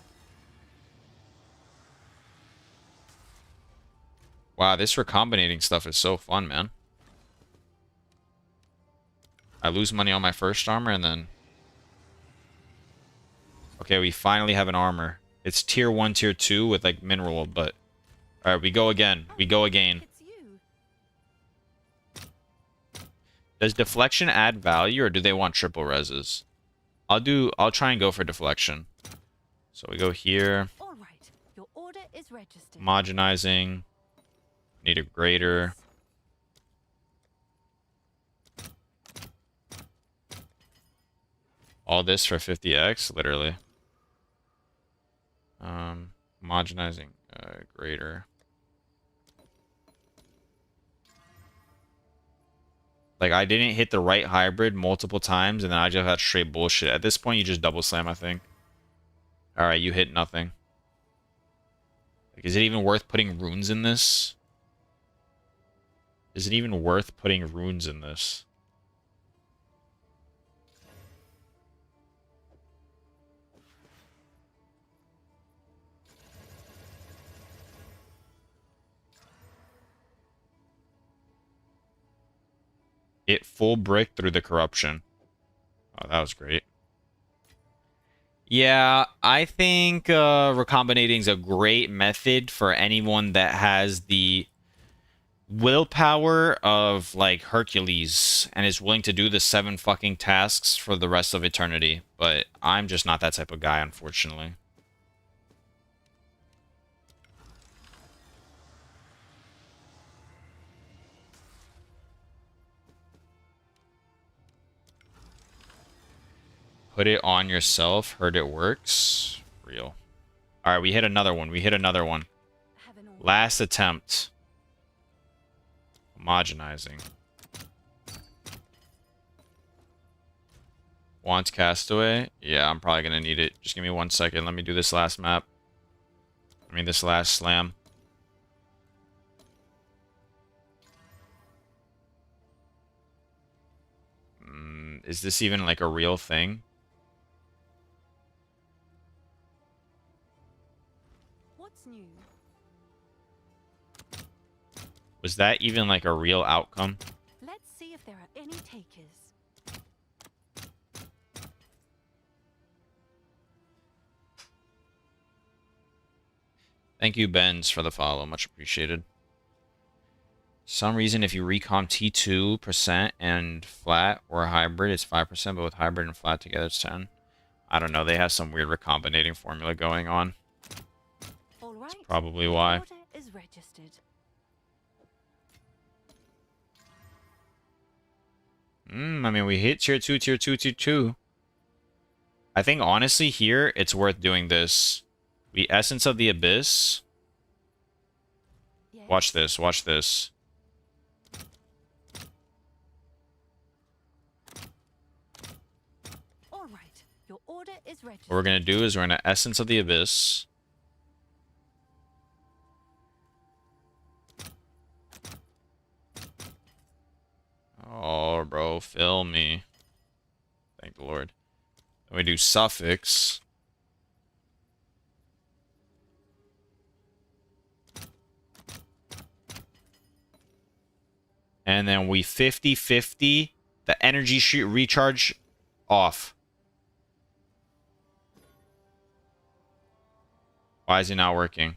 Wow, this recombinating stuff is so fun, man. I lose money on my first armor and then... Okay, we finally have an armor. It's tier 1, tier 2 with like mineral, but... Alright, we go again. We go again. It's you. Does deflection add value or do they want triple reses? I'll try and go for deflection. So we go here. All right. Your order is registered. Homogenizing. Need a grader. All this for 50x, literally. Homogenizing grader. Like, I didn't hit the right hybrid multiple times, and then I just had straight bullshit. At this point, you just double slam, I think. Alright, you hit nothing. Like, is it even worth putting runes in this? Is it even worth putting runes in this? It full brick through the corruption. Oh, that was great. Yeah, I think recombinating is a great method for anyone that has the willpower of like Hercules and is willing to do the 7 fucking tasks for the rest of eternity. But I'm just not that type of guy, unfortunately. Put it on yourself. Heard it works. Real. Alright, we hit another one. We hit another one. Have an order. Last attempt. Homogenizing. Want Castaway? Yeah, I'm probably going to need it. Just give me 1 second. Let me do this last map. I mean, this last slam. Is this even like a real thing? What's new? Was that even like a real outcome? Let's see if there are any takers. Thank you, Benz, for the follow. Much appreciated. Some reason if you recom T2% and flat or hybrid, it's 5%, but with hybrid and flat together, it's 10. I don't know. They have some weird recombinating formula going on. All right. Probably your why. Order is registered. I mean, we hit tier 2, tier 2, tier 2. I think, honestly, here, it's worth doing this. We Essence of the Abyss. Yes. Watch this, watch this. All right. Your order is registered. What we're going to do is we're going to Essence of the Abyss. Oh, bro, fill me. lord. Then we do suffix. And then we 50-50 the energy sheet recharge off. Why is it not working?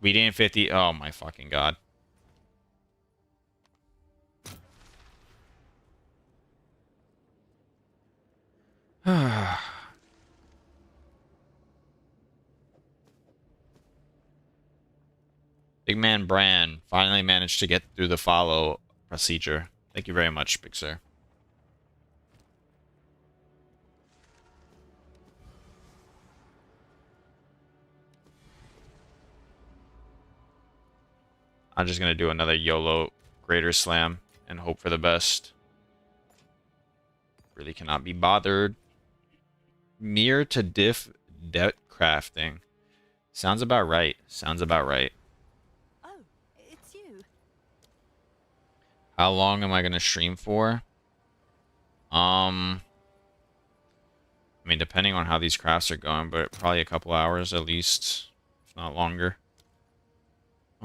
We didn't 50. Oh my fucking god. Big man Bran finally managed to get through the follow procedure. Thank you very much, big sir. I'm just gonna do another YOLO Greater Slam and hope for the best. Really cannot be bothered. Mirror to diff debt crafting. Sounds about right. Sounds about right. Oh, it's you. How long am I gonna stream for? I mean, depending on how these crafts are going, but probably a couple hours at least, if not longer.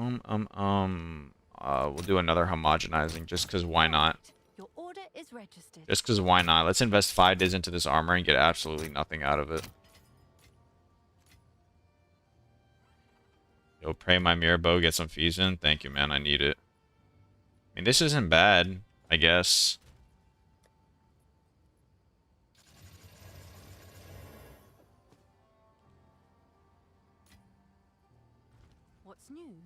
We'll do another homogenizing just because why not? Perfect. Your order is registered. Just because why not? Let's invest 5 days into this armor and get absolutely nothing out of it. Yo, pray my mirror bow get some fees in. Thank you, man. I need it. I mean, this isn't bad, I guess. What's new?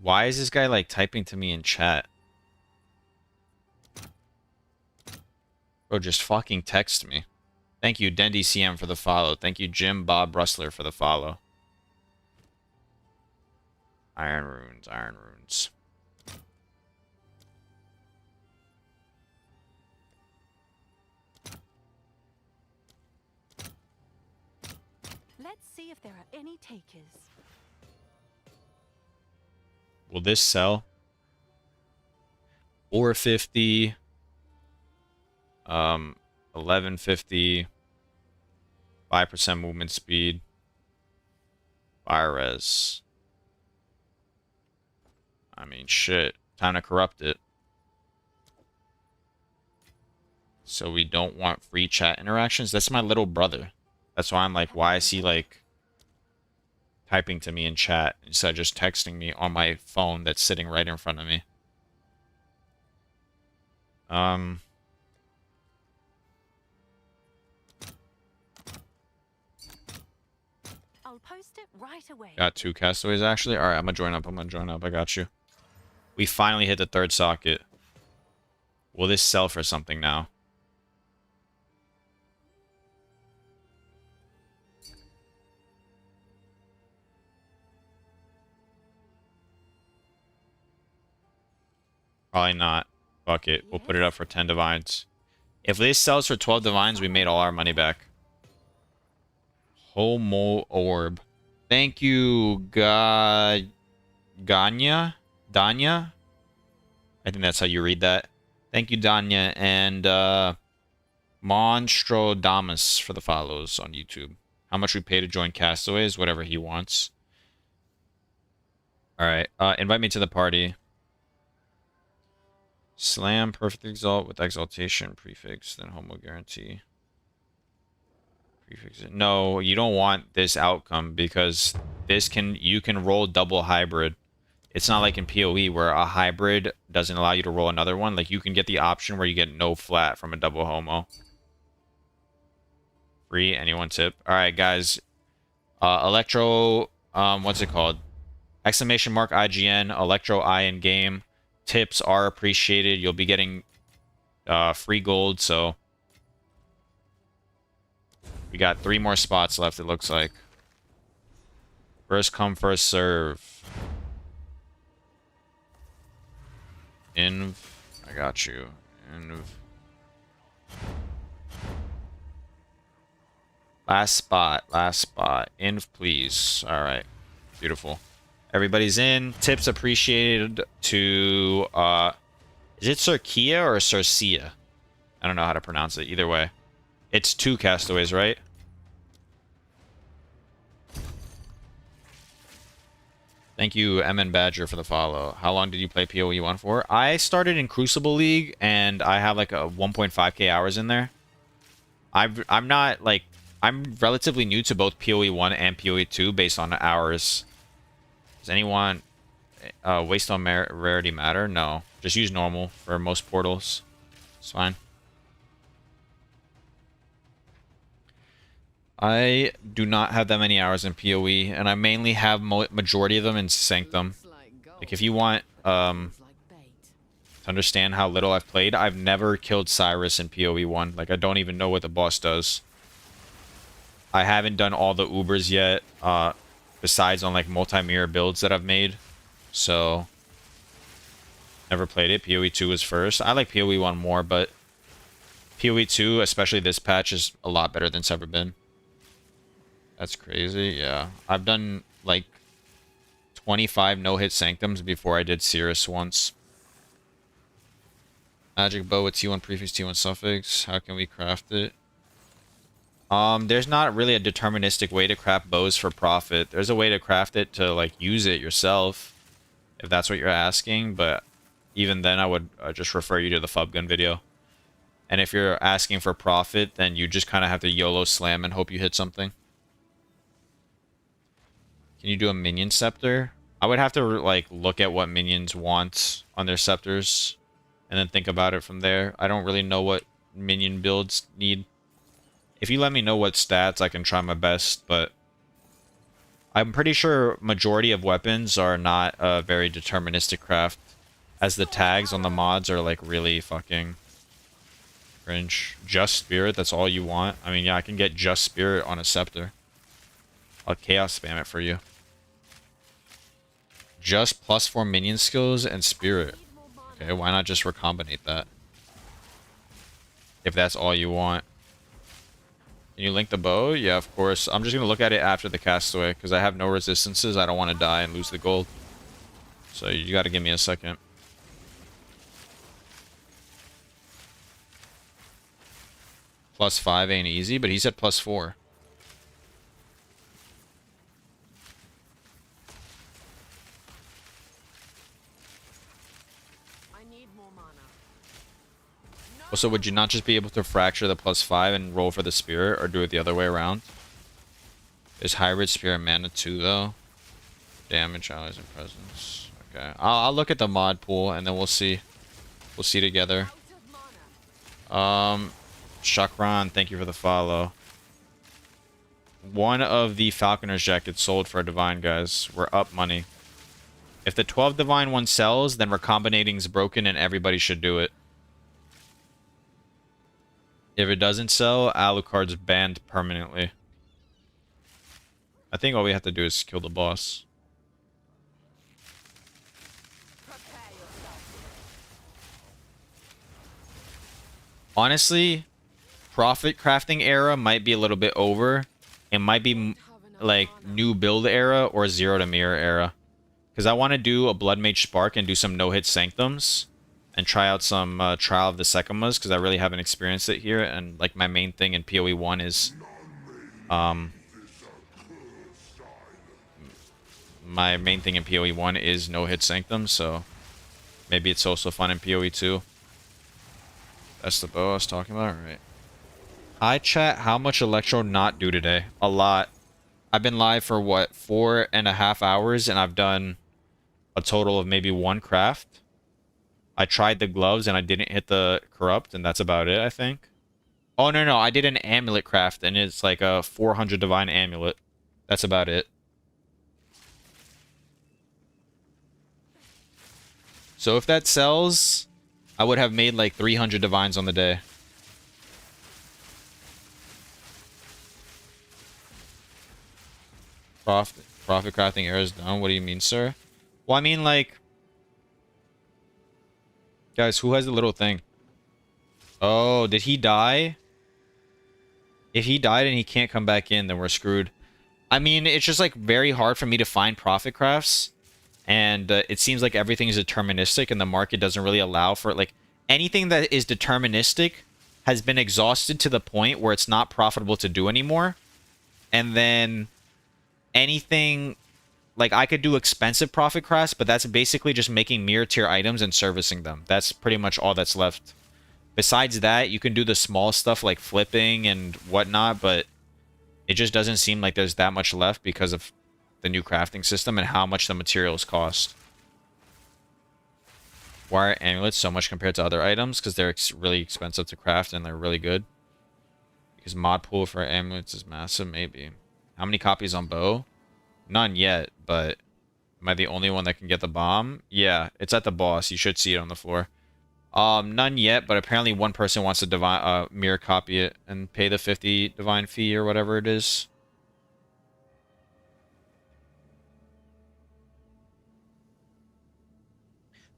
Why is this guy, like, typing to me in chat? Bro, just fucking text me. Thank you, DendyCM, for the follow. Thank you, Jim Bob Rustler, for the follow. Iron runes, iron runes. Let's see if there are any takers. Will this sell? 450. 1150. 5% movement speed. Fire res. I mean, shit. Time to corrupt it. So we don't want free chat interactions. That's my little brother. That's why I'm like, why is he like typing to me in chat instead of just texting me on my phone that's sitting right in front of me? I'll post it right away. Got 2 castaways actually. All right, I'm gonna join up. I'm gonna join up. I got you. We finally hit the 3rd socket. Will this sell for something now? Probably not. Fuck it. We'll put it up for 10 divines. If this sells for 12 divines, we made all our money back. Homo orb. Thank you, Ganya? Danya? I think that's how you read that. Thank you, Danya. And Monstrodamus for the follows on YouTube. How much we pay to join Castaways? Whatever he wants. Alright. Invite me to the party. Slam, perfect exalt with exaltation, prefix, then homo guarantee. Prefix it. No, you don't want this outcome because you can roll double hybrid. It's not like in PoE where a hybrid doesn't allow you to roll another one. Like you can get the option where you get no flat from a double homo. Free, anyone tip. Alright guys. Electro, what's it called? Exclamation mark IGN, Electro I in game. Tips are appreciated. You'll be getting free gold, so we got 3 more spots left, it looks like. First come, first serve. Inv. I got you. Inv. Last spot. Last spot. Inv, please. Alright. Beautiful. Everybody's in. Tips appreciated to, is it Circia or Circia? I don't know how to pronounce it. Either way. It's 2 castaways, right? Thank you, MN Badger, for the follow. How long did you play POE1 for? I started in Crucible League, and I have like a 1.5k hours in there. I'm not, like, I'm relatively new to both POE1 and POE2 based on hours. Does anyone waste on rarity matter? No. Just use normal for most portals. It's fine. I do not have that many hours in PoE, and I mainly have majority of them in Sanctum. Like, if you want to understand how little I've played, I've never killed Cyrus in PoE1. Like, I don't even know what the boss does. I haven't done all the Ubers yet, besides on, like, multi-mirror builds that I've made. So, never played it. PoE2 was first. I like PoE1 more, but PoE2, especially this patch, is a lot better than it's ever been. That's crazy, yeah. I've done, like, 25 no-hit Sanctums before I did Cirrus once. Magic bow with T1 prefix, T1 suffix. How can we craft it? There's not really a deterministic way to craft bows for profit. There's a way to craft it to, like, use it yourself, if that's what you're asking, but even then I would just refer you to the Fub Gun video. And if you're asking for profit, then you just kind of have to YOLO slam and hope you hit something. Can you do a minion scepter? I would have to, like, look at what minions want on their scepters and then think about it from there. I don't really know what minion builds need. If you let me know what stats, I can try my best, but I'm pretty sure majority of weapons are not a very deterministic craft, as the tags on the mods are, like, really fucking cringe. Just Spirit, that's all you want? I mean, yeah, I can get Just Spirit on a scepter. I'll Chaos spam it for you. Just +4 minion skills and Spirit. Okay, why not just recombinate that? If that's all you want. Can you link the bow? Yeah, of course. I'm just going to look at it after the castaway, because I have no resistances. I don't want to die and lose the gold. So you got to give me a second. +5 ain't easy, but he said +4. So would you not just be able to fracture the +5 and roll for the spirit, or do it the other way around? Is hybrid spirit mana 2 though? Damage, allies, and presence. Okay, I'll look at the mod pool and then we'll see. We'll see together. Shakran, thank you for the follow. One of the Falconer's jackets sold for a divine, guys. We're up money. If the 12 divine one sells, then recombinating's broken and everybody should do it. If it doesn't sell, Alucard's banned permanently. I think all we have to do is kill the boss. Honestly, profit crafting era might be a little bit over. It might be like new build era or zero to mirror era. Because I want to do a Blood Mage Spark and do some no-hit Sanctums. And try out some Trial of the Sekimas, because I really haven't experienced it here. And, like, my main thing in PoE1 is... my main thing in PoE1 is no-hit Sanctum, so... maybe it's also fun in PoE2. That's the bow I was talking about? Right. Hi, chat. How much Electro not do today? A lot. I've been live for, what, 4.5 hours, and I've done a total of maybe 1 craft. I tried the gloves and I didn't hit the corrupt, and that's about it, I think. Oh, no, I did an amulet craft, and it's like a 400 divine amulet. That's about it. So if that sells, I would have made like 300 divines on the day. Profit crafting era is done. What do you mean, sir? Well, I mean, like... guys, who has the little thing? Oh, did he die? If he died and he can't come back in, then we're screwed. I mean, it's just, like, very hard for me to find profit crafts. And it seems like everything is deterministic, and the market doesn't really allow for it. Like, anything that is deterministic has been exhausted to the point where it's not profitable to do anymore. And then anything, like, I could do expensive profit crafts, but that's basically just making mirror tier items and servicing them. That's pretty much all that's left. Besides that, you can do the small stuff like flipping and whatnot, but it just doesn't seem like there's that much left because of the new crafting system and how much the materials cost. Why are amulets so much compared to other items? Because they're really expensive to craft and they're really good. Because mod pool for amulets is massive, maybe. How many copies on bow? None yet, but am I the only one that can get the bomb? Yeah, it's at the boss. You should see it on the floor. None yet, but apparently one person wants to divine mirror copy it and pay the 50 divine fee or whatever it is.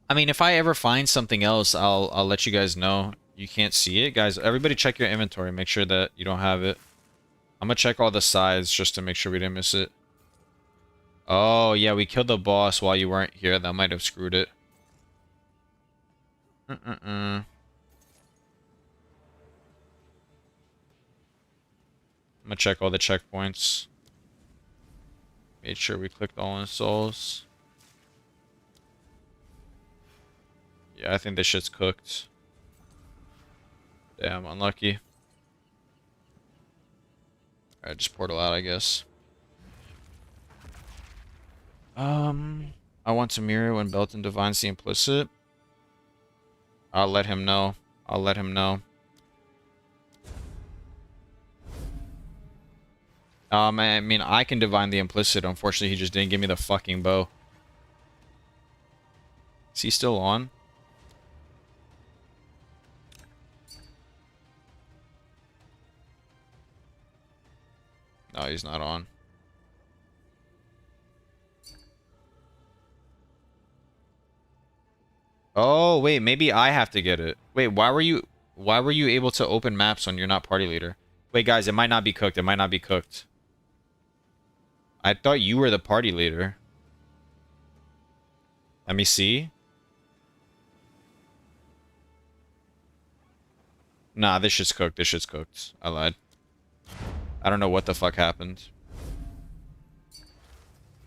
I mean, if I ever find something else, I'll let you guys know. You can't see it, guys. Everybody check your inventory. Make sure that you don't have it. I'm gonna check all the sides just to make sure we didn't miss it. Oh, yeah, we killed the boss while you weren't here. That might have screwed it. I'm gonna check all the checkpoints. Made sure we clicked all installs. Yeah, I think this shit's cooked. Damn, unlucky. Alright, just portal out, I guess. I want to mirror when Belton divines the implicit. I'll let him know. I'll let him know. I mean, I can divine the implicit. Unfortunately, he just didn't give me the fucking bow. Is he still on? No, he's not on. Oh, wait, maybe I have to get it. Wait, why were you able to open maps when you're not party leader? Wait, guys, it might not be cooked. It might not be cooked. I thought you were the party leader. Let me see. Nah, this shit's cooked. This shit's cooked. I lied. I don't know what the fuck happened.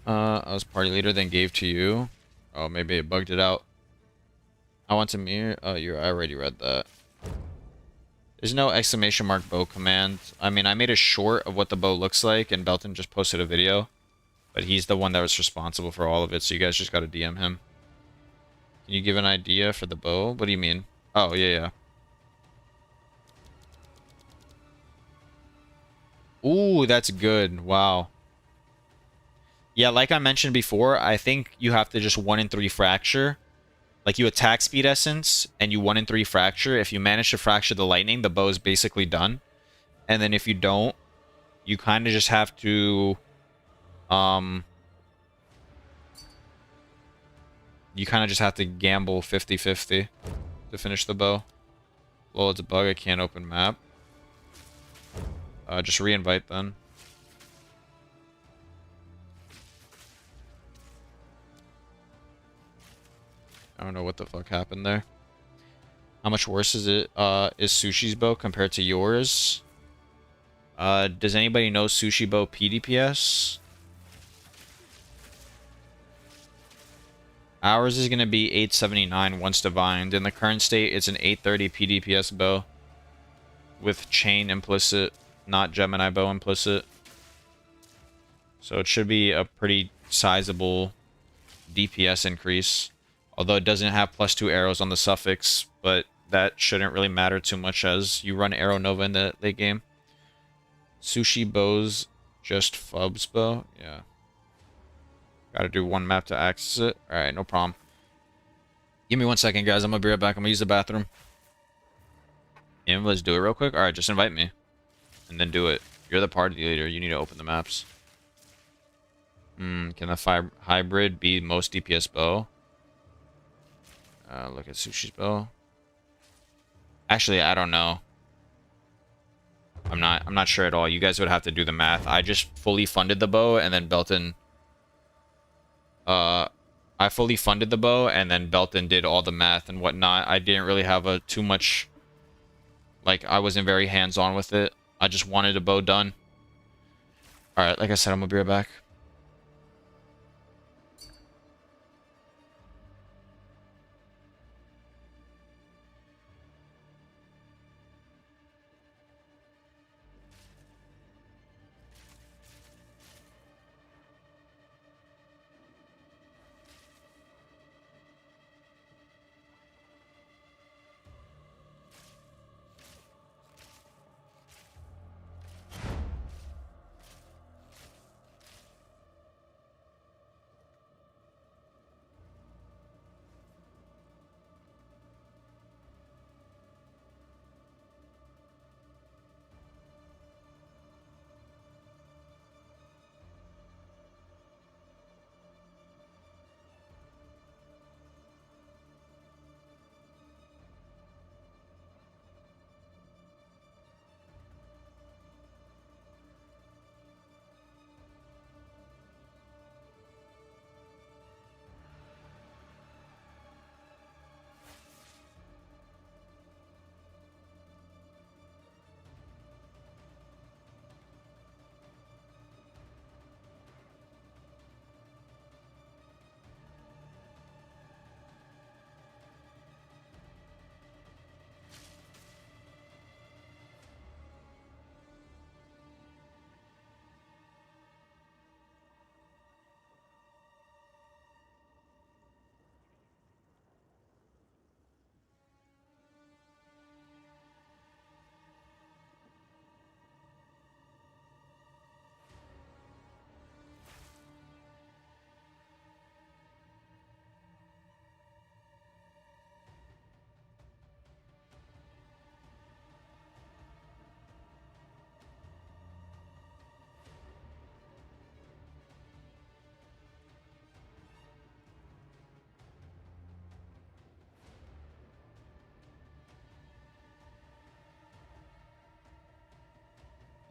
I was party leader, then gave to you. Oh, maybe it bugged it out. I want to mirror. Oh, I already read that. There's no exclamation mark bow command. I mean, I made a short of what the bow looks like, and Belton just posted a video. But he's the one that was responsible for all of it, so you guys just gotta DM him. Can you give an idea for the bow? What do you mean? Oh, yeah, yeah. Ooh, that's good. Wow. Yeah, like I mentioned before, I think you have to just 1 in 3 fracture. Like, you attack speed essence, and you 1 in 3 fracture. If you manage to fracture the lightning, the bow is basically done. And then if you don't, you kind of just have to... You kind of just have to gamble 50-50 to finish the bow. Well, it's a bug. I can't open map. Just re-invite then. I don't know what the fuck happened there. How much worse is it? Is Sushi's bow compared to yours? Does anybody know Sushi bow PDPS? Ours is going to be 879 once divined. In the current state, it's an 830 PDPS bow. With chain implicit, not Gemini bow implicit. So it should be a pretty sizable DPS increase. Although it doesn't have +2 arrows on the suffix, but that shouldn't really matter too much as you run Arrow Nova in the late game. Sushi bows, just Fubs bow? Yeah. Gotta do 1 map to access it. Alright, no problem. Give me 1 second, guys. I'm gonna be right back. I'm gonna use the bathroom. Yeah, let's do it real quick. Alright, just invite me. And then do it. You're the party leader. You need to open the maps. Can the hybrid be most DPS bow? Look at Sushi's bow. Actually, I don't know. I'm not sure at all. You guys would have to do the math. I just fully funded the bow, and then Belton I fully funded the bow, and then Belton did all the math and whatnot. I didn't really have a too much, like, I wasn't very hands-on with it. I just wanted a bow done. Alright, like I said, I'm gonna be right back.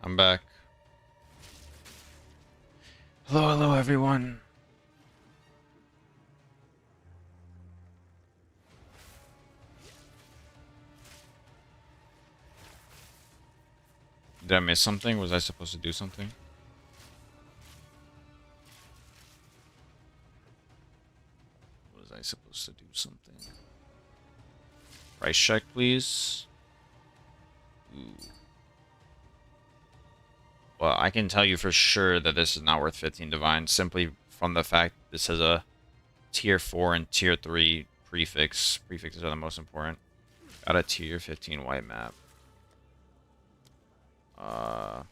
I'm back. Hello, everyone. Did I miss something? Was I supposed to do something? Was I supposed to do something? Price check, please. Ooh. Well, I can tell you for sure that this is not worth 15 divine, simply from the fact this has a tier 4 and tier 3 prefix. Prefixes are the most important. Got a tier 15 white map. No,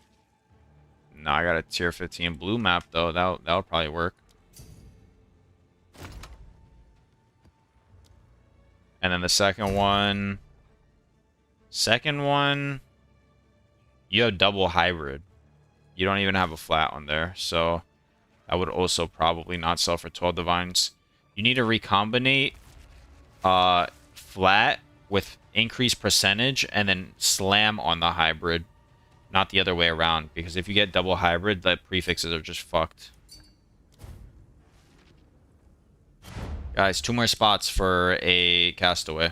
I got a tier 15 blue map though. That'll probably work. And then the second one, you have double hybrid. You don't even have a flat on there, so that would also probably not sell for 12 divines. You need to recombinate flat with increased percentage and then slam on the hybrid, not the other way around, because if you get double hybrid, the prefixes are just fucked. Guys, 2 more spots for a castaway.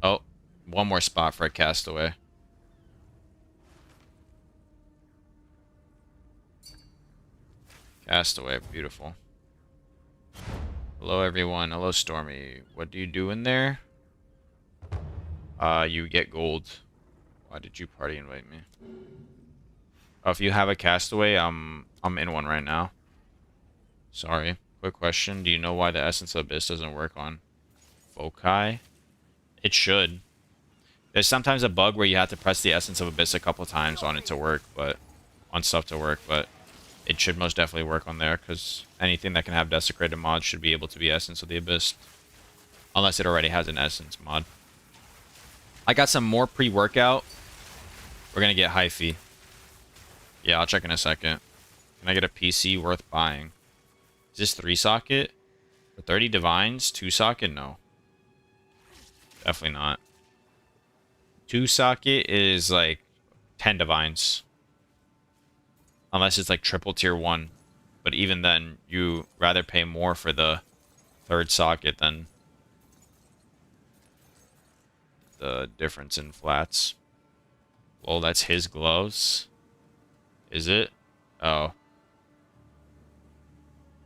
Oh, 1 more spot for a castaway. Castaway, beautiful. Hello, everyone. Hello, Stormy. What do you do in there? You get gold. Why did you party invite me? Oh, if you have a castaway, I'm in one right now. Sorry. Quick question. Do you know why the Essence of Abyss doesn't work on foci? It should. There's sometimes a bug where you have to press the Essence of Abyss a couple times on it to work, but on stuff to work, but it should most definitely work on there, because anything that can have desecrated mods should be able to be Essence of the Abyss. Unless it already has an Essence mod. I got some more pre-workout. We're going to get hyphy. Yeah, I'll check in a second. Can I get a PC worth buying? Is this 3-socket? For 30 divines? 2-socket? No. Definitely not. 2-socket is like 10 divines. Unless it's like triple tier 1. But even then, you rather pay more for the third socket than the difference in flats. Well, that's his gloves. Is it? Oh.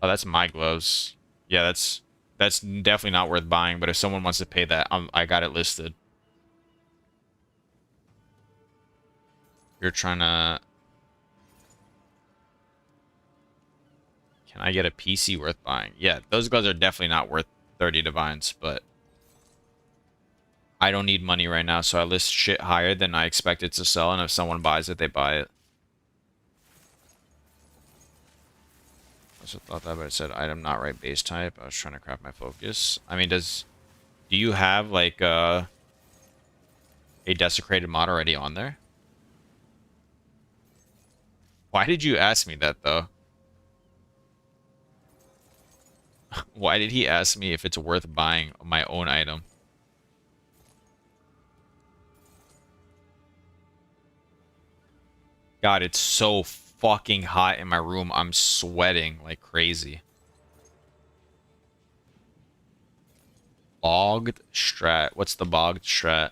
Oh, that's my gloves. Yeah, that's definitely not worth buying, but if someone wants to pay that, I got it listed. You're trying to... Can I get a PC worth buying? Yeah, those gloves are definitely not worth 30 divines, but I don't need money right now, so I list shit higher than I expect it to sell, and if someone buys it, they buy it. I also thought that, but it said item not right base type. I was trying to craft my focus. I mean, do you have, like, a desecrated mod already on there? Why did you ask me that, though? Why did he ask me if it's worth buying my own item? God, it's so fucking hot in my room. I'm sweating like crazy. Bogged strat. What's the bogged strat?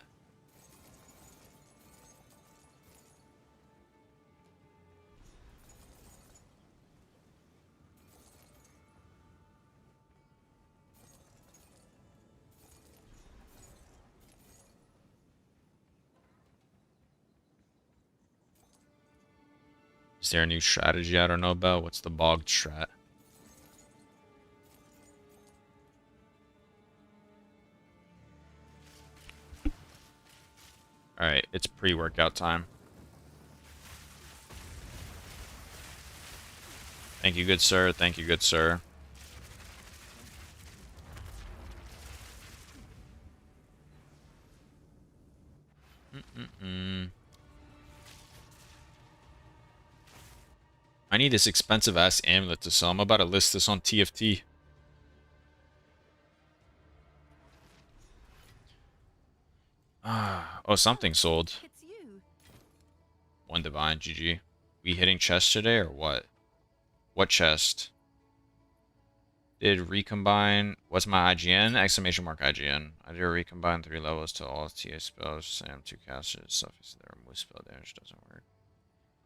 Is there a new strategy I don't know about? What's the bogged strat? Alright, it's pre-workout time. Thank you, good sir. Thank you, good sir. I need this expensive-ass amulet to sell. I'm about to list this on TFT. Oh, something sold. It's you. One divine, GG. We hitting chest today or what? What chest? Did recombine... What's my IGN? Exclamation mark IGN. I did recombine 3 levels to all TA spells. Sam 2 casters. Suffix there. Remove spell damage doesn't work.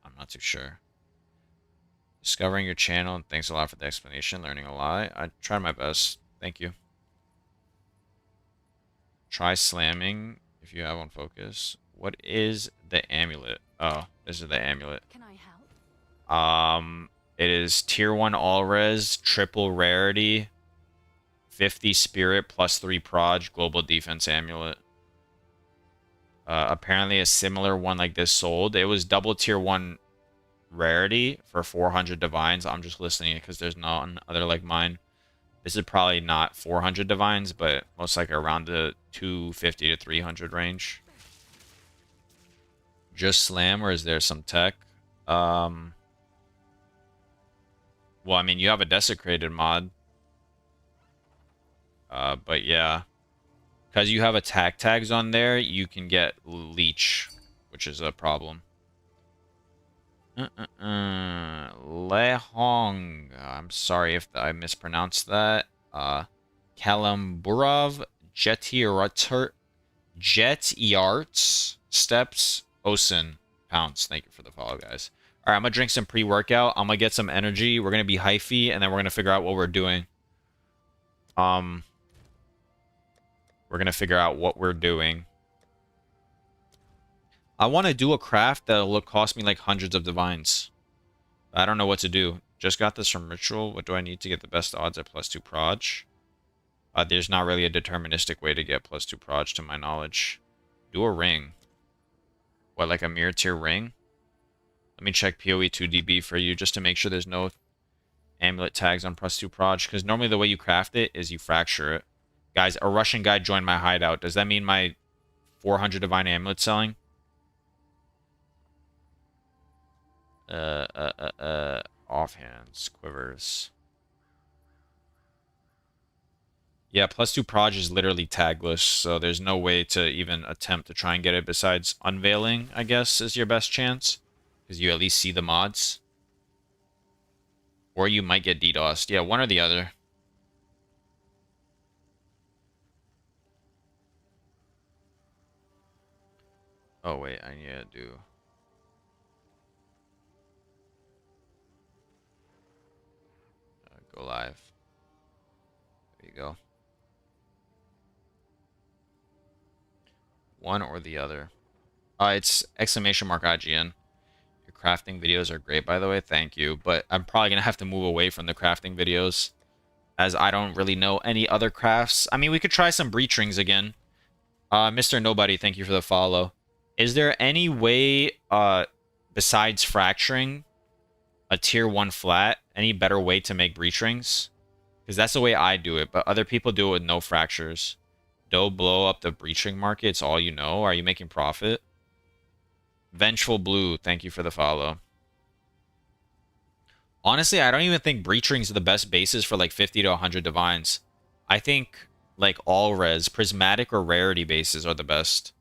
I'm not too sure. Discovering your channel. Thanks a lot for the explanation. Learning a lot. I tried my best. Thank you. Try slamming if you have on focus. What is the amulet? Oh, this is the amulet. Can I help? It is tier 1 all res, triple rarity, 50 spirit plus 3 proj, global defense amulet. Apparently a similar one like this sold. It was double tier 1 rarity for 400 divines. I'm just listing it because there's none other like mine. This is probably not 400 divines, but most likely around the 250 to 300 range. Just slam, or is there some tech? Well, I mean, you have a desecrated mod. But yeah. Because you have attack tags on there, you can get leech, which is a problem. Lehong. I'm sorry if I mispronounced that. Kalamburov, Jetiarts, Steps, Osin, Pounds. Thank you for the follow, guys. All right, I'm going to drink some pre-workout. I'm going to get some energy. We're going to be hyphy, and then we're going to figure out what we're doing. We're going to figure out what we're doing. I want to do a craft that'll cost me like hundreds of divines. I don't know what to do. Just got this from Ritual. What do I need to get the best odds at +2 proj? There's not really a deterministic way to get +2 proj to my knowledge. Do a ring. What, like a mirror tier ring? Let me check POE2 DB for you just to make sure there's no amulet tags on +2 proj. Because normally the way you craft it is you fracture it. Guys, a Russian guy joined my hideout. Does that mean my 400 divine amulet selling? Offhands, quivers. Yeah, +2 proj is literally tagless, so there's no way to even attempt to try and get it besides unveiling, I guess, is your best chance. Because you at least see the mods. Or you might get DDoSed. Yeah, one or the other. Oh wait, I need to do. Go live. There you go. One or the other. It's exclamation mark IGN. Your crafting videos are great, by the way. Thank you. But I'm probably gonna have to move away from the crafting videos, as I don't really know any other crafts. I mean, we could try some breach rings again. Mr. Nobody, thank you for the follow. Is there any way, besides fracturing a tier 1 flat, any better way to make breach rings? Because that's the way I do it, but other people do it with no fractures. Don't blow up the breach ring market, it's all you know. Are you making profit? Vengeful Blue, thank you for the follow. Honestly, I don't even think breach rings are the best bases for like 50 to 100 divines. I think like all res, prismatic or rarity bases are the best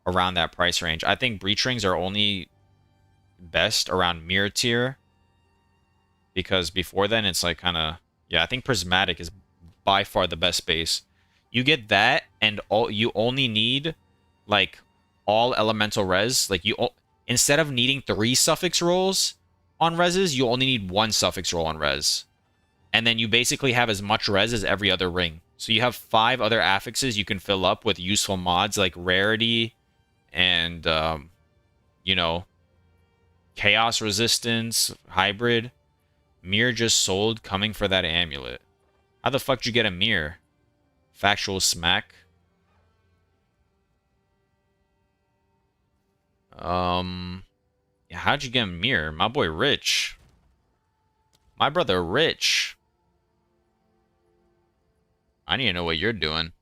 around that price range. I think breach rings are only best around mirror tier, because before then it's like kind of, yeah, I think prismatic is by far the best base. You get that, and you only need like all elemental res. Like instead of needing 3 suffix rolls on reses, you only need 1 suffix roll on res. And then you basically have as much res as every other ring. So you have 5 other affixes you can fill up with useful mods like rarity and, you know, chaos resistance, hybrid. Mirror just sold, coming for that amulet. How the fuck did you get a mirror? Factual smack. Yeah, how'd you get a mirror? My boy Rich. My brother Rich. I need to know what you're doing.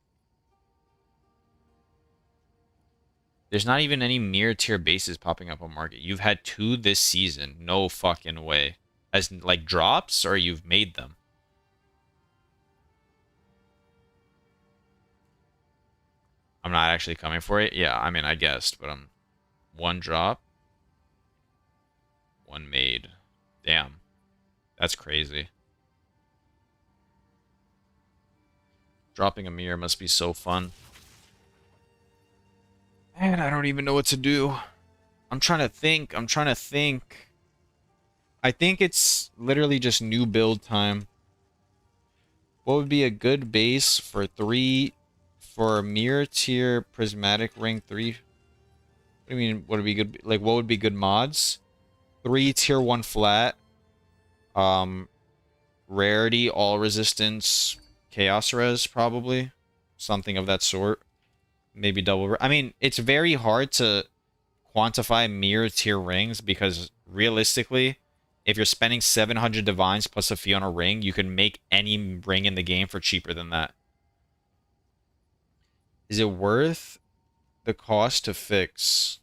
There's not even any mirror tier bases popping up on market. You've had 2 this season. No fucking way. As like drops, or you've made them? I'm not actually coming for it. Yeah, I mean, I guessed, but I'm 1 drop, 1 made. Damn. That's crazy. Dropping a mirror must be so fun. Man, I don't even know what to do. I'm trying to think. I think it's literally just new build time. What would be a good base for a mirror tier prismatic ring 3? What do you mean, what would be good? Like, what would be good mods? 3 tier 1 flat. Rarity, all resistance, chaos res, probably. Something of that sort. Maybe double. I mean, it's very hard to quantify mirror tier rings, because realistically, if you're spending 700 divines plus a fee on a ring, you can make any ring in the game for cheaper than that. Is it worth the cost to fix?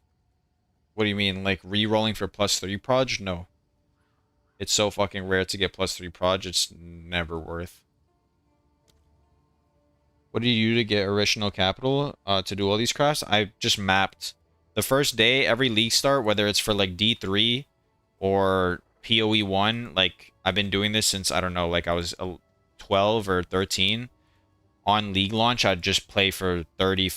What do you mean? Like re-rolling for +3 proj? No. It's so fucking rare to get +3 proj, it's never worth. What do you do to get original capital to do all these crafts? I just mapped. The first day, every league start, whether it's for like D3 or POE1, like I've been doing this since, I don't know, like I was 12 or 13. On league launch, I'd just play for 30,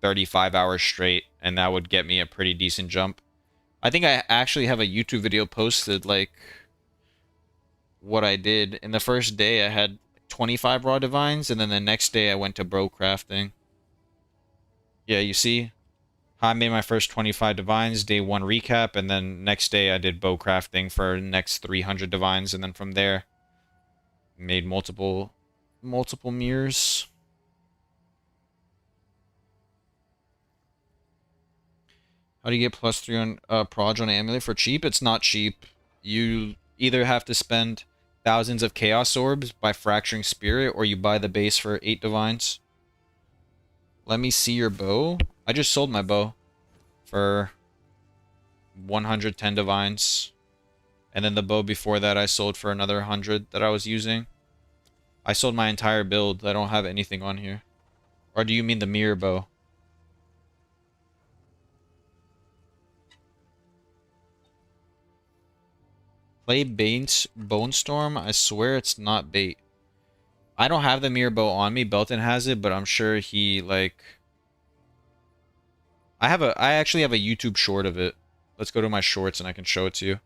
35 hours straight, and that would get me a pretty decent jump. I think I actually have a YouTube video posted, like, what I did. In the first day, I had 25 raw divines, and then the next day I went to bro crafting. Yeah, you see? I made my first 25 divines, day 1 recap, and then next day I did bow crafting for next 300 divines, and then from there, made multiple mirrors. How do you get +3 on proj on Amulet for cheap? It's not cheap. You either have to spend thousands of chaos orbs by fracturing spirit, or you buy the base for 8 divines. Let me see your bow. I just sold my bow for 110 divines. And then the bow before that I sold for another 100 that I was using. I sold my entire build. I don't have anything on here. Or do you mean the mirror bow? Play Bone Storm? I swear it's not bait. I don't have the mirror bow on me. Belton has it, but I'm sure he, like... I actually have a YouTube short of it. Let's go to my shorts and I can show it to you.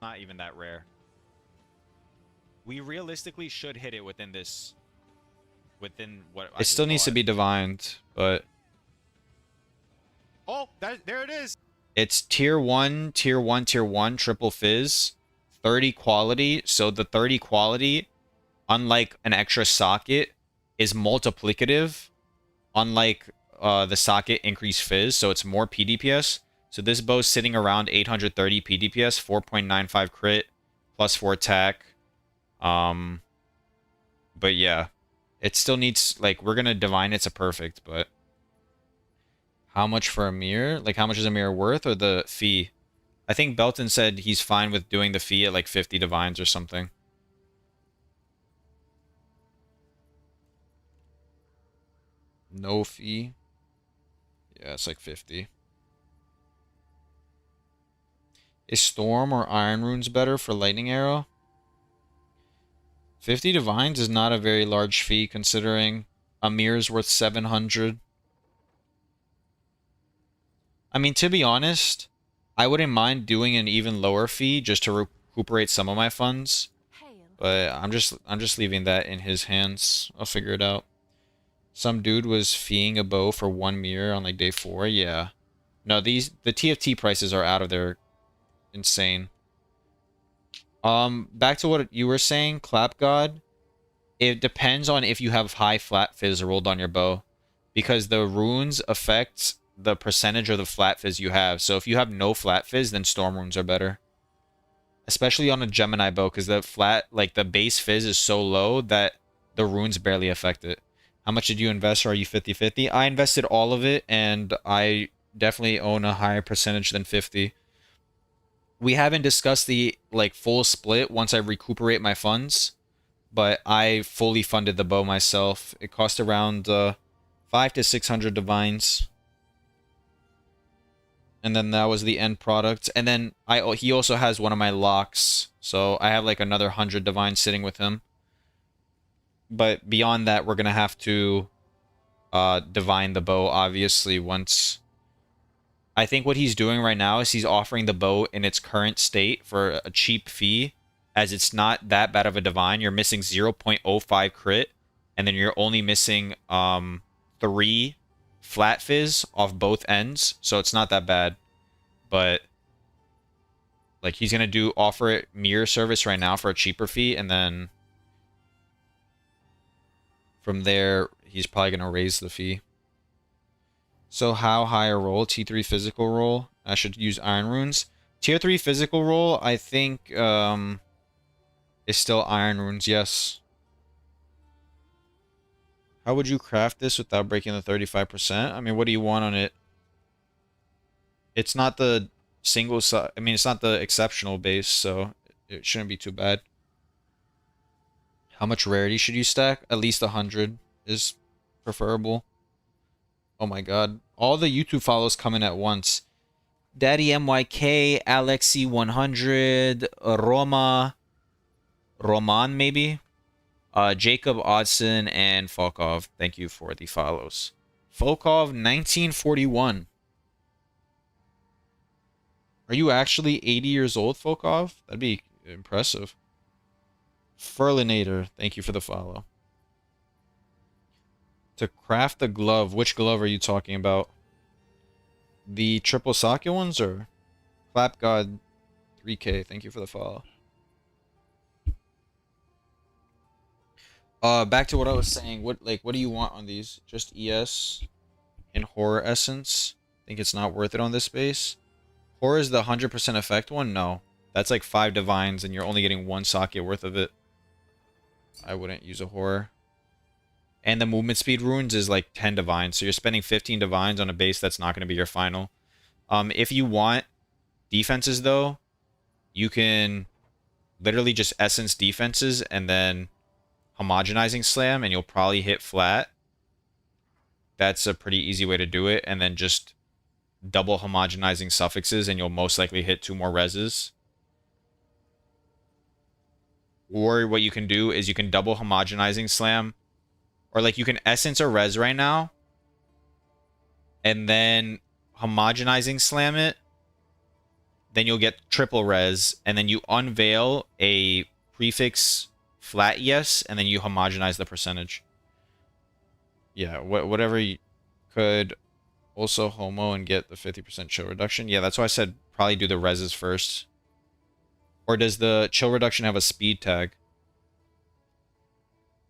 Not even that rare. We realistically should hit it within this. Within what I It still just needs to bought. be divined, but Oh, there it is. it's tier 1, tier 1, tier 1, triple fizz, 30 quality. So the 30 quality, unlike an extra socket, is multiplicative. Unlike the socket increased fizz, so it's more PDPS. So this bow's sitting around 830 PDPS, 4.95 crit, plus 4 attack. But yeah, it still needs, like, we're gonna divine it's a perfect, but how much for a mirror? Like, how much is a mirror worth, or the fee? I think Belton said he's fine with doing the fee at like 50 divines or something. No fee. Yeah, it's like 50. Is Storm or Iron Runes better for Lightning Arrow? 50 divines is not a very large fee considering a mirror's worth 700. I mean, to be honest, I wouldn't mind doing an even lower fee just to recuperate some of my funds. Hail. But I'm just leaving that in his hands. I'll figure it out. Some dude was feeing a bow for 1 mirror on like day 4. Yeah. No, the TFT prices are out of there. Insane. Back to what you were saying, Clap God. It depends on if you have high flat fizz rolled on your bow, because the runes affect the percentage of the flat fizz you have. So if you have no flat fizz, then storm runes are better. Especially on a Gemini bow, because the flat, like the base fizz is so low that the runes barely affect it. How much did you invest, or are you 50-50? I invested all of it, and I definitely own a higher percentage than 50. We haven't discussed the like full split once I recuperate my funds, but I fully funded the bow myself. It cost around 500 to 600 divines. And then that was the end product. And then he also has one of my locks, so I have like another 100 divines sitting with him. But beyond that, we're gonna have to divine the bow, obviously, once... I think what he's doing right now is he's offering the bow in its current state for a cheap fee, as it's not that bad of a divine. You're missing 0.05 crit, and then you're only missing 3 flat fizz off both ends, so it's not that bad. But like, he's gonna offer it mirror service right now for a cheaper fee, and then from there he's probably gonna raise the fee. So how high a roll? T3 physical roll? I should use Iron Runes. Tier 3 physical roll, I think, is still Iron Runes, yes. How would you craft this without breaking the 35%? I mean, what do you want on it? It's not the single... I mean, it's not the exceptional base, so it shouldn't be too bad. How much rarity should you stack? At least 100 is preferable. Oh my god. All the YouTube follows come in at once. Daddy MYK, Alexi100, Roman maybe? Jacob Odson, and Volkov. Thank you for the follows. Volkov, 1941. Are you actually 80 years old, Volkov? That'd be impressive. Furlinator, thank you for the follow. To craft the glove, which glove are you talking about? The triple socket ones, or Clap God 3K? Thank you for the follow. Back to what I was saying. What do you want on these? Just ES and Horror Essence? Think it's not worth it on this space? Horror is the 100% effect one? No. That's like 5 divines and you're only getting 1 socket worth of it. I wouldn't use a Horror. And the movement speed runes is like 10 divines. So you're spending 15 divines on a base that's not going to be your final. If you want defenses, though, you can literally just essence defenses and then homogenizing slam, and you'll probably hit flat. That's a pretty easy way to do it. And then just double homogenizing suffixes, and you'll most likely hit 2 more reses. Or what you can do is you can double homogenizing slam, or like you can essence a res right now, and then homogenizing slam it, then you'll get triple res, and then you unveil a prefix flat yes, and then you homogenize the percentage. Yeah, whatever you could also homo and get the 50% chill reduction. Yeah, that's why I said probably do the reses first. Or does the chill reduction have a speed tag?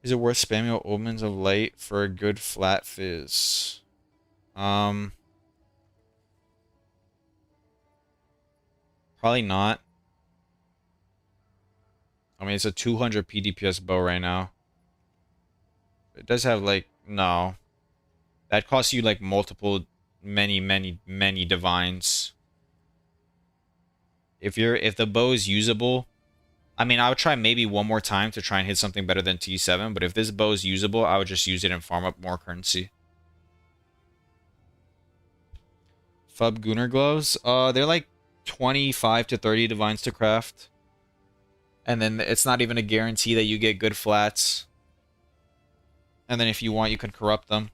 Is it worth spamming omens of light for a good flat fizz? Probably not. I mean, it's a 200 PDPS bow right now. It does have like, no. That costs you like multiple, many divines. If the bow is usable, I mean, I would try maybe one more time to try and hit something better than T7, but if this bow is usable, I would just use it and farm up more currency. Fub Gunner gloves, they're like 25 to 30 divines to craft. And then it's not even a guarantee that you get good flats. And then if you want, you can corrupt them.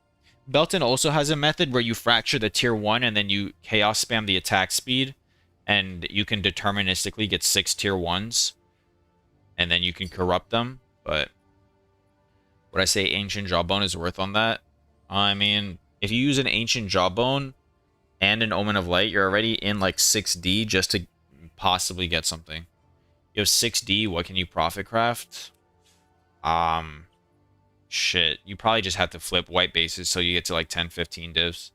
Belton also has a method where you fracture the tier 1 and then you chaos spam the attack speed. And you can deterministically get 6 tier 1s. And then you can corrupt them. But would I say Ancient Jawbone is worth on that? I mean, if you use an Ancient Jawbone and an Omen of Light, you're already in like 6D just to possibly get something. You have 6D, what can you profit craft? Shit. You probably just have to flip white bases so you get to like 10, 15 divs.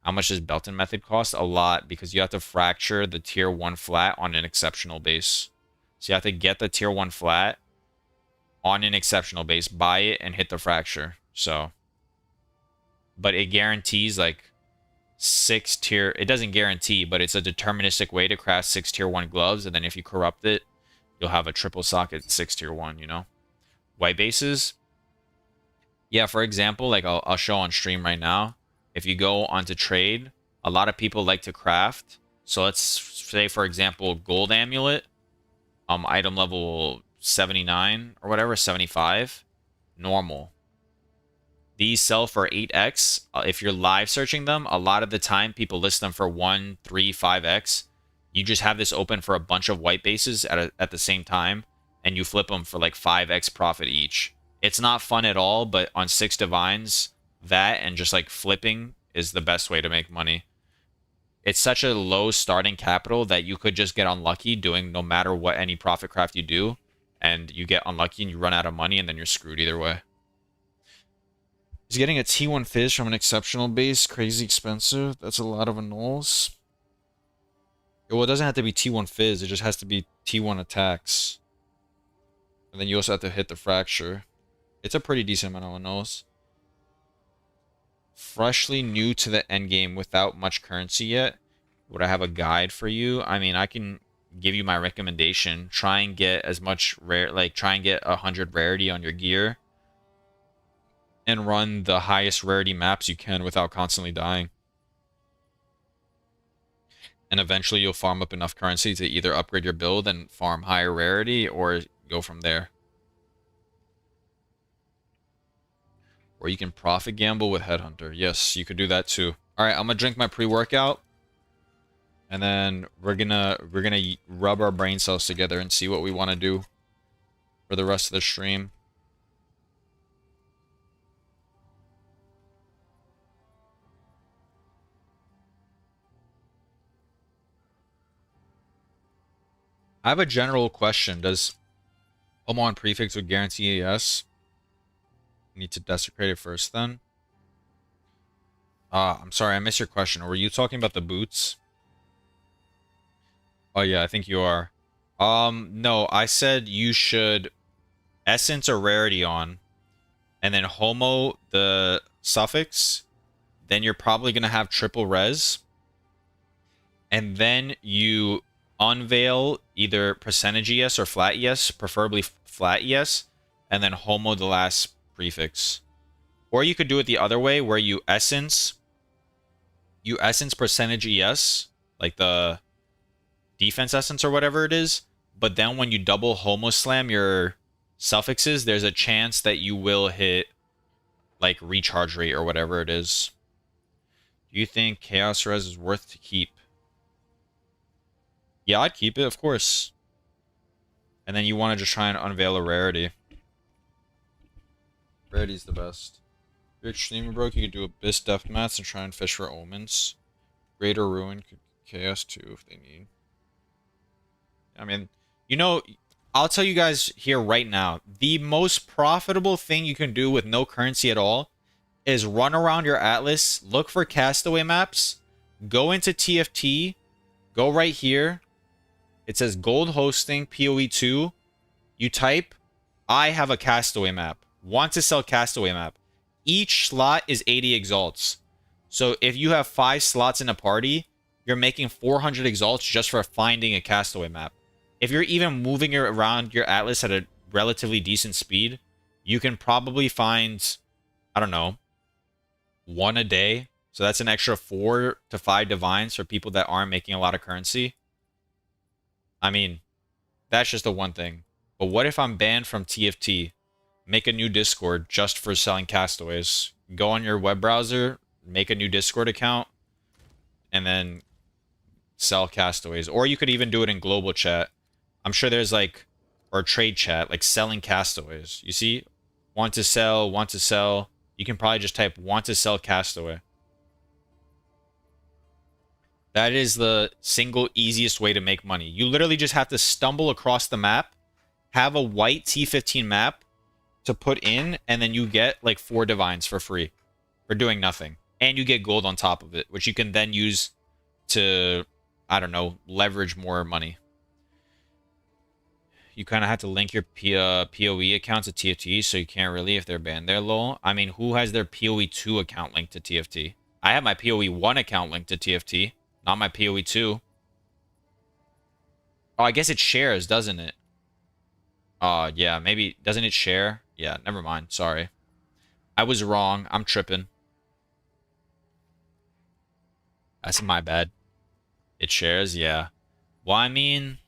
How much does Belton method cost? A lot, because you have to fracture the tier 1 flat on an exceptional base. So you have to get the tier 1 flat on an exceptional base, buy it, and hit the fracture. So, but it guarantees like 6 tier... It doesn't guarantee, but it's a deterministic way to craft 6 tier 1 gloves, and then if you corrupt it, you'll have a triple socket 6 tier 1, you know? White bases... Yeah, for example, like I'll show on stream right now. If you go onto trade, a lot of people like to craft. So let's say, for example, gold amulet, item level 79 or whatever, 75, normal. These sell for 8x. If you're live searching them, a lot of the time people list them for 1, 3, 5x. You just have this open for a bunch of white bases at the same time, and you flip them for like 5x profit each. It's not fun at all, but on 6 divines, that and just like flipping is the best way to make money. It's such a low starting capital that you could just get unlucky doing no matter what any profit craft you do, and you get unlucky and you run out of money and then you're screwed either way. Is getting a T1 Fizz from an exceptional base crazy expensive? That's a lot of annuls. Well, it doesn't have to be T1 Fizz, it just has to be T1 attacks. And then you also have to hit the fracture. It's a pretty decent amount of annuls. Freshly new to the endgame without much currency yet. Would I have a guide for you? I mean, I can give you my recommendation. Try and get as much rare, like try and get 100 rarity on your gear. And run the highest rarity maps you can without constantly dying. And eventually you'll farm up enough currency to either upgrade your build and farm higher rarity or go from there. Or you can profit gamble with Headhunter. Yes, you could do that too. Alright, I'm gonna drink my pre-workout. And then we're gonna rub our brain cells together and see what we want to do for the rest of the stream. I have a general question. Does Homo on prefix would guarantee AS? Need to desecrate it first then? I'm sorry, I missed your question. Were you talking about the boots? Oh yeah, I think you are. No, I said you should essence or rarity on, and then homo the suffix, then you're probably gonna have triple res, and then you unveil either percentage ES or flat ES, preferably flat ES, and then homo the last prefix. Or you could do it the other way, where you essence percentage ES, like the defense essence or whatever it is, but then when you double homo slam your suffixes, there's a chance that you will hit like recharge rate or whatever it is. Do you think Chaos Res is worth to keep? Yeah, I'd keep it, of course. And then you want to just try and unveil a rarity. Rarity's the best. If you're extremely broke, you could do Abyss Death Mats and try and fish for Omens. Greater Ruin could Chaos too if they need. I mean, you know, I'll tell you guys here right now, the most profitable thing you can do with no currency at all is run around your Atlas, look for castaway maps, go into TFT, go right here. It says gold hosting, POE2. You type, I have a castaway map. Want to sell castaway map. Each slot is 80 exalts. So if you have 5 slots in a party, you're making 400 exalts just for finding a castaway map. If you're even moving around your Atlas at a relatively decent speed, you can probably find, I don't know, 1 a day. So that's an extra 4 to 5 divines for people that aren't making a lot of currency. I mean, that's just the one thing. But what if I'm banned from TFT? Make a new Discord just for selling castaways. Go on your web browser, make a new Discord account, and then sell castaways. Or you could even do it in global chat. I'm sure there's like, or trade chat, like selling castaways. You see? Want to sell, want to sell. You can probably just type want to sell castaway. That is the single easiest way to make money. You literally just have to stumble across the map, have a white T15 map to put in, and then you get like 4 divines for free for doing nothing. And you get gold on top of it, which you can then use to, I don't know, leverage more money. You kind of have to link your POE account to TFT, so you can't really if they're banned there, lol. I mean, who has their POE2 account linked to TFT? I have my POE1 account linked to TFT, not my POE2. Oh, I guess it shares, doesn't it? Yeah, maybe. Doesn't it share? Yeah, never mind. Sorry. I was wrong. I'm tripping. That's my bad. It shares? Yeah. Well, I mean,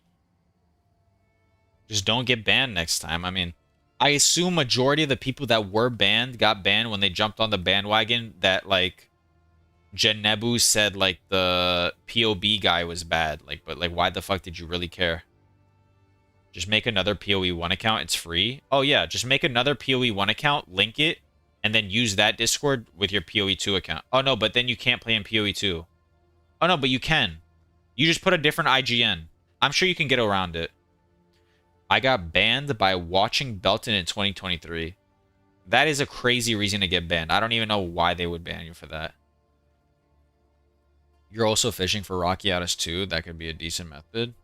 just don't get banned next time. I mean, I assume majority of the people that were banned got banned when they jumped on the bandwagon that, like, Genebu said, like, the POB guy was bad. Like, but, like, why the fuck did you really care? Just make another POE1 account. It's free. Oh, yeah. Just make another POE1 account, link it, and then use that Discord with your POE2 account. Oh, no, but then you can't play in POE2. Oh, no, but you can. You just put a different IGN. I'm sure you can get around it. I got banned by watching Belton in 2023. That is a crazy reason to get banned. I don't even know why they would ban you for that. You're also fishing for Rockiatus too. That could be a decent method.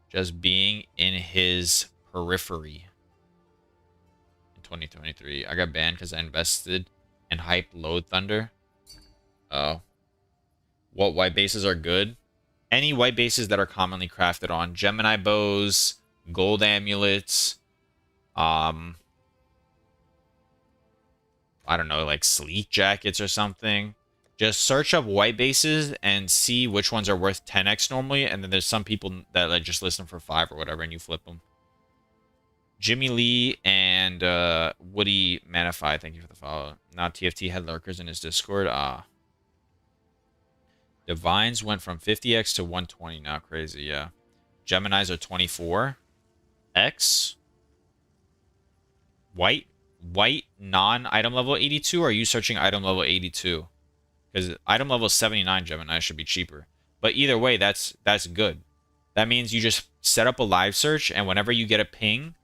Just being in his periphery in 2023. I got banned because I invested in hype Load Thunder. Oh. What white bases are good? Any white bases that are commonly crafted on Gemini bows, gold amulets, I don't know, like sleek jackets or something. Just search up white bases and see which ones are worth 10x normally, and then there's some people that like just list them for 5 or whatever, and you flip them. Jimmy Lee and Woody Manify, thank you for the follow. Now TFT had lurkers in his Discord. Divines went from 50x to 120 now. Crazy, yeah. Geminis are 24. X. White non-item level 82, or are you searching item level 82? Because item level 79 Gemini should be cheaper. But either way, that's good. That means you just set up a live search, and whenever you get a ping,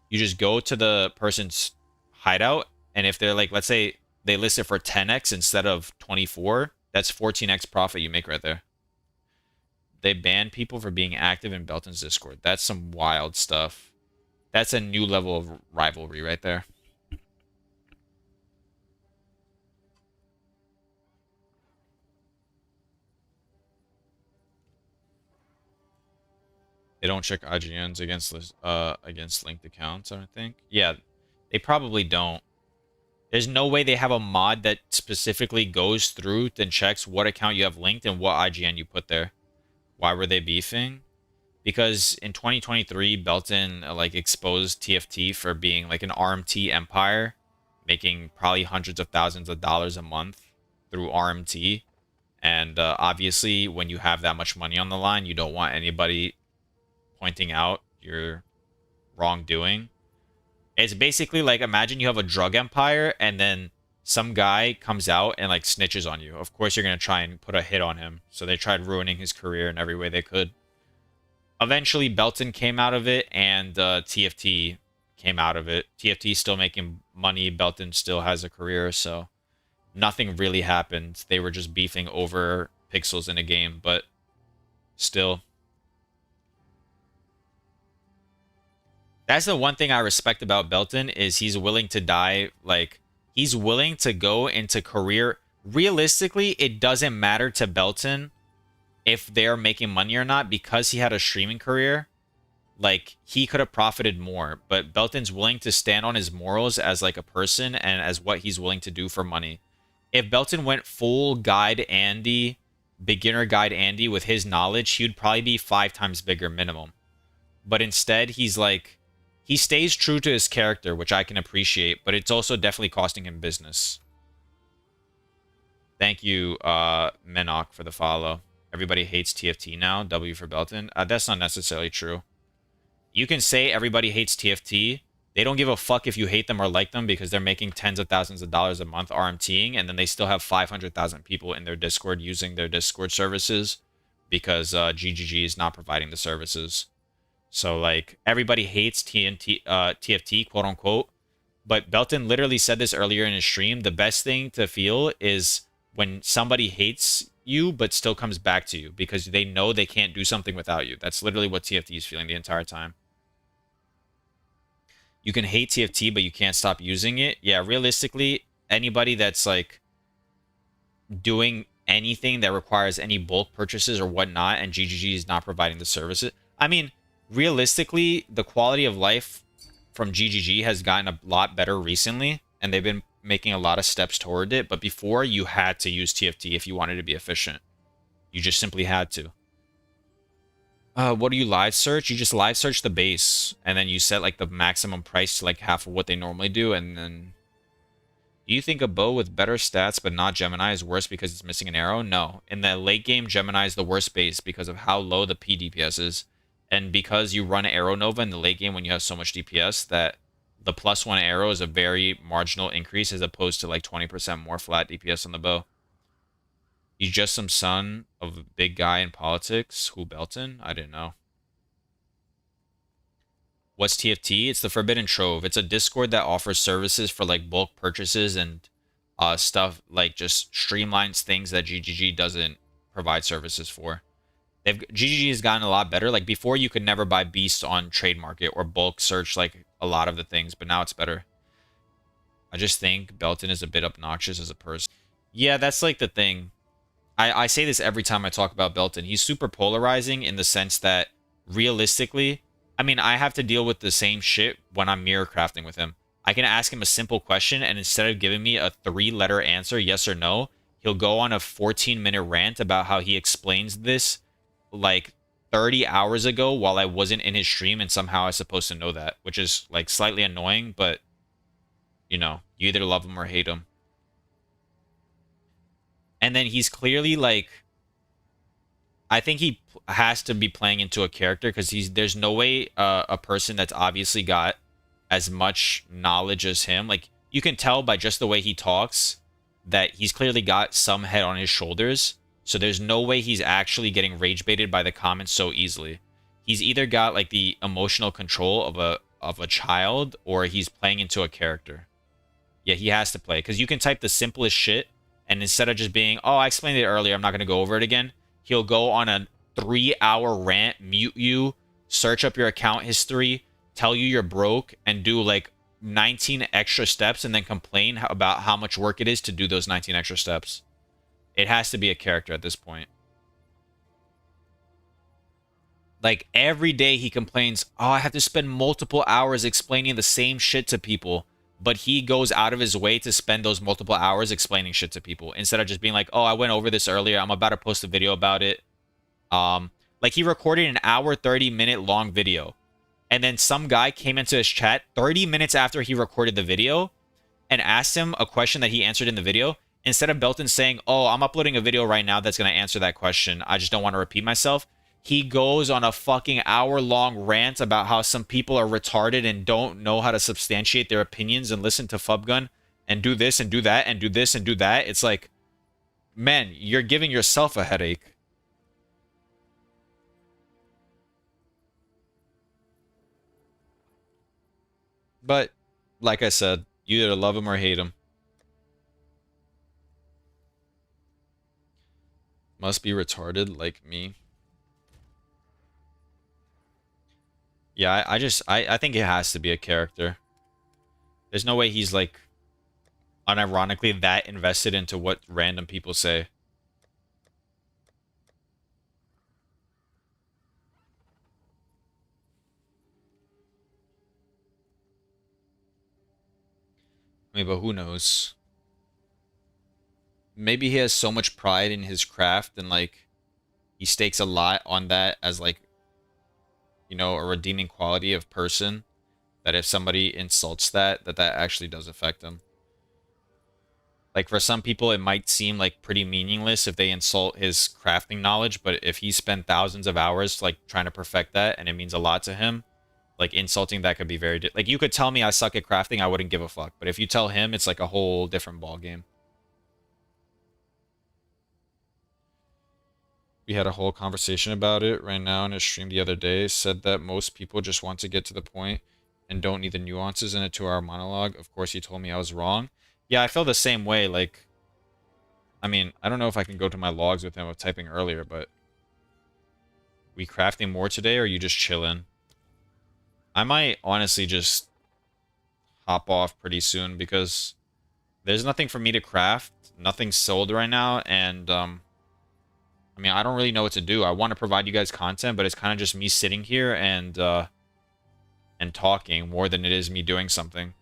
you just go to the person's hideout, and if they're like, let's say they list it for 10x instead of 24, that's 14x profit you make right there. They ban people for being active in Belton's Discord. That's some wild stuff. That's a new level of rivalry right there. They don't check IGNs against linked accounts, I don't think. Yeah, they probably don't. There's no way they have a mod that specifically goes through and checks what account you have linked and what IGN you put there. Why were they beefing? Because in 2023, Belton like exposed TFT for being like an RMT empire, making probably hundreds of thousands of dollars a month. through RMT. And obviously, when you have that much money on the line, you don't want anybody pointing out your wrongdoing. It's basically like, imagine you have a drug empire and then some guy comes out and like snitches on you. Of course, you're going to try and put a hit on him. So they tried ruining his career in every way they could. Eventually, Belton came out of it and TFT came out of it. TFT still making money. Belton still has a career. So nothing really happened. They were just beefing over pixels in a game, but still. That's the one thing I respect about Belton is he's willing to die. Like, he's willing to go into career. Realistically, it doesn't matter to Belton if they're making money or not because he had a streaming career. Like, he could have profited more, but Belton's willing to stand on his morals as like a person and as what he's willing to do for money. If Belton went full guide Andy, beginner guide Andy with his knowledge, he would probably be 5 times bigger minimum. But instead, he's like, he stays true to his character, which I can appreciate, but it's also definitely costing him business. Thank you, Menok, for the follow. Everybody hates TFT now. W for Belton. That's not necessarily true. You can say everybody hates TFT. They don't give a fuck if you hate them or like them because they're making tens of thousands of dollars a month RMTing, and then they still have 500,000 people in their Discord using their Discord services because GGG is not providing the services. So, like, everybody hates TFT, quote unquote. But Belton literally said this earlier in his stream. The best thing to feel is when somebody hates you but still comes back to you because they know they can't do something without you. That's literally what TFT is feeling the entire time. You can hate TFT, but you can't stop using it. Yeah, realistically, anybody that's, like, doing anything that requires any bulk purchases or whatnot and GGG is not providing the services. I mean, realistically, the quality of life from GGG has gotten a lot better recently, and they've been making a lot of steps toward it. But before, you had to use TFT if you wanted to be efficient. You just simply had to. What do you live search? You just live search the base, and then you set like the maximum price to like half of what they normally do, and then... Do you think a bow with better stats but not Gemini is worse because it's missing an arrow? No. In the late game, Gemini is the worst base because of how low the P DPS is. And because you run Arrow Nova in the late game when you have so much DPS, that the +1 arrow is a very marginal increase as opposed to like 20% more flat DPS on the bow. He's just some son of a big guy in politics. Who, Belton? I didn't know. What's TFT? It's the Forbidden Trove. It's a Discord that offers services for like bulk purchases and stuff like just streamlines things that GGG doesn't provide services for. GGG has gotten a lot better. Like before, you could never buy Beast on Trade Market or bulk search like a lot of the things, but now it's better. I just think Belton is a bit obnoxious as a person. Yeah, that's like the thing. I say this every time I talk about Belton. He's super polarizing in the sense that realistically, I mean, I have to deal with the same shit when I'm mirror crafting with him. I can ask him a simple question, and instead of giving me a 3-letter answer, yes or no, he'll go on a 14-minute rant about how he explains this like 30 hours ago while I wasn't in his stream, and somehow I'm supposed to know that, which is like slightly annoying, but you know, you either love him or hate him. And then he's clearly like, I think he has to be playing into a character because there's no way a person that's obviously got as much knowledge as him, like you can tell by just the way he talks that he's clearly got some head on his shoulders. So there's no way he's actually getting rage baited by the comments so easily. He's either got like the emotional control of a child, or he's playing into a character. Yeah, he has to play because you can type the simplest shit, and instead of just being, oh, I explained it earlier, I'm not going to go over it again, he'll go on a 3-hour rant, mute you, search up your account history, tell you you're broke, and do like 19 extra steps, and then complain about how much work it is to do those 19 extra steps. It has to be a character at this point. Like, every day he complains, oh, I have to spend multiple hours explaining the same shit to people. But he goes out of his way to spend those multiple hours explaining shit to people instead of just being like, oh, I went over this earlier, I'm about to post a video about it. Like, he recorded an hour, 30-minute long video. And then some guy came into his chat 30 minutes after he recorded the video and asked him a question that he answered in the video. instead of Belton saying, oh, I'm uploading a video right now that's going to answer that question, I just don't want to repeat myself, he goes on a fucking hour-long rant about how some people are retarded and don't know how to substantiate their opinions and listen to Fubgun and do this and do that and do this and do that. It's like, man, you're giving yourself a headache. But, like I said, you either love him or hate him. Must be retarded like me. Yeah, I think it has to be a character. There's no way he's, like, unironically that invested into what random people say. I mean, but who knows? Maybe he has so much pride in his craft and, like, he stakes a lot on that as, like, you know, a redeeming quality of person, that if somebody insults that actually does affect him. Like, for some people, it might seem, like, pretty meaningless if they insult his crafting knowledge, but if he spent thousands of hours, like, trying to perfect that, and it means a lot to him, like, insulting that could be very... Like, you could tell me I suck at crafting, I wouldn't give a fuck. But if you tell him, it's, like, a whole different ballgame. We had a whole conversation about it right now in a stream the other day. Said that most people just want to get to the point and don't need the nuances in a 2-hour monologue. Of course, he told me I was wrong. Yeah, I feel the same way. Like, I mean, I don't know if I can go to my logs with him of typing earlier, but we crafting more today, or are you just chilling? I might honestly just hop off pretty soon because there's nothing for me to craft. Nothing's sold right now, and I mean, I don't really know what to do. I want to provide you guys content, but it's kind of just me sitting here and talking more than it is me doing something.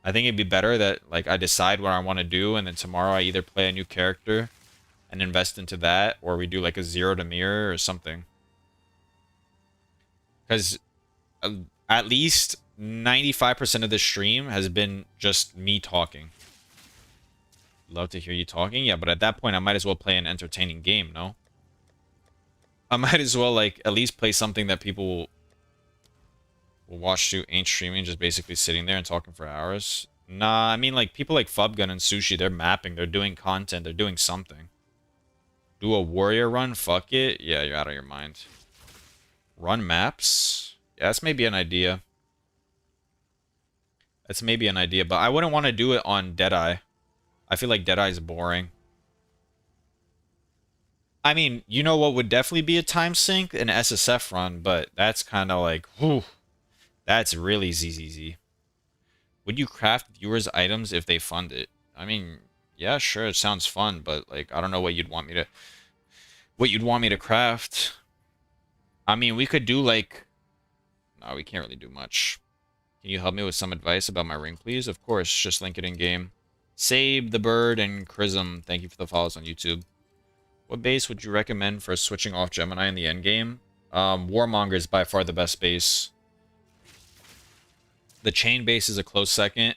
I think it'd be better that, like, I decide what I want to do, and then tomorrow I either play a new character and invest into that, or we do, like, a zero to mirror or something. Because at least 95% of the stream has been just me talking. Love to hear you talking. Yeah, but at that point, I might as well play an entertaining game, no? I might as well, like, at least play something that people will watch who ain't streaming, just basically sitting there and talking for hours. Nah, I mean, like, people like Fubgun and Sushi, they're mapping, they're doing content, they're doing something. Do a warrior run? Fuck it. Yeah, you're out of your mind. Run maps? Yeah, that's maybe an idea. That's maybe an idea, but I wouldn't want to do it on Deadeye. I feel like Deadeye is boring. I mean, you know what would definitely be a time sink? An SSF run, but that's kind of like, whew, that's really ZZZ. Would you craft viewers' items if they fund it? I mean, yeah, sure, it sounds fun, but, like, I don't know what you'd want me to craft. I mean, we could do, like, no, we can't really do much. Can you help me with some advice about my ring, please? Of course, just link it in game. Save the Bird and Chrism, thank you for the follows on YouTube. What base would you recommend for switching off Gemini in the endgame? Warmonger is by far the best base. The chain base is a close second.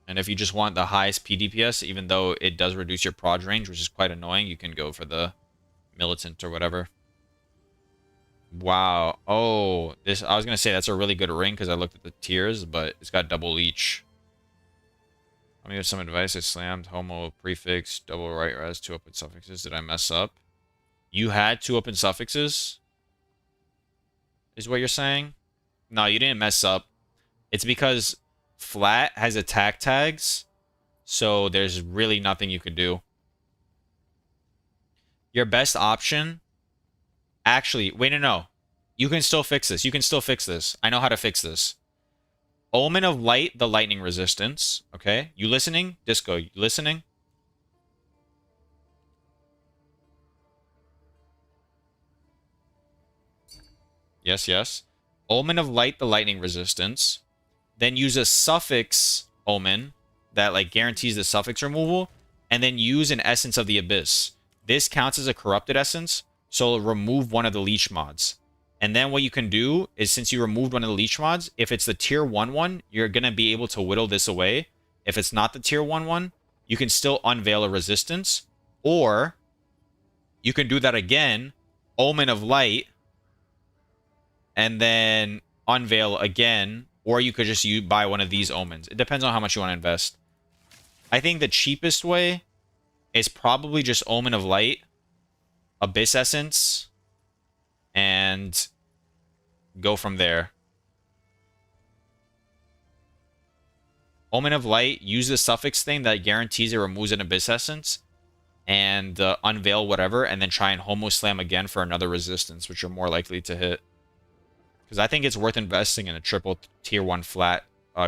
And if you just want the highest PDPS, even though it does reduce your proj range, which is quite annoying, you can go for the militant or whatever. Wow. Oh, this, I was going to say that's a really good ring because I looked at the tiers, but it's got double leech. Let me give some advice. I slammed homo prefix, double right res, 2 open suffixes. Did I mess up? You had 2 open suffixes? Is what you're saying? No, you didn't mess up. It's because flat has attack tags, so there's really nothing you could do. Your best option... Actually, wait, no. You can still fix this. You can still fix this. I know how to fix this. Omen of Light, the lightning resistance. Okay? You listening? Disco, you listening? Yes, yes. Omen of Light, the lightning resistance. Then use a suffix omen that, like, guarantees the suffix removal. And then use an Essence of the Abyss. This counts as a corrupted essence, so it'll remove one of the leech mods. And then what you can do is, since you removed one of the leech mods, if it's the tier 1 one, you're going to be able to whittle this away. If it's not the tier 1 one, you can still unveil a resistance, or you can do that again, Omen of Light, and then unveil again, or you could just buy one of these omens. It depends on how much you want to invest. I think the cheapest way is probably just Omen of Light, Abyss Essence, and go from there. Omen of Light, use the suffix thing that guarantees it removes an Abyss Essence, and unveil whatever, and then try and Homo Slam again for another resistance, which you're more likely to hit. Because I think it's worth investing in a triple tier 1 flat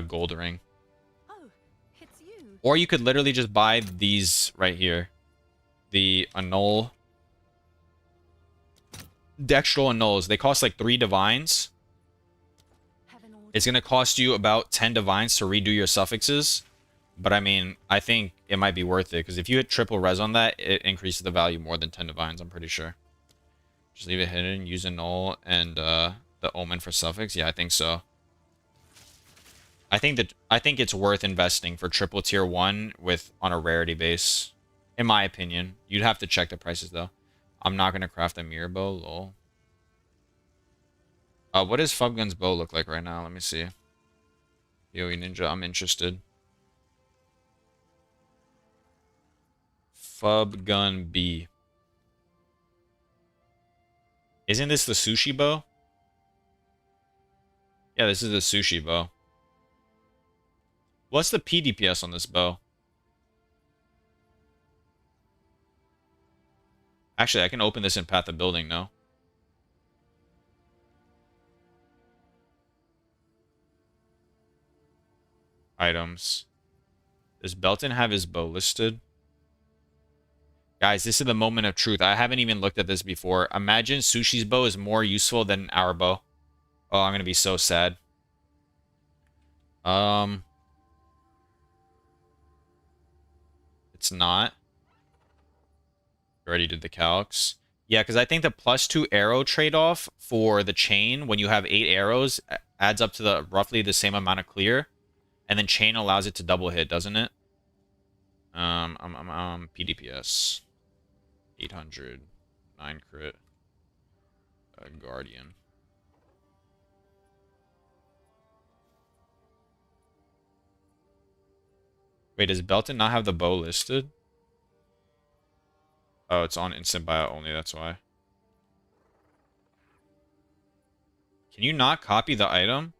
gold ring. Oh, it's you. Or you could literally just buy these right here. The Annul. Dextral Annuls. They cost like 3 divines. Have an order. It's going to cost you about 10 divines to redo your suffixes. But I mean, I think it might be worth it. Because if you hit triple res on that, it increases the value more than 10 divines, I'm pretty sure. Just leave it hidden. Use Annul and the Omen for suffix. Yeah, I think so. I think it's worth investing for triple tier 1 on a rarity base. In my opinion. You'd have to check the prices though. I'm not gonna craft a mirror bow, lol. What does Fubgun's bow look like right now? Let me see. POE Ninja, I'm interested. Fubgun B. Isn't this the sushi bow? Yeah, this is the sushi bow. What's the PDPS on this bow? Actually, I can open this in Path of Building, no? Items. Does Belton have his bow listed? Guys, this is the moment of truth. I haven't even looked at this before. Imagine Sushi's bow is more useful than our bow. Oh, I'm gonna be so sad. It's not. Already did the calcs. Yeah, because I think the +2 arrow trade-off for the chain when you have 8 arrows adds up to roughly the same amount of clear. And then chain allows it to double hit, doesn't it? PDPS. 800. 9 crit. Guardian. Wait, does Belton not have the bow listed? Oh, it's on instant buyout only, that's why. Can you not copy the item?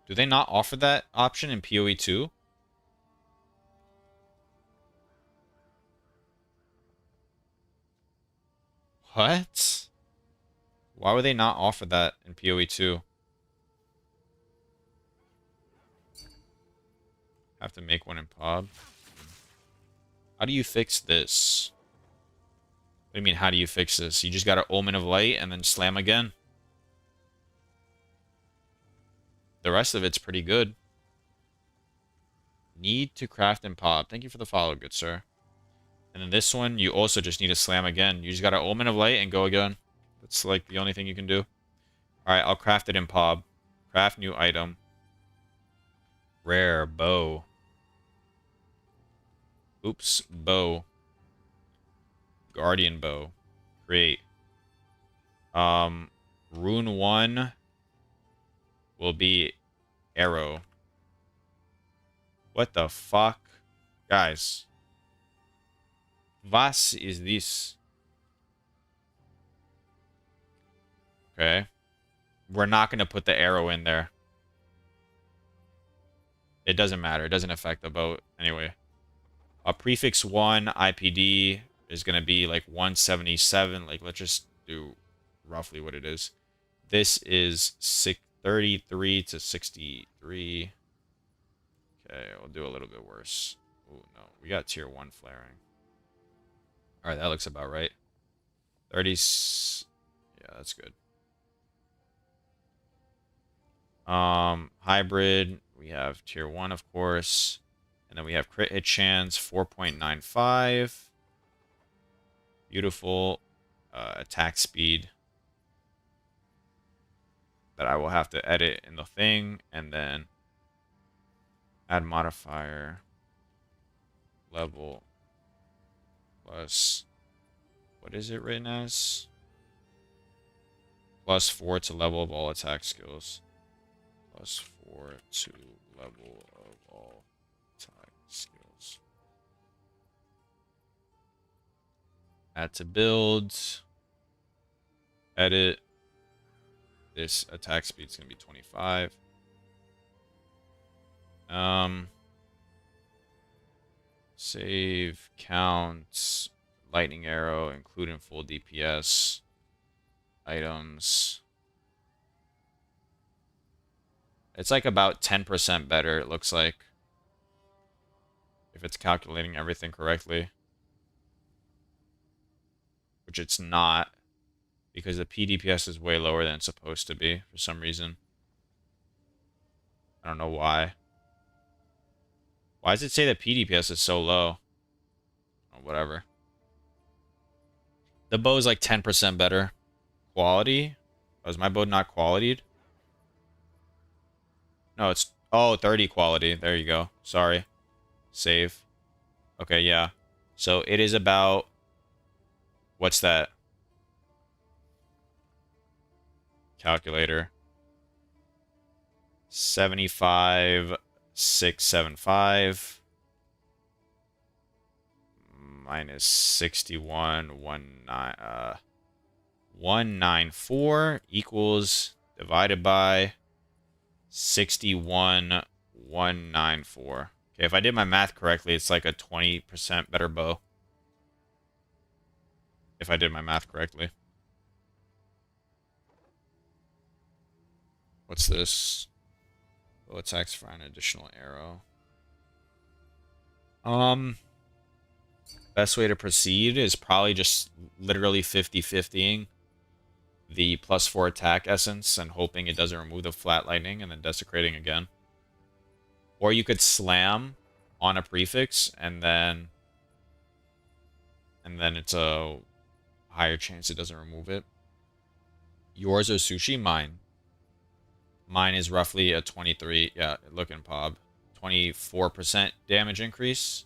Do they not offer that option in POE2? What? Why would they not offer that in POE2? Have to make one in POB. How do you fix this? What do you mean, how do you fix this? You just got an Omen of Light and then slam again. The rest of it's pretty good. Need to craft in POB. Thank you for the follow, good sir. And then this one, you also just need to slam again. You just got an Omen of Light and go again. That's like the only thing you can do. Alright, I'll craft it in POB. Craft new item. Rare bow. Oops, bow. Guardian bow. Create. Rune 1 will be arrow. What the fuck? Guys. Was is this? Okay. We're not going to put the arrow in there. It doesn't matter. It doesn't affect the boat. Anyway. A prefix 1 IPD is going to be like 177. Like, let's just do roughly what it is. This is 33 to 63. Okay, we'll do a little bit worse. Oh, no. We got tier 1 flaring. Alright, that looks about right. 30... Yeah, that's good. Hybrid. We have tier 1, of course. And then we have crit hit chance, 4.95. Beautiful. Attack speed. That I will have to edit in the thing. And then add modifier. level plus, what is it written as? +4 to level of all attack skills. +4 to level of all attack skills. Add to build. Edit. This attack speed is going to be 25. Save, counts, lightning arrow, including full DPS. Items. It's like about 10% better, it looks like. If it's calculating everything correctly. Which it's not. Because the PDPS is way lower than it's supposed to be for some reason. I don't know why. Why does it say that PDPS is so low? Oh, whatever. The bow is like 10% better. Quality? Oh, is my bow not qualityed? No, it's... Oh, 30 quality. There you go. Sorry. Save. Okay, yeah. So it is about... What's that? Calculator. 75,675 minus 194 equals divided by 61,194. Okay, if I did my math correctly, it's like a 20% better bow. If I did my math correctly. What's this? Bow attacks for an additional arrow. Best way to proceed is probably just literally 50-50ing the +4 attack essence and hoping it doesn't remove the flat lightning and then desecrating again. Or you could slam on a prefix and then it's a higher chance it doesn't remove it. Yours or sushi? Mine. Mine is roughly a 23, yeah, looking Pob. 24% damage increase.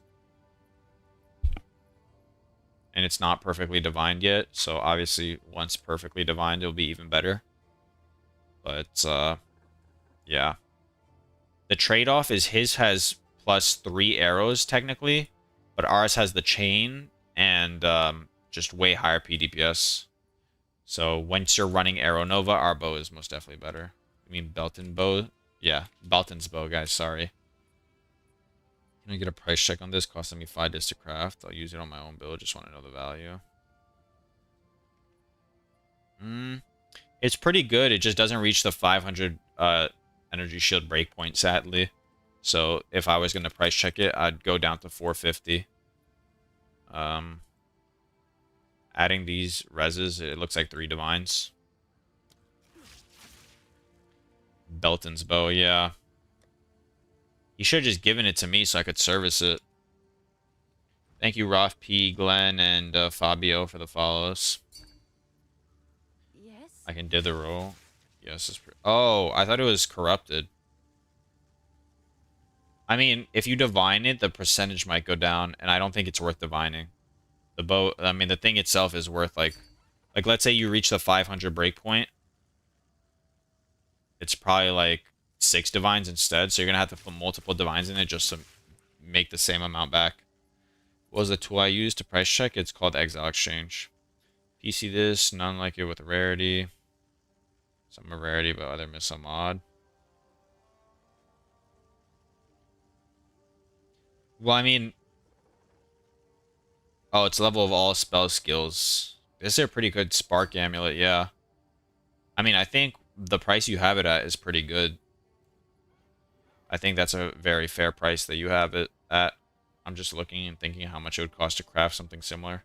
And it's not perfectly divined yet, so obviously once perfectly divined, it'll be even better. But, yeah. The trade-off is his has +3 arrows, technically, but ours has the chain and just way higher PDPS. So once you're running Arrow Nova, our bow is most definitely better. I mean Belton bow? Yeah, Belton's bow, guys, sorry. Can I get a price check on this? Costing me 5 discs to craft. I'll use it on my own build. Just want to know the value. It's pretty good. It just doesn't reach the 500 energy shield breakpoint, sadly. So if I was going to price check it, I'd go down to 450. Adding these reses, it looks like 3 divines. Belton's bow, yeah. He should have just given it to me so I could service it. Thank you, Roth P, Glenn, and Fabio for the follows. Yes? I can dither roll. Yes. Oh, I thought it was corrupted. I mean, if you divine it, the percentage might go down, and I don't think it's worth divining. The bow, I mean, the thing itself is worth, like let's say you reach the 500 breakpoint. It's probably, like, 6 divines instead, so you're going to have to put multiple divines in it just to make the same amount back. What was the tool I used to price check? It's called Exile Exchange. PC this, none like it with rarity. Some are rarity, but other miss a mod. Well, I mean... Oh, it's level of all spell skills. This is a pretty good Spark Amulet, yeah. I mean, I think the price you have it at is pretty good. I think that's a very fair price that you have it at. I'm just looking and thinking how much it would cost to craft something similar.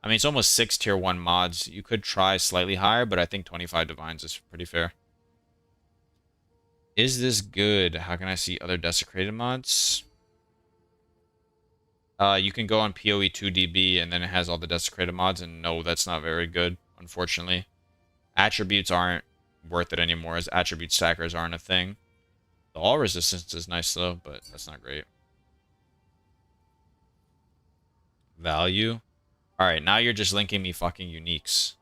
I mean, it's almost 6 tier 1 mods. You could try slightly higher, but I think 25 divines is pretty fair. Is this good? How can I see other desecrated mods? You can go on POE2 DB and then it has all the desecrated mods, and no, that's not very good, unfortunately. Attributes aren't worth it anymore, as attribute stackers aren't a thing. The all resistance is nice though, but that's not great. value. Alright, now you're just linking me fucking uniques.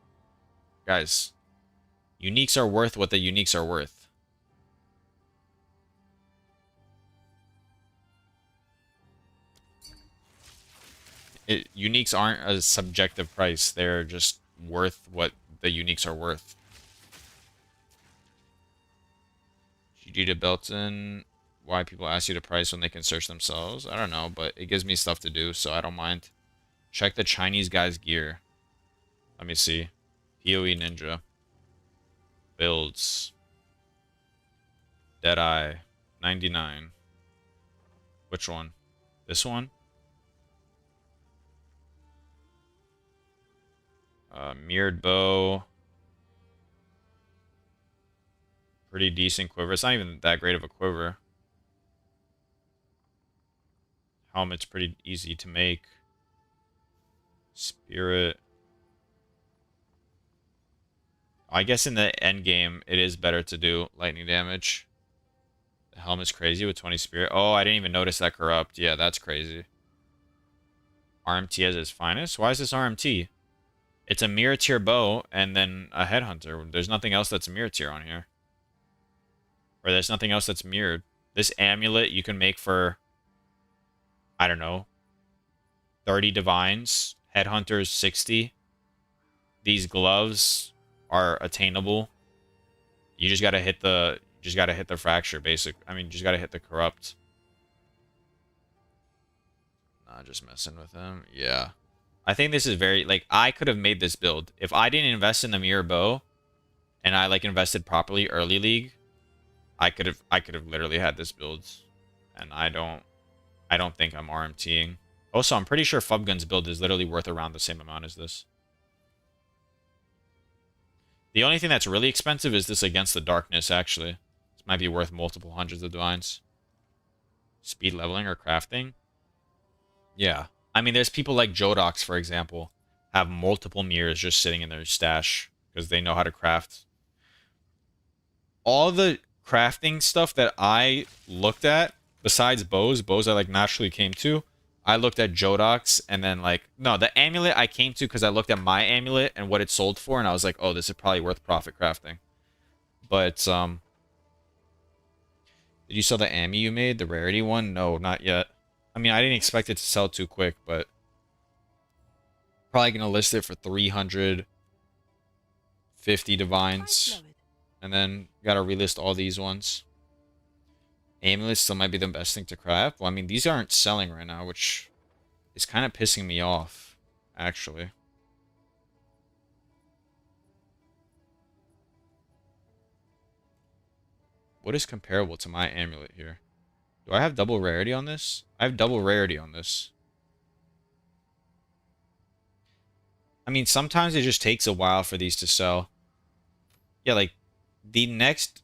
Guys, uniques are worth what the uniques are worth. Uniques aren't a subjective price. They're just worth what the uniques are worth. GG to Belton. Why people ask you to price when they can search themselves? I don't know, but it gives me stuff to do, so I don't mind. Check the Chinese guy's gear. Let me see. POE Ninja. Builds. Deadeye. 99. Which one? This one? Mirrored bow. Pretty decent quiver. It's not even that great of a quiver. Helmet's pretty easy to make. Spirit. I guess in the end game, it is better to do lightning damage. The helmet's crazy with 20 spirit. Oh, I didn't even notice that corrupt. Yeah, that's crazy. RMT as its finest? Why is this RMT? It's a mirror tier bow and then a headhunter. There's nothing else that's a mirror tier on here. Or there's nothing else that's mirrored. This amulet you can make for, I don't know, 30 divines. Headhunters 60. These gloves are attainable. You just gotta hit the fracture basic. I mean, just gotta hit the corrupt. Nah, just messing with him. Yeah. I think this is very, like, I could have made this build. If I didn't invest in the mirror bow and I like invested properly early league, I could have literally had this build. And I don't think I'm RMTing. Also, I'm pretty sure Fubgun's build is literally worth around the same amount as this. The only thing that's really expensive is this Against the Darkness, actually. This might be worth multiple hundreds of divines. Speed leveling or crafting? Yeah. I mean, there's people like Jodox, for example, have multiple mirrors just sitting in their stash because they know how to craft. All the crafting stuff that I looked at, besides bows I like naturally came to, I looked at Jodox and then like, no, the amulet I came to because I looked at my amulet and what it sold for and I was like, oh, this is probably worth profit crafting. But, did you sell the Ami you made? The rarity one? No, not yet. I mean, I didn't expect it to sell too quick, but probably gonna list it for 350 divines. And then gotta relist all these ones. Amulet still might be the best thing to craft. Well, I mean, these aren't selling right now, which is kind of pissing me off, actually. What is comparable to my amulet here? Do I have double rarity on this? I have double rarity on this. I mean, sometimes it just takes a while for these to sell. Yeah, like, the next...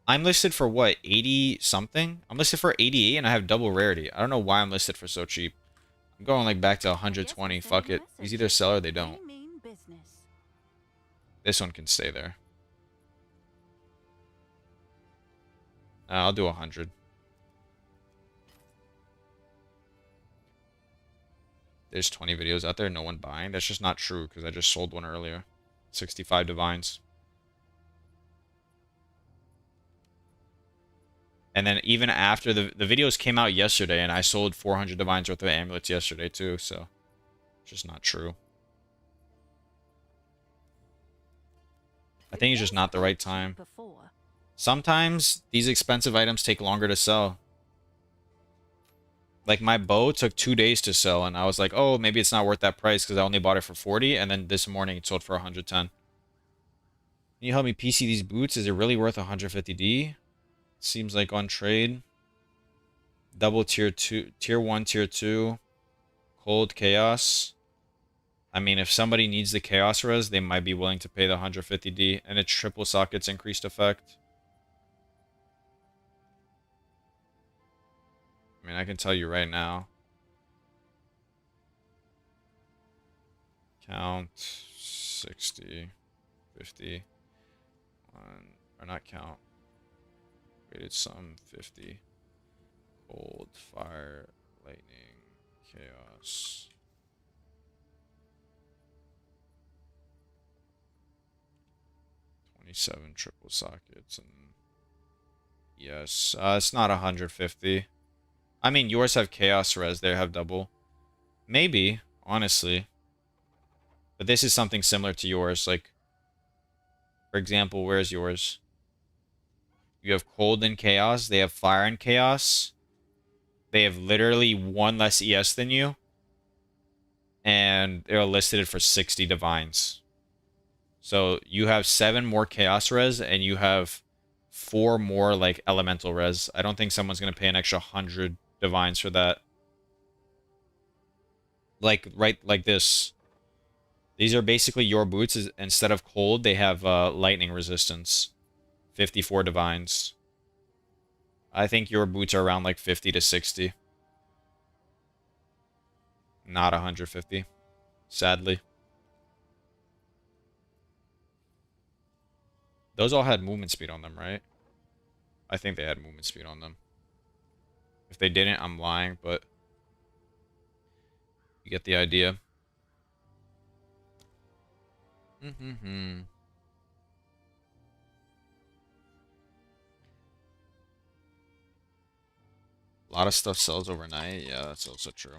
I'm listed for what, 80 something? I'm listed for 88 and I have double rarity. I don't know why I'm listed for so cheap. I'm going like back to 120. Fuck it. These either sell or they don't. This one can stay there. I'll do 100. There's 20 videos out there, no one buying. That's just not true because I just sold one earlier. 65 divines. And then even after the videos came out yesterday and I sold 400 divines worth of amulets yesterday too, so it's just not true. I think it's just not the right time. Sometimes these expensive items take longer to sell. Like my bow took 2 days to sell and I was like, oh, maybe it's not worth that price because I only bought it for 40 and then this morning it sold for 110. Can you help me PC these boots? Is it really worth 150D? Seems like on trade. Double tier 2, tier 1, tier 2. Cold chaos. I mean, if somebody needs the chaos res, they might be willing to pay the 150D and it's triple sockets increased effect. I mean, I can tell you right now. Count 60, 50, or not count. Rated sum 50. Cold, fire, lightning, chaos. $27 triple sockets and yes, it's not 150. I mean, yours have chaos res, they have double. Maybe, honestly. But this is something similar to yours. Like, for example, where's yours? You have cold and chaos. They have fire and chaos. They have literally one less ES than you. And they're listed for 60 divines. So you have 7 more chaos res and you have 4 more like elemental res. I don't think someone's going to pay an extra 100 divines for that. Like, right, like this. These are basically your boots. Instead of cold, they have lightning resistance. 54 divines. I think your boots are around like 50 to 60. Not 150. Sadly. Those all had movement speed on them, right? I think they had movement speed on them. If they didn't, I'm lying, but you get the idea. Mm-hmm. A lot of stuff sells overnight. Yeah, that's also true.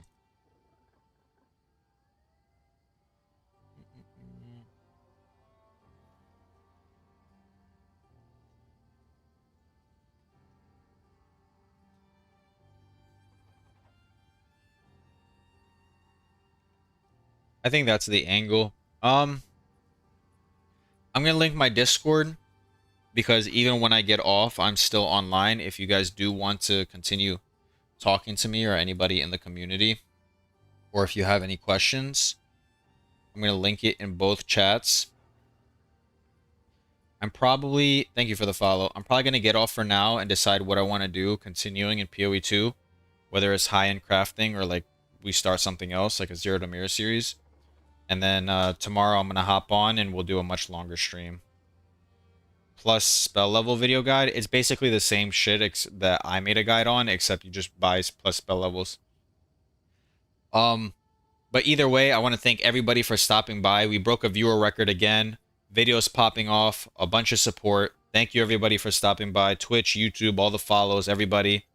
I think that's the angle. I'm gonna link my Discord because even when I get off, I'm still online. If you guys do want to continue talking to me or anybody in the community, or if you have any questions, I'm gonna link it in both chats. Thank you for the follow. I'm probably gonna get off for now and decide what I want to do, continuing in POE2, whether it's high-end crafting or like we start something else, like a Zero to Mirror series. And then tomorrow I'm going to hop on and we'll do a much longer stream. Plus spell level video guide. It's basically the same shit that I made a guide on, except you just buy plus spell levels. But either way, I want to thank everybody for stopping by. We broke a viewer record again. Videos popping off. A bunch of support. Thank you everybody for stopping by. Twitch, YouTube, all the follows, everybody.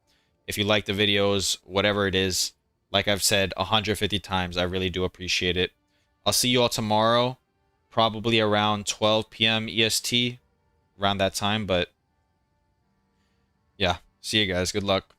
If you like the videos, whatever it is, like I've said 150 times, I really do appreciate it. I'll see you all tomorrow, probably around 12 p.m. EST, around that time. But yeah, see you guys. Good luck.